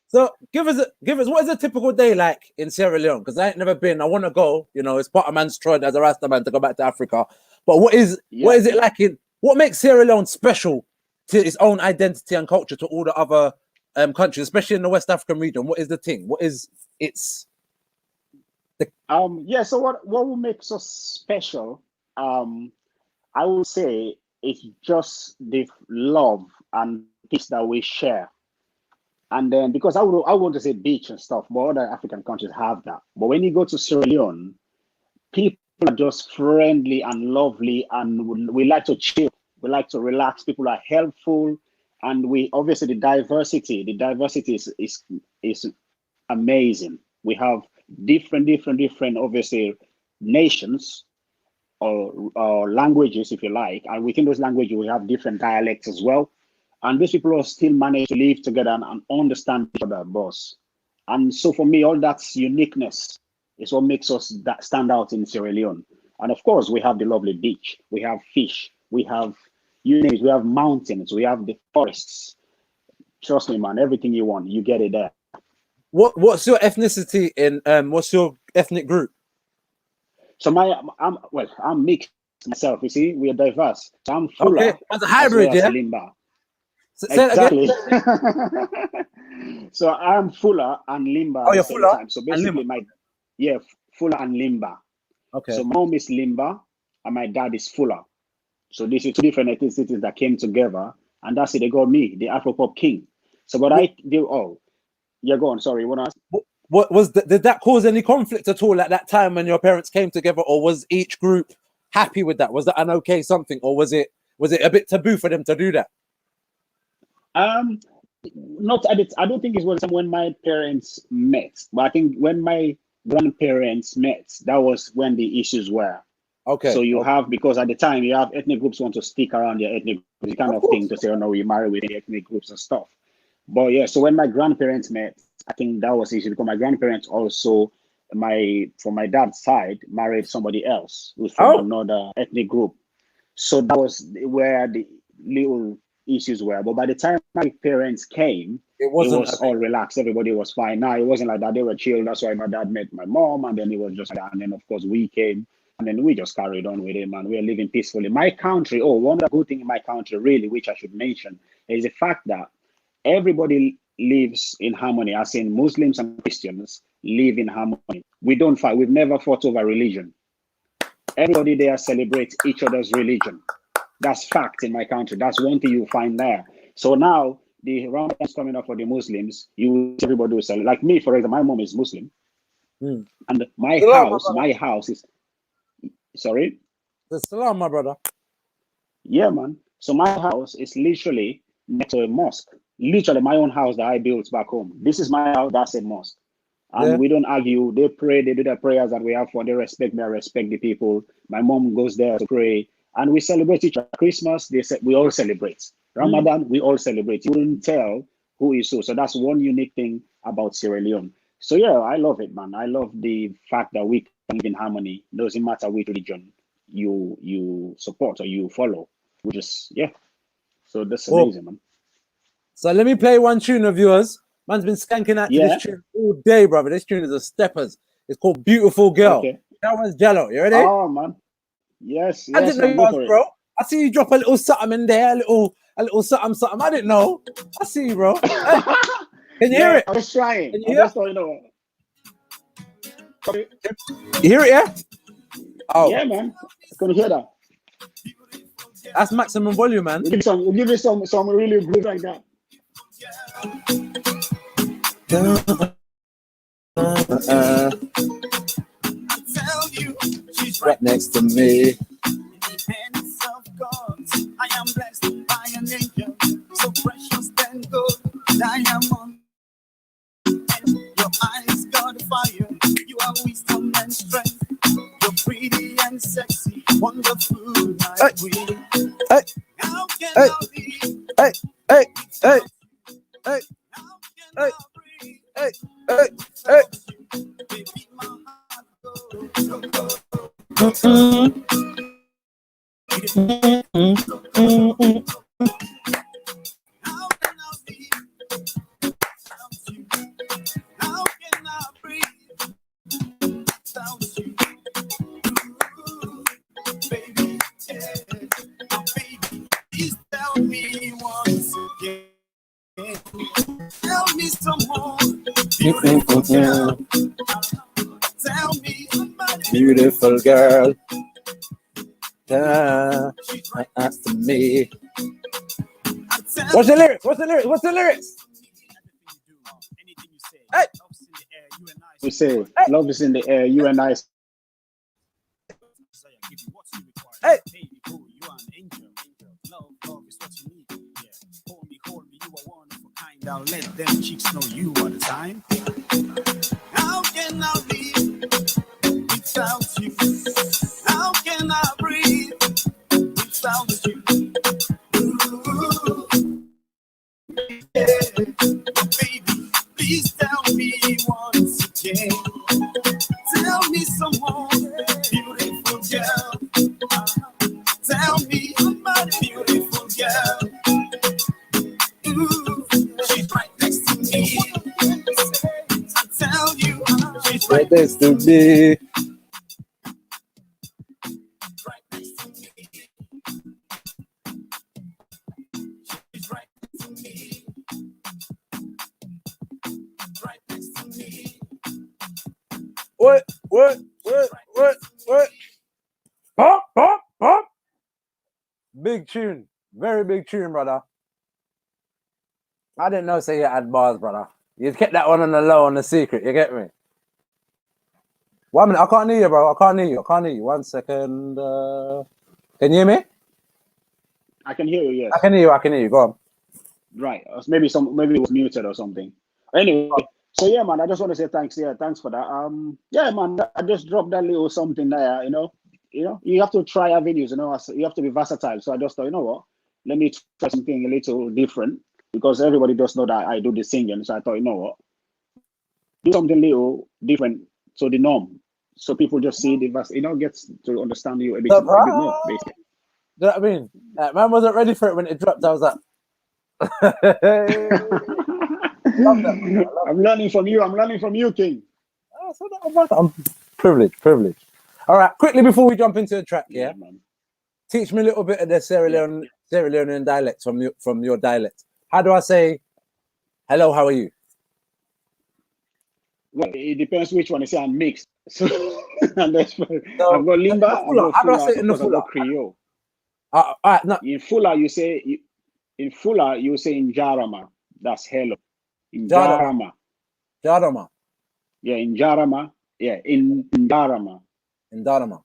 So give us what is a typical day like in Sierra Leone? Because I ain't never been. I want to go. You know, it's part of man's trod as a Rasta man to go back to Africa. But what is it like what makes Sierra Leone special to its own identity and culture to all the other countries, especially in the West African region? What is the thing? What is its so what makes us special? I would say it's just the love and peace that we share. And then because I want to say beach and stuff, but other African countries have that. But when you go to Sierra Leone, people are just friendly and lovely, and we like to chill. We like to relax. People are helpful, and we obviously the diversity is amazing. We have different obviously nations or languages, if you like, and within those languages we have different dialects as well. And these people still manage to live together and understand each other, boss. And so for me, all that uniqueness is what makes us stand out in Sierra Leone. And of course, we have the lovely beach, we have fish, we have we have mountains, we have the forests. Trust me, man, everything you want, you get it there. What's your ethnicity in what's your ethnic group? So I'm mixed, myself. You see, we are diverse. So I'm Fuller. Okay, as a hybrid, as well as yeah. Limba. Say it Exactly. again. So I'm Fuller and Limba Oh, at you're the same Fuller time. So basically, Fuller and Limba. Okay. So mom is Limba and my dad is Fuller. So these are two different ethnicities that came together, and that's it. They got me, the Afropop king. So what I do? Oh, yeah, go on. Sorry, you want to ask? What was did that cause any conflict at all at that time when your parents came together, or was each group happy with that? Was that an okay something, or was it a bit taboo for them to do that? Not at it. I don't think it was when my parents met, but I think when my grandparents met, that was when the issues were. Okay. So you have, because at the time you have ethnic groups want to stick around their ethnic groups, kind of thing to say, oh no, we marry with the ethnic groups and stuff. But yeah, so when my grandparents met, I think that was the issue, because my grandparents also, from my dad's side, married somebody else who's from another ethnic group. So that was where the little issues were. But by the time my parents came, it was all relaxed. Everybody was fine. Now it wasn't like that. They were chill. That's why my dad met my mom, and then it was just like that. And then of course we came, and then we just carried on with him, and we're living peacefully. My country, one of the good things in my country, really, which I should mention, is the fact that everybody lives in harmony, as in Muslims and Christians live in harmony. We don't fight. We've never fought over religion. Everybody there celebrates each other's religion. That's fact in my country. That's one thing you find there. So now the Ramadan is coming up for the Muslims. Everybody will celebrate. Like me, for example, my mom is Muslim, and my house is. Sorry. Salam, my brother. Yeah, man. So my house is literally next to a mosque. Literally, my own house that I built back home. This is my house. That's a mosque. And we don't argue. They pray. They do the prayers that we have for. They respect me. I respect the people. My mom goes there to pray. And we celebrate each other. Christmas, we all celebrate. Ramadan, we all celebrate. You wouldn't tell who is who. So that's one unique thing about Sierra Leone. So yeah, I love it, man. I love the fact that we can live in harmony. Doesn't matter which religion you support or you follow. We just, So that's amazing, man. So let me play one tune of yours. Man's been skanking out to this tune all day, brother. This tune is a steppers. It's called Beautiful Girl. Okay. That one's Jello. You ready? Oh, man. Yes, I didn't know you was, bro. I see you drop a little something in there, a little something. I didn't know. I see you, bro. Hey, can you hear it? I was trying. Can you hear it? You hear it, yeah? Oh. Yeah, man. I can hear that. That's maximum volume, man. We'll give you some really good like that. She's right next to me. I am blessed by an angel, so precious and good. Diamond, and your eyes got fire. You are wisdom and strength. You're pretty and sexy, wonderful like we. Hey, how can hey, I be? Hey, hey, hey, hey, hey, hey, hey, hey. Baby, my heart goes. How can I be without you? How can I breathe without you? Ooh, baby, yeah. Oh, baby, please tell me once again. Tell me some more. Beautiful girl. Tell me, Beautiful girl. Ask to me. What's the lyrics? What's the lyrics? What's the lyrics? Hey. We say, love is in the air, you and I. Hey. Now let them chicks know you all the time. How can I live without you? How can I breathe without you? Ooh, yeah. Baby, please tell me once again. Tell me some more, beautiful girl. Tell me about a beautiful girl. Ooh, she's right next to me. I tell you, she's Right next to me. What? Pop. Big tune. Very big tune, brother. I didn't know say you had bars, brother. You kept that one on the low, on the secret. You get me? 1 minute. I can't hear you, bro. I can't hear you. 1 second. Can you hear me? I can hear you, yes. I can hear you. Go on. Right. Maybe it was muted or something. Anyway, so yeah, man, I just want to say thanks. Yeah, thanks for that. Yeah, man, I just dropped that little something there, you know, you have to try avenues, you know, you have to be versatile. So I just thought, you know what, let me try something a little different, because everybody does know that I do the singing. So I thought, you know what, do something little different to the norm, so people just see the gets to understand you a bit more, basically. Do you know what I mean? Man wasn't ready for it when it dropped. I was like, I'm learning from you, King. I'm privileged. All right, quickly before we jump into the track, yeah, teach me a little bit of the Sierra Leonean dialect from your dialect. How do I say, hello, how are you? Well, it depends which one you say. I'm mixed. So, I've got Limba, how do I say it in the I've got Creole. No. In Fula, you say Njarama. That's hello. Njarama. Njarama. Yeah, Njarama. Yeah, in Njarama. Njarama.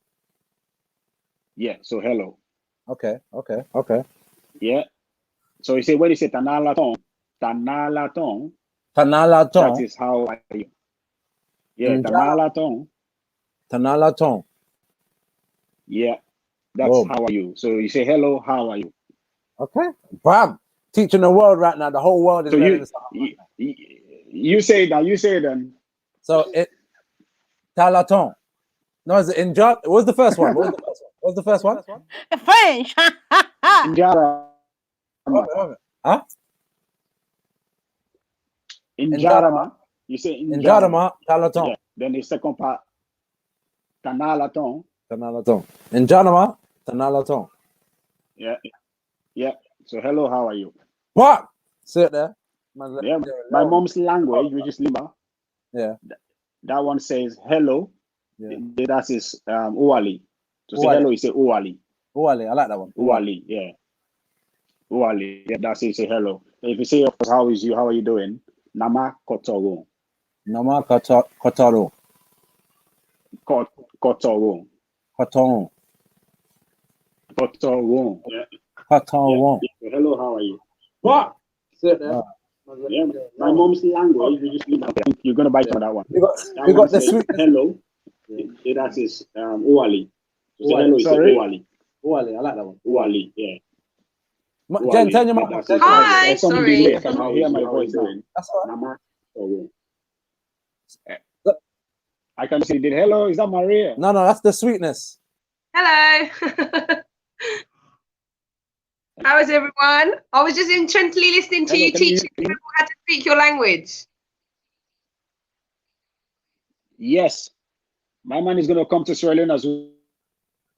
Yeah, so hello. Okay. Yeah. So you say, when you say Tanalaton, that is how are you. Yeah, Tanalaton. Yeah, that's how are you. So you say, hello, how are you? Okay. Bam. Teaching the world right now. The whole world is so learning you say then. So it Talaton. No, is it in Jar? What's the first one? What's the first one? French. Injarama. Huh? Injarama. You say Injarama, Talaton. Yeah. Then the second part, Tanalaton. Injarama, Tanalaton. Yeah. So hello, how are you? What? Sit there. Yeah. My mom's language, which is Lima. Yeah. That one says hello. Yeah. That is Uwali. To say hello, you say Uwali. Uwali, I like that one. Uwali, yeah. Uwali, yeah, that's it. You say hello. If you say, how is you? How are you doing? Nama Kotoro. Nama Kotoro. Kotoro. Kotoro. Kotoro. Yeah. Kotoro. Yeah. Hello, how are you? What? Sit there. Yeah. My mom's language, you're gonna bite on that one. We got the sweet hello. That is Uwali. So say hello, sorry. Uwali. Uwali, I like that one. Uwali, yeah. Jen, turn your mic. Hi, sorry. I can hear my voice now. That's all right. I can see. Hello, is that Maria? No, that's the sweetness. Hello. How is everyone? I was just intently listening to you teaching people how to speak your language. Yes. My man is going to come to Sierra Leone as well.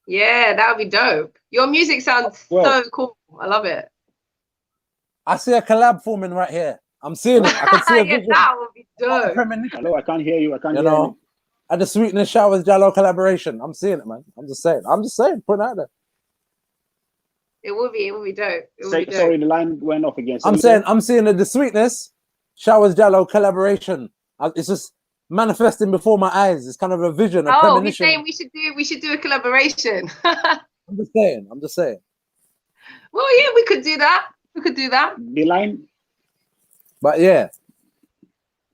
Yeah, that would be dope. Your music sounds so cool. I love it. I see a collab forming right here. I'm seeing it. I can see a vision. That would be dope. Hello, I can't hear you. I can't hear you. At the Sweetness Showers Jallo collaboration. I'm seeing it, man. I'm just saying. Put it out there. It will be dope. Sorry, the line went off again. I'm seeing the Sweetness Showers Jallo collaboration. It's just manifesting before my eyes. It's kind of a vision, a premonition. You're saying we should do a collaboration. I'm just saying. Well, yeah, we could do that. The line. But yeah.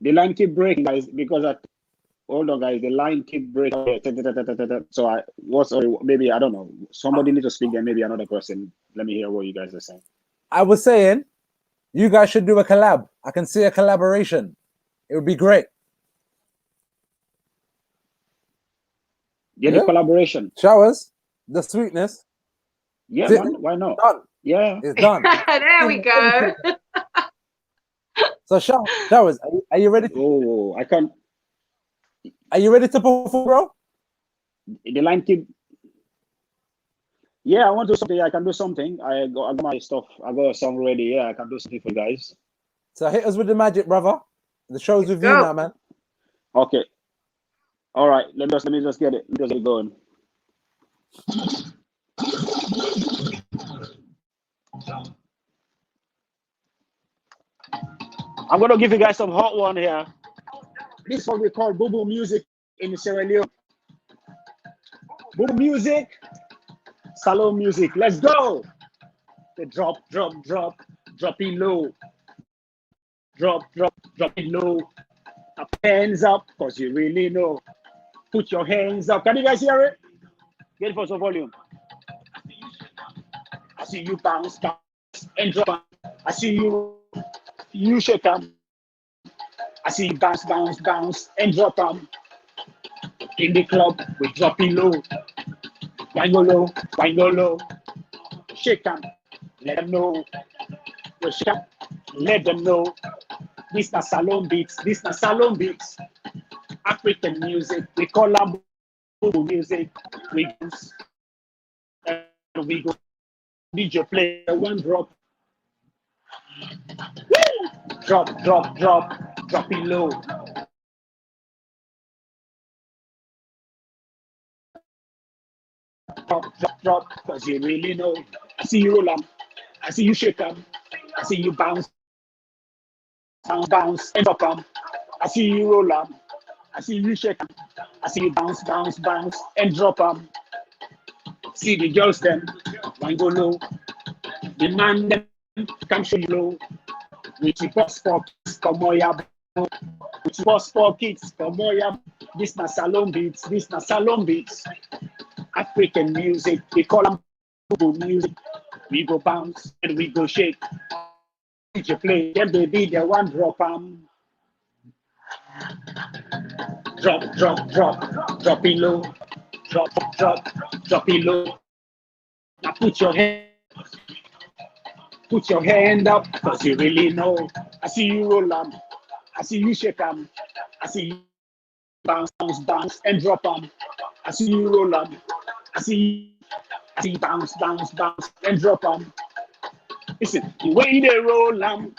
The line keep breaking, guys, because hold on, guys. The line keep breaking. So maybe I don't know. Somebody need to speak, and maybe another person. Let me hear what you guys are saying. I was saying, you guys should do a collab. I can see a collaboration. It would be great. Yeah, the collaboration. Showers, the Sweetness. Yeah, man, why not? Done. Yeah, it's done. There we go. So Showers, are you ready? Oh, I can't. Are you ready to perform, bro? The line keep. Yeah, I want to do something. I can do something. I got my stuff. I got a song ready. Yeah, I can do something for you guys. So hit us with the magic, brother. The show's with you now, man. Okay. All right, let me just get it. Let me just get it going. I'm gonna give you guys some hot one here. This is what we call boo boo music in Sierra Leone. Boo boo music, salon music. Let's go. The drop it low. Drop it low. Hands up, cause you really know. Put your hands up. Can you guys hear it? Get it for some volume. I see you bounce and drop. I see you shake them. I see you bounce and drop them. In the club, we drop it low. Wine go low. Shake them, let them know. We shake them, let them know. This na salon beats. African music, we call them boo music. We dance and we go. DJ play one drop. Drop it low. Drop, cause you really know. I see you roll them, I see you shake them, I see you bounce and drop them. I see you roll them, I see you shake them, I see you bounce and drop them. See the girls them, one go low. The man them come show you low. With the boss for kids, come on ya. With the boss for kids, come on ya. This na salon beats. African music, we call them boo music. We go bounce and we go shake. DJ play, them baby, they one drop drop it low. Drop it low. Now put your hand up, cause you really know. I see you roll them, I see you shake them, I see you bounce and drop them. I see you roll them, I see bounce and drop them. Listen, the way they roll them,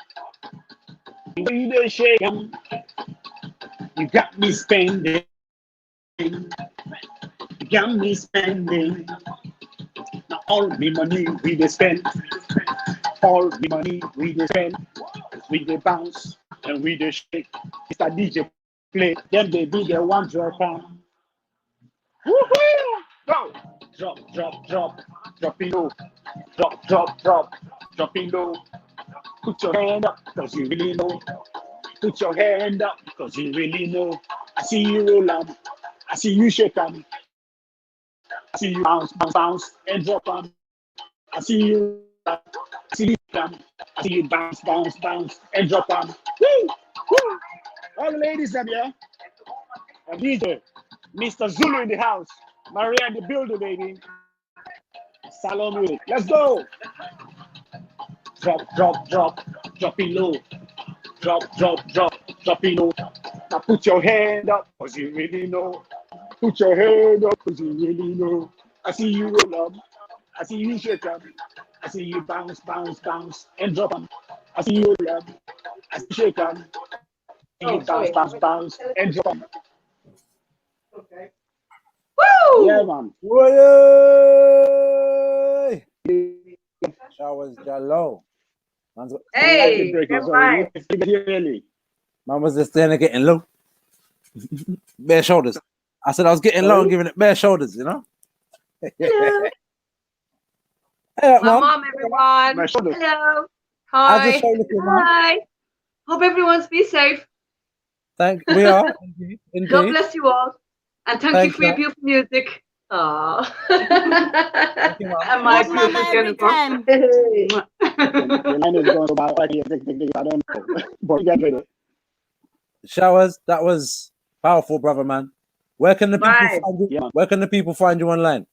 the way they shake them, you got me spending. You got me spending. Now all the money we dey spend, all the money we dey spend, we dey bounce and we dey shake. Mr. DJ play, them baby they want drop on. Woohoo! Go! Drop it low. Drop it low. Put your hand up, cause you really know. Put your hand up, cause you really know. I see you roll them, I see you shake them. I see you bounce and drop them. I see you them. I see you bounce and drop them. Woo! Woo! All the ladies up here. And DJ, Mr. Zulu in the house. Maria in the building, baby. Salon music. Let's go. Drop it low. Drop it low. Now put your hand up, cause you really know. Put your hand up, cause you really know. I see you roll up. I see you shake up. I see you bounce and drop them. I see you roll up. I see you shake up. I see you bounce and drop them. Okay. Woo! Yeah, man. Showers Jallo. Hey, Man was just standing getting low. Bare shoulders. I said I was getting low and giving it bare shoulders, you know? Hello. Hey, My mom, everyone. Hello. Hi. Hi. Hope everyone's be safe. We are. Indeed. God bless you all. And thank you for your beautiful music. Aww. And my beautiful Jennifer. The line is going about I don't know. But you get ready. Showers, that was powerful, brother, man. Where can the people find you? Yeah. Where can the people find you online?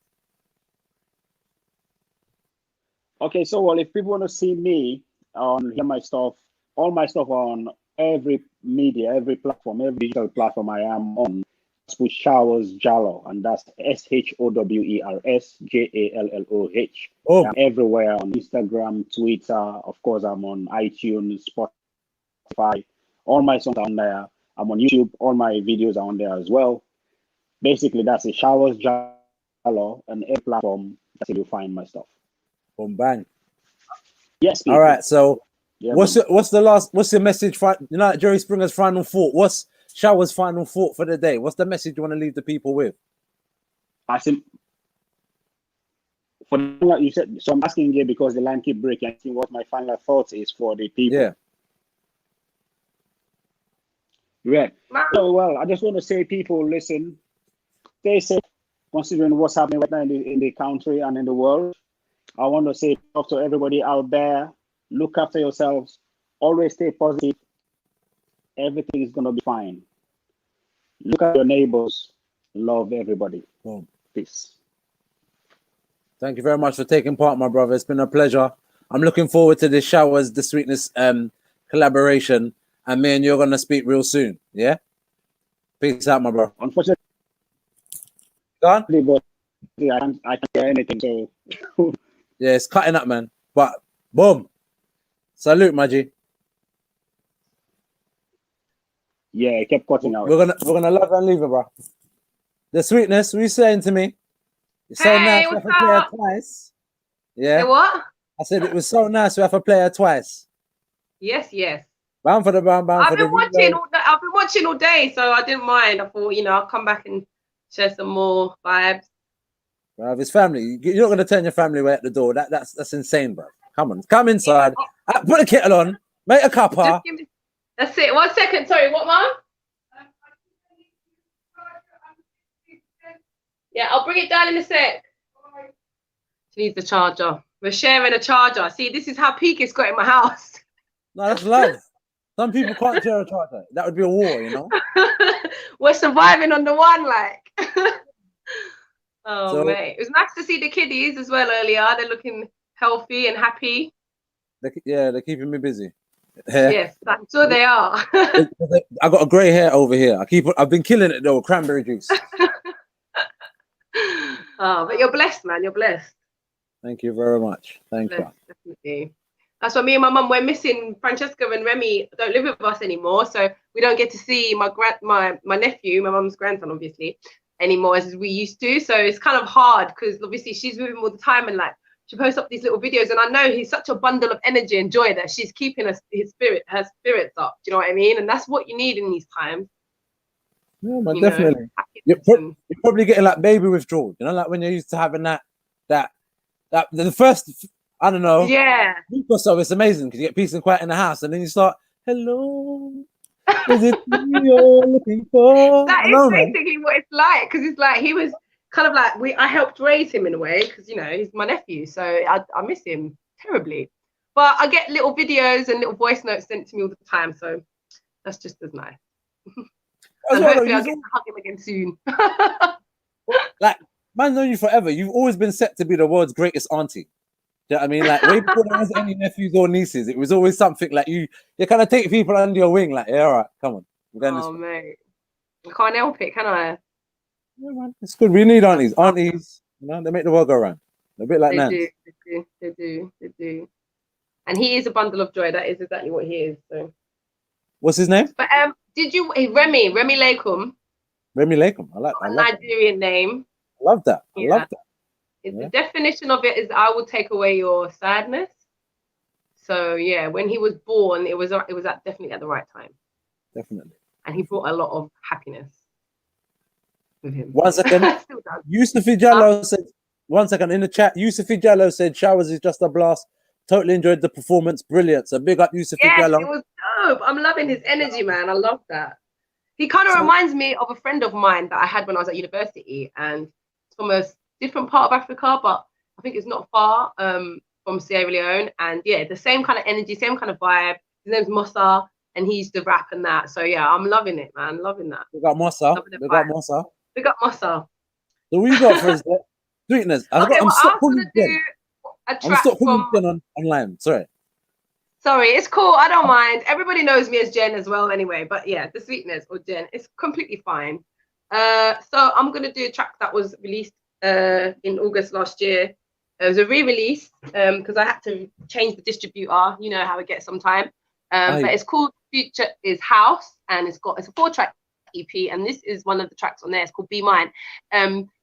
Okay, so well, if people want to see me hear my stuff, all my stuff on every media, every platform, every digital platform I am on, with Showers Jallo, and that's SHOWERS JALLOH. Oh. I'm everywhere on Instagram, Twitter, of course, I'm on iTunes, Spotify, all my songs are on there. I'm on YouTube, all my videos are on there as well. Basically, that's it. Showers, Jalo, and a platform. That's where you find my stuff. Boom, bang. Yes. All right. So, yeah, what's your message? You know, Jerry Springer's final thought. What's Shower's final thought for the day? What's the message you want to leave the people with? I think for what you said. So I'm asking you because the line keep breaking. I think what my final thought is for the people. Yeah. Right. So, well, I just want to say, people, listen, stay safe, considering what's happening right now in the country and in the world. I want to say, talk to everybody out there, look after yourselves, always stay positive. Everything is going to be fine. Look at your neighbors, love everybody. Boom. Peace. Thank you very much for taking part, my brother. It's been a pleasure. I'm looking forward to this Showers, the Sweetness collaboration. And me and you're going to speak real soon. Yeah? Peace out, my bro. Unfortunately, gone? I can't hear anything. So yeah, it's cutting up, man. But boom. Salute, Maji. Yeah, it kept cutting out. We're gonna love and leave it, bro. The Sweetness, what are you saying to me? It's so nice to have a player twice. Yeah. Say what? I said it was so nice to have a player twice. Yes, yes. Bound for the bound I've for the been watching all day, so I didn't mind. I thought, you know, I'll come back and share some more vibes. Bro, his family, you're not going to turn your family away at the door. That's insane, bro. Come on, come inside. Put the kettle on. Make a cuppa. That's it. 1 second. Sorry, what, Mom? Yeah, I'll bring it down in a sec. She needs the charger. We're sharing a charger. See, this is how peak it's got in my house. No, that's love. Some people can't share a charger. That would be a war, you know? We're surviving on the one, like. Oh, So- mate. It was nice to see the kiddies as well earlier. They're looking healthy and happy. They're keeping me busy. Yes, I'm sure they are. I got a grey hair over here. I've been killing it though with cranberry juice. Oh, but you're blessed, man. You're blessed. Thank you very much. Thank you. Definitely. That's why me and my mum, we're missing Francesca and Remy don't live with us anymore, so we don't get to see my nephew, my mum's grandson, obviously, anymore as we used to. So it's kind of hard because obviously she's with him all the time and like she posts up these little videos, and I know he's such a bundle of energy and joy that she's keeping her spirits up. Do you know what I mean? And that's what you need in these times. Yeah, man, definitely. You're probably getting like baby withdrawal, you know, like when you're used to having that the first, I don't know, week or so, it's amazing because you get peace and quiet in the house, and then you start, hello, is it me you're looking for? That is basically what it's like, because it's like he was kind of like I helped raise him in a way, because you know he's my nephew, so I miss him terribly. But I get little videos and little voice notes sent to me all the time, so that's just as nice. And hopefully I'll get to hug him again soon. Like, man, known you forever. You've always been set to be the world's greatest auntie. Do you know what I mean? Like, way before there was any nephews or nieces, it was always something like you kind of take people under your wing, like, yeah, all right, come on. Oh, mate. I can't help it, can I? Yeah, man, it's good. We need aunties. Aunties, you know, they make the world go round. They're a bit like that. They do. And he is a bundle of joy. That is exactly what he is. So. What's his name? But did you Remy Lakum? Remy Lakum. I like Nigerian name. I love that. I love that. The definition of it is I will take away your sadness. So yeah, when he was born, it was definitely at the right time. Definitely. And he brought a lot of happiness with him. 1 second. Yusufi Jallo said, 1 second, in the chat, Yusufi Jallo said, Showers is just a blast. Totally enjoyed the performance. Brilliant. So big up Yusufi Jallo. It was dope. I'm loving his energy, man. I love that. He kind of reminds me of a friend of mine that I had when I was at university, and it's from a different part of Africa, but I think it's not far from Sierra Leone. And yeah, the same kind of energy, same kind of vibe. His name's Mossa, and he used to rap and that. So yeah, I'm loving it, man. Loving that. We got Mossa. We got Mossa. So what you got for us there? Sweetness. I'm calling Jen. I'm stop calling Jen online. Sorry, it's cool. I don't mind. Everybody knows me as Jen as well anyway. But yeah, the Sweetness or Jen, it's completely fine. So I'm going to do a track that was released in August last year. It was a re-release because I had to change the distributor. You know how it gets sometimes. But it's called Future is House, and it's a 4-track EP, and this is one of the tracks on there. It's called Be Mine.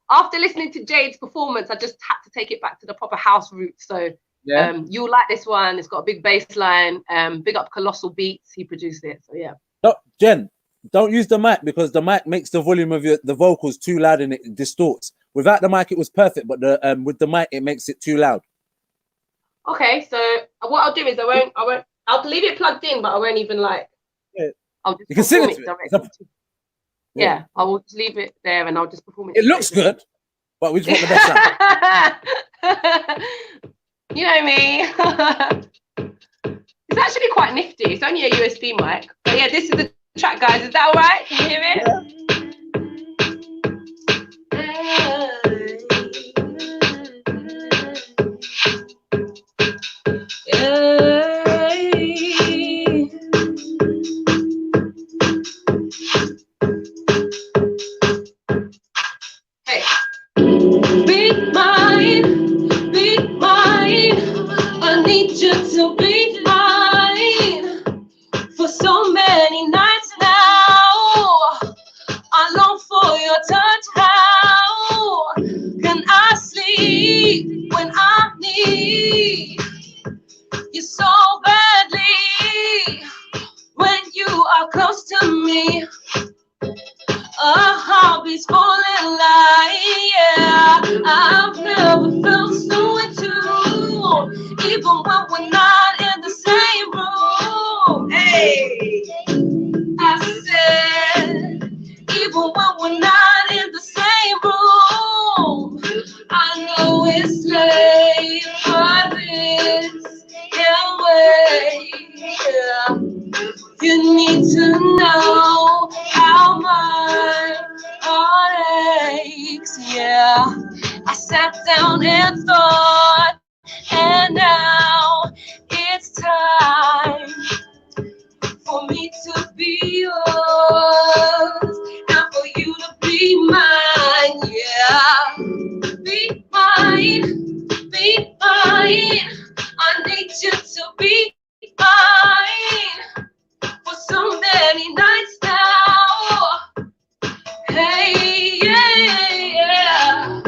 After listening to Jade's performance, I just had to take it back to the proper house roots. So you'll like this one. It's got a big bass line. Big up Colossal Beats. He produced it. So yeah. No, Jen, don't use the mic because the mic makes the volume of the vocals too loud and it distorts. Without the mic, it was perfect, but with the mic, it makes it too loud. Okay, so what I'll do is I'll leave it plugged in, but I won't even like. Yeah. I'll just you can sing it directly. Yeah, I will just leave it there and I'll just perform it. It looks good, but we just want the best sound. You know me. It's actually quite nifty. It's only a USB mic. But yeah, this is the track, guys. Is that all right? Can you hear it? To be mine for so many nights now. I long for your touch. How can I sleep when I need you so badly? When you are close to me, a heartbeat's falling like, yeah. I've never felt so into, even when we're not in the same room. Hey, I said, even when we're not in the same room. I know it's late, but this can't wait. Yeah. You need to know how my heart aches. Yeah, I sat down and thought, and now it's time for me to be yours and for you to be mine. Yeah, be mine, be mine. I need you to be mine for so many nights now. Hey, yeah.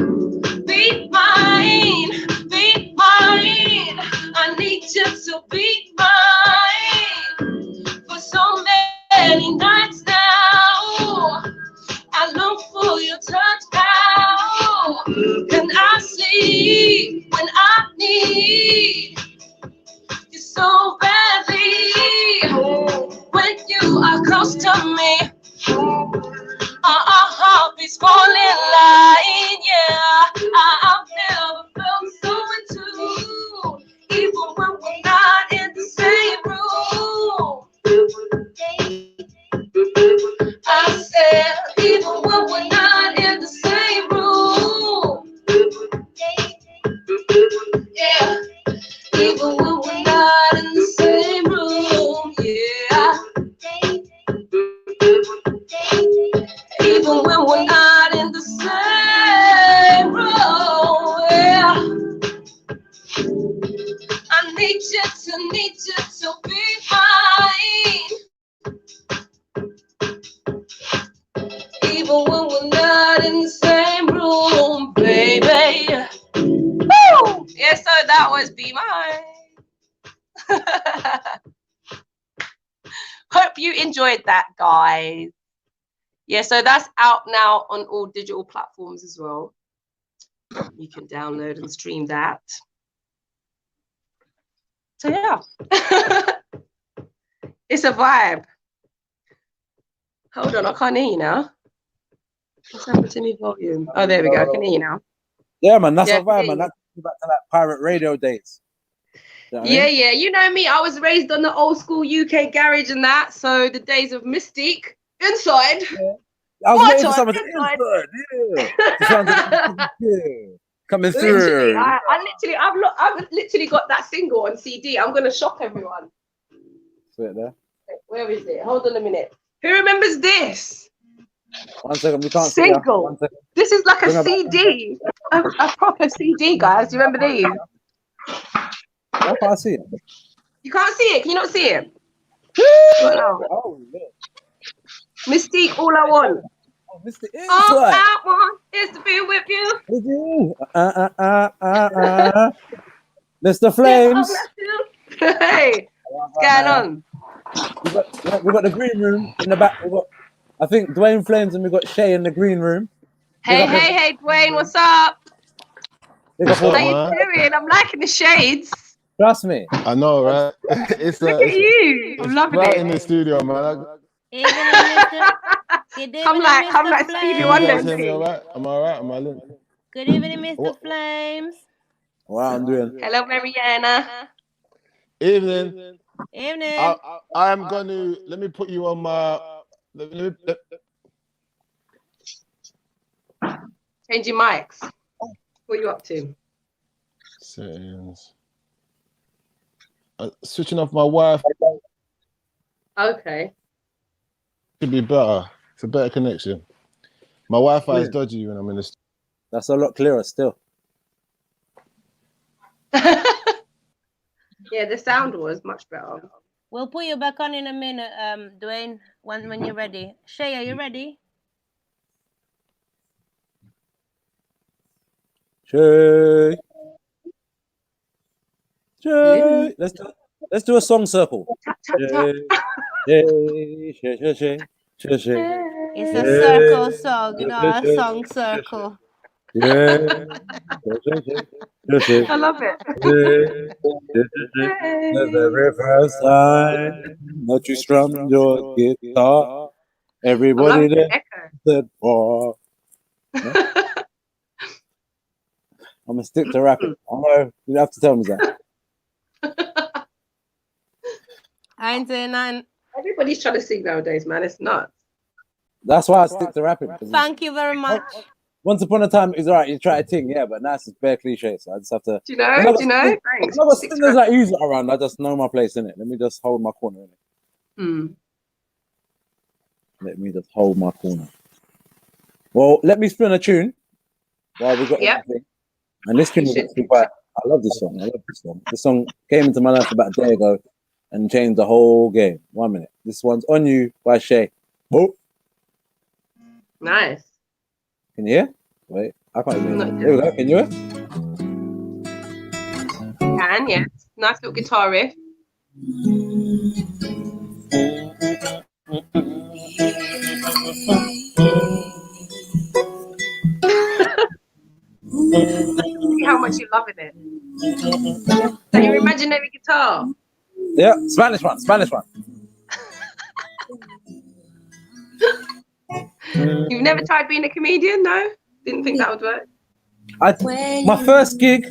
Be mine, be mine. I need you to be mine for so many nights now. I long for your touch. How can I sleep when I need you so badly? When you are close to me, our heartbeats falling line, yeah. I've never felt so into, even when we're not in the same room. I said, even when we're not in the same room. Yeah, even when we're not in the same room, yeah. Even when we're not in the same room, yeah. I need you to be mine. Even when we're not in the same room, baby. Woo! Yeah, so that was Be Mine. Hope you enjoyed that, guys. Yeah, so that's out now on all digital platforms as well. You can download and stream that. So yeah, it's a vibe. Hold on, I can't hear you now. What's happened to me volume? Oh, there we go. I can hear you now. Yeah, man, that's a vibe, man. That's back to like pirate radio days. You know what I mean? Yeah. You know me. I was raised on the old school UK garage and that. So the days of Mystique inside. Yeah. I was waiting for someone to coming through. I've literally got that single on CD. I'm gonna shock everyone. Wait there. Where is it? Hold on a minute. Who remembers this? 1 second, we can't single. See this is like a CD, a proper CD, guys. Do you remember these? I can't see it. You can't see it. Can you not see it? Oh, Mystique, all I want. Oh, Mr. All I want is to be with you. Mr. Flames. Hey, what's going on? We got the green room in the back. We got, I think, Dwayne Flames, and we got Shay in the green room. Hey, Dwayne, what's up? What's How you doing? I'm liking the shades. Trust me. I know, right? It's Look at you. I'm loving right it. in the studio, man. Come like Stevie You Wonder. guys hear me all right? I'm all right. Am I lit? Good evening, Mr. Flames. Wow, I'm doing. Hello, Mariana. Evening. Evening. I am going to, let me put you on my, Changing mics. What are you up to? Settings. Switching off my Wi-Fi. Okay. Should be better. It's a better connection. My Wi-Fi is dodgy when I'm in the. That's a lot clearer still. Yeah, the sound was much better. We'll put you back on in a minute, Dwayne, when you're ready. Shay, are you ready? Shay. Let's do a song circle. It's a circle song, you know, a song circle. I love it. The very first time that you strummed your guitar, everybody there said, "Oh." I'm gonna stick to rapping. I know you have to tell me that. I ain't saying nothing. Everybody's trying to sing nowadays, man. It's nuts. That's why I stick to rapping. Thank you very much. Once upon a time, it's alright. You try to ting, yeah, but now it's just bare cliche. So I just have to. Do you know? Thanks. I've got singers like you around. I just know my place in it. Let me just hold my corner in it. Let me just hold my corner. Well, let me spin a tune while we got everything. And this tune is actually quite. I love this song. This song came into my life about a day ago and changed the whole game. 1 minute. This one's On You by Shay. Oh. Nice. Can you hear? Wait, I can't hear. Here we go. Can you hear? Can, yes. Nice little guitar riff. See how much you're loving it. So your imaginary guitar. Yeah, Spanish one. You've never tried being a comedian, no? Didn't think that would work. My first gig,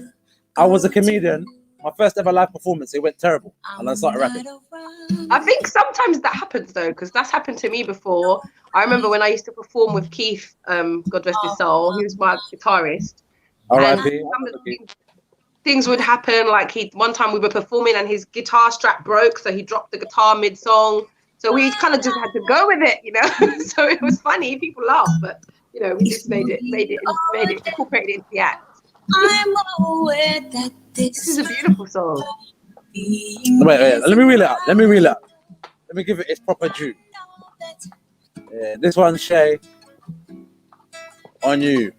I was a comedian. My first ever live performance, it went terrible, and I started rapping. I think sometimes that happens though, because that's happened to me before. I remember when I used to perform with Keith, God rest his soul. He was my guitarist. R.I.P. Things would happen. Like one time we were performing and his guitar strap broke, so he dropped the guitar mid-song. So we kind of just had to go with it, you know. So it was funny. People laughed, but you know, we just made it, incorporated it into the act. I'm aware that this is a beautiful song. Wait. Let me reel it up. Let me give it its proper due. Yeah, this one's Shay. On You.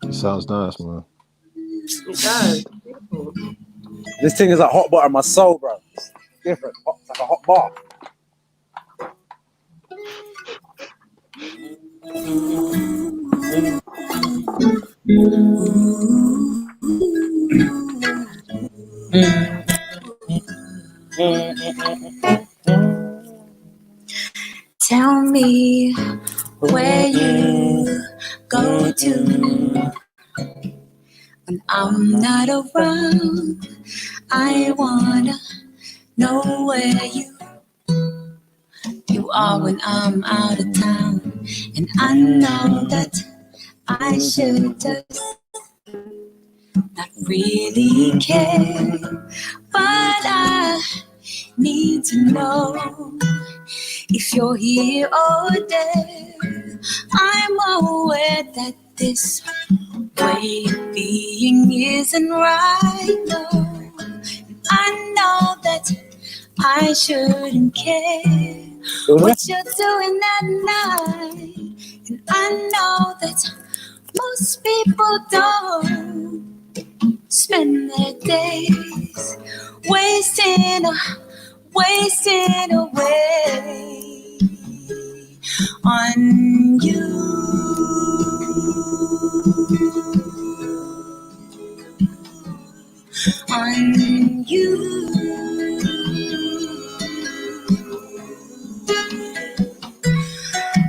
It sounds nice, man. It does. Beautiful. This thing is like hot butter on my soul, bro. It's different. It's like a hot bar. Tell me where you go to when I'm not around. I wanna know where you are when I'm out of town. And I know that I should just not really care, but I need to know if you're here or there. I'm aware that this way of being isn't right, no. I know that I shouldn't care what you're doing at night. And I know that most people don't spend their days wasting away on you. On you.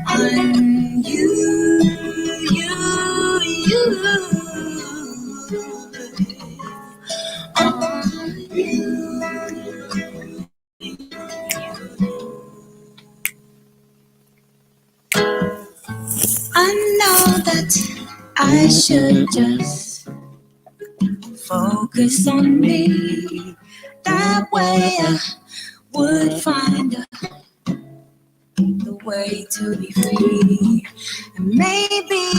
On you, you. On you. I know that I should just focus on me. That way I would find the way to be free. And maybe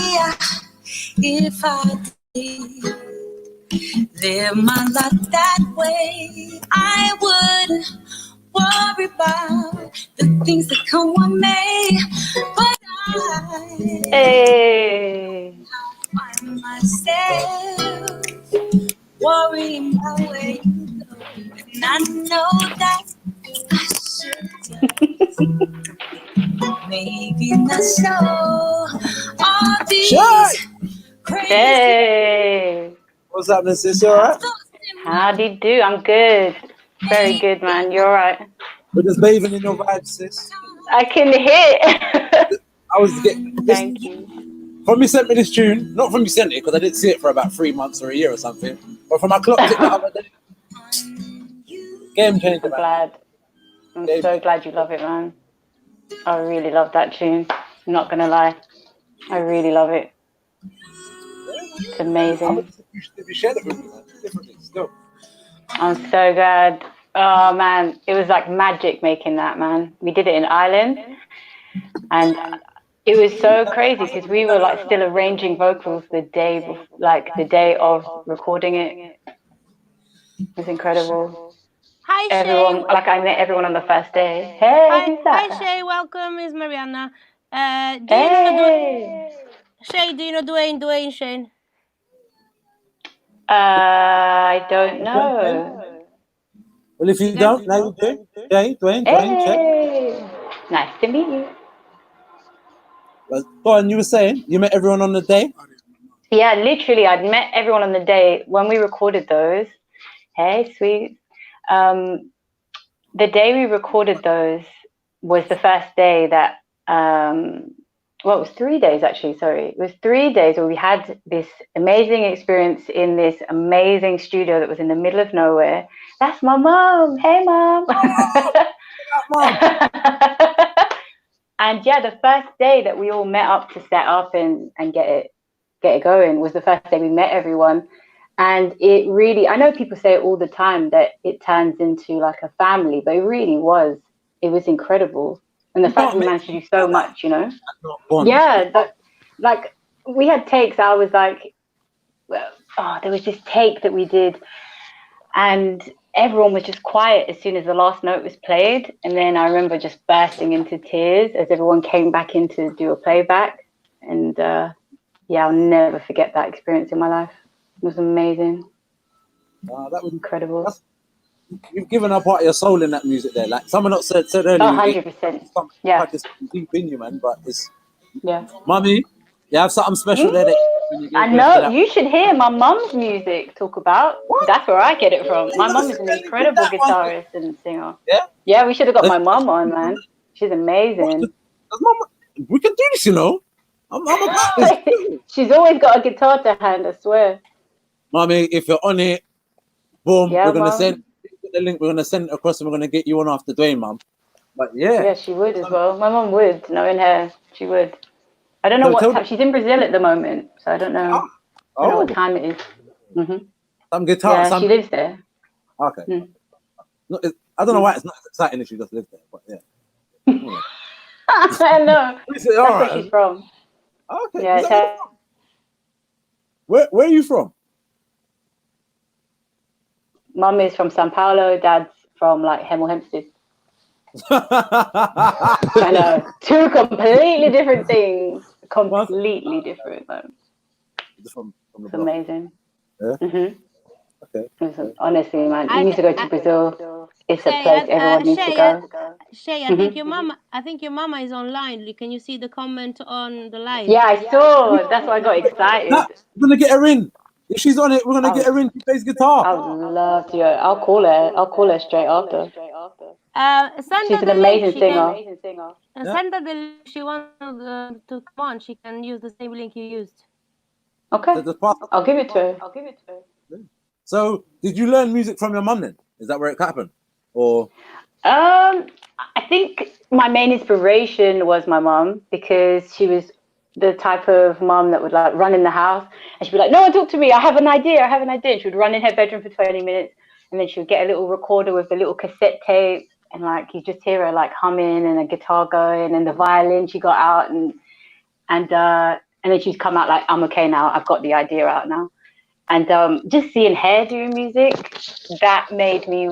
if I did live my life that way, I wouldn't worry about the things that come one may. But I find myself worrying my way, and I know that I should maybe not so. All these crazy. Hey. What's happening, sis? You alright? How do you do? I'm good. Very good, man. You're alright. We're just bathing in your vibes, sis. I can hear. I was getting this. Thank you. From you sent me this tune, not from you sent it because I didn't see it for about 3 months or a year or something, but from I clocked it the other day. Game changer. I'm glad. I'm so glad you love it, man. I really love that tune. I'm not gonna lie. I really love it. It's amazing. If you shared it with me, man, differently still. I'm so glad. Oh man, it was like magic making that, man. We did it in Ireland, and it was so crazy because we were like still arranging vocals the day of recording it. It was incredible. Hi, everyone. Shay. Like I met everyone on the first day. Hey, who's that? Hi, Shay. Welcome, it's Mariana. Shay, do you know Dwayne Shane? I don't know. Well, if you don't, now you do. Dwayne, Hey, nice to meet you. Well, go on, you were saying you met everyone on the day? Yeah, literally, I'd met everyone on the day when we recorded those. Hey, sweet. The day we recorded those was the first day that, well, it was 3 days actually, sorry. It was 3 days where we had this amazing experience in this amazing studio that was in the middle of nowhere. That's my mom. Hey, mom. And yeah, the first day that we all met up to set up and get it going was the first day we met everyone. And it really, I know people say it all the time that it turns into like a family, but it really was. It was incredible. And the fact that we managed to do so much, you know? Yeah, like we had takes. I was like, there was this take that we did and everyone was just quiet as soon as the last note was played. And then I remember just bursting into tears as everyone came back in to do a playback. And yeah, I'll never forget that experience in my life. It was amazing. That was incredible. You've given up part of your soul in that music there. Like someone else said earlier. 100%. Yeah. It's deep in you, man. But it's Mummy, you have something special there. I know. You should hear my mum's music talk about. That's where I get it from. My mum is an incredible guitarist and singer. Yeah? Yeah, we should have got my mum on, man. She's amazing. We can do this, you know. I'm about this. She's always got a guitar to hand, I swear. Mommy, if you're on it, boom, Yeah, we're gonna Mum. send the link. We're gonna send it across, and we're gonna get you on after Dwayne, Mum. But yeah, Yeah, she would as well. My mum would, knowing her, she would. I don't know what time. She's in Brazil at the moment, so I don't know. I don't know what time it is. Some guitar. Yeah, she lives there. Okay. No, I don't know why it's not as exciting if she just lives there, but yeah. I know. That's where she's from. Okay. Yeah, it's her. Where are you from? Mum is from Sao Paulo. Dad's from like Hemel Hempstead. I know, two completely different things. Completely different, man. From the It's block. amazing. Yeah. Okay. Listen, honestly, man, you need to go to Brazil. It's a place everyone needs to go. Shay, I think your mama is online. Can you see the comment on the live? Yeah, I saw. That's why I got excited. We're gonna get her in. If she's on it, we're gonna get her in. She plays guitar. I would love to. I'll call her. I'll call her straight after. Send She's her an the link. amazing She singer. can send her the link. If she wants to come on, she can use the same link you used. Okay. I'll give it to her. So, did you learn music from your mum then? Is that where it happened, or? I think my main inspiration was my mum, because she was the type of mum that would like run in the house and she'd be like, "No one talk to me. I have an idea. I have an idea." And she would run in her bedroom for 20 minutes, and then she would get a little recorder with the little cassette tape, and like you just hear her like humming and a guitar going and the violin she got out, and then she'd come out like, "I'm okay now. I've got the idea out now." And just seeing her doing music, that made me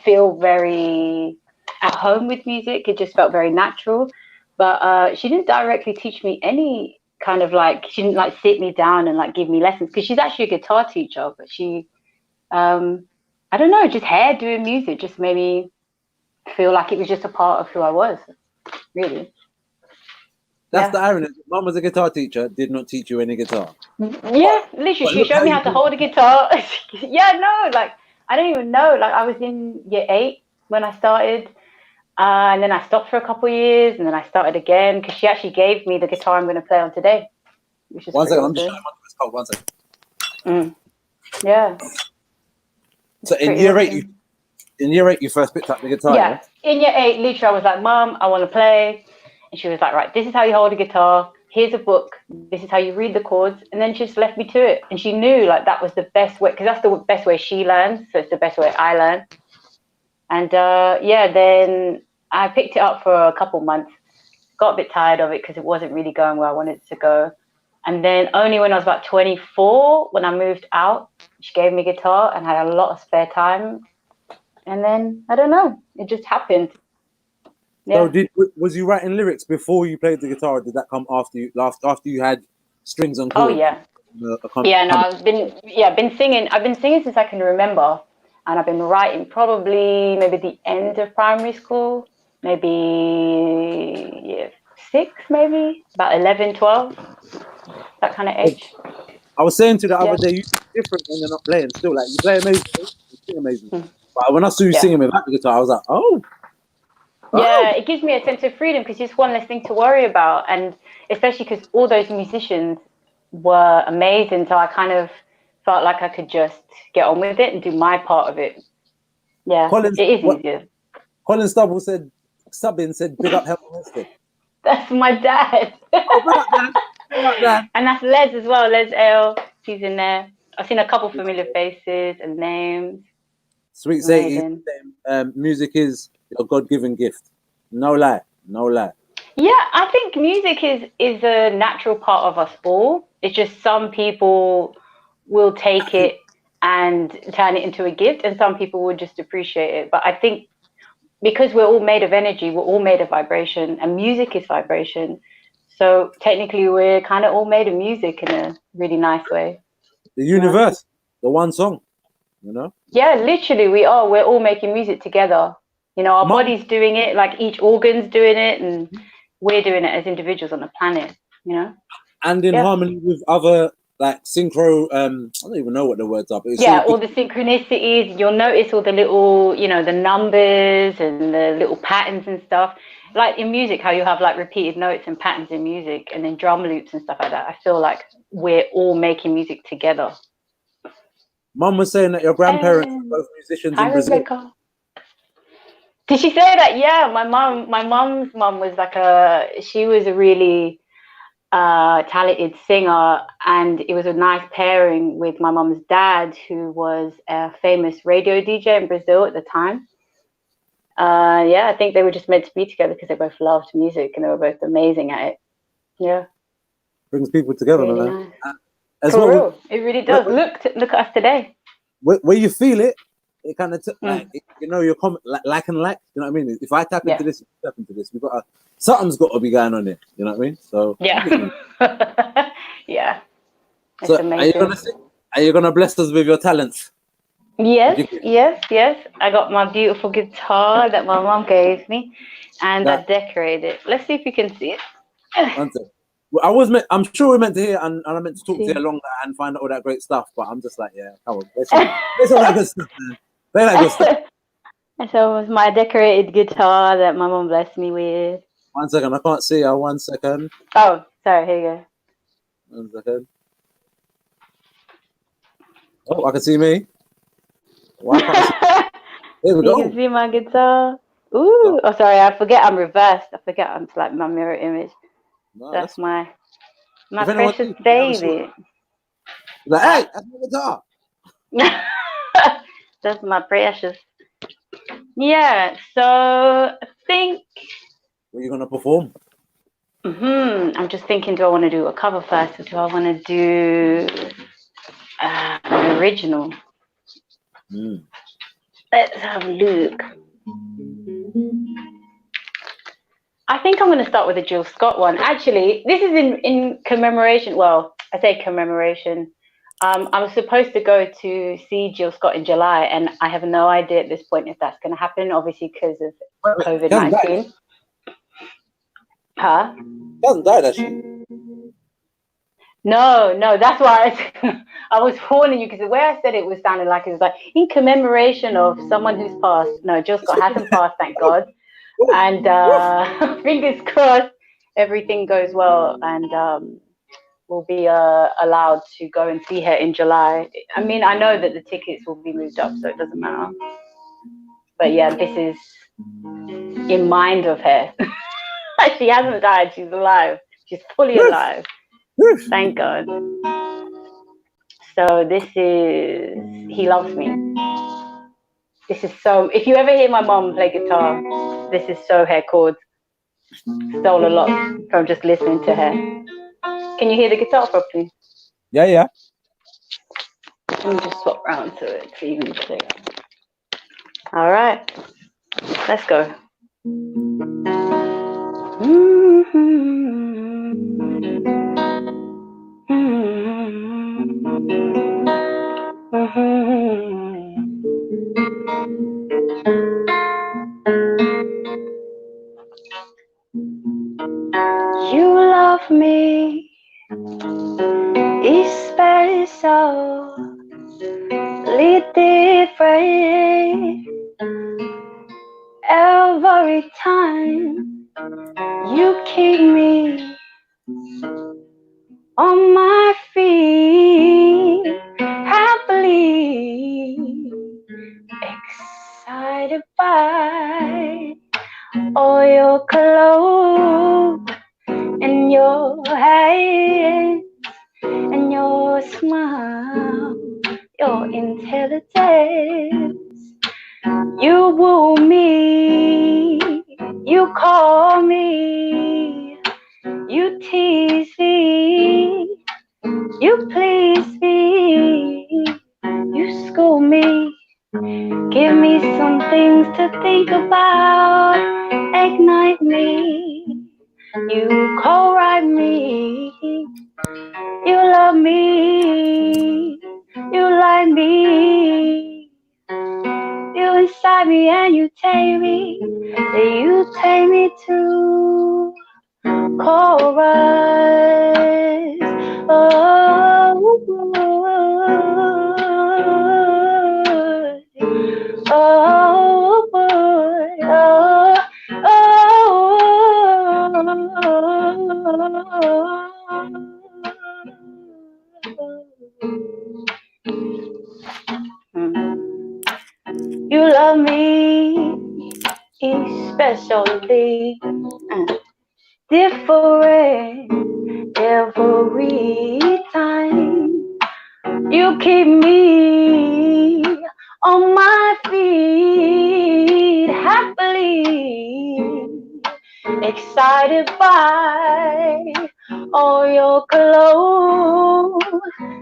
feel very at home with music. It just felt very natural. But she didn't directly teach me any kind of like, she didn't like sit me down and like give me lessons, because she's actually a guitar teacher. But she, I don't know, just her doing music just made me feel like it was just a part of who I was, really. That's the irony. Mum was a guitar teacher, did not teach you any guitar. Yeah, literally, she showed me how to hold a guitar. Yeah, no, like I don't even know. Like I was in year 8 when I started, and then I stopped for a couple of years, and then I started again because she actually gave me the guitar I'm going to play on today. Which is One second, I'm awesome. just showing this code. 1 second. Yeah. So in year 8, you first picked up the guitar. Yeah, in year 8, literally, I was like, "Mom, I want to play," and she was like, "Right, this is how you hold a guitar. Here's a book. This is how you read the chords," and then she just left me to it. And she knew like that was the best way, because that's the best way she learns. So it's the best way I learn. And then I picked it up for a couple months. Got a bit tired of it because it wasn't really going where I wanted it to go. And then only when I was about 24, when I moved out, she gave me a guitar and had a lot of spare time. And then I don't know, it just happened. Yeah. So was you writing lyrics before you played the guitar, or did that come after you had strings and chords? Oh yeah. I've been singing. I've been singing since I can remember, and I've been writing probably maybe the end of primary school, maybe year 6, maybe about 11, 12, that kind of age. I was saying to the other day, you sound different when you're not playing. Still, like you play amazing, you sing amazing. But when I saw you singing without the guitar, I was like, oh. Yeah, it gives me a sense of freedom because it's one less thing to worry about, and especially because all those musicians were amazing, so I kind of felt like I could just get on with it and do my part of it. Yeah, it is easier. Colin Stubble said, "Big up Hemel Hempstead." That's my dad. And that's Les as well. Les L, he's in there. I've seen a couple familiar faces and names. Sweet Sadie, music is a God-given gift. No lie, no lie. Yeah, I think music is a natural part of us all. It's just some people will take it and turn it into a gift, and some people will just appreciate it. But I think because we're all made of energy, we're all made of vibration, and music is vibration. So technically, we're kind of all made of music in a really nice way. The universe, the one song, you know? Yeah, literally, we are. We're all making music together. You know, our body's doing it, like each organ's doing it, and we're doing it as individuals on the planet, you know? And in harmony with other, like, synchro, I don't even know what the words are. But it's all the synchronicities. You'll notice all the little, you know, the numbers and the little patterns and stuff. Like in music, how you have like repeated notes and patterns in music, and then drum loops and stuff like that. I feel like we're all making music together. Mum was saying that your grandparents are both musicians in Brazil. Rebecca. Did she say that? Yeah, my mum's mum was like she was a really talented singer, and it was a nice pairing with my mum's dad, who was a famous radio DJ in Brazil at the time. I think they were just meant to be together because they both loved music and they were both amazing at it. Yeah. Brings people together, really man. Nice. For real, it really does. Look at us today. Where you feel it, it kind of like you know your comment like and like. You know what I mean? If I tap into this, you tap into this. We got something's got to be going on there. You know what I mean? So yeah, yeah. It's so amazing. are you gonna bless us with your talents? Yes, yes. I got my beautiful guitar that my mom gave me, and I decorated it. Let's see if you can see it. Well, I'm sure we're meant to hear, and I meant to talk to you along that and find out all that great stuff. But I'm just like, yeah, come on, let's all that good stuff, man. Play that good stuff. And so it was my decorated guitar that my mom blessed me with. 1 second, I can't see her. 1 second. Oh, sorry. Here you go. 1 second. Oh, I can see me. Why can't I see? Here we You go. can see my guitar. Ooh. Oh, sorry. I forget I'm reversed. I forget I'm like my mirror image. No, that's my if anyone precious sees me, baby. Like, hey, that's my guitar. That's my precious. Yeah. So I think. What are you gonna perform? I'm just thinking. Do I want to do a cover first, or do I want to do an original? Let's have a look. I think I'm going to start with the Jill Scott one. Actually, this is in commemoration. Well, I say commemoration. I was supposed to go to see Jill Scott in July, and I have no idea at this point if that's going to happen, obviously because of COVID-19. Huh? She hasn't died, has she? No, that's why I was warning you, because the way I said it was sounding like it was like in commemoration of someone who's passed. No, Jill Scott hasn't passed, thank God. And fingers crossed everything goes well, and we'll be allowed to go and see her in July. I mean, I know that the tickets will be moved up, so it doesn't matter. But yeah, this is in mind of her. She hasn't died, she's alive. She's fully alive. Thank God. So this is He Loves Me. This is so, if you ever hear my mom play guitar, this is so her chords. Stole a lot from just listening to her. Can you hear the guitar properly? Yeah. Let me just swap round to it so you can play. All right, let's go. You love me, it's special, different. Every time you keep me on my feet, happily excited by all your clothes and your hands and your smile, your intelligence. You woo me, you call me, you tease me, you please me, you school me, give me some things to think about, ignite me, you co-write me, you love me, you like me. You inside me and you take me to chorus. Oh, you love me especially, different every time. You keep me on my feet, happily excited by all your clothes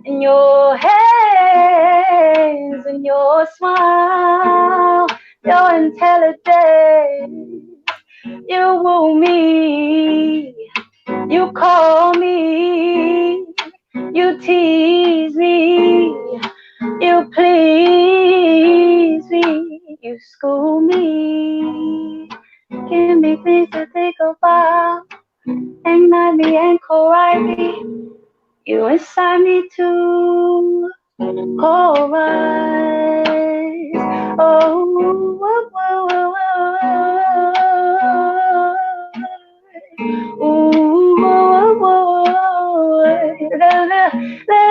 and your hair hands and your smile, your intelligence. You woo me, you call me, you tease me, you please me, you school me. Give me things to think about, ignite me and co-write me. You inside me too, co-write. Oh, whoa, whoa, whoa, whoa. Ooh, whoa, whoa, whoa. La, la, la,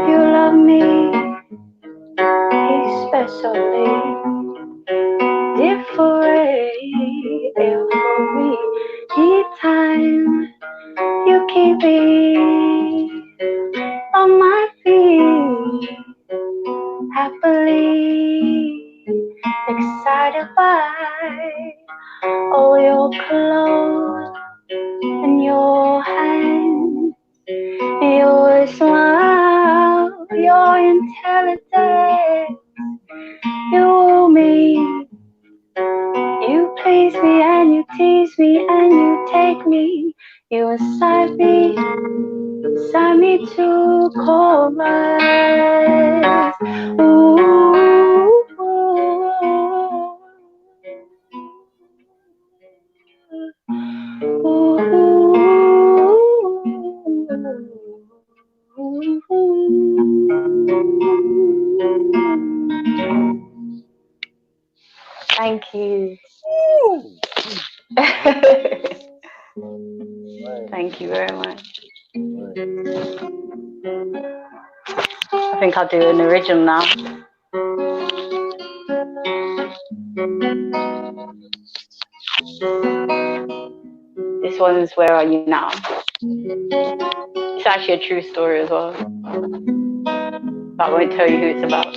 You love me especially, different for me. Each time you keep me on my feet, happily excited by all your clothes and your hands, your smile, your intelligence. You woo me, you please me and you tease me and you take me. You inside me to chorus. Ooh, Thank you. Thank you very much. I think I'll do an original now. This one's Where Are You Now? It's actually a true story as well, but I won't tell you who it's about.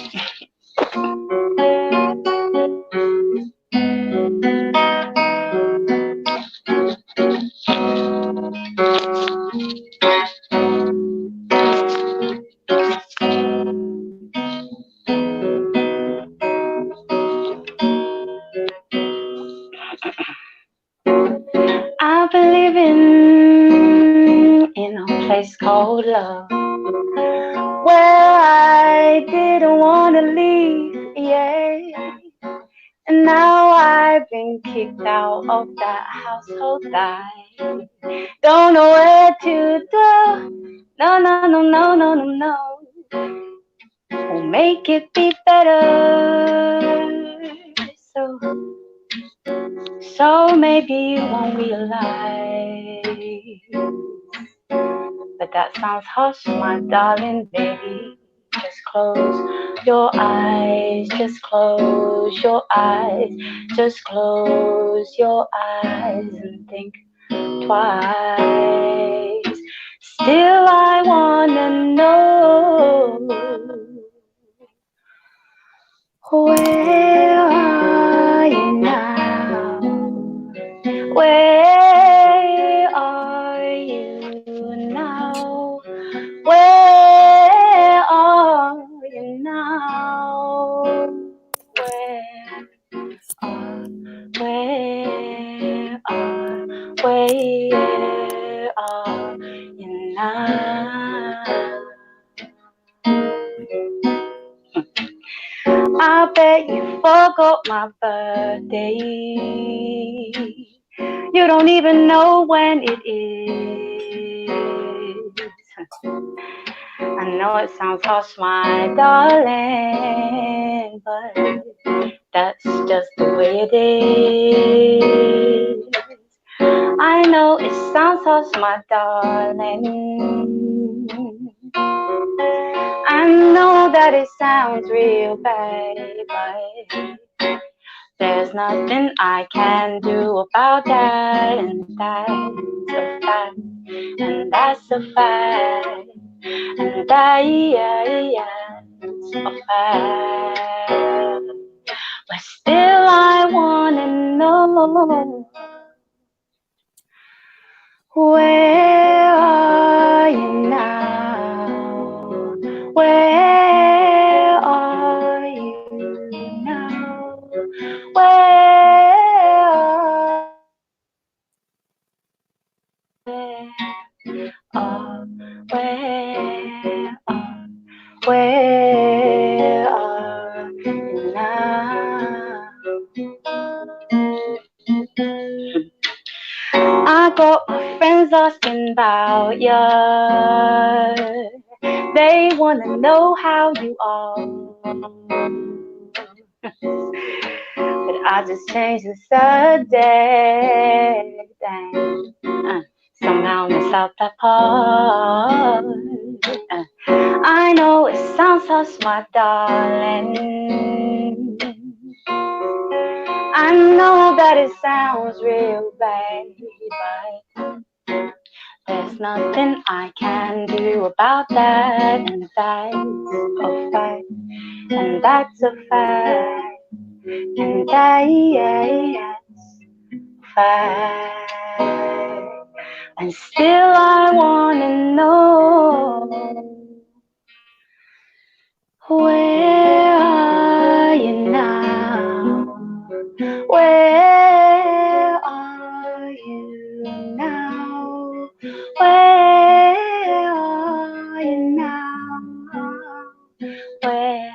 I've been living in a place called love, where I didn't want to leave, yeah. And now I've been kicked out of that household I don't know where to go. No, no, no, no, no, no, no. We'll make it be better. So maybe you won't realize, but that sounds harsh, my darling baby. Just close your eyes, just close your eyes, just close your eyes and think twice. Still I wanna know, where are you now? Where are you now? Where are you now? Where are you now? I bet you forgot my birthday. You don't even know when it is. I know it sounds harsh, my darling, but that's just the way it is. I know it sounds harsh, my darling. I know that it sounds real bad, but there's nothing I can do about that, and that's a fact, and that's a fact, and that's a fact. But still I wanna know. Where are you now? Where are you now? Where where are you now? I got my friends asking about ya. They wanna know how you are. But I just changed the subject. Somehow miss out that part. I know it sounds so smart, darling. I know that it sounds real bad, but there's nothing I can do about that, and that's a fact, and that's a fact, and that's a fact. And still I wanna know, where are you now? Where are you now? Where are you now? Where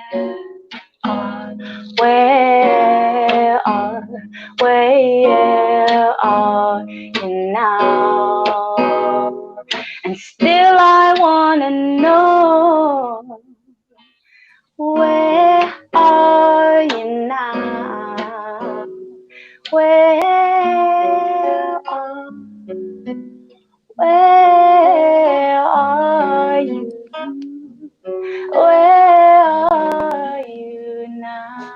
are you now? And still I wanna know, where are you now? Where are you? Where are you now?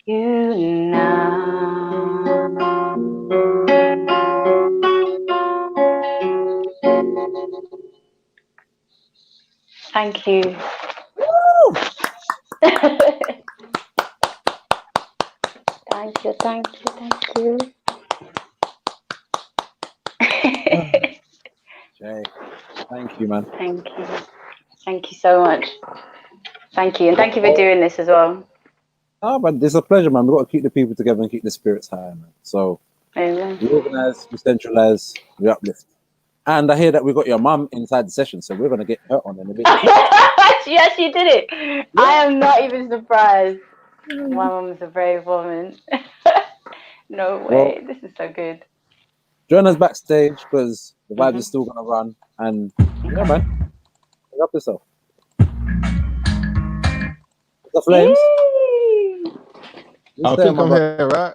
You Thank you. Thank you, thank you, thank you. Jay, thank you, man. Thank you. Thank you so much. Thank you. And thank you for doing this as well. Oh, but it's a pleasure, man. We've got to keep the people together and keep the spirits high, man. So Amen. we organize, we centralize, we uplift. And I hear that we got your mum inside the session, so we're going to get her on in a bit. She actually did it. Yeah. I am not even surprised. My mum is a brave woman. No way. Well, this is so good. Join us backstage because the vibes are still going to run. And yeah, man, pick up yourself. The flames. I think I'm here, right?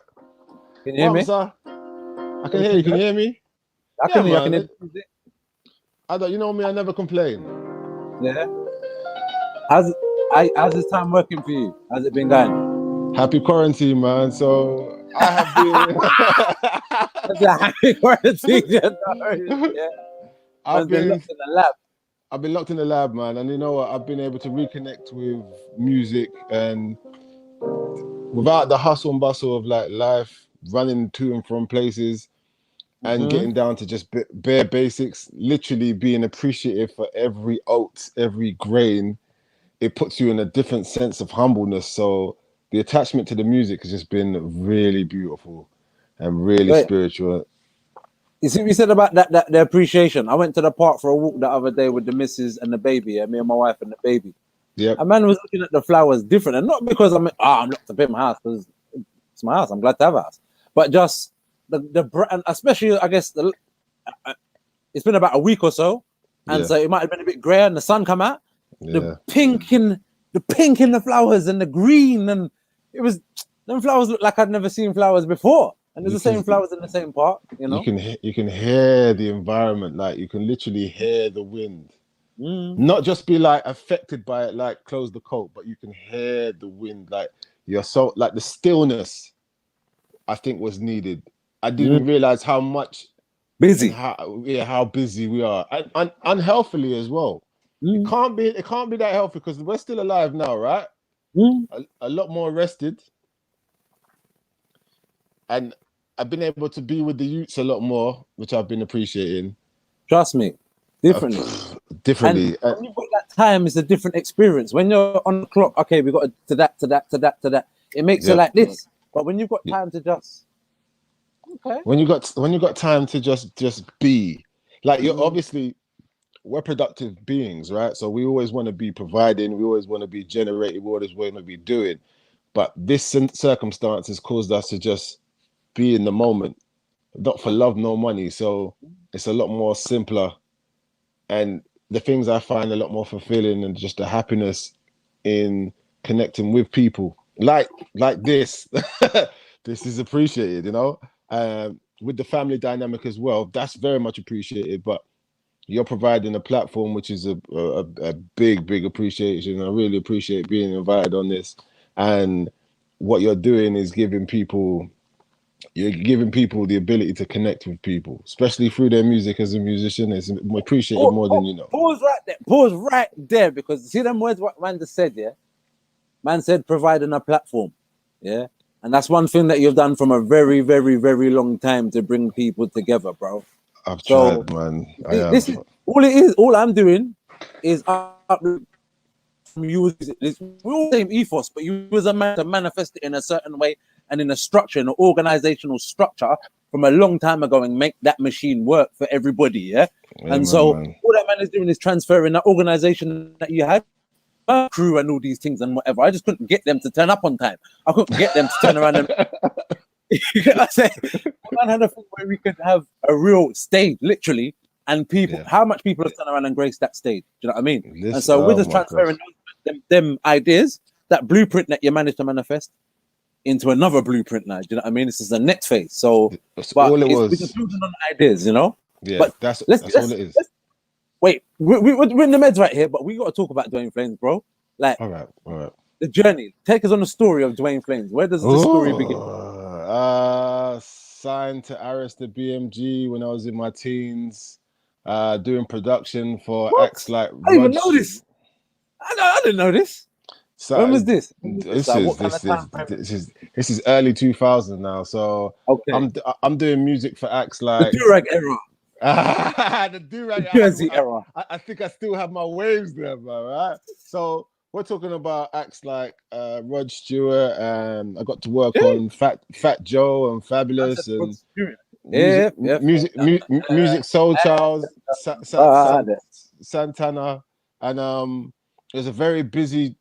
Can you hear me? Sir? I can hear you. Can you hear me? I can hear you. I don't. You know me. I never complain. Yeah. How's this time working for you? How's it been going? Happy quarantine, man. So I have been. That's a happy quarantine. Yeah. I've been locked in the lab. I've been locked in the lab, man. And you know what? I've been able to reconnect with music, and without the hustle and bustle of like life, running to and from places, and getting down to just bare basics, literally being appreciative for every oat, every grain. It puts you in a different sense of humbleness. So the attachment to the music has just been really beautiful and really spiritual. You see what you said about that the appreciation. I went to the park for a walk the other day with the missus and the baby, me and my wife and the baby. Yeah. A man was looking at the flowers different, and not because I'm not to pay my house, because it's my house. I'm glad to have a house, but just the and especially I guess it's been about a week or so, and so it might have been a bit grey and the sun come out. Yeah. The pink in the flowers and the green, and it was them flowers look like I'd never seen flowers before. And there's the same flowers in the same park, you know. You can hear the environment, like you can literally hear the wind. Not just be like affected by it, like close the coat, but you can hear the wind, like you're so like the stillness. I think was needed. I didn't realize how much busy, how busy we are, and unhealthily as well. It can't be that healthy because we're still alive now, right? A lot more rested, and I've been able to be with the youths a lot more, which I've been appreciating. Trust me, differently. Differently. And when you've got that time, it's a different experience. When you're on the clock, okay, we got to that. It makes it like this. But when you've got time to just, okay. When you got time to just be, like, you're obviously, we're productive beings, right? So we always want to be providing, we always want to be generating, we always want to be doing. But this circumstance has caused us to just be in the moment, not for love nor money. So it's a lot more simpler, and the things I find a lot more fulfilling, and just the happiness in connecting with people like this. This is appreciated, you know. With the family dynamic as well, that's very much appreciated. But you're providing a platform, which is a big appreciation. I really appreciate being invited on this, and what you're doing is giving people the ability to connect with people, especially through their music. As a musician, it's appreciated more than you know. Pause right there, because see them words what man just said, yeah? Man said providing a platform, yeah? And that's one thing that you've done from a very, very, very long time to bring people together, bro. I've tried, man. This is all it is. All I'm doing is from you. We're all the same ethos, but you as a man to manifest it in a certain way and in a structure, in an organizational structure from a long time ago, and make that machine work for everybody, yeah? And so all that man is doing is transferring that organization that you had, crew and all these things and whatever. I just couldn't get them to turn up on time. I couldn't get them to turn around and you know what I say? Man had a thing where we could have a real stage, literally, and people, how much people have turned around and graced that stage? Do you know what I mean? And so we're just transferring them ideas, that blueprint that you managed to manifest, into another blueprint now. Do you know what I mean? This is the next phase. So all it was. We're just building on ideas, you know? Yeah, but that's all it is. Wait, we're in the meds right here, but we got to talk about Dwayne Flames, bro. Like, all right. The journey. Take us on the story of Dwayne Flames. Where does the story begin? Signed to Aris the BMG when I was in my teens, doing production for acts like I didn't even know this. I didn't know this. So when was this? This is early 2000 now. So I'm doing music for acts like the Durag era. The Durag Jersey era. I think I still have my waves there, bro. Right? So we're talking about acts like Rod Stewart, and I got to work on Fat Joe and Fabulous, and music Soul Charles, Santana, and it was a very busy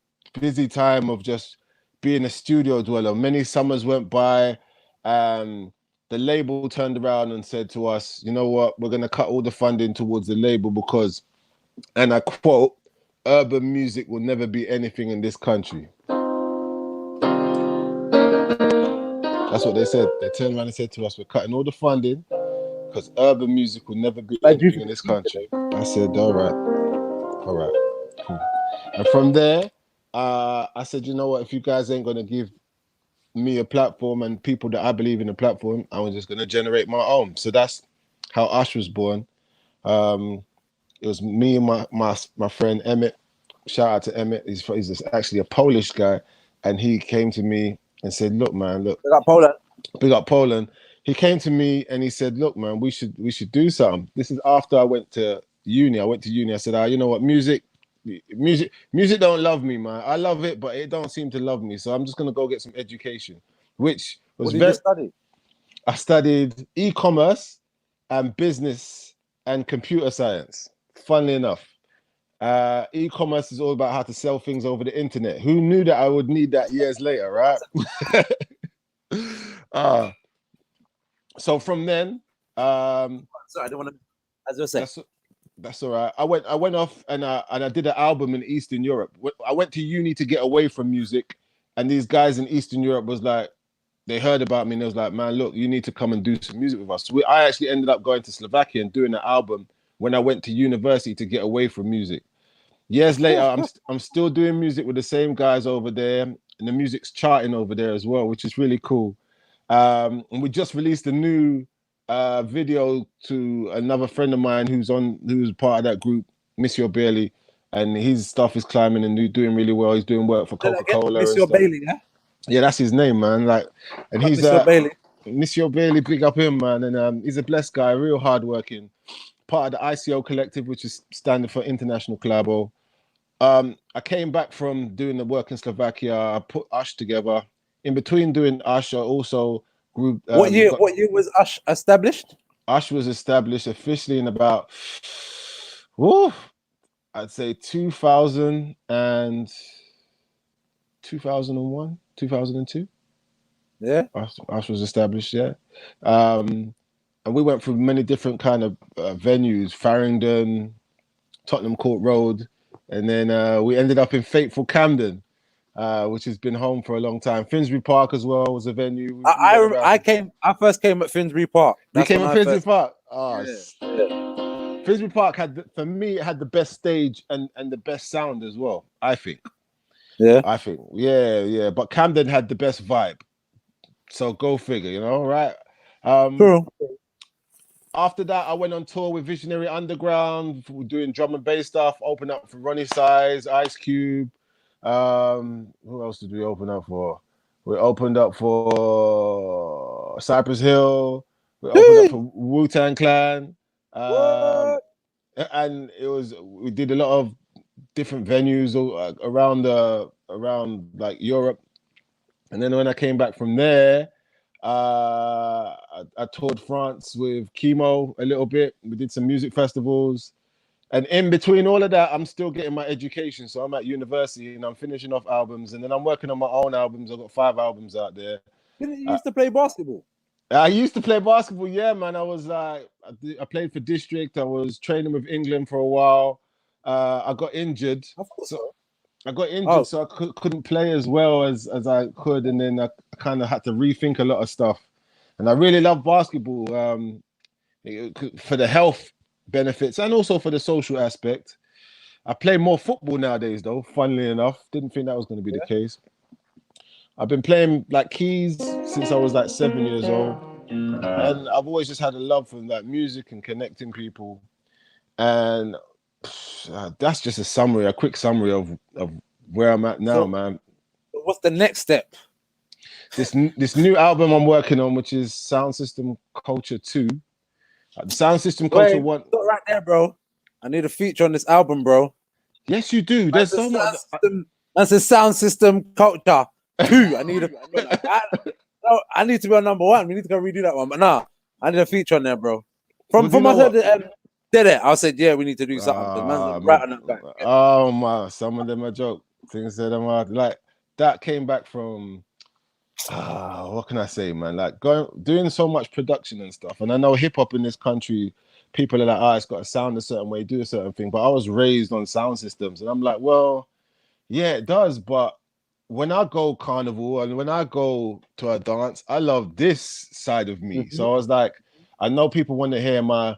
time of just being a studio dweller. Many summers went by, and the label turned around and said to us, you know what, we're going to cut all the funding towards the label because, and I quote, urban music will never be anything in this country. That's what they said. They turned around and said to us, we're cutting all the funding because urban music will never be anything in this country. I said, all right, cool. And from there, I said, you know what, if you guys ain't going to give me a platform and people that I believe in a platform, I was just going to generate my own. So that's how Ash was born. It was me and my friend Emmett. Shout out to Emmett. He's actually a Polish guy, and he came to me and said, "Look, man, look, big up Poland." He came to me and he said, "Look, man, we should do something." This is after I went to uni. I said, you know what, music don't love me, man. I love it, but it don't seem to love me. So I'm just gonna go get some education, which was what did you study? I studied e-commerce and business and computer science. Funnily enough, e-commerce is all about how to sell things over the internet. Who knew that I would need that years later, right? So from then, sorry, I don't want to. As I say, that's all right. I went off and I did an album in Eastern Europe. I went to uni to get away from music, and these guys in Eastern Europe was like, they heard about me and they was like, man, look, you need to come and do some music with us. So I actually ended up going to Slovakia and doing an album when I went to university to get away from music. Years later, I'm still doing music with the same guys over there, and the music's charting over there as well, which is really cool. And we just released a new video to another friend of mine who's part of that group, Miss Your Barely. and his stuff is climbing and doing really well. He's doing work for Coca-Cola. Monsieur Bailey, yeah? Yeah, that's his name, man. Like, and he's Monsieur Bailey. Monsieur Bailey, big up him, man. And he's a blessed guy, real hardworking. Part of the ICO collective, which is standing for International Collabo. I came back from doing the work in Slovakia. I put Ush together. In between doing Ush, I also grew. What year was Ush established? Ush was established officially in about, woo, I'd say 2000 and 2001, 2002. Yeah. Ush was established, yeah. And we went through many different kind of venues, Farringdon, Tottenham Court Road, and then we ended up in fateful Camden, which has been home for a long time. Finsbury Park as well was a venue. I first came at Finsbury Park. You came at Finsbury Park? Oh, yeah. Finsbury Park for me, it had the best stage and the best sound as well, I think. Yeah. I think, yeah. But Camden had the best vibe. So go figure, you know, right? True. After that, I went on tour with Visionary Underground, doing drum and bass stuff, opened up for Ronnie Size, Ice Cube. Who else did we open up for? We opened up for Cypress Hill. We opened up for Wu-Tang Clan. And we did a lot of different venues around like Europe. And then when I came back from there, I toured France with Chemo a little bit. We did some music festivals, and in between all of that, I'm still getting my education. So I'm at university and I'm finishing off albums, and then I'm working on my own albums. I've got 5 albums out there. Didn't you used to play basketball? I used to play basketball, yeah, man. I was I played for district. I was training with England for a while. I got injured. So I couldn't play as well as I could, and then I kind of had to rethink a lot of stuff. And I really love basketball for the health benefits and also for the social aspect. I play more football nowadays, though. Funnily enough, didn't think that was going to be the case. I've been playing like keys since I was like 7 years old, and I've always just had a love for like music and connecting people. And that's just a quick summary of where I'm at now, man. What's the next step? This new album I'm working on, which is Sound System Culture 2. The Sound System Culture 1. Stop right there, bro. I need a feature on this album, bro. Yes, you do. There's so much. That's a Sound System Culture 2. I need I need to be on number 1. We need to go redo that one. But nah, I need a feature on there, bro. From I heard did it. I said, yeah, we need to do something. Right on that back. Oh my, some of them are joke. Things that I'm like that came back from what can I say, man? Like doing so much production and stuff. And I know hip hop in this country, people are like, it's got to sound a certain way, do a certain thing. But I was raised on sound systems, and I'm like, well, yeah, it does. But when I go carnival and when I go to a dance, I love this side of me. So I was like, I know people want to hear my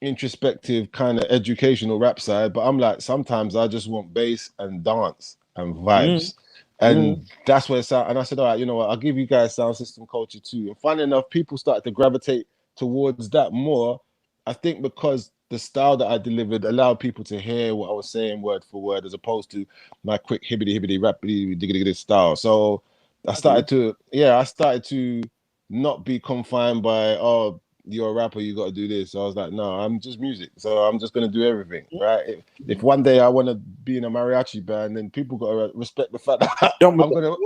introspective kind of educational rap side, but I'm like, sometimes I just want bass and dance and vibes. And that's where it's at. And I said, all right, you know what, I'll give you guys Sound System Culture 2. And funny enough, people started to gravitate towards that more, I think, because the style that I delivered allowed people to hear what I was saying word for word, as opposed to my quick hibbity rappity diggity style. So I started to not be confined by, you're a rapper, you got to do this. So I was like, no, I'm just music. So I'm just going to do everything, right? If one day I want to be in a mariachi band, then people got to respect the fact that I'm going to,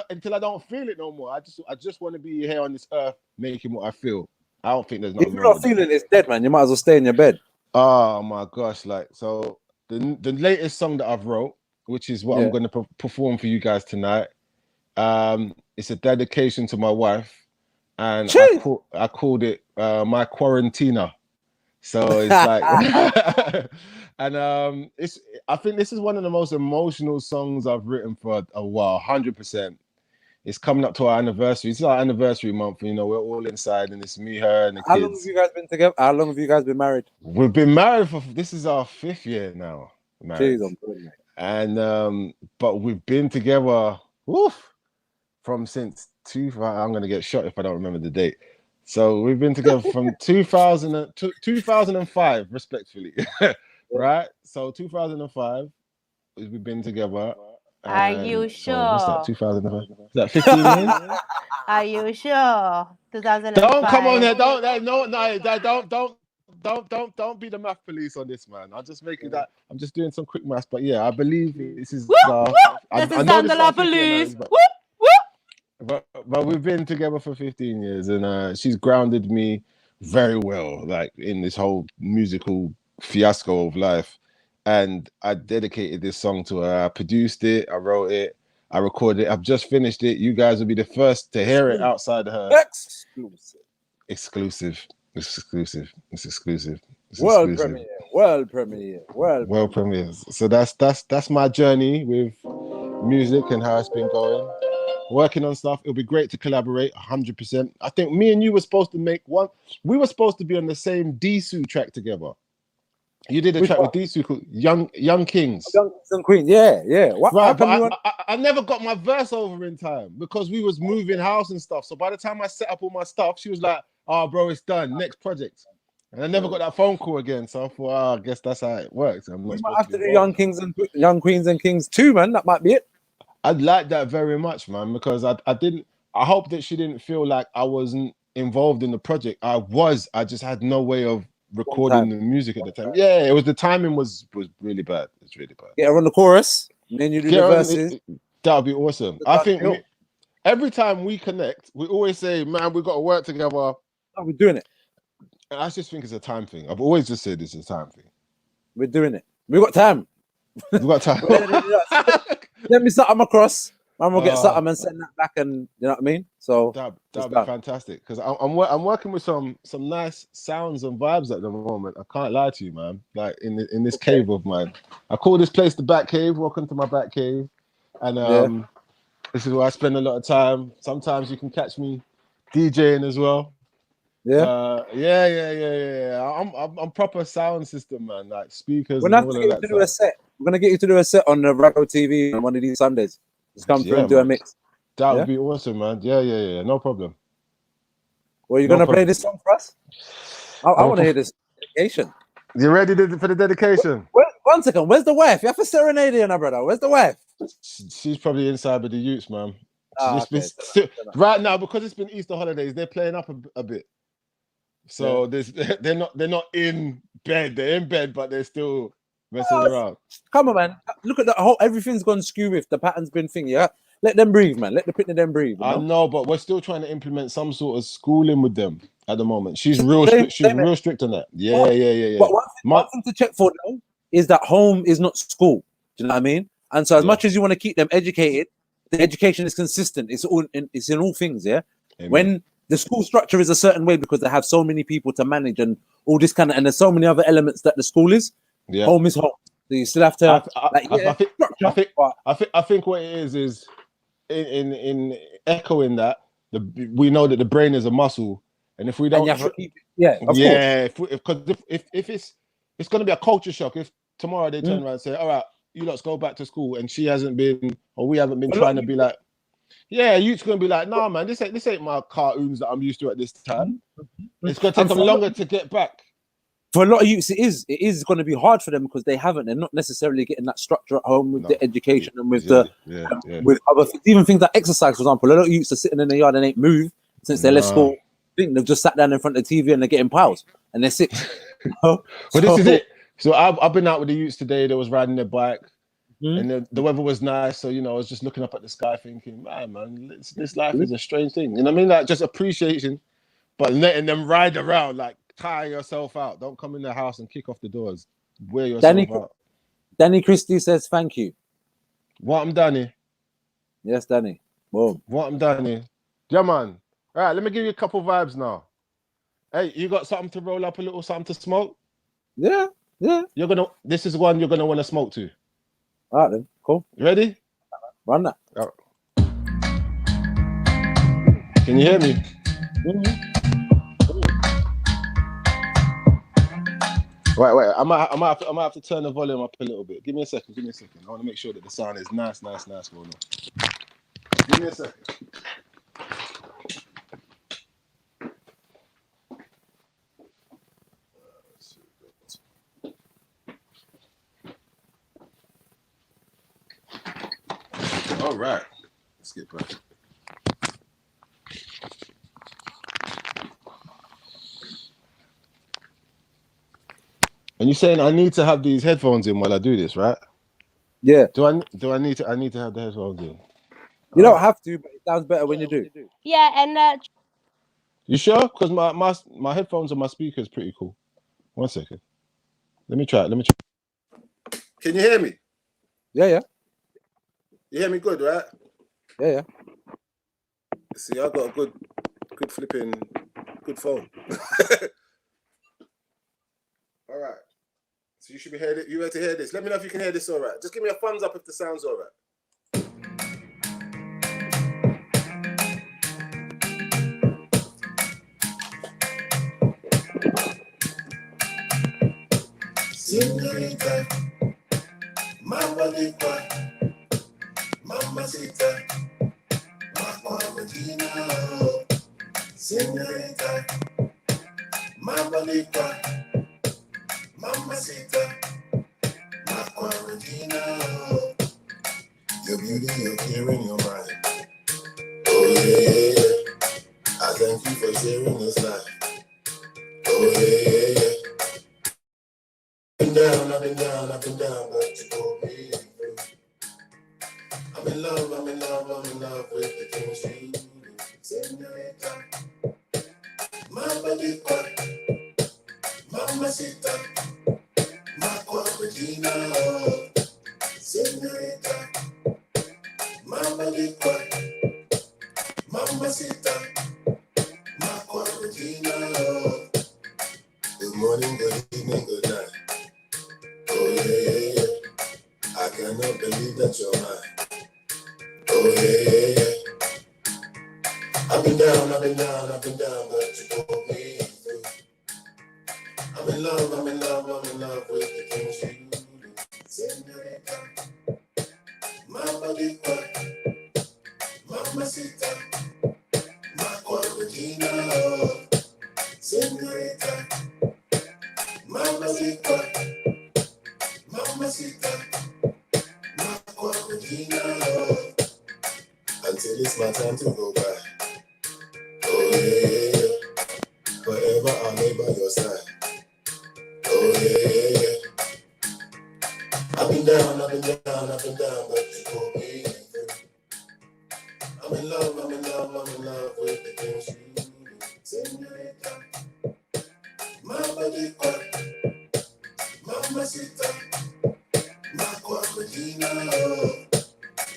until I don't feel it no more. I just want to be here on this earth making what I feel. I don't think there's nothing wrong with that. If you're not feeling it's dead, man, you might as well stay in your bed. Oh my gosh. Like, so the latest song that I've wrote, which is what I'm going to perform for you guys tonight, it's a dedication to my wife. And I called it My Quarantina. So it's like, and I think this is one of the most emotional songs I've written for a while, 100%. It's coming up to our anniversary. It's our anniversary month. You know, we're all inside, and it's me, her, and the kids. How long have you guys been together? How long have you guys been married? We've been married this is our 5th year now. Married. Jeez, and but we've been together from since I'm going to get shot if I don't remember the date. So we've been together from 2005, respectfully. right? So 2005, we've been together. Are you So what's that? sure? 2005. Is that 15 years? Are you sure? Don't come on 2005. there. Don't be the math police on this, man. I'll just make it that I'm just doing some quick maths, but yeah, I believe this is. This I is know this is our Sandala 15th Police. anniversary, but we've been together for 15 years, and she's grounded me very well, like in this whole musical fiasco of life. And I dedicated this song to her. I produced it, I wrote it, I recorded it. I've just finished it. You guys will be the first to hear it outside of her. Exclusive. It's exclusive. It's exclusive. It's World exclusive. premiere. World premiere. World premieres. So that's my journey with music and how it's been going. Working on stuff. It'll be great to collaborate 100%. I think me and you were supposed to make one. We were supposed to be on the same Disu track together. You did a Which track one? with Disu called Young Kings. Young Queen. Yeah. What Right, happened? but I never got my verse over in time because we was moving house and stuff. So by the time I set up all my stuff, she was like, "Oh, bro, it's done. Next project." And I never got that phone call again. So I thought, I guess that's how it works. I'm not We might supposed have to to be do involved. Young Queens and Kings too, man. That might be it. I'd like that very much, man, because I hope that she didn't feel like I wasn't involved in the project. I was. I just had no way of recording the music at the time. Yeah, it was the timing was really bad. It's really bad. Get her on the chorus, and then you do the verses. That would be awesome. I think every time we connect, we always say, "Man, we got to work together." Oh, we're doing it. And I just think it's a time thing. I've always just said it's a time thing. We're doing it. We got time. We got time. Let me set them across. And we'll get something and send that back, and you know what I mean. So that'd be fantastic because I'm working with some nice sounds and vibes at the moment. I can't lie to you, man. Like in this cave of mine, I call this place the Bat Cave. Welcome to my Bat Cave, and this is where I spend a lot of time. Sometimes you can catch me DJing as well. Yeah. I'm proper sound system, man. Like speakers We're and gonna all get of you that to do a stuff. set. We're gonna get you to do a set on the Rago TV on one of these Sundays. Just come through and do a Man. mix. That would be awesome, man. Yeah. No problem. Well, you're gonna play this song for us? I want to hear this dedication. You ready for the dedication? One second. Where's the wife? You have to serenade her, now, brother. Where's the wife? She's probably inside with the youths, man. Okay. Right now, because it's been Easter holidays, they're playing up a bit. So they're not in bed. They're in bed, but they're still messing around. Come on, man. Look at the whole. Everything's gone skew with the pattern's been thingy. Yeah. Let them breathe, man. Let the pitney them breathe. I know, but we're still trying to implement some sort of schooling with them at the moment. She's real strict. She's real strict on that. Yeah. But one thing to check for though is that home is not school. Do you know what I mean? And so as much as you want to keep them educated, the education is consistent. It's in all things. Yeah. Amen. When the school structure is a certain way because they have so many people to manage and all this kind of, and there's so many other elements that the school is. Yeah. Home is home. So you still have to. I think what it is in echoing that we know that the brain is a muscle, and if we don't, of course. Because if it's going to be a culture shock if tomorrow they turn around and say, "All right, you let's go back to school," and she hasn't been or we haven't been trying to be like. Yeah, youth's gonna be like, nah, man, this ain't my cartoons that I'm used to at this time. It's gonna take them longer to get back. For a lot of youths, it is going to be hard for them because they're not necessarily getting that structure at home with the education and with with other things. Even things like exercise, for example. A lot of youths are sitting in the yard and ain't moved since they left school. They've just sat down in front of the TV and they're getting piles and they're sick. Well, this is it. So I've been out with the youths today. They was riding their bike. And the weather was nice, so I was just looking up at the sky, thinking, "Man, this life is a strange thing." You know what I mean? Like just appreciation, but letting them ride around, like tire yourself out. Don't come in the house and kick off the doors. Wear yourself out. Danny Christie says, "Thank you." What I'm Danny. Yes, Danny. Boom. What I'm Danny. Yeah, man. All right, let me give you a couple vibes now. Hey, you got something to roll up, a little something to smoke? Yeah. This is one you're gonna want to smoke to. All right, then. Cool. You ready? Run that. Oh. Can you hear me? Wait. I might have to turn the volume up a little bit. Give me a second. I want to make sure that the sound is nice going on. Give me a second. All right. Let's get back. And you're saying I need to have these headphones in while I do this, right? Yeah. Do I need to have the headphones in? You don't have to, but it sounds better when you do. Yeah, and You sure? Because my headphones and my speaker is pretty cool. 1 second. Let me try it. Can you hear me? Yeah. You hear me good, right? Yeah. See, I got a good flipping good phone. All right. So you should be hearing it. You ready to hear this? Let me know if you can hear this all right. Just give me a thumbs up if the sound's all right. Señorita, Mambalita, Mamacita, Macuamadina. Señorita, Mambalita, Mamacita, Macuamadina. Your beauty, your care, and your mind. Oh yeah. I thank you for sharing this life. Oh yeah. I've been down, but you pulled me through. I'm in love with the things you do. Señorita, Mambalita, Mamacita, Macuamadina. Señorita, Mambalita, Mamacita, Macuamadina. Good morning, good evening, good night. Oh yeah. I cannot believe that you're mine. Oh yeah. I've been down, but you pulled me through. I'm in love with the things you do. Señorita, Mambalita, Mamacita, Macuamadina. Señorita, Mambalita, Mamacita, Macuamadina. Until it's my time to go by. Oh yeah. Forever I'll lay by your side. Oh yeah. I've been down, but you pulled me through. I'm in love with the things you do. Señorita, Mambalita, Mamacita, Macuamadina.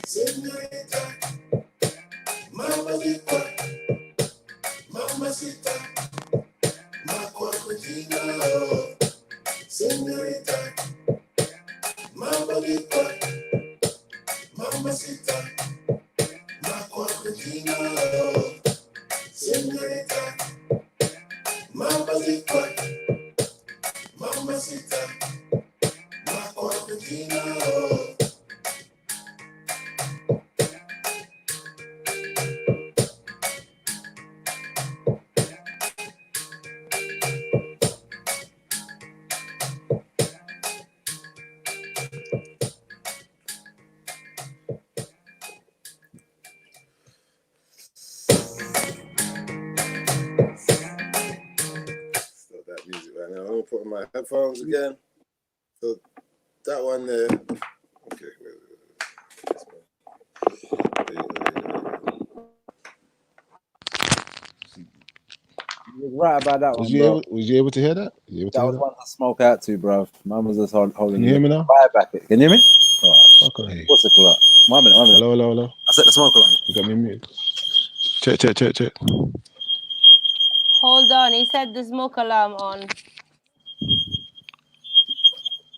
Señorita, Mambalita, Mamacita, Macuamadina. Señorita, Mambalita, Mamacita, Macuamadina. Señorita, Mambalita, Mamacita, Macuamadina. Stop that music right now. I'm gonna put on my headphones again. So that one there. Okay, wait. You was right about that Was one, you bro. able to hear that? That was one to smoke out to, bro. Mine was just holding. Can you hear me now? Fire back it. Can you hear me? All right. I can't hear you. What's the clock? 1 minute. Hello. I set the smoke alarm. You got me muted. Check. hold on. He said the smoke alarm on.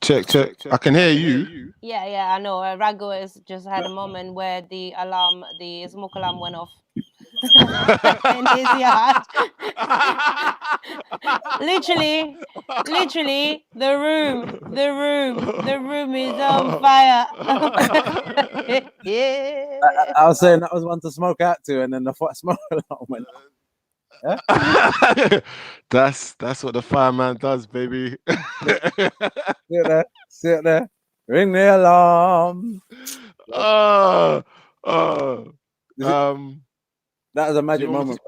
Check. I can hear you. Yeah, I know. Rago has just had a moment where the smoke alarm went off in his yard. literally, the room is on fire. Yeah. I was saying that was one to smoke out to, and then the smoke alarm went off. Yeah? That's what the fireman does, baby. Sit there. Ring the alarm. Oh, That was a magic do you want moment.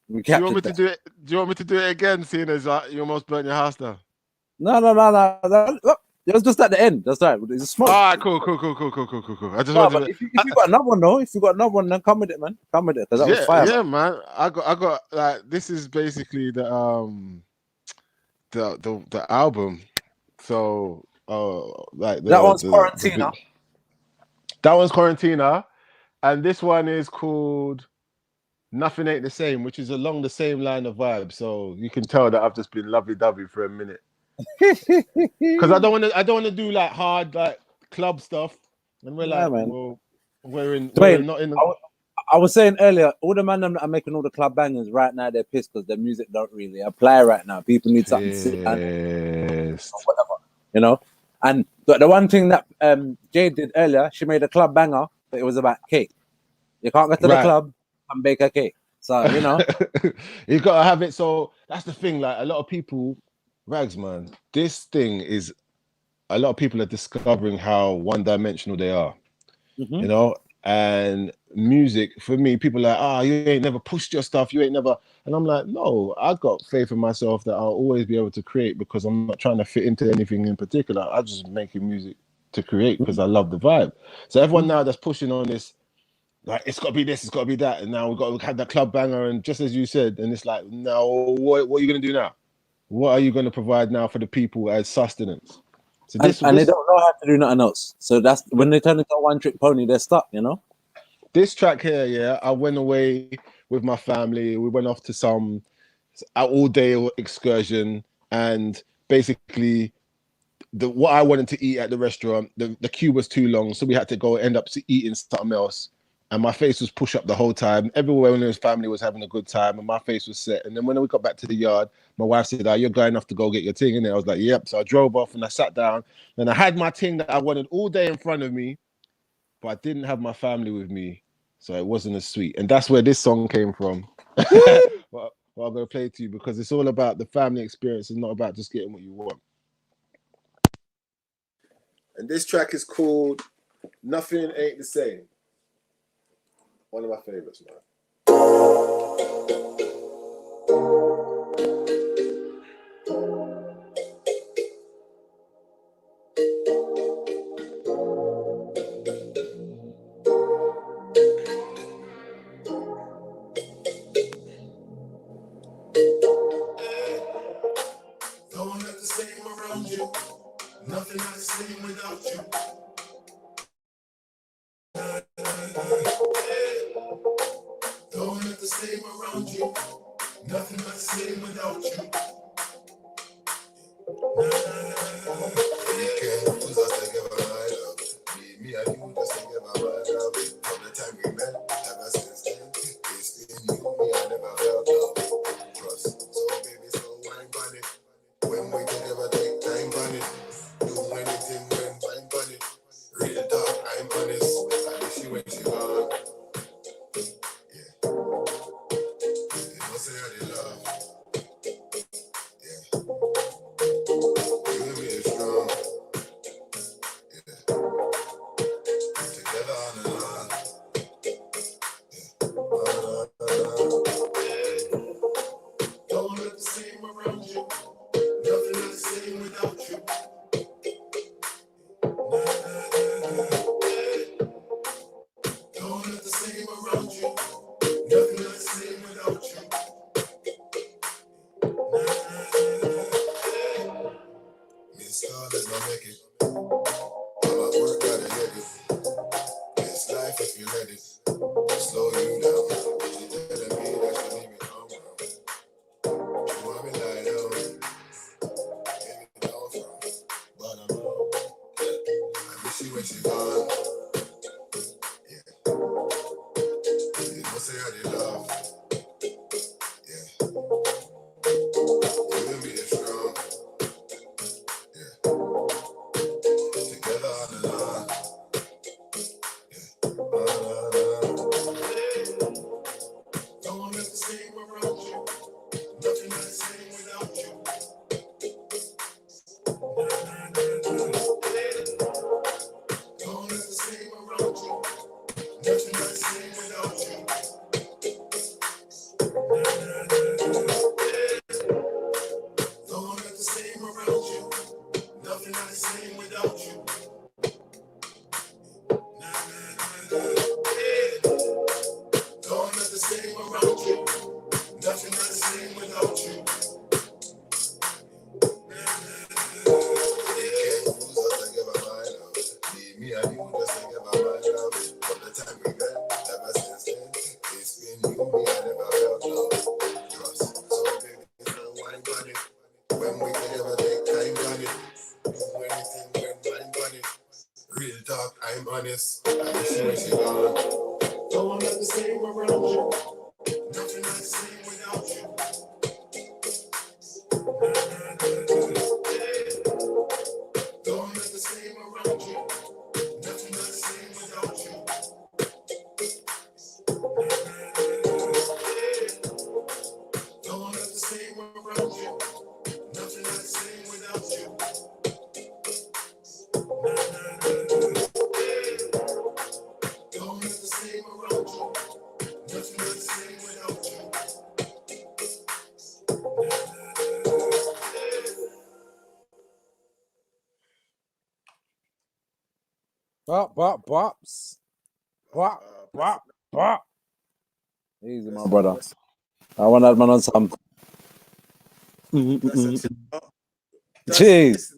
We Do you want me captured to that. do it? Do you want me to do it again, seeing as you almost burnt your house down? No. Look, it was just at the end. That's right. It's a smoke. All right, cool. I just No, wanted but to. if you got another one, though, if you got another one, then come with it, man. Come with it, because that was fire. Yeah, man. I got like this is basically the album. So like That one's Quarantina. That one's Quarantina, and this one is called Nothing Ain't the Same, which is along the same line of vibe. So you can tell that I've just been lovey-dovey for a minute. Because I don't want to do like hard like club stuff, and we're like, well, we're not in. I was saying earlier, all the man that are making all the club bangers right now, they're pissed because their music don't really apply right now. People need something to sit down or whatever, you know. And the one thing that Jade did earlier, she made a club banger, but it was about cake. You can't go to the club and bake a cake, so you know. You gotta have it. So that's the thing. Like a lot of people, Rags, man, this thing is a lot of people are discovering how one-dimensional they are. You know, and music for me, people are like, you ain't never pushed your stuff, you ain't never, and I'm like, no, I got faith in myself that I'll always be able to create because I'm not trying to fit into anything in particular. I just making music to create because I love the vibe. So everyone now that's pushing on this, like it's got to be this, it's got to be that, and now we have that club banger, and just as you said, and it's like, now what are you gonna do now? What are you gonna provide now for the people as sustenance? So and they don't know how to do nothing else. So that's when they turn into a one-trick pony, they're stuck, you know. This track here, I went away with my family. We went off to some all-day excursion, and basically, what I wanted to eat at the restaurant, the queue was too long, so we had to end up eating something else. And my face was pushed up the whole time. Everywhere when his family was having a good time, and my face was set. And then when we got back to the yard, my wife said, "You're going off to go get your thing," and I was like, "Yep." So I drove off and I sat down, and I had my thing that I wanted all day in front of me, but I didn't have my family with me, so it wasn't as sweet. And that's where this song came from. Well, I'm going to play it to you because it's all about the family experience and not about just getting what you want. And this track is called Nothing Ain't the Same. One of my favorites, man. Don't let the same around you. Nothing not the same without you. Don't let the same around you. Nothing not the same without you. Weekend, just together, my love. Me and you just together, my love. From the time we met, ever since then, it's in you, me, I never felt love. Trust, so baby, so wine on it. When we together, take time on it. Do anything when time on it. Real talk, I'm honest. I wish you when she gone. Yeah. You know, say I did love. Yeah. You and me is strong. Yeah. Together on and on. Don't let the same around you. Nothing not the same without you. Don't let the same around you. Nothing not the same without you. Me and Scarlett's not make it. I'm at work, gotta get it. It's life if you let it. Slow you down. She telling me that she need me calm down. She want me lie down. Get me down from. But I'm wrong. I miss you when she gone. Yeah. You know say I did love. Yeah. You and me is strong. Yeah. Together on and on. Don't let the same around you. Nothing not the same without you. Don't let the same around you. Nothing I'm honest. I seriously don't let the same around you. Nothing like the same without you. Don't let the same around you. Nothing like the same without you. Don't let the same around you. Nothing like the same without you. Don't let the same around you. Nothing like the same without you. Bops. Bop. Easy, my brother. I want that man on some. Jeez.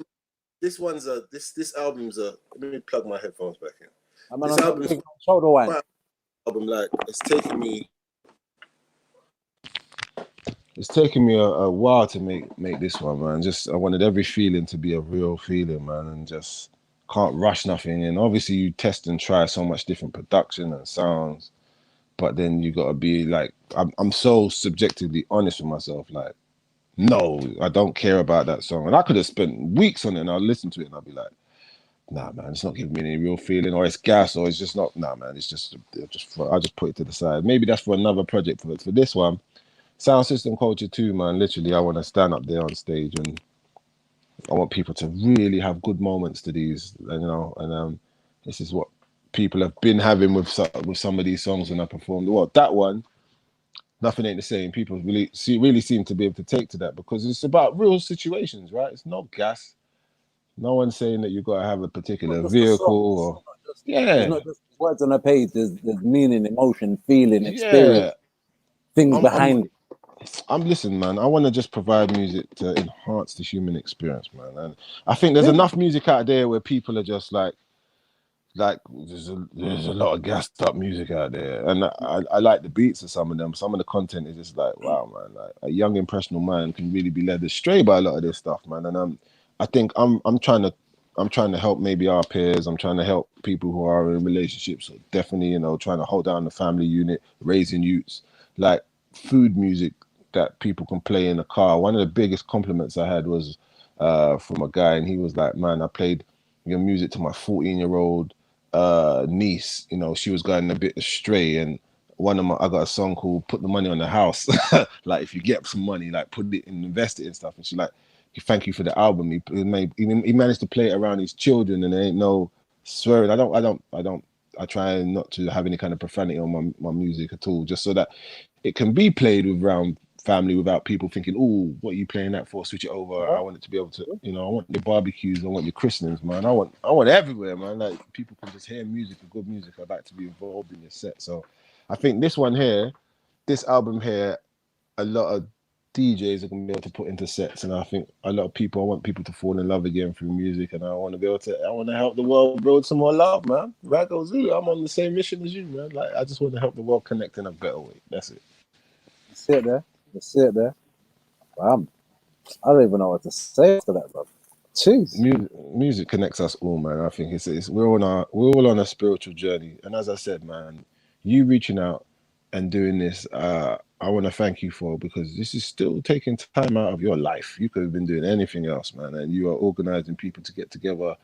This one's this album's let me plug my headphones back in. I'm on This some album's big shoulder wine. album, like it's taken me a while to make this one, man. Just I wanted every feeling to be a real feeling, man, and just can't rush nothing. And obviously you test and try so much different production and sounds, but then you gotta be like, I'm so subjectively honest with myself, like, no, I don't care about that song. And I could have spent weeks on it and I'll listen to it and I'll be like, nah, man, it's not giving me any real feeling, or it's gas, or it's just not, nah, man, it's just I just put it to the side. Maybe that's for another project. For this one, Sound System Culture 2, man, literally I want to stand up there on stage and I want people to really have good moments to these, you know, and this is what people have been having with some of these songs when I performed. Well, that one, Nothing Ain't the Same. People really seem to be able to take to that because it's about real situations, right? It's not gas. No one's saying that you've got to have a particular vehicle or There's not just words on a page. There's meaning, emotion, feeling, experience, things behind it. I'm listening, man. I want to just provide music to enhance the human experience, man. And I think there's enough music out there where people are just like there's a lot of gassed up music out there, and I like the beats of some of them. Some of the content is just like, wow, man. Like a young impressionable mind can really be led astray by a lot of this stuff, man. And I think I'm trying to help maybe our peers. I'm trying to help people who are in relationships. So definitely, you know, trying to hold down the family unit, raising youths, like food music that people can play in the car. One of the biggest compliments I had was from a guy, and he was like, man, I played your music to my 14-year-old niece. You know, she was going a bit astray, and I got a song called Put the Money on the House. Like, if you get some money, like put it and invest it and stuff. And she like, thank you for the album. He managed to play it around his children, and there ain't no swearing. I try not to have any kind of profanity on my music at all, just so that it can be played around family without people thinking, oh, what are you playing that for? Switch it over. I want it to be able to, you know, I want your barbecues, I want your christenings, man. I want everywhere, man. Like, people can just hear music and good music. I'd like to be involved in your set. So I think this album here, a lot of DJs are gonna be able to put into sets, and I think a lot of people, I want people to fall in love again through music, and I want to help the world build some more love, man. Rago Zulu, I'm on the same mission as you, man. Like, I just want to help the world connect in a better way. That's it. Let's sit there. I don't even know what to say to that, bro. Jeez. Music connects us all, man. I think we're all on a spiritual journey, and as I said, man, you reaching out and doing this, I want to thank you for, because this is still taking time out of your life. You could have been doing anything else, man, and you are organizing people to get together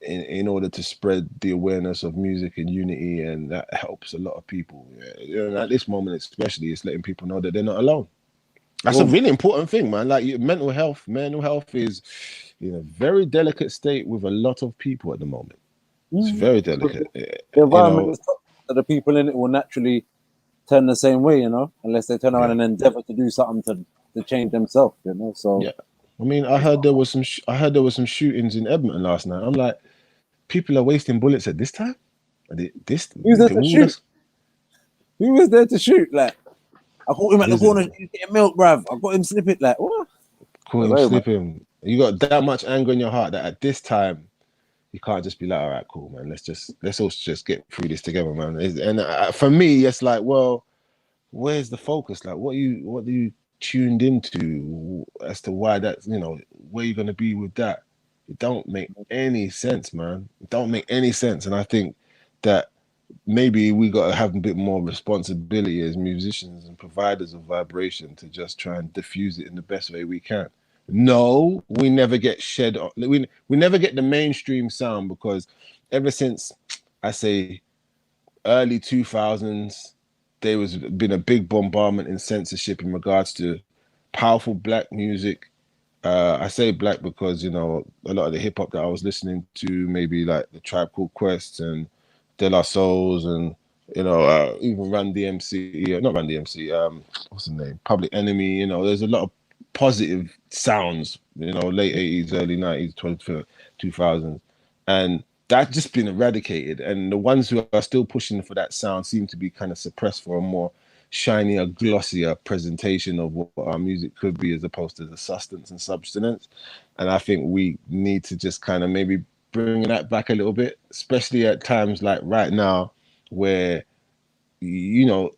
in order to spread the awareness of music and unity, and that helps a lot of people. Yeah. And at this moment especially, it's letting people know that they're not alone. That's a really important thing, man. Like, mental health is in a very delicate state with a lot of people at the moment. It's very delicate. The environment is toxic, so the people in it will naturally turn the same way, you know, unless they turn around and endeavor to do something to change themselves, you know. So yeah, I mean, I heard there was some shootings in Edmonton last night. I'm like, people are wasting bullets at this time. Who was there to shoot? Who was there to shoot? Like, I caught him at the corner getting milk, bruv. I got him slipping. Like, what? Caught him slipping. You got that much anger in your heart that at this time you can't just be like, all right, cool, man. Let's all just get through this together, man. And for me, it's like, well, where's the focus? Like, what are you tuned into as to why that's, you know, where you're gonna be with that? It don't make any sense, man. It don't make any sense. And I think that maybe we got to have a bit more responsibility as musicians and providers of vibration to just try and diffuse it in the best way we can. No, we never get we never get the mainstream sound, because ever since, I say, early 2000s, there was been a big bombardment in censorship in regards to powerful black music. I say black because, you know, a lot of the hip hop that I was listening to, maybe like the Tribe Called Quest and De La Souls, and, you know, even Run DMC, not Run DMC, what's the name? Public Enemy. You know, there's a lot of positive sounds, you know, late 80s, early 90s, 2000s. And that's just been eradicated. And the ones who are still pushing for that sound seem to be kind of suppressed for a more shinier, glossier presentation of what our music could be, as opposed to the substance and substance. And I think we need to just kind of maybe bring that back a little bit, especially at times like right now, where, you know,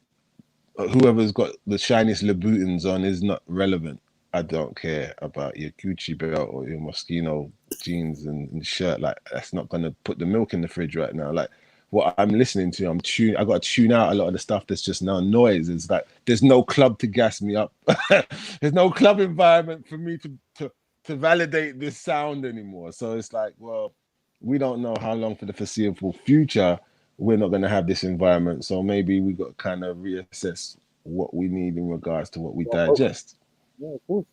whoever's got the shiniest Louboutins on is not relevant. I don't care about your Gucci belt or your Moschino jeans and shirt. Like, that's not gonna put the milk in the fridge right now. Like, what I'm listening to, I got to tune out a lot of the stuff that's just now noise. It's like there's no club to gas me up. There's no club environment for me to validate this sound anymore. So it's like, well, we don't know how long for the foreseeable future we're not going to have this environment. So maybe we got to kind of reassess what we need in regards to what we digest. Yeah, of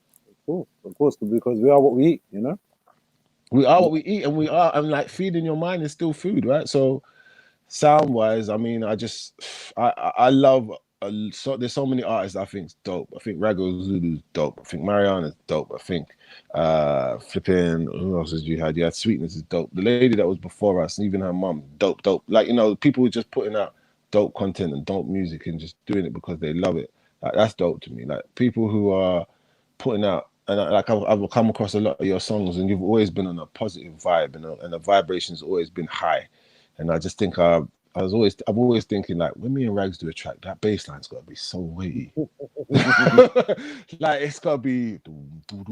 course, because we are what we eat, you know. We are what we eat, and like feeding your mind is still food, right? So sound wise, I mean, I love. So there's so many artists I think's dope. I think Rago Zulu's dope. I think Mariana's dope. I think flipping, who else did you had? You had Sweetness is dope. The lady that was before us, and even her mum, dope. Like, you know, people who are just putting out dope content and dope music and just doing it because they love it. Like, that's dope to me. Like, people who are putting out, and I've come across a lot of your songs, and you've always been on a positive vibe, and the vibration's always been high. And I just think I'm always thinking, like, when me and Rags do a track, that bass line's got to be so weighty. Like, it's got to be like,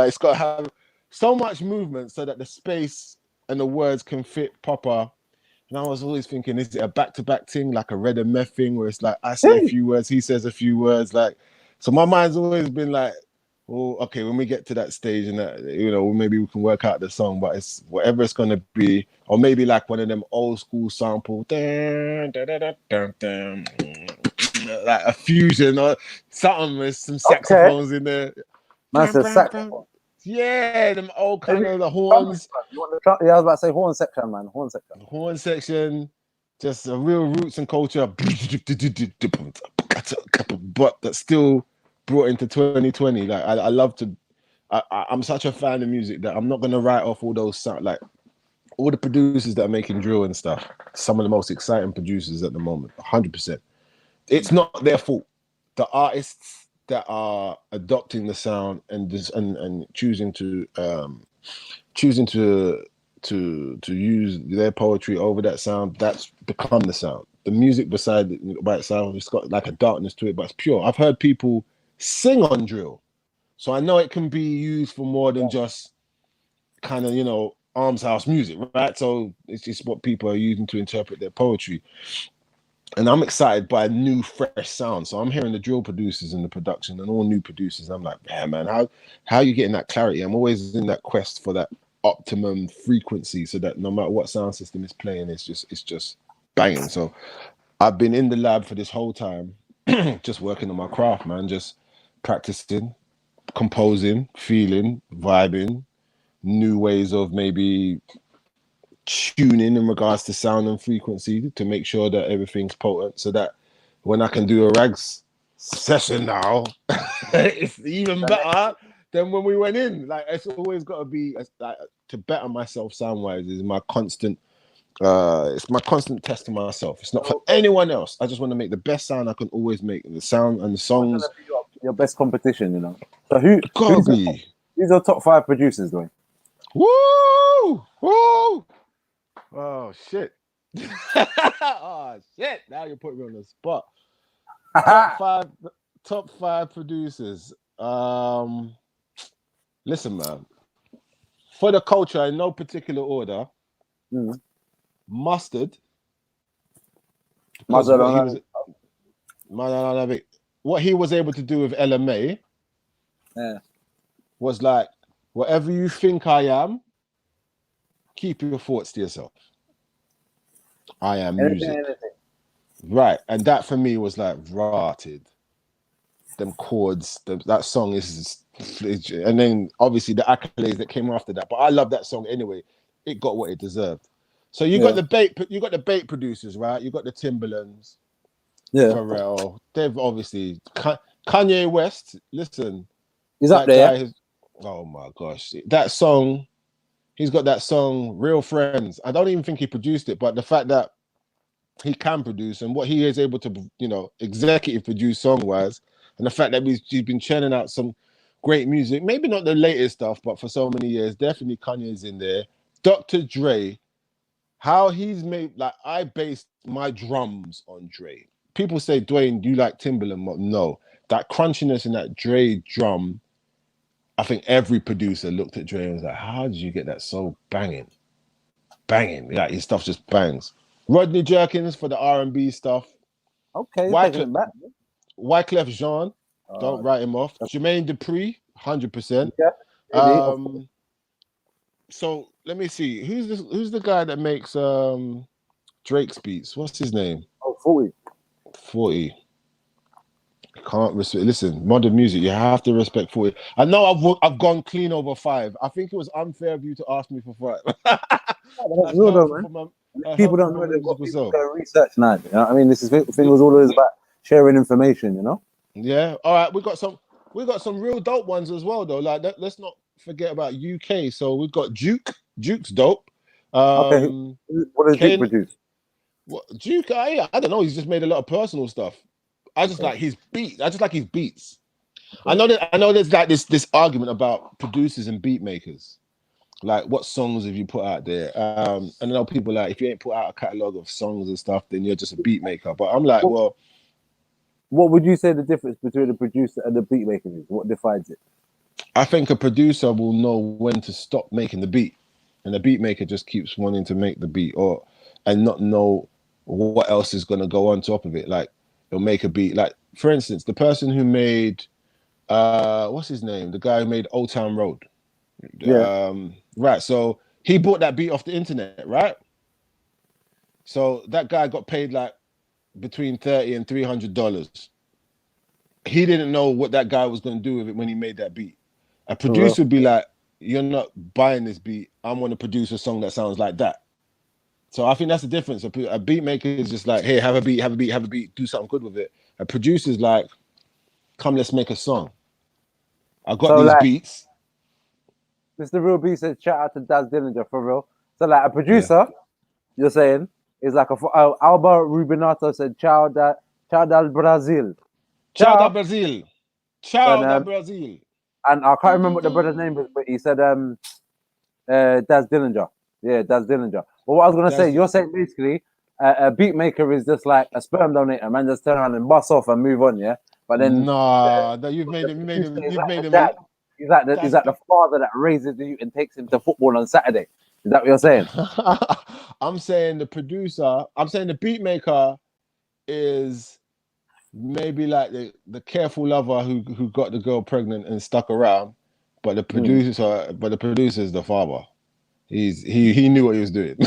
it's got to have so much movement so that the space and the words can fit proper. And I was always thinking, is it a back-to-back thing, like a Red and Meth thing, where it's like I say a few words, he says a few words, like. So my mind's always been like, well, okay, when we get to that stage, and that, you know, maybe we can work out the song, but it's whatever it's gonna be, or maybe like one of them old school sample, like a fusion or something with some saxophones in there. Saxophone. Yeah, them old kind of the horns. You want the yeah, I was about to say horn section, man. Horn section. Horn section, just a real roots and culture, but that's still brought into 2020. Like, I love to. I'm such a fan of music that I'm not gonna write off all those sound, like all the producers that are making drill and stuff. Some of the most exciting producers at the moment, 100%. It's not their fault. The artists that are adopting the sound and choosing to use their poetry over that sound, that's become the sound. The music by itself, it's got like a darkness to it, but it's pure. I've heard people sing on drill, so I know it can be used for more than just kind of, you know, arms house music, right? So it's just what people are using to interpret their poetry. And I'm excited by a new, fresh sound. So I'm hearing the drill producers and the production and all new producers. I'm like, yeah, man, how are you getting that clarity? I'm always in that quest for that optimum frequency, so that no matter what sound system is playing, it's just banging. So I've been in the lab for this whole time, just working on my craft, man, just practicing, composing, feeling, vibing, new ways of maybe tuning in regards to sound and frequency to make sure that everything's potent, so that when I can do a Rags session now, it's even better than when we went in. Like, it's always got to be like, to better myself sound wise is my constant. It's my constant test to myself. It's not for anyone else. I just want to make the best sound I can always make. And the sound and the songs. Your best competition, you know. So who's your top 5 producers, Dwayne? Woo! Woo! Oh shit! Oh shit! Now you're putting me on the spot. Top five producers. Listen, man. For the culture, in no particular order, Mustard. Because what he was able to do with LMA was like, whatever you think I am, keep your thoughts to yourself. I am music. Right. And that for me was like rotted. Them chords, that song is, and then obviously the accolades that came after that. But I love that song anyway. It got what it deserved. So you got the bait producers, right? You got the Timberlands, Pharrell. They've obviously Kanye West. Listen, he's up there. Oh my gosh, that song. He's got that song, Real Friends. I don't even think he produced it, but the fact that he can produce and what he is able to, executive produce song-wise, and the fact that he's been churning out some great music, maybe not the latest stuff, but for so many years, definitely Kanye's in there. Dr. Dre, how he's made, like, I based my drums on Dre. People say, Dwayne, do you like Timberland? No. That crunchiness in that Dre drum, I think every producer looked at Dre and was like, how did you get that so banging? Banging. Like, his stuff just bangs. Rodney Jerkins for the R&B stuff. Okay, Wyclef Jean, don't write him off. Jermaine Dupri, 100%. Yeah, so let me see. Who's the guy that makes Drake's beats? What's his name? 40. Can't respect. Listen, modern music. You have to respect 40. I know I've gone clean over 5. I think it was unfair of you to ask me for 5. People don't know they've got people go research now. You know what I mean? This thing was always about sharing information, you know? Yeah. All right. We got some real dope ones as well, though. Like, let's not forget about UK. So we've got Duke. Duke's dope. Okay. What does Duke produce? Duke, I don't know. He's just made a lot of personal stuff. I just like his beats. I just like his beats. I know there's like this argument about producers and beat makers. Like, what songs have you put out there? And I know people like, if you ain't put out a catalog of songs and stuff, then you're just a beat maker. But I'm like, well, what would you say the difference between a producer and a beat maker is? What defines it? I think a producer will know when to stop making the beat, and the beat maker just keeps wanting to make the beat and not know what else is going to go on top of it. Like, he'll make a beat. Like, for instance, the person who made what's his name? The guy who made Old Town Road. Yeah. Right. So he bought that beat off the internet, right? So that guy got paid like between $30 and $300. He didn't know what that guy was going to do with it when he made that beat. A producer would be like, you're not buying this beat. I'm going to produce a song that sounds like that. So I think that's the difference. A beat maker is just like, hey, have a beat, do something good with it. A producer's like, come, let's make a song. I got these beats. Mr. Real B said, shout out to Daz Dillinger for real. So like a producer, you're saying, is like Alba Rubinato said, Ciao da Brazil. Ciao da Brazil. Ciao da Brazil. And I can't remember what the brother's name was, but he said Daz Dillinger. Yeah, Daz Dillinger. But what I was going to say, you're saying basically a beat maker is just like a sperm donator, man, just turn around and bust off and move on, yeah? But then... you've made him. He's like the father that raises you and takes him to football on Saturday. Is that what you're saying? I'm saying the beat maker is maybe like the careful lover who got the girl pregnant and stuck around, but the producer is the father. He knew what he was doing. He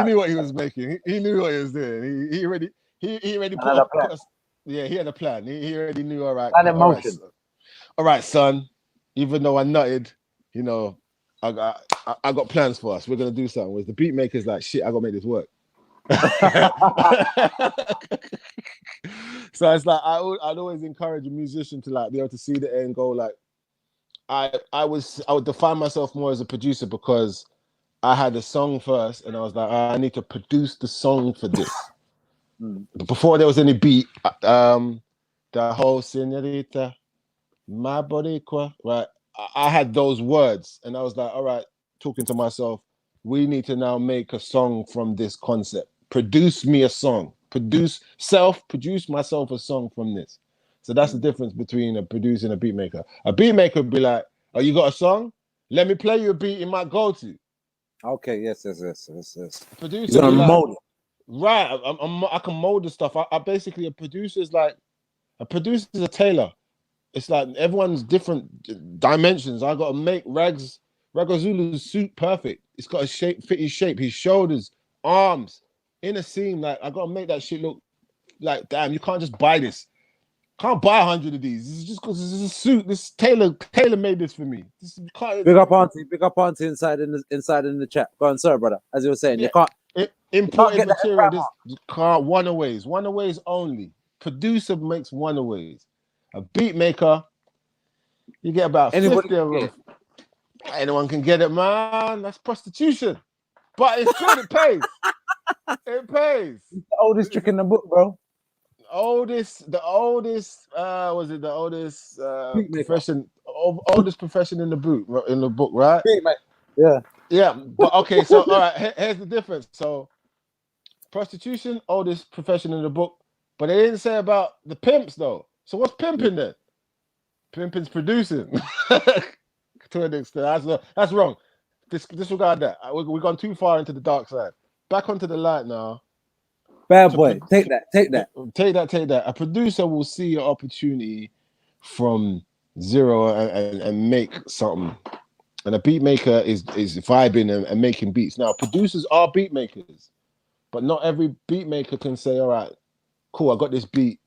knew what he was making. He knew what he was doing. He already put up. Yeah, he had a plan. He already knew. All right, son. Even though I nutted, I got plans for us. We're gonna do something. Whereas the beat maker's like, shit, I gotta make this work. So it's like I'd always encourage a musician to like be able to see the end goal. Like I would define myself more as a producer because I had a song first, and I was like, I need to produce the song for this. But before there was any beat, the whole señorita, my boricua, right? I had those words, and I was like, all right, talking to myself, we need to now make a song from this concept. Produce me a song. Produce myself a song from this. So that's the difference between a producer and a beat maker. A beat maker would be like, "Oh, you got a song? Let me play you a beat in my go-to." Okay, yes. Producer You're be like, mold it. right? I can mold the stuff. I basically a producer is like a tailor. It's like everyone's different dimensions. I got to make Ragozulu's suit perfect. It's got to fit his shape, his shoulders, arms, inner seam. Like I got to make that shit look like, damn, you can't just buy this. Can't buy 100 of these. This is just because this is a suit. This tailor made this for me. Big up auntie inside in the chat. Go on, sorry, brother. As you were saying, you can't imported get the material. This you can't one-aways only. Producer makes one-aways. A beat maker, you get about 50 of them. Anyone can get it, man. That's prostitution. But it's good, it pays. It pays. It's the oldest trick in the book, bro. The oldest profession in the book, right? Yeah. But okay, so all right, here's the difference. So prostitution, oldest profession in the book, but they didn't say about the pimps though. So what's pimping then? Pimping's producing. To an extent. That's wrong. Disregard that. We've gone too far into the dark side. Back onto the light now. Bad boy. Take that. Take that. A producer will see your opportunity from zero and make something. And a beat maker is vibing and making beats. Now, producers are beat makers, but not every beat maker can say, all right, cool, I got this beat.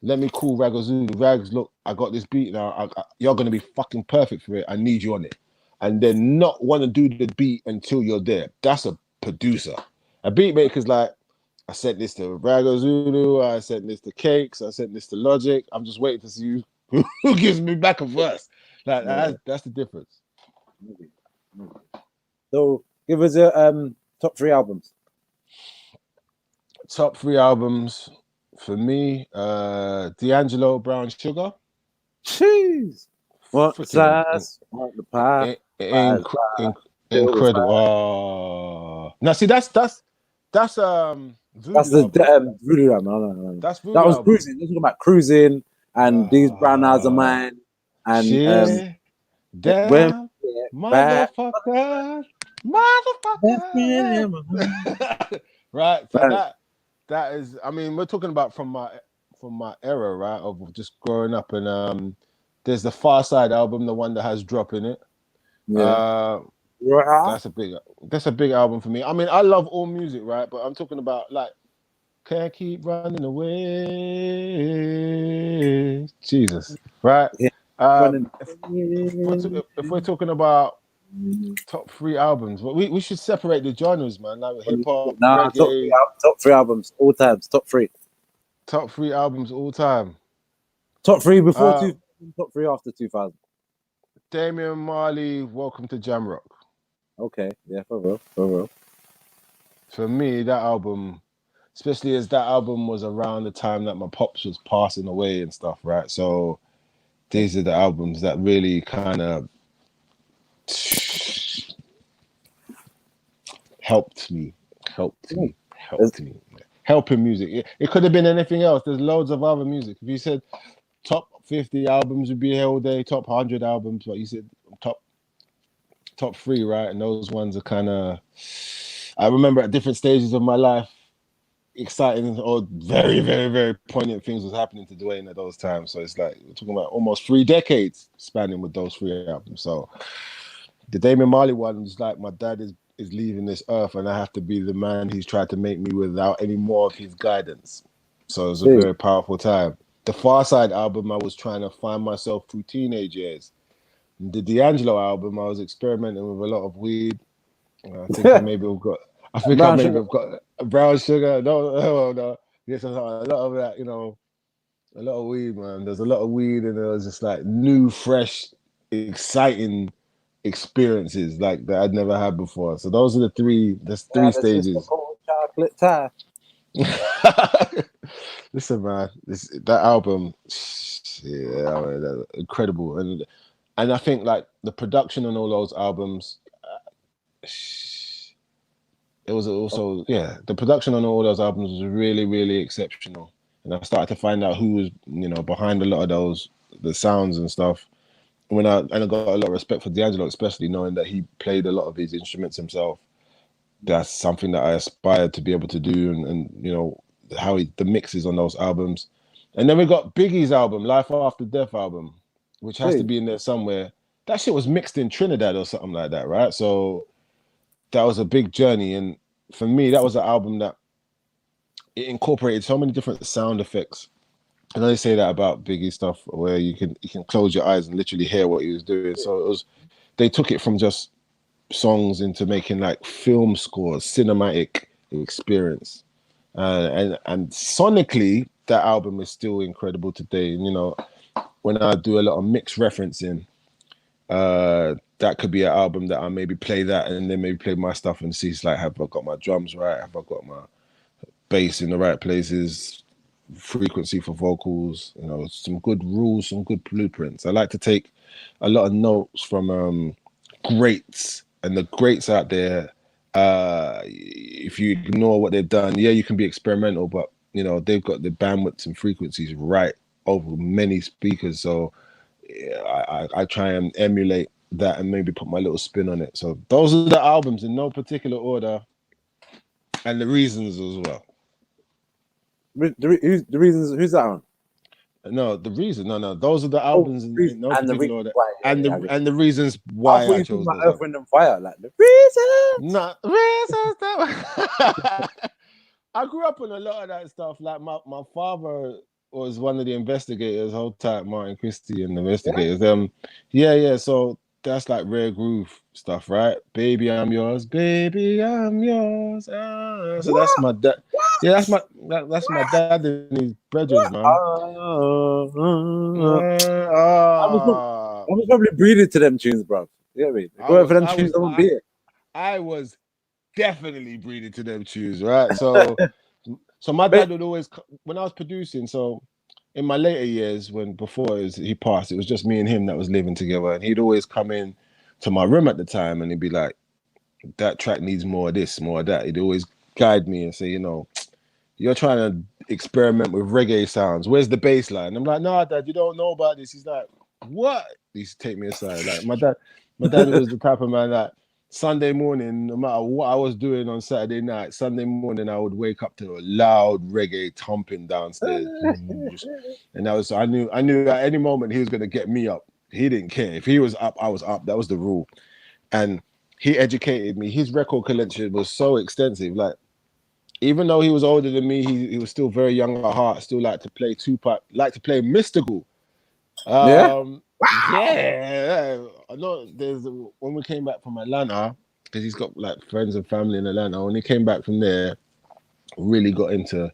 Let me call Ragozulu. Rags, look, I got this beat now. You're going to be fucking perfect for it. I need you on it. And then not want to do the beat until you're there. That's a producer. A beat maker's like, I sent this to Ragozulu. I sent this to Cakes. I sent this to Logic. I'm just waiting to see who gives me back a verse. Like, that's the difference. So give us your top 3 albums. Top 3 albums for me, D'Angelo, Brown Sugar. Jeez. What size? What the pie? Incredible. Now see that's Voodoo. That's the Voodoo album. That's Voodoo that was album. Cruising. They're talking about Cruising and These Brown Eyes Are Mine and damn motherfucker. Right. So that is, I mean, we're talking about from my era, right? Of just growing up, and there's the Far Side album, the one that has Drop in it. Yeah. That's a big album for me. I mean, I love all music, right? But I'm talking about like Can't Keep Running Away. Jesus, right? Yeah. If we're talking about top 3 albums, but we should separate the genres, man. Like hip hop, reggae. Top 3 albums, all times. Top 3. Top 3 albums all time. Top 3 before 2000, top 3 after 2000. Damian Marley, Welcome to Jamrock. Okay, yeah, for real. For me, that album, especially as that album was around the time that my pops was passing away and stuff, right? So these are the albums that really kind of helped me. Helping music. It could have been anything else. There's loads of other music. If you said top 50 albums would be here all day, top 100 albums, but you said top 3, right? And those ones are kind of, I remember at different stages of my life, exciting or very, very, very poignant things was happening to Dwayne at those times. So it's like, we're talking about almost 3 decades spanning with those 3 albums. So the Damian Marley one was like, my dad is leaving this earth and I have to be the man he's tried to make me without any more of his guidance. So it was a very powerful time. The Far Side album, I was trying to find myself through teenage years. The D'Angelo album, I was experimenting with a lot of weed. I think I maybe have got a brown sugar. No. Yes, a lot of that, a lot of weed, man. There's a lot of weed and there was just like new, fresh, exciting experiences like that I'd never had before. So those are the 3 stages. Chocolate tie. Listen, man, that album, incredible, and I think like the production on all those albums, it was also the production on all those albums was really, really exceptional, and I started to find out who was, you know, behind a lot of those, the sounds and stuff. I got a lot of respect for D'Angelo, especially knowing that he played a lot of his instruments himself. That's something that I aspired to be able to do, and you know how the mixes on those albums. And then we got Biggie's album, Life After Death album, which has to be in there somewhere. That shit was mixed in Trinidad or something like that, right? So that was a big journey, and for me, that was an album that it incorporated so many different sound effects. And I say that about Biggie stuff, where you can close your eyes and literally hear what he was doing. So they took it from just songs into making like film scores, cinematic experience, and sonically that album is still incredible today. And you know, when I do a lot of mixed referencing, that could be an album that I maybe play that and then maybe play my stuff and see, it's like, have I got my drums right? Have I got my bass in the right places? Frequency for vocals, you know, some good rules, some good blueprints. I like to take a lot of notes from greats, and the greats out there, if you ignore what they've done, yeah, you can be experimental, but you know, they've got the bandwidths and frequencies right over many speakers. So I try and emulate that and maybe put my little spin on it. So those are the albums in no particular order, and the reasons as well. The reasons, who's that on? No, the reason. No. Those are the albums in no particular order, and the reasons I why thought I you chose talking about those. Earth, Wind and Fire, like the reasons. No, reasons. I grew up on a lot of that stuff. Like my father was one of the investigators, whole time Martin Christie and the investigators. Yeah. So that's like rare groove stuff, right? Baby, I'm yours. Baby, I'm yours. So that's my dad. Yeah, that's my dad and his brothers, man. I was probably breathing to them tunes, bro. You know what I mean? Go for them tunes, I won't be it. I was definitely breathing to them tunes, right? So my dad would always, when I was producing, so in my later years, before he passed, it was just me and him that was living together, and he'd always come in to my room at the time, and he'd be like, that track needs more of this, more of that. He'd always guide me and say, you know, you're trying to experiment with reggae sounds. Where's the bass line? I'm like, no, Dad, you don't know about this. He's like, what? He used to take me aside. Like my dad was the type of man that Sunday morning, no matter what I was doing on Saturday night, Sunday morning I would wake up to a loud reggae thumping downstairs. And I knew at any moment he was gonna get me up. He didn't care. If he was up, I was up. That was the rule. And he educated me. His record collection was so extensive. Like, even though he was older than me, he was still very young at heart. Still liked to play Tupac, liked to play Mystical. Yeah. I know. When we came back from Atlanta, because he's got like friends and family in Atlanta. When he came back from there, really got into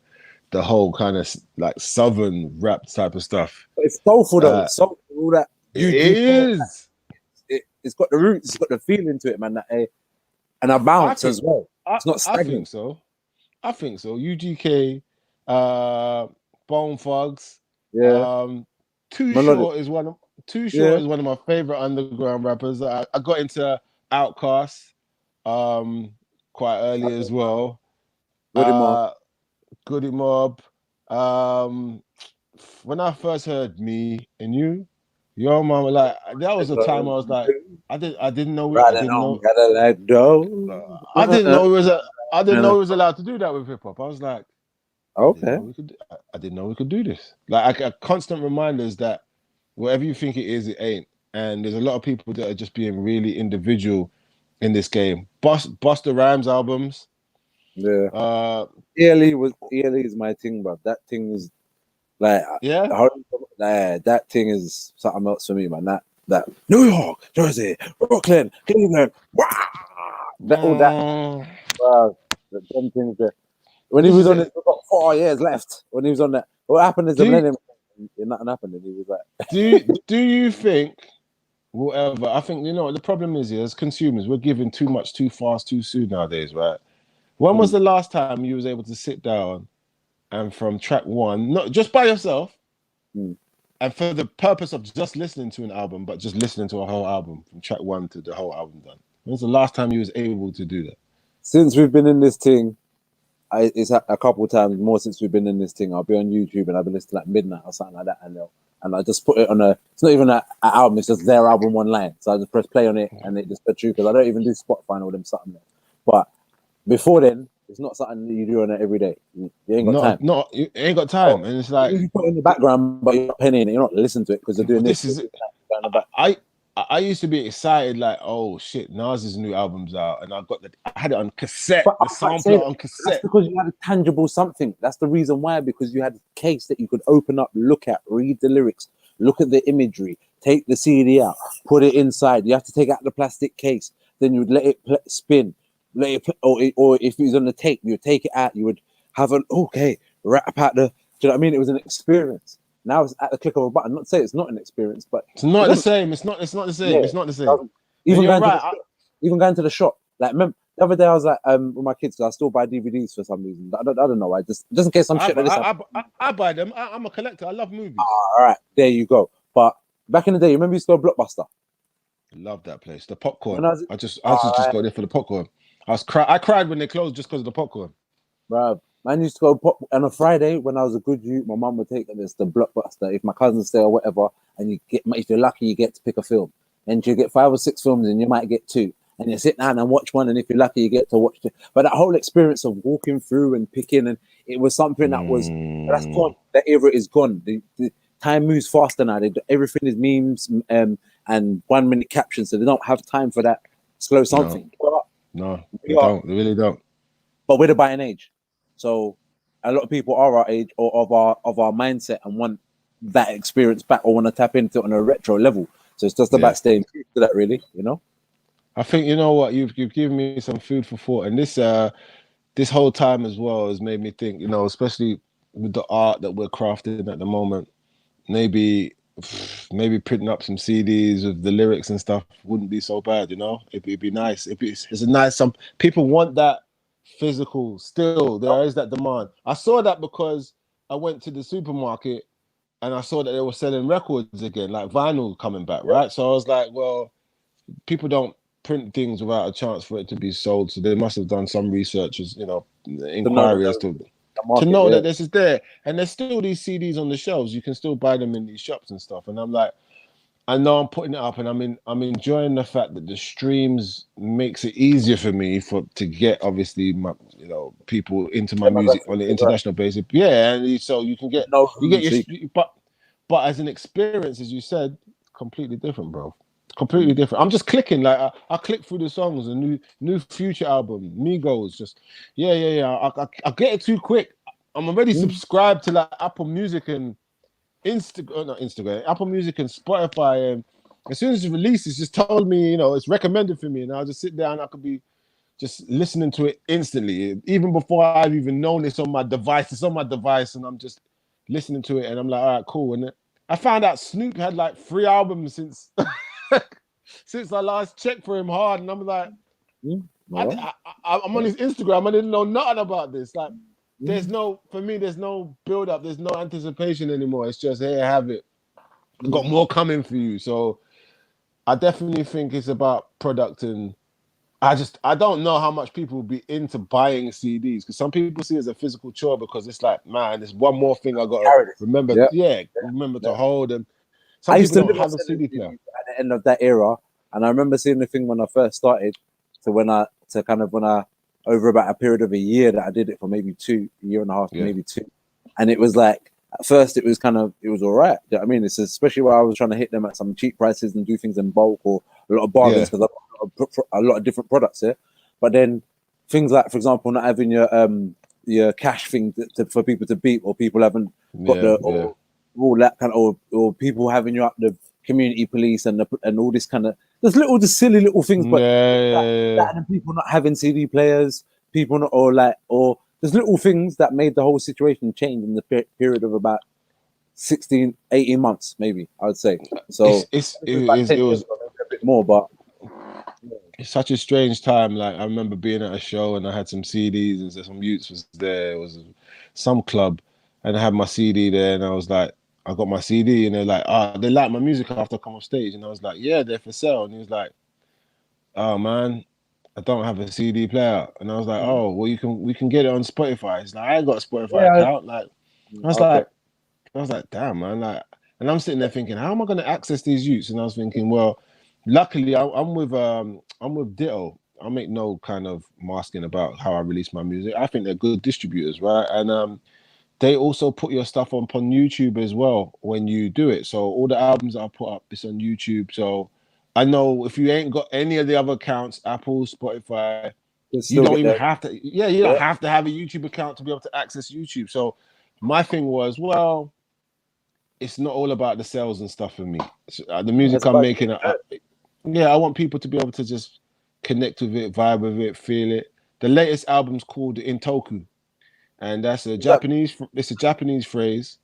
the whole kind of like southern rap type of stuff. It's soulful though. Soulful, all that. It is. It's got the roots. It's got the feeling to it, man. And a bounce as well. It's not stagnant. I think so. UGK, Bone Thugs. Yeah. Too Short is one of my favorite underground rappers. I got into Outkast quite early as well. Goody Mob. When I first heard Me and You, your mama, like that was the time I was like, I didn't know. Gotta let go. I didn't know he was allowed to do that with hip hop. I was like, okay, I didn't know we could do this. Like a constant reminders that whatever you think it is, it ain't. And there's a lot of people that are just being really individual in this game. Busta Rhymes albums. Yeah. ELE is my thing, bro. That thing is like that thing is something else for me, man. That New York, Jersey, Brooklyn, Cleveland, them things there. When he was on it, we've got 4 years left. When he was on that, what happened is the millennium. Nothing happened, and he was like, do you think whatever? I think, you know, the problem is as consumers, we're giving too much too fast, too soon nowadays, right? When was the last time you was able to sit down and from track one, not just by yourself, and for the purpose of just listening to an album, but just listening to a whole album from track one to the whole album done? When's the last time you was able to do that? Since we've been in this thing, it's a couple of times more since we've been in this thing. I'll be on YouTube and I'll be listening like midnight or something like that, and I just put it on a. It's not even an album; it's just their album online. So I just press play on it, and it just puts through because I don't even do Spotify and all them something. But before then, it's not something that you do on it every day. You ain't got time. No, you ain't got time, and it's like you put it in the background, but you're not penning it. You're not listening to it because they're doing this. This is I used to be excited, like, oh shit, Nas's new album's out, and I had it on cassette, the sampler on cassette. That's because you had a tangible something. That's the reason why, because you had a case that you could open up, look at, read the lyrics, look at the imagery, take the CD out, put it inside. You have to take out the plastic case, then you would let it spin, or if it was on the tape, you would take it out. You would have wrap out the. Do you know what I mean? It was an experience. Now it's at the click of a button. Not to say it's not an experience, but it's not the same. It's not the same. Yeah, it's not the same. Even going to the shop. Like, remember the other day I was like with my kids. I still buy DVDs for some reason. I don't know. I just in case some shit like this. I buy them. I'm a collector. I love movies. All right, there you go. But back in the day, you remember you used to go to Blockbuster? Love that place. The popcorn. I just go there for the popcorn. I cried when they closed just because of the popcorn. Bro, man used to go pop on a Friday when I was a good youth. My mum would take us to Blockbuster if my cousins stay or whatever, and if you're lucky, you get to pick a film, and you get 5 or 6 films, and you might get 2, and you sit down and watch one, and if you're lucky, you get to watch 2. But that whole experience of walking through and picking, and it was something that was that's gone. That era is gone. The time moves faster now. Everything is memes and 1-minute captions, so they don't have time for that slow something. No, they don't. They really don't. But we're the buying age. So a lot of people are our age or of our mindset and want that experience back or want to tap into it on a retro level. So it's just about staying true to that, really, you know? I think, you know what, you've given me some food for thought. And this whole time as well has made me think, you know, especially with the art that we're crafting at the moment, maybe printing up some CDs with the lyrics and stuff wouldn't be so bad, you know? It'd be nice. It's a nice, some people want that physical. Still there is that demand. I saw that because I went to the supermarket and I saw that they were selling records again, like vinyl coming back, right? So I was like, well, people don't print things without a chance for it to be sold, so they must have done some research, you know, inquiry as to know that this is there. And there's still these CDs on the shelves. You can still buy them in these shops and stuff. And I'm like, I know I'm putting it up, and I'm enjoying the fact that the streams makes it easier for me to get obviously my, you know, people into my music on the international basis. Yeah, and so you can get but as an experience, as you said, completely different, bro. Completely different. I'm just clicking, like I click through the songs, a new Future album, Migos, just I get it too quick. I'm already subscribed to like Apple Music and Instagram, Apple Music and Spotify, and as soon as it releases, just told me, you know, it's recommended for me, and I'll just sit there and I could be just listening to it instantly, even before I've even known it's on my device. It's on my device, and I'm just listening to it, and I'm like, all right, cool. And I found out Snoop had like 3 albums since since I last checked for him hard, and I'm like, I'm on his Instagram. I didn't know nothing about this. Like, there's no build up, there's no anticipation anymore. It's just, hey, have it. I've got more coming for you. So I definitely think it's about product, and I don't know how much people will be into buying CDs, because some people see it as a physical chore, because it's like, man, there's one more thing I got to remember. Remember to hold. And some people don't have a CD player at the end of that era, and I remember seeing the thing when I first started. So when I over about a period of a year that I did it for maybe a year and a half, maybe 2, and it was like at first it was all right. You know what I mean, it's especially where I was trying to hit them at some cheap prices and do things in bulk or a lot of bargains, because I've got a lot of different products here. But then things like, for example, not having your cash thing for people to beat, or people haven't got all that kind of, or people having you up the community police and all this kind of, there's just silly little things, but that and people not having CD players, people not, or there's little things that made the whole situation change in the period of about 16, 18 months, maybe, I would say. So it was a bit more, but it's such a strange time. Like, I remember being at a show and I had some CDs and some youths was there. It was some club, and I had my CD there, and I was like, I got my CD, and they're like, they like my music after I come off stage. And I was like, yeah, they're for sale. And he was like, oh man, I don't have a CD player. And I was like, oh, well, we can get it on Spotify. It's like, I ain't got a Spotify Yeah. account. Like, I was like, damn, man. Like, and I'm sitting there thinking, how am I going to access these youths? And I was thinking, well, luckily I'm with Ditto. I make no kind of masking about how I release my music. I think they're good distributors, right? And they also put your stuff up on YouTube as well when you do it. So all the albums that I put up, it's on YouTube. So I know if you ain't got any of the other accounts, Apple, Spotify, you don't even have to. Yeah, you don't have to have a YouTube account to be able to access YouTube. So my thing was, well, it's not all about the sales and stuff for me. The music I'm making, I want people to be able to just connect with it, vibe with it, feel it. The latest album's called Intoku, and that's a Japanese. It's a Japanese phrase,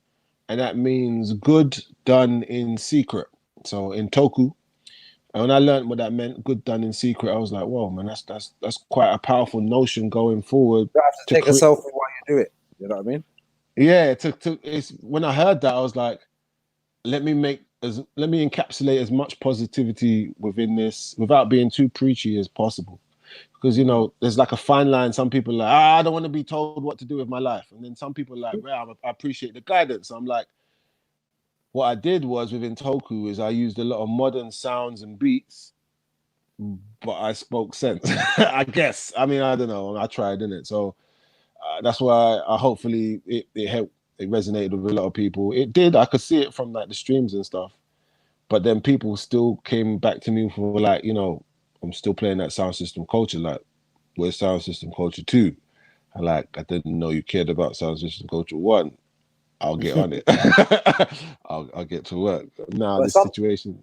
and that means good done in secret. So Intoku. And when I learned what that meant, good done in secret, I was like, whoa, man, that's quite a powerful notion going forward. You have to take a selfie while you do it. You know what I mean? Yeah, it's when I heard that, I was like, let me encapsulate as much positivity within this without being too preachy as possible. Because there's like a fine line. Some people are like, I don't want to be told what to do with my life. And then some people are like, well, I appreciate the guidance. I'm like, what I did was within Toku is I used a lot of modern sounds and beats, but I spoke sense. I guess. I mean, I don't know. I tried, innit? So that's why hopefully it helped. It resonated with a lot of people. It did. I could see it from like the streams and stuff. But then people still came back to me for like, I'm still playing that sound system culture. Like, where's sound system culture 2? I didn't know you cared about sound system culture 1. I'll get on it. I'll get to work. Now this situation.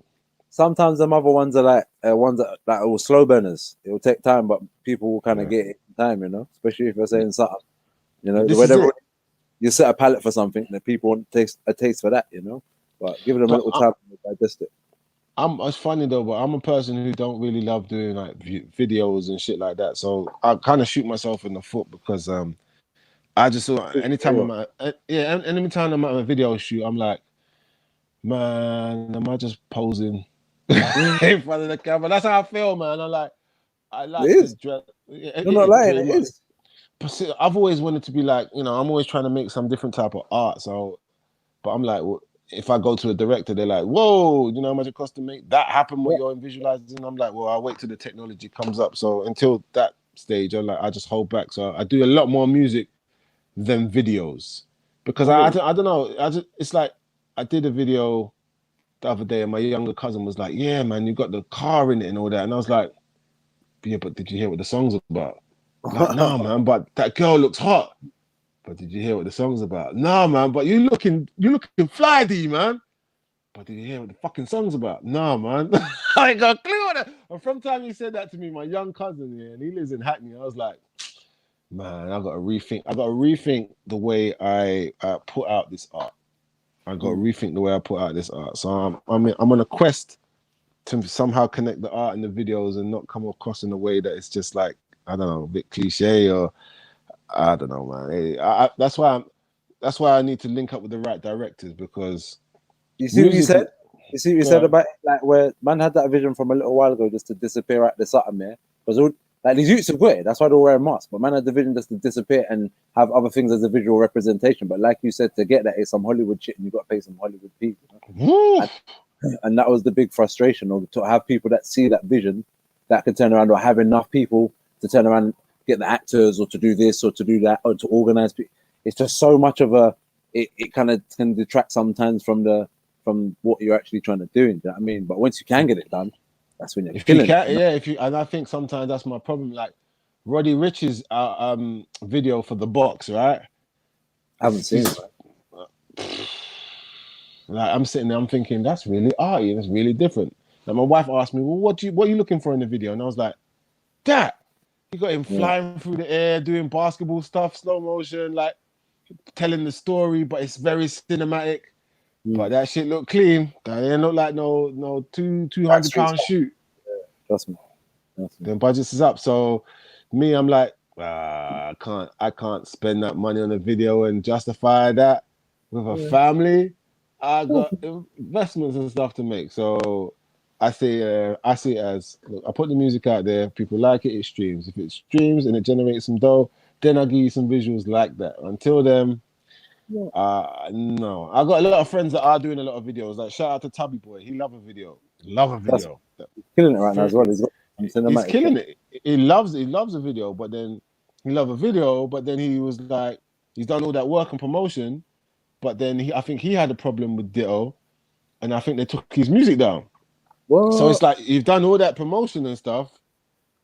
Sometimes them other ones are like ones that are slow burners. It will take time, but people will kind of get it in time, especially if you're saying something. Whenever you set a palette for something, that people want a taste for that, But give them a little time to digest it. It's funny though, but I'm a person who don't really love doing like videos and shit like that. So I kind of shoot myself in the foot because I just saw anytime I'm at a video shoot, I'm like, man, am I just posing in front of the camera? That's how I feel, man. I like to dress. You're not lying, it is. But I've always wanted to be like, I'm always trying to make some different type of art. So, but I'm like, well, if I go to a director, they're like, whoa, you know how much it costs to make that happen, what you're visualizing? I'm like, well, I'll wait till the technology comes up. So until that stage, I just hold back. So I do a lot more music than videos because I don't know. It's like I did a video the other day and my younger cousin was like, yeah, man, you got the car in it and all that. And I was like, yeah, but did you hear what the song's about? Like, no, man, but that girl looks hot. But did you hear what the song's about? No, man, but you looking fly, D, man. But did you hear what the fucking song's about? No, man. I ain't got a clue on it. And from the time he said that to me, my young cousin, and he lives in Hackney, I was like, man, I got to rethink the way I put out this art. I got to rethink the way I put out this art. So I'm on a quest to somehow connect the art and the videos and not come across in a way that it's just like, I don't know, a bit cliche or I don't know, man. That's why I need to link up with the right directors because you see what you said. You see what you said about like where man had that vision from a little while ago just to disappear at the something there. Because like these youths are good. That's why they're wearing masks. But man had the vision just to disappear and have other things as a visual representation. But like you said, to get that, it's some Hollywood shit, and you got to pay some Hollywood people. And that was the big frustration, or to have people that see that vision that can turn around, or have enough people to turn around, get the actors, or to do this, or to do that, or to organize. It's just so much of a. It kind of can detract sometimes from what you're actually trying to do. You know what I mean? But once you can get it done, that's when you're killing it. And I think sometimes that's my problem. Like Roddy Rich's video for the box, right? I haven't seen it. Like I'm sitting there, I'm thinking that's really arty, that's really different. Like my wife asked me, well, what are you looking for in the video? And I was like, that you got him flying through the air, doing basketball stuff, slow motion, like telling the story, but it's very cinematic. But that shit look clean. That ain't look like no £200 shoot. Yeah, trust me. Then budgets is up. So me, I'm like, I can't spend that money on a video and justify that with a family. I got investments and stuff to make. So I see it as, look, I put the music out there, people like it, it streams. If it streams and it generates some dough, then I'll give you some visuals like that. Until then, no. I got a lot of friends that are doing a lot of videos. Like shout out to Tubby Boy, he love a video. He's killing it right now as well. He's killing it. He loves a video, but then he was like, he's done all that work and promotion, but then I think he had a problem with Ditto, and I think they took his music down. What? So it's like you've done all that promotion and stuff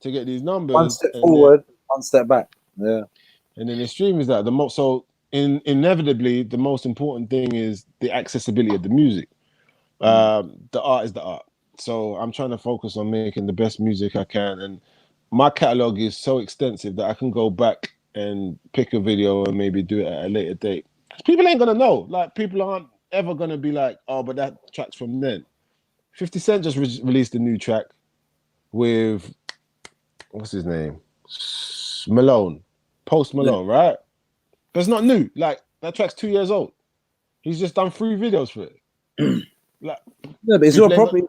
to get these numbers. One step forward, one step back. Yeah. And then the stream is that the most. So inevitably, the most important thing is the accessibility of the music. The art is the art. So I'm trying to focus on making the best music I can, and my catalog is so extensive that I can go back and pick a video and maybe do it at a later date. People ain't gonna know. Like people aren't ever gonna be like, oh, but that track's from then. 50 Cent just released a new track with, what's his name? Malone. Post Malone, right? But it's not new. Like, that track's 2 years old. He's just done 3 videos for it. Yeah, but it's your property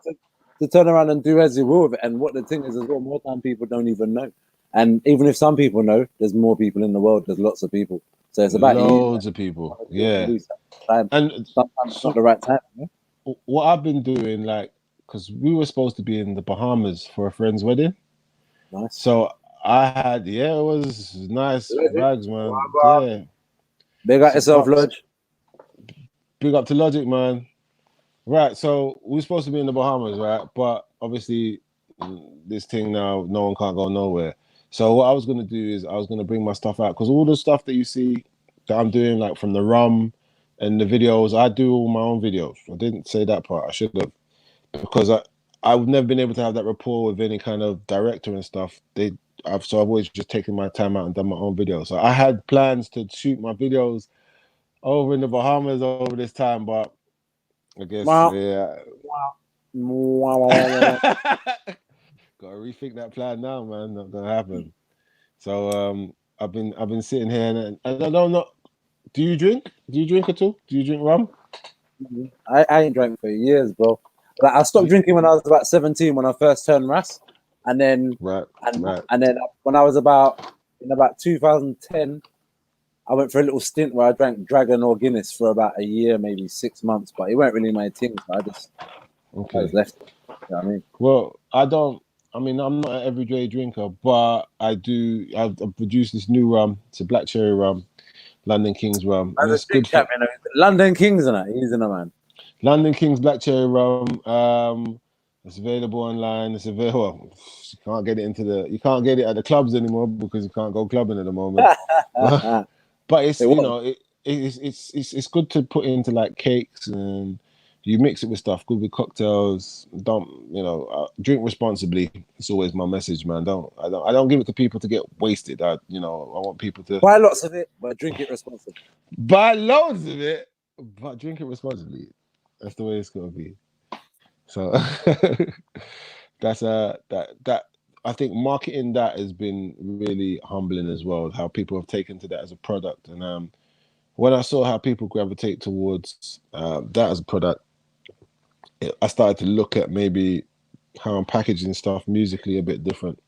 to turn around and do as you will with it. And what the thing is as well, more time people don't even know. And even if some people know, there's more people in the world. There's lots of people. So it's about loads of people. Yeah. And sometimes it's not the right time. Yeah? What I've been doing, like, because we were supposed to be in the Bahamas for a friend's wedding. Nice. So I had, it was nice bags, man. Yeah. Big up yourself, Lodge. Big up to Logic, man. Right, so we were supposed to be in the Bahamas, right? But obviously, this thing now, no one can't go nowhere. So what I was going to do is I was going to bring my stuff out, because all the stuff that you see that I'm doing, like from the rum and the videos, I do all my own videos. I didn't say that part. I should have, because I've never been able to have that rapport with any kind of director and stuff. I've always just taken my time out and done my own videos. So I had plans to shoot my videos over in the Bahamas over this time, but I guess yeah. Gotta rethink that plan now, man. Not gonna happen. So I've been sitting here and I don't know. Do you drink? Do you drink at all? Do you drink rum? I ain't drank for years, bro. Like I stopped drinking when I was about 17 when I first turned Ras, and then and then when I was about 2010, I went for a little stint where I drank Dragon or Guinness for about a year, maybe 6 months, but it weren't really my thing. So I just left it. You know what I mean? Well, I'm not an everyday drinker, but I've produced this new rum. It's a black cherry rum, London Kings rum. And it's good for London Kings, and he's in a man. London Kings black cherry rum. It's available online. It's available. You can't get it at the clubs anymore because you can't go clubbing at the moment. But it's it's good to put into like cakes, and you mix it with stuff. Good with cocktails. Don't drink responsibly. It's always my message, man. I don't give it to people to get wasted. I want people to buy lots of it, but drink it responsibly. Buy loads of it, but drink it responsibly. That's the way it's gonna be. So that's that. I think marketing that has been really humbling as well. How people have taken to that as a product, and when I saw how people gravitate towards that as a product, I started to look at maybe how I'm packaging stuff musically a bit different.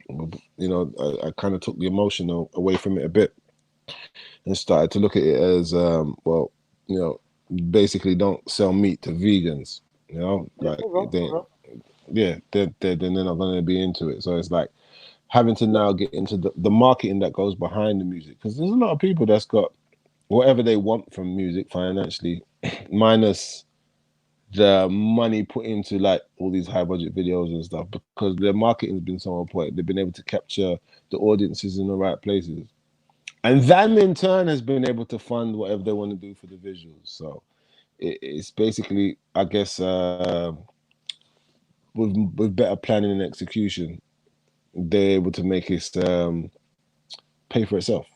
I kind of took the emotion away from it a bit and started to look at it as basically don't sell meat to vegans. They're not going to be into it. So it's like having to now get into the marketing that goes behind the music, because there's a lot of people that's got whatever they want from music financially, minus the money put into like all these high budget videos and stuff, because their marketing has been so on point. They've been able to capture the audiences in the right places, and that in turn has been able to fund whatever they want to do for the visuals. So it's basically, I guess, with better planning and execution, they're able to make it pay for itself.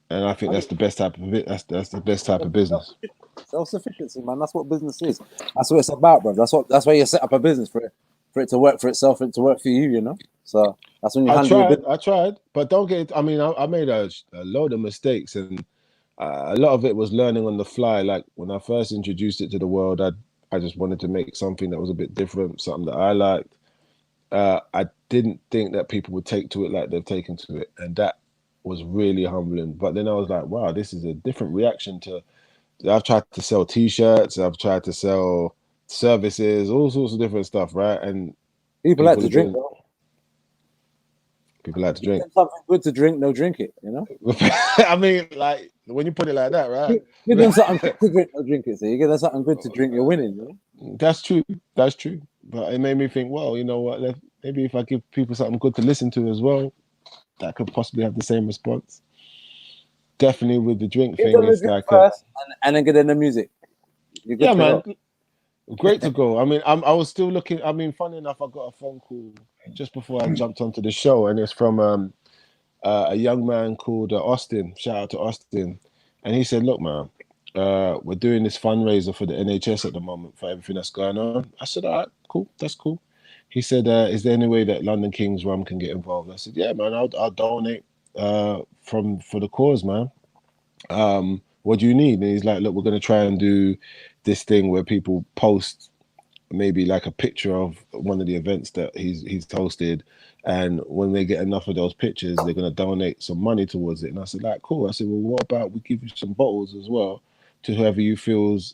And I think that's the best type of it. That's the best type of business. Self-sufficiency, man. That's what business is. That's what it's about, bro. That's why you set up a business for it to work for itself and to work for you. So that's when you. I tried, but don't get. I mean, I made a load of mistakes, and a lot of it was learning on the fly. Like when I first introduced it to the world, I just wanted to make something that was a bit different, something that I liked. I didn't think that people would take to it like they've taken to it, and that was really humbling. But then I was like, wow, this is a different reaction to. I've tried to sell T-shirts, I've tried to sell services, all sorts of different stuff, right? And people like to drink. People like to drink. Something good to drink, they'll drink it. You know. I mean, like when you put it like that, right? Give them something good to drink, they'll drink it. So you give them something good to drink, you're winning. You know? That's true. That's true. But it made me think, well, you know what? Maybe if I give people something good to listen to as well, that could possibly have the same response. Definitely with the drink thing, it's like first and then get in the music. Yeah, man. Great to go. I mean, I was still looking. I mean, funny enough, I got a phone call just before I jumped onto the show, and it's from a young man called Austin. Shout out to Austin, and he said, "Look, man, we're doing this fundraiser for the NHS at the moment for everything that's going on." I said, "All right, cool, that's cool." He said, "Is there any way that London King's Rum can get involved?" I said, "Yeah, man, I'll donate for the cause, man. What do you need?" And he's like, "Look, we're going to try and do this thing where people post maybe like a picture of one of the events that he's hosted, and when they get enough of those pictures, they're going to donate some money towards it." And I said, like, cool. I said, well, what about we give you some bottles as well to whoever you feels,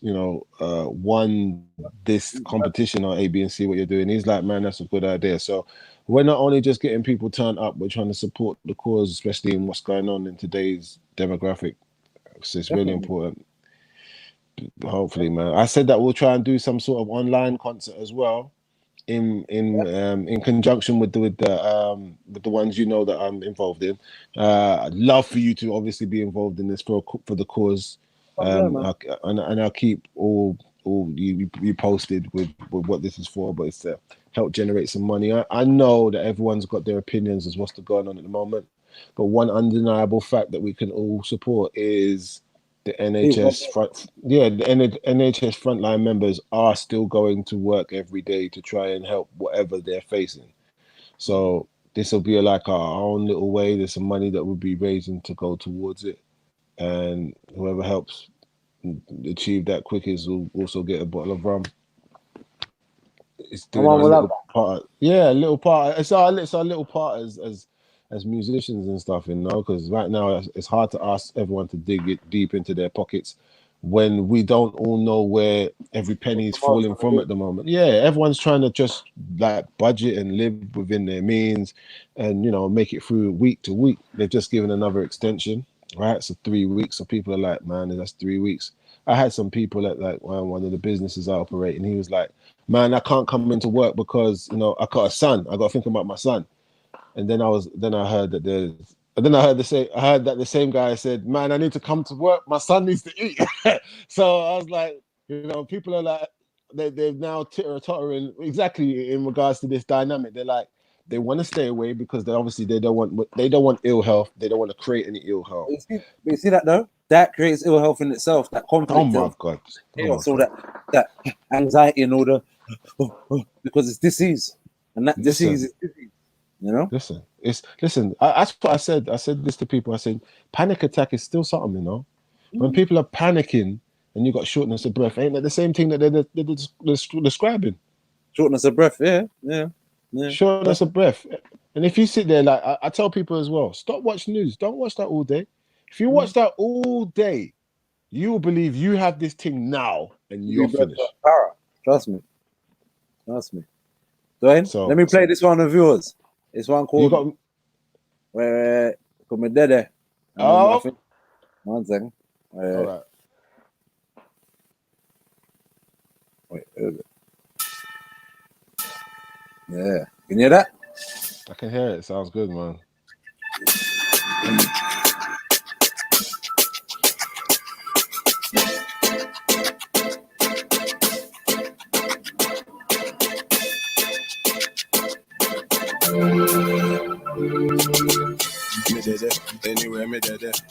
won this competition on A, B, and C, what you're doing. He's like, man, that's a good idea. So we're not only just getting people turned up, we're trying to support the cause, especially in what's going on in today's demographic. So it's really important. Hopefully, man. I said that we'll try and do some sort of online concert as well, in conjunction with the ones that I'm involved in. I'd love for you to obviously be involved in this for the cause, and I'll keep all you posted with what this is for. But it's to help generate some money. I know that everyone's got their opinions as what's going on at the moment, but one undeniable fact that we can all support is the NHS NHS frontline members are still going to work every day to try and help whatever they're facing. So this will be like our own little way. There's some money that we'll be raising to go towards it, and whoever helps achieve that quickest will also get a bottle of rum. It's doing a little part. Yeah, a little part. It's our little part as musicians and stuff, because right now it's hard to ask everyone to dig it deep into their pockets when we don't all know where every penny is falling from at the moment. Yeah, everyone's trying to just like budget and live within their means and, make it through week to week. They've just given another extension, right? So 3 weeks. So people are like, man, that's 3 weeks. I had some people at like one of the businesses I operate, and he was like, man, I can't come into work because, I got a son. I got to think about my son. And then I heard that the same guy said, man, I need to come to work. My son needs to eat. So I was like, people are like, they're now titter-tottering exactly in regards to this dynamic. They're like, they want to stay away because they don't want ill health. They don't want to create any ill health. You see that though? That creates ill health in itself. That conflict. Oh my God! So that anxiety and all because it's disease, and that disease is disease. Listen. That's what I said. I said this to people. I said, panic attack is still something. When people are panicking and you got shortness of breath, ain't that the same thing that they're describing? Shortness of breath, yeah. Shortness of breath. And if you sit there, like I tell people as well, stop watching news. Don't watch that all day. If you watch that all day, you will believe you have this thing now and you're finished. Trust me. Dwayne, let me play this one of yours. This one called where my dede. One second. All right. Wait, yeah. Can you hear that? I can hear it. Sounds good, man. Me did it, anywhere me did it.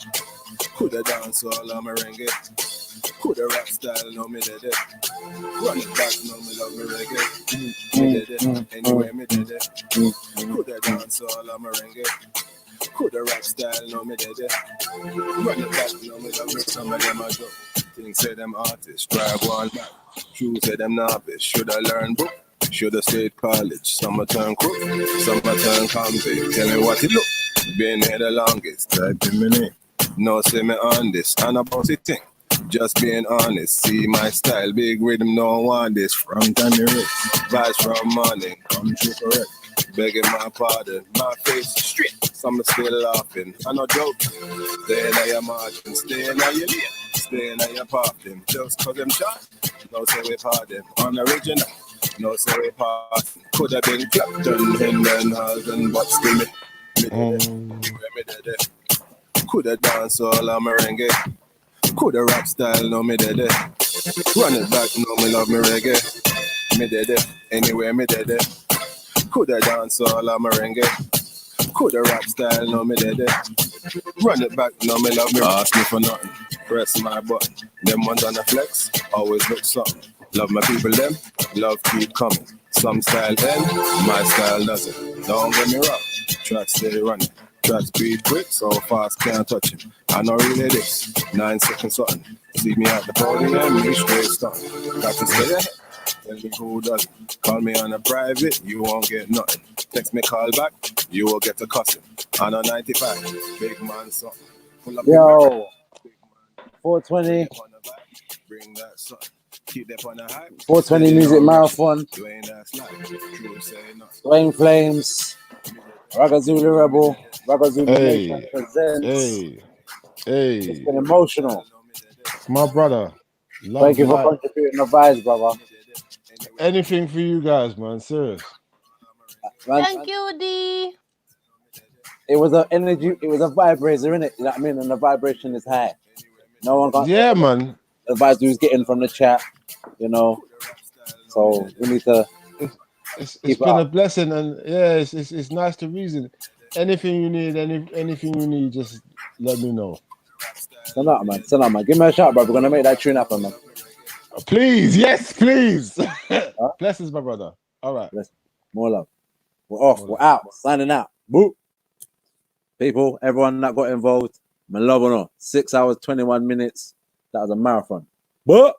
Coulda dance all on merengue. Coulda rap style, no me did it. Run it back, no me love me reggae. Me did it, anywhere me did it. Coulda dance all on merengue. Coulda rap style, no me did it. Run it back, no me love me. Some of them a go. Things say them artists, try one back. True say them novice, shoulda learned book, shoulda stayed college. Summer turn crook, summer turn convict. Tell me what it look, been here the longest. Type in my name, no say me on this, and about it thing. Just being honest, see my style, big rhythm, no want this. From time to wrist, vibes from morning, come true correct. Begging my pardon, my face straight, some still laughing, I no joke. Staying on your margin, staying on your lane, staying on your parking. Just cause them shot, no say we pardon. Unoriginal, no say we pardon. Could have been Clapton, Hendon, Halden, but still me did it. Could have danced all a merengue. Could have rap style, no me did it. Run it back, no me love me reggae. Me did it, anywhere me did it. Coulda dance all a merengue. Coulda rap style, no me did it. Run it back, no me love me. Ask me for nothing. Press my button. Them ones on the flex, always look something. Love my people, them. Love keep coming. Some style end, my style doesn't. Don't get me wrong. Tracks stay running. Tracks beat quick, so fast can't touch him. I know really this. 9 seconds something. See me at the podium, me straight stop. Got to stay ahead. Tell me who doesn't. Call me on a private, you won't get nothing. Text me, call back, you will get a cussing. On a 95, big man something. Pull up Yo, 420. Bring that son. Keep them on the hype. 420 Music Marathon. Flame Flames. Ragazulu Rebel. Ragazulu Nation presents. It's been emotional. My brother. Love Thank you for life. contributing the vibes, brother. Anything for you guys, man. Serious. Thank you, D. It was an energy, it was a VibeRaiser, innit? You know what I mean? And the vibration is high. No one got man. The vibes we was getting from the chat, you know. So we need to It's been a blessing, and yeah, it's nice to reason. Anything you need, anything you need, just let me know. Send out, man. Send out, man. Give me a shout, bro. We're gonna make that tune happen, man. Please, yes, please. Blessings, my brother. All right. More love. We're off. We're out. Signing out. Boo. People, everyone that got involved, my love or not. 6 hours, 21 minutes. That was a marathon. But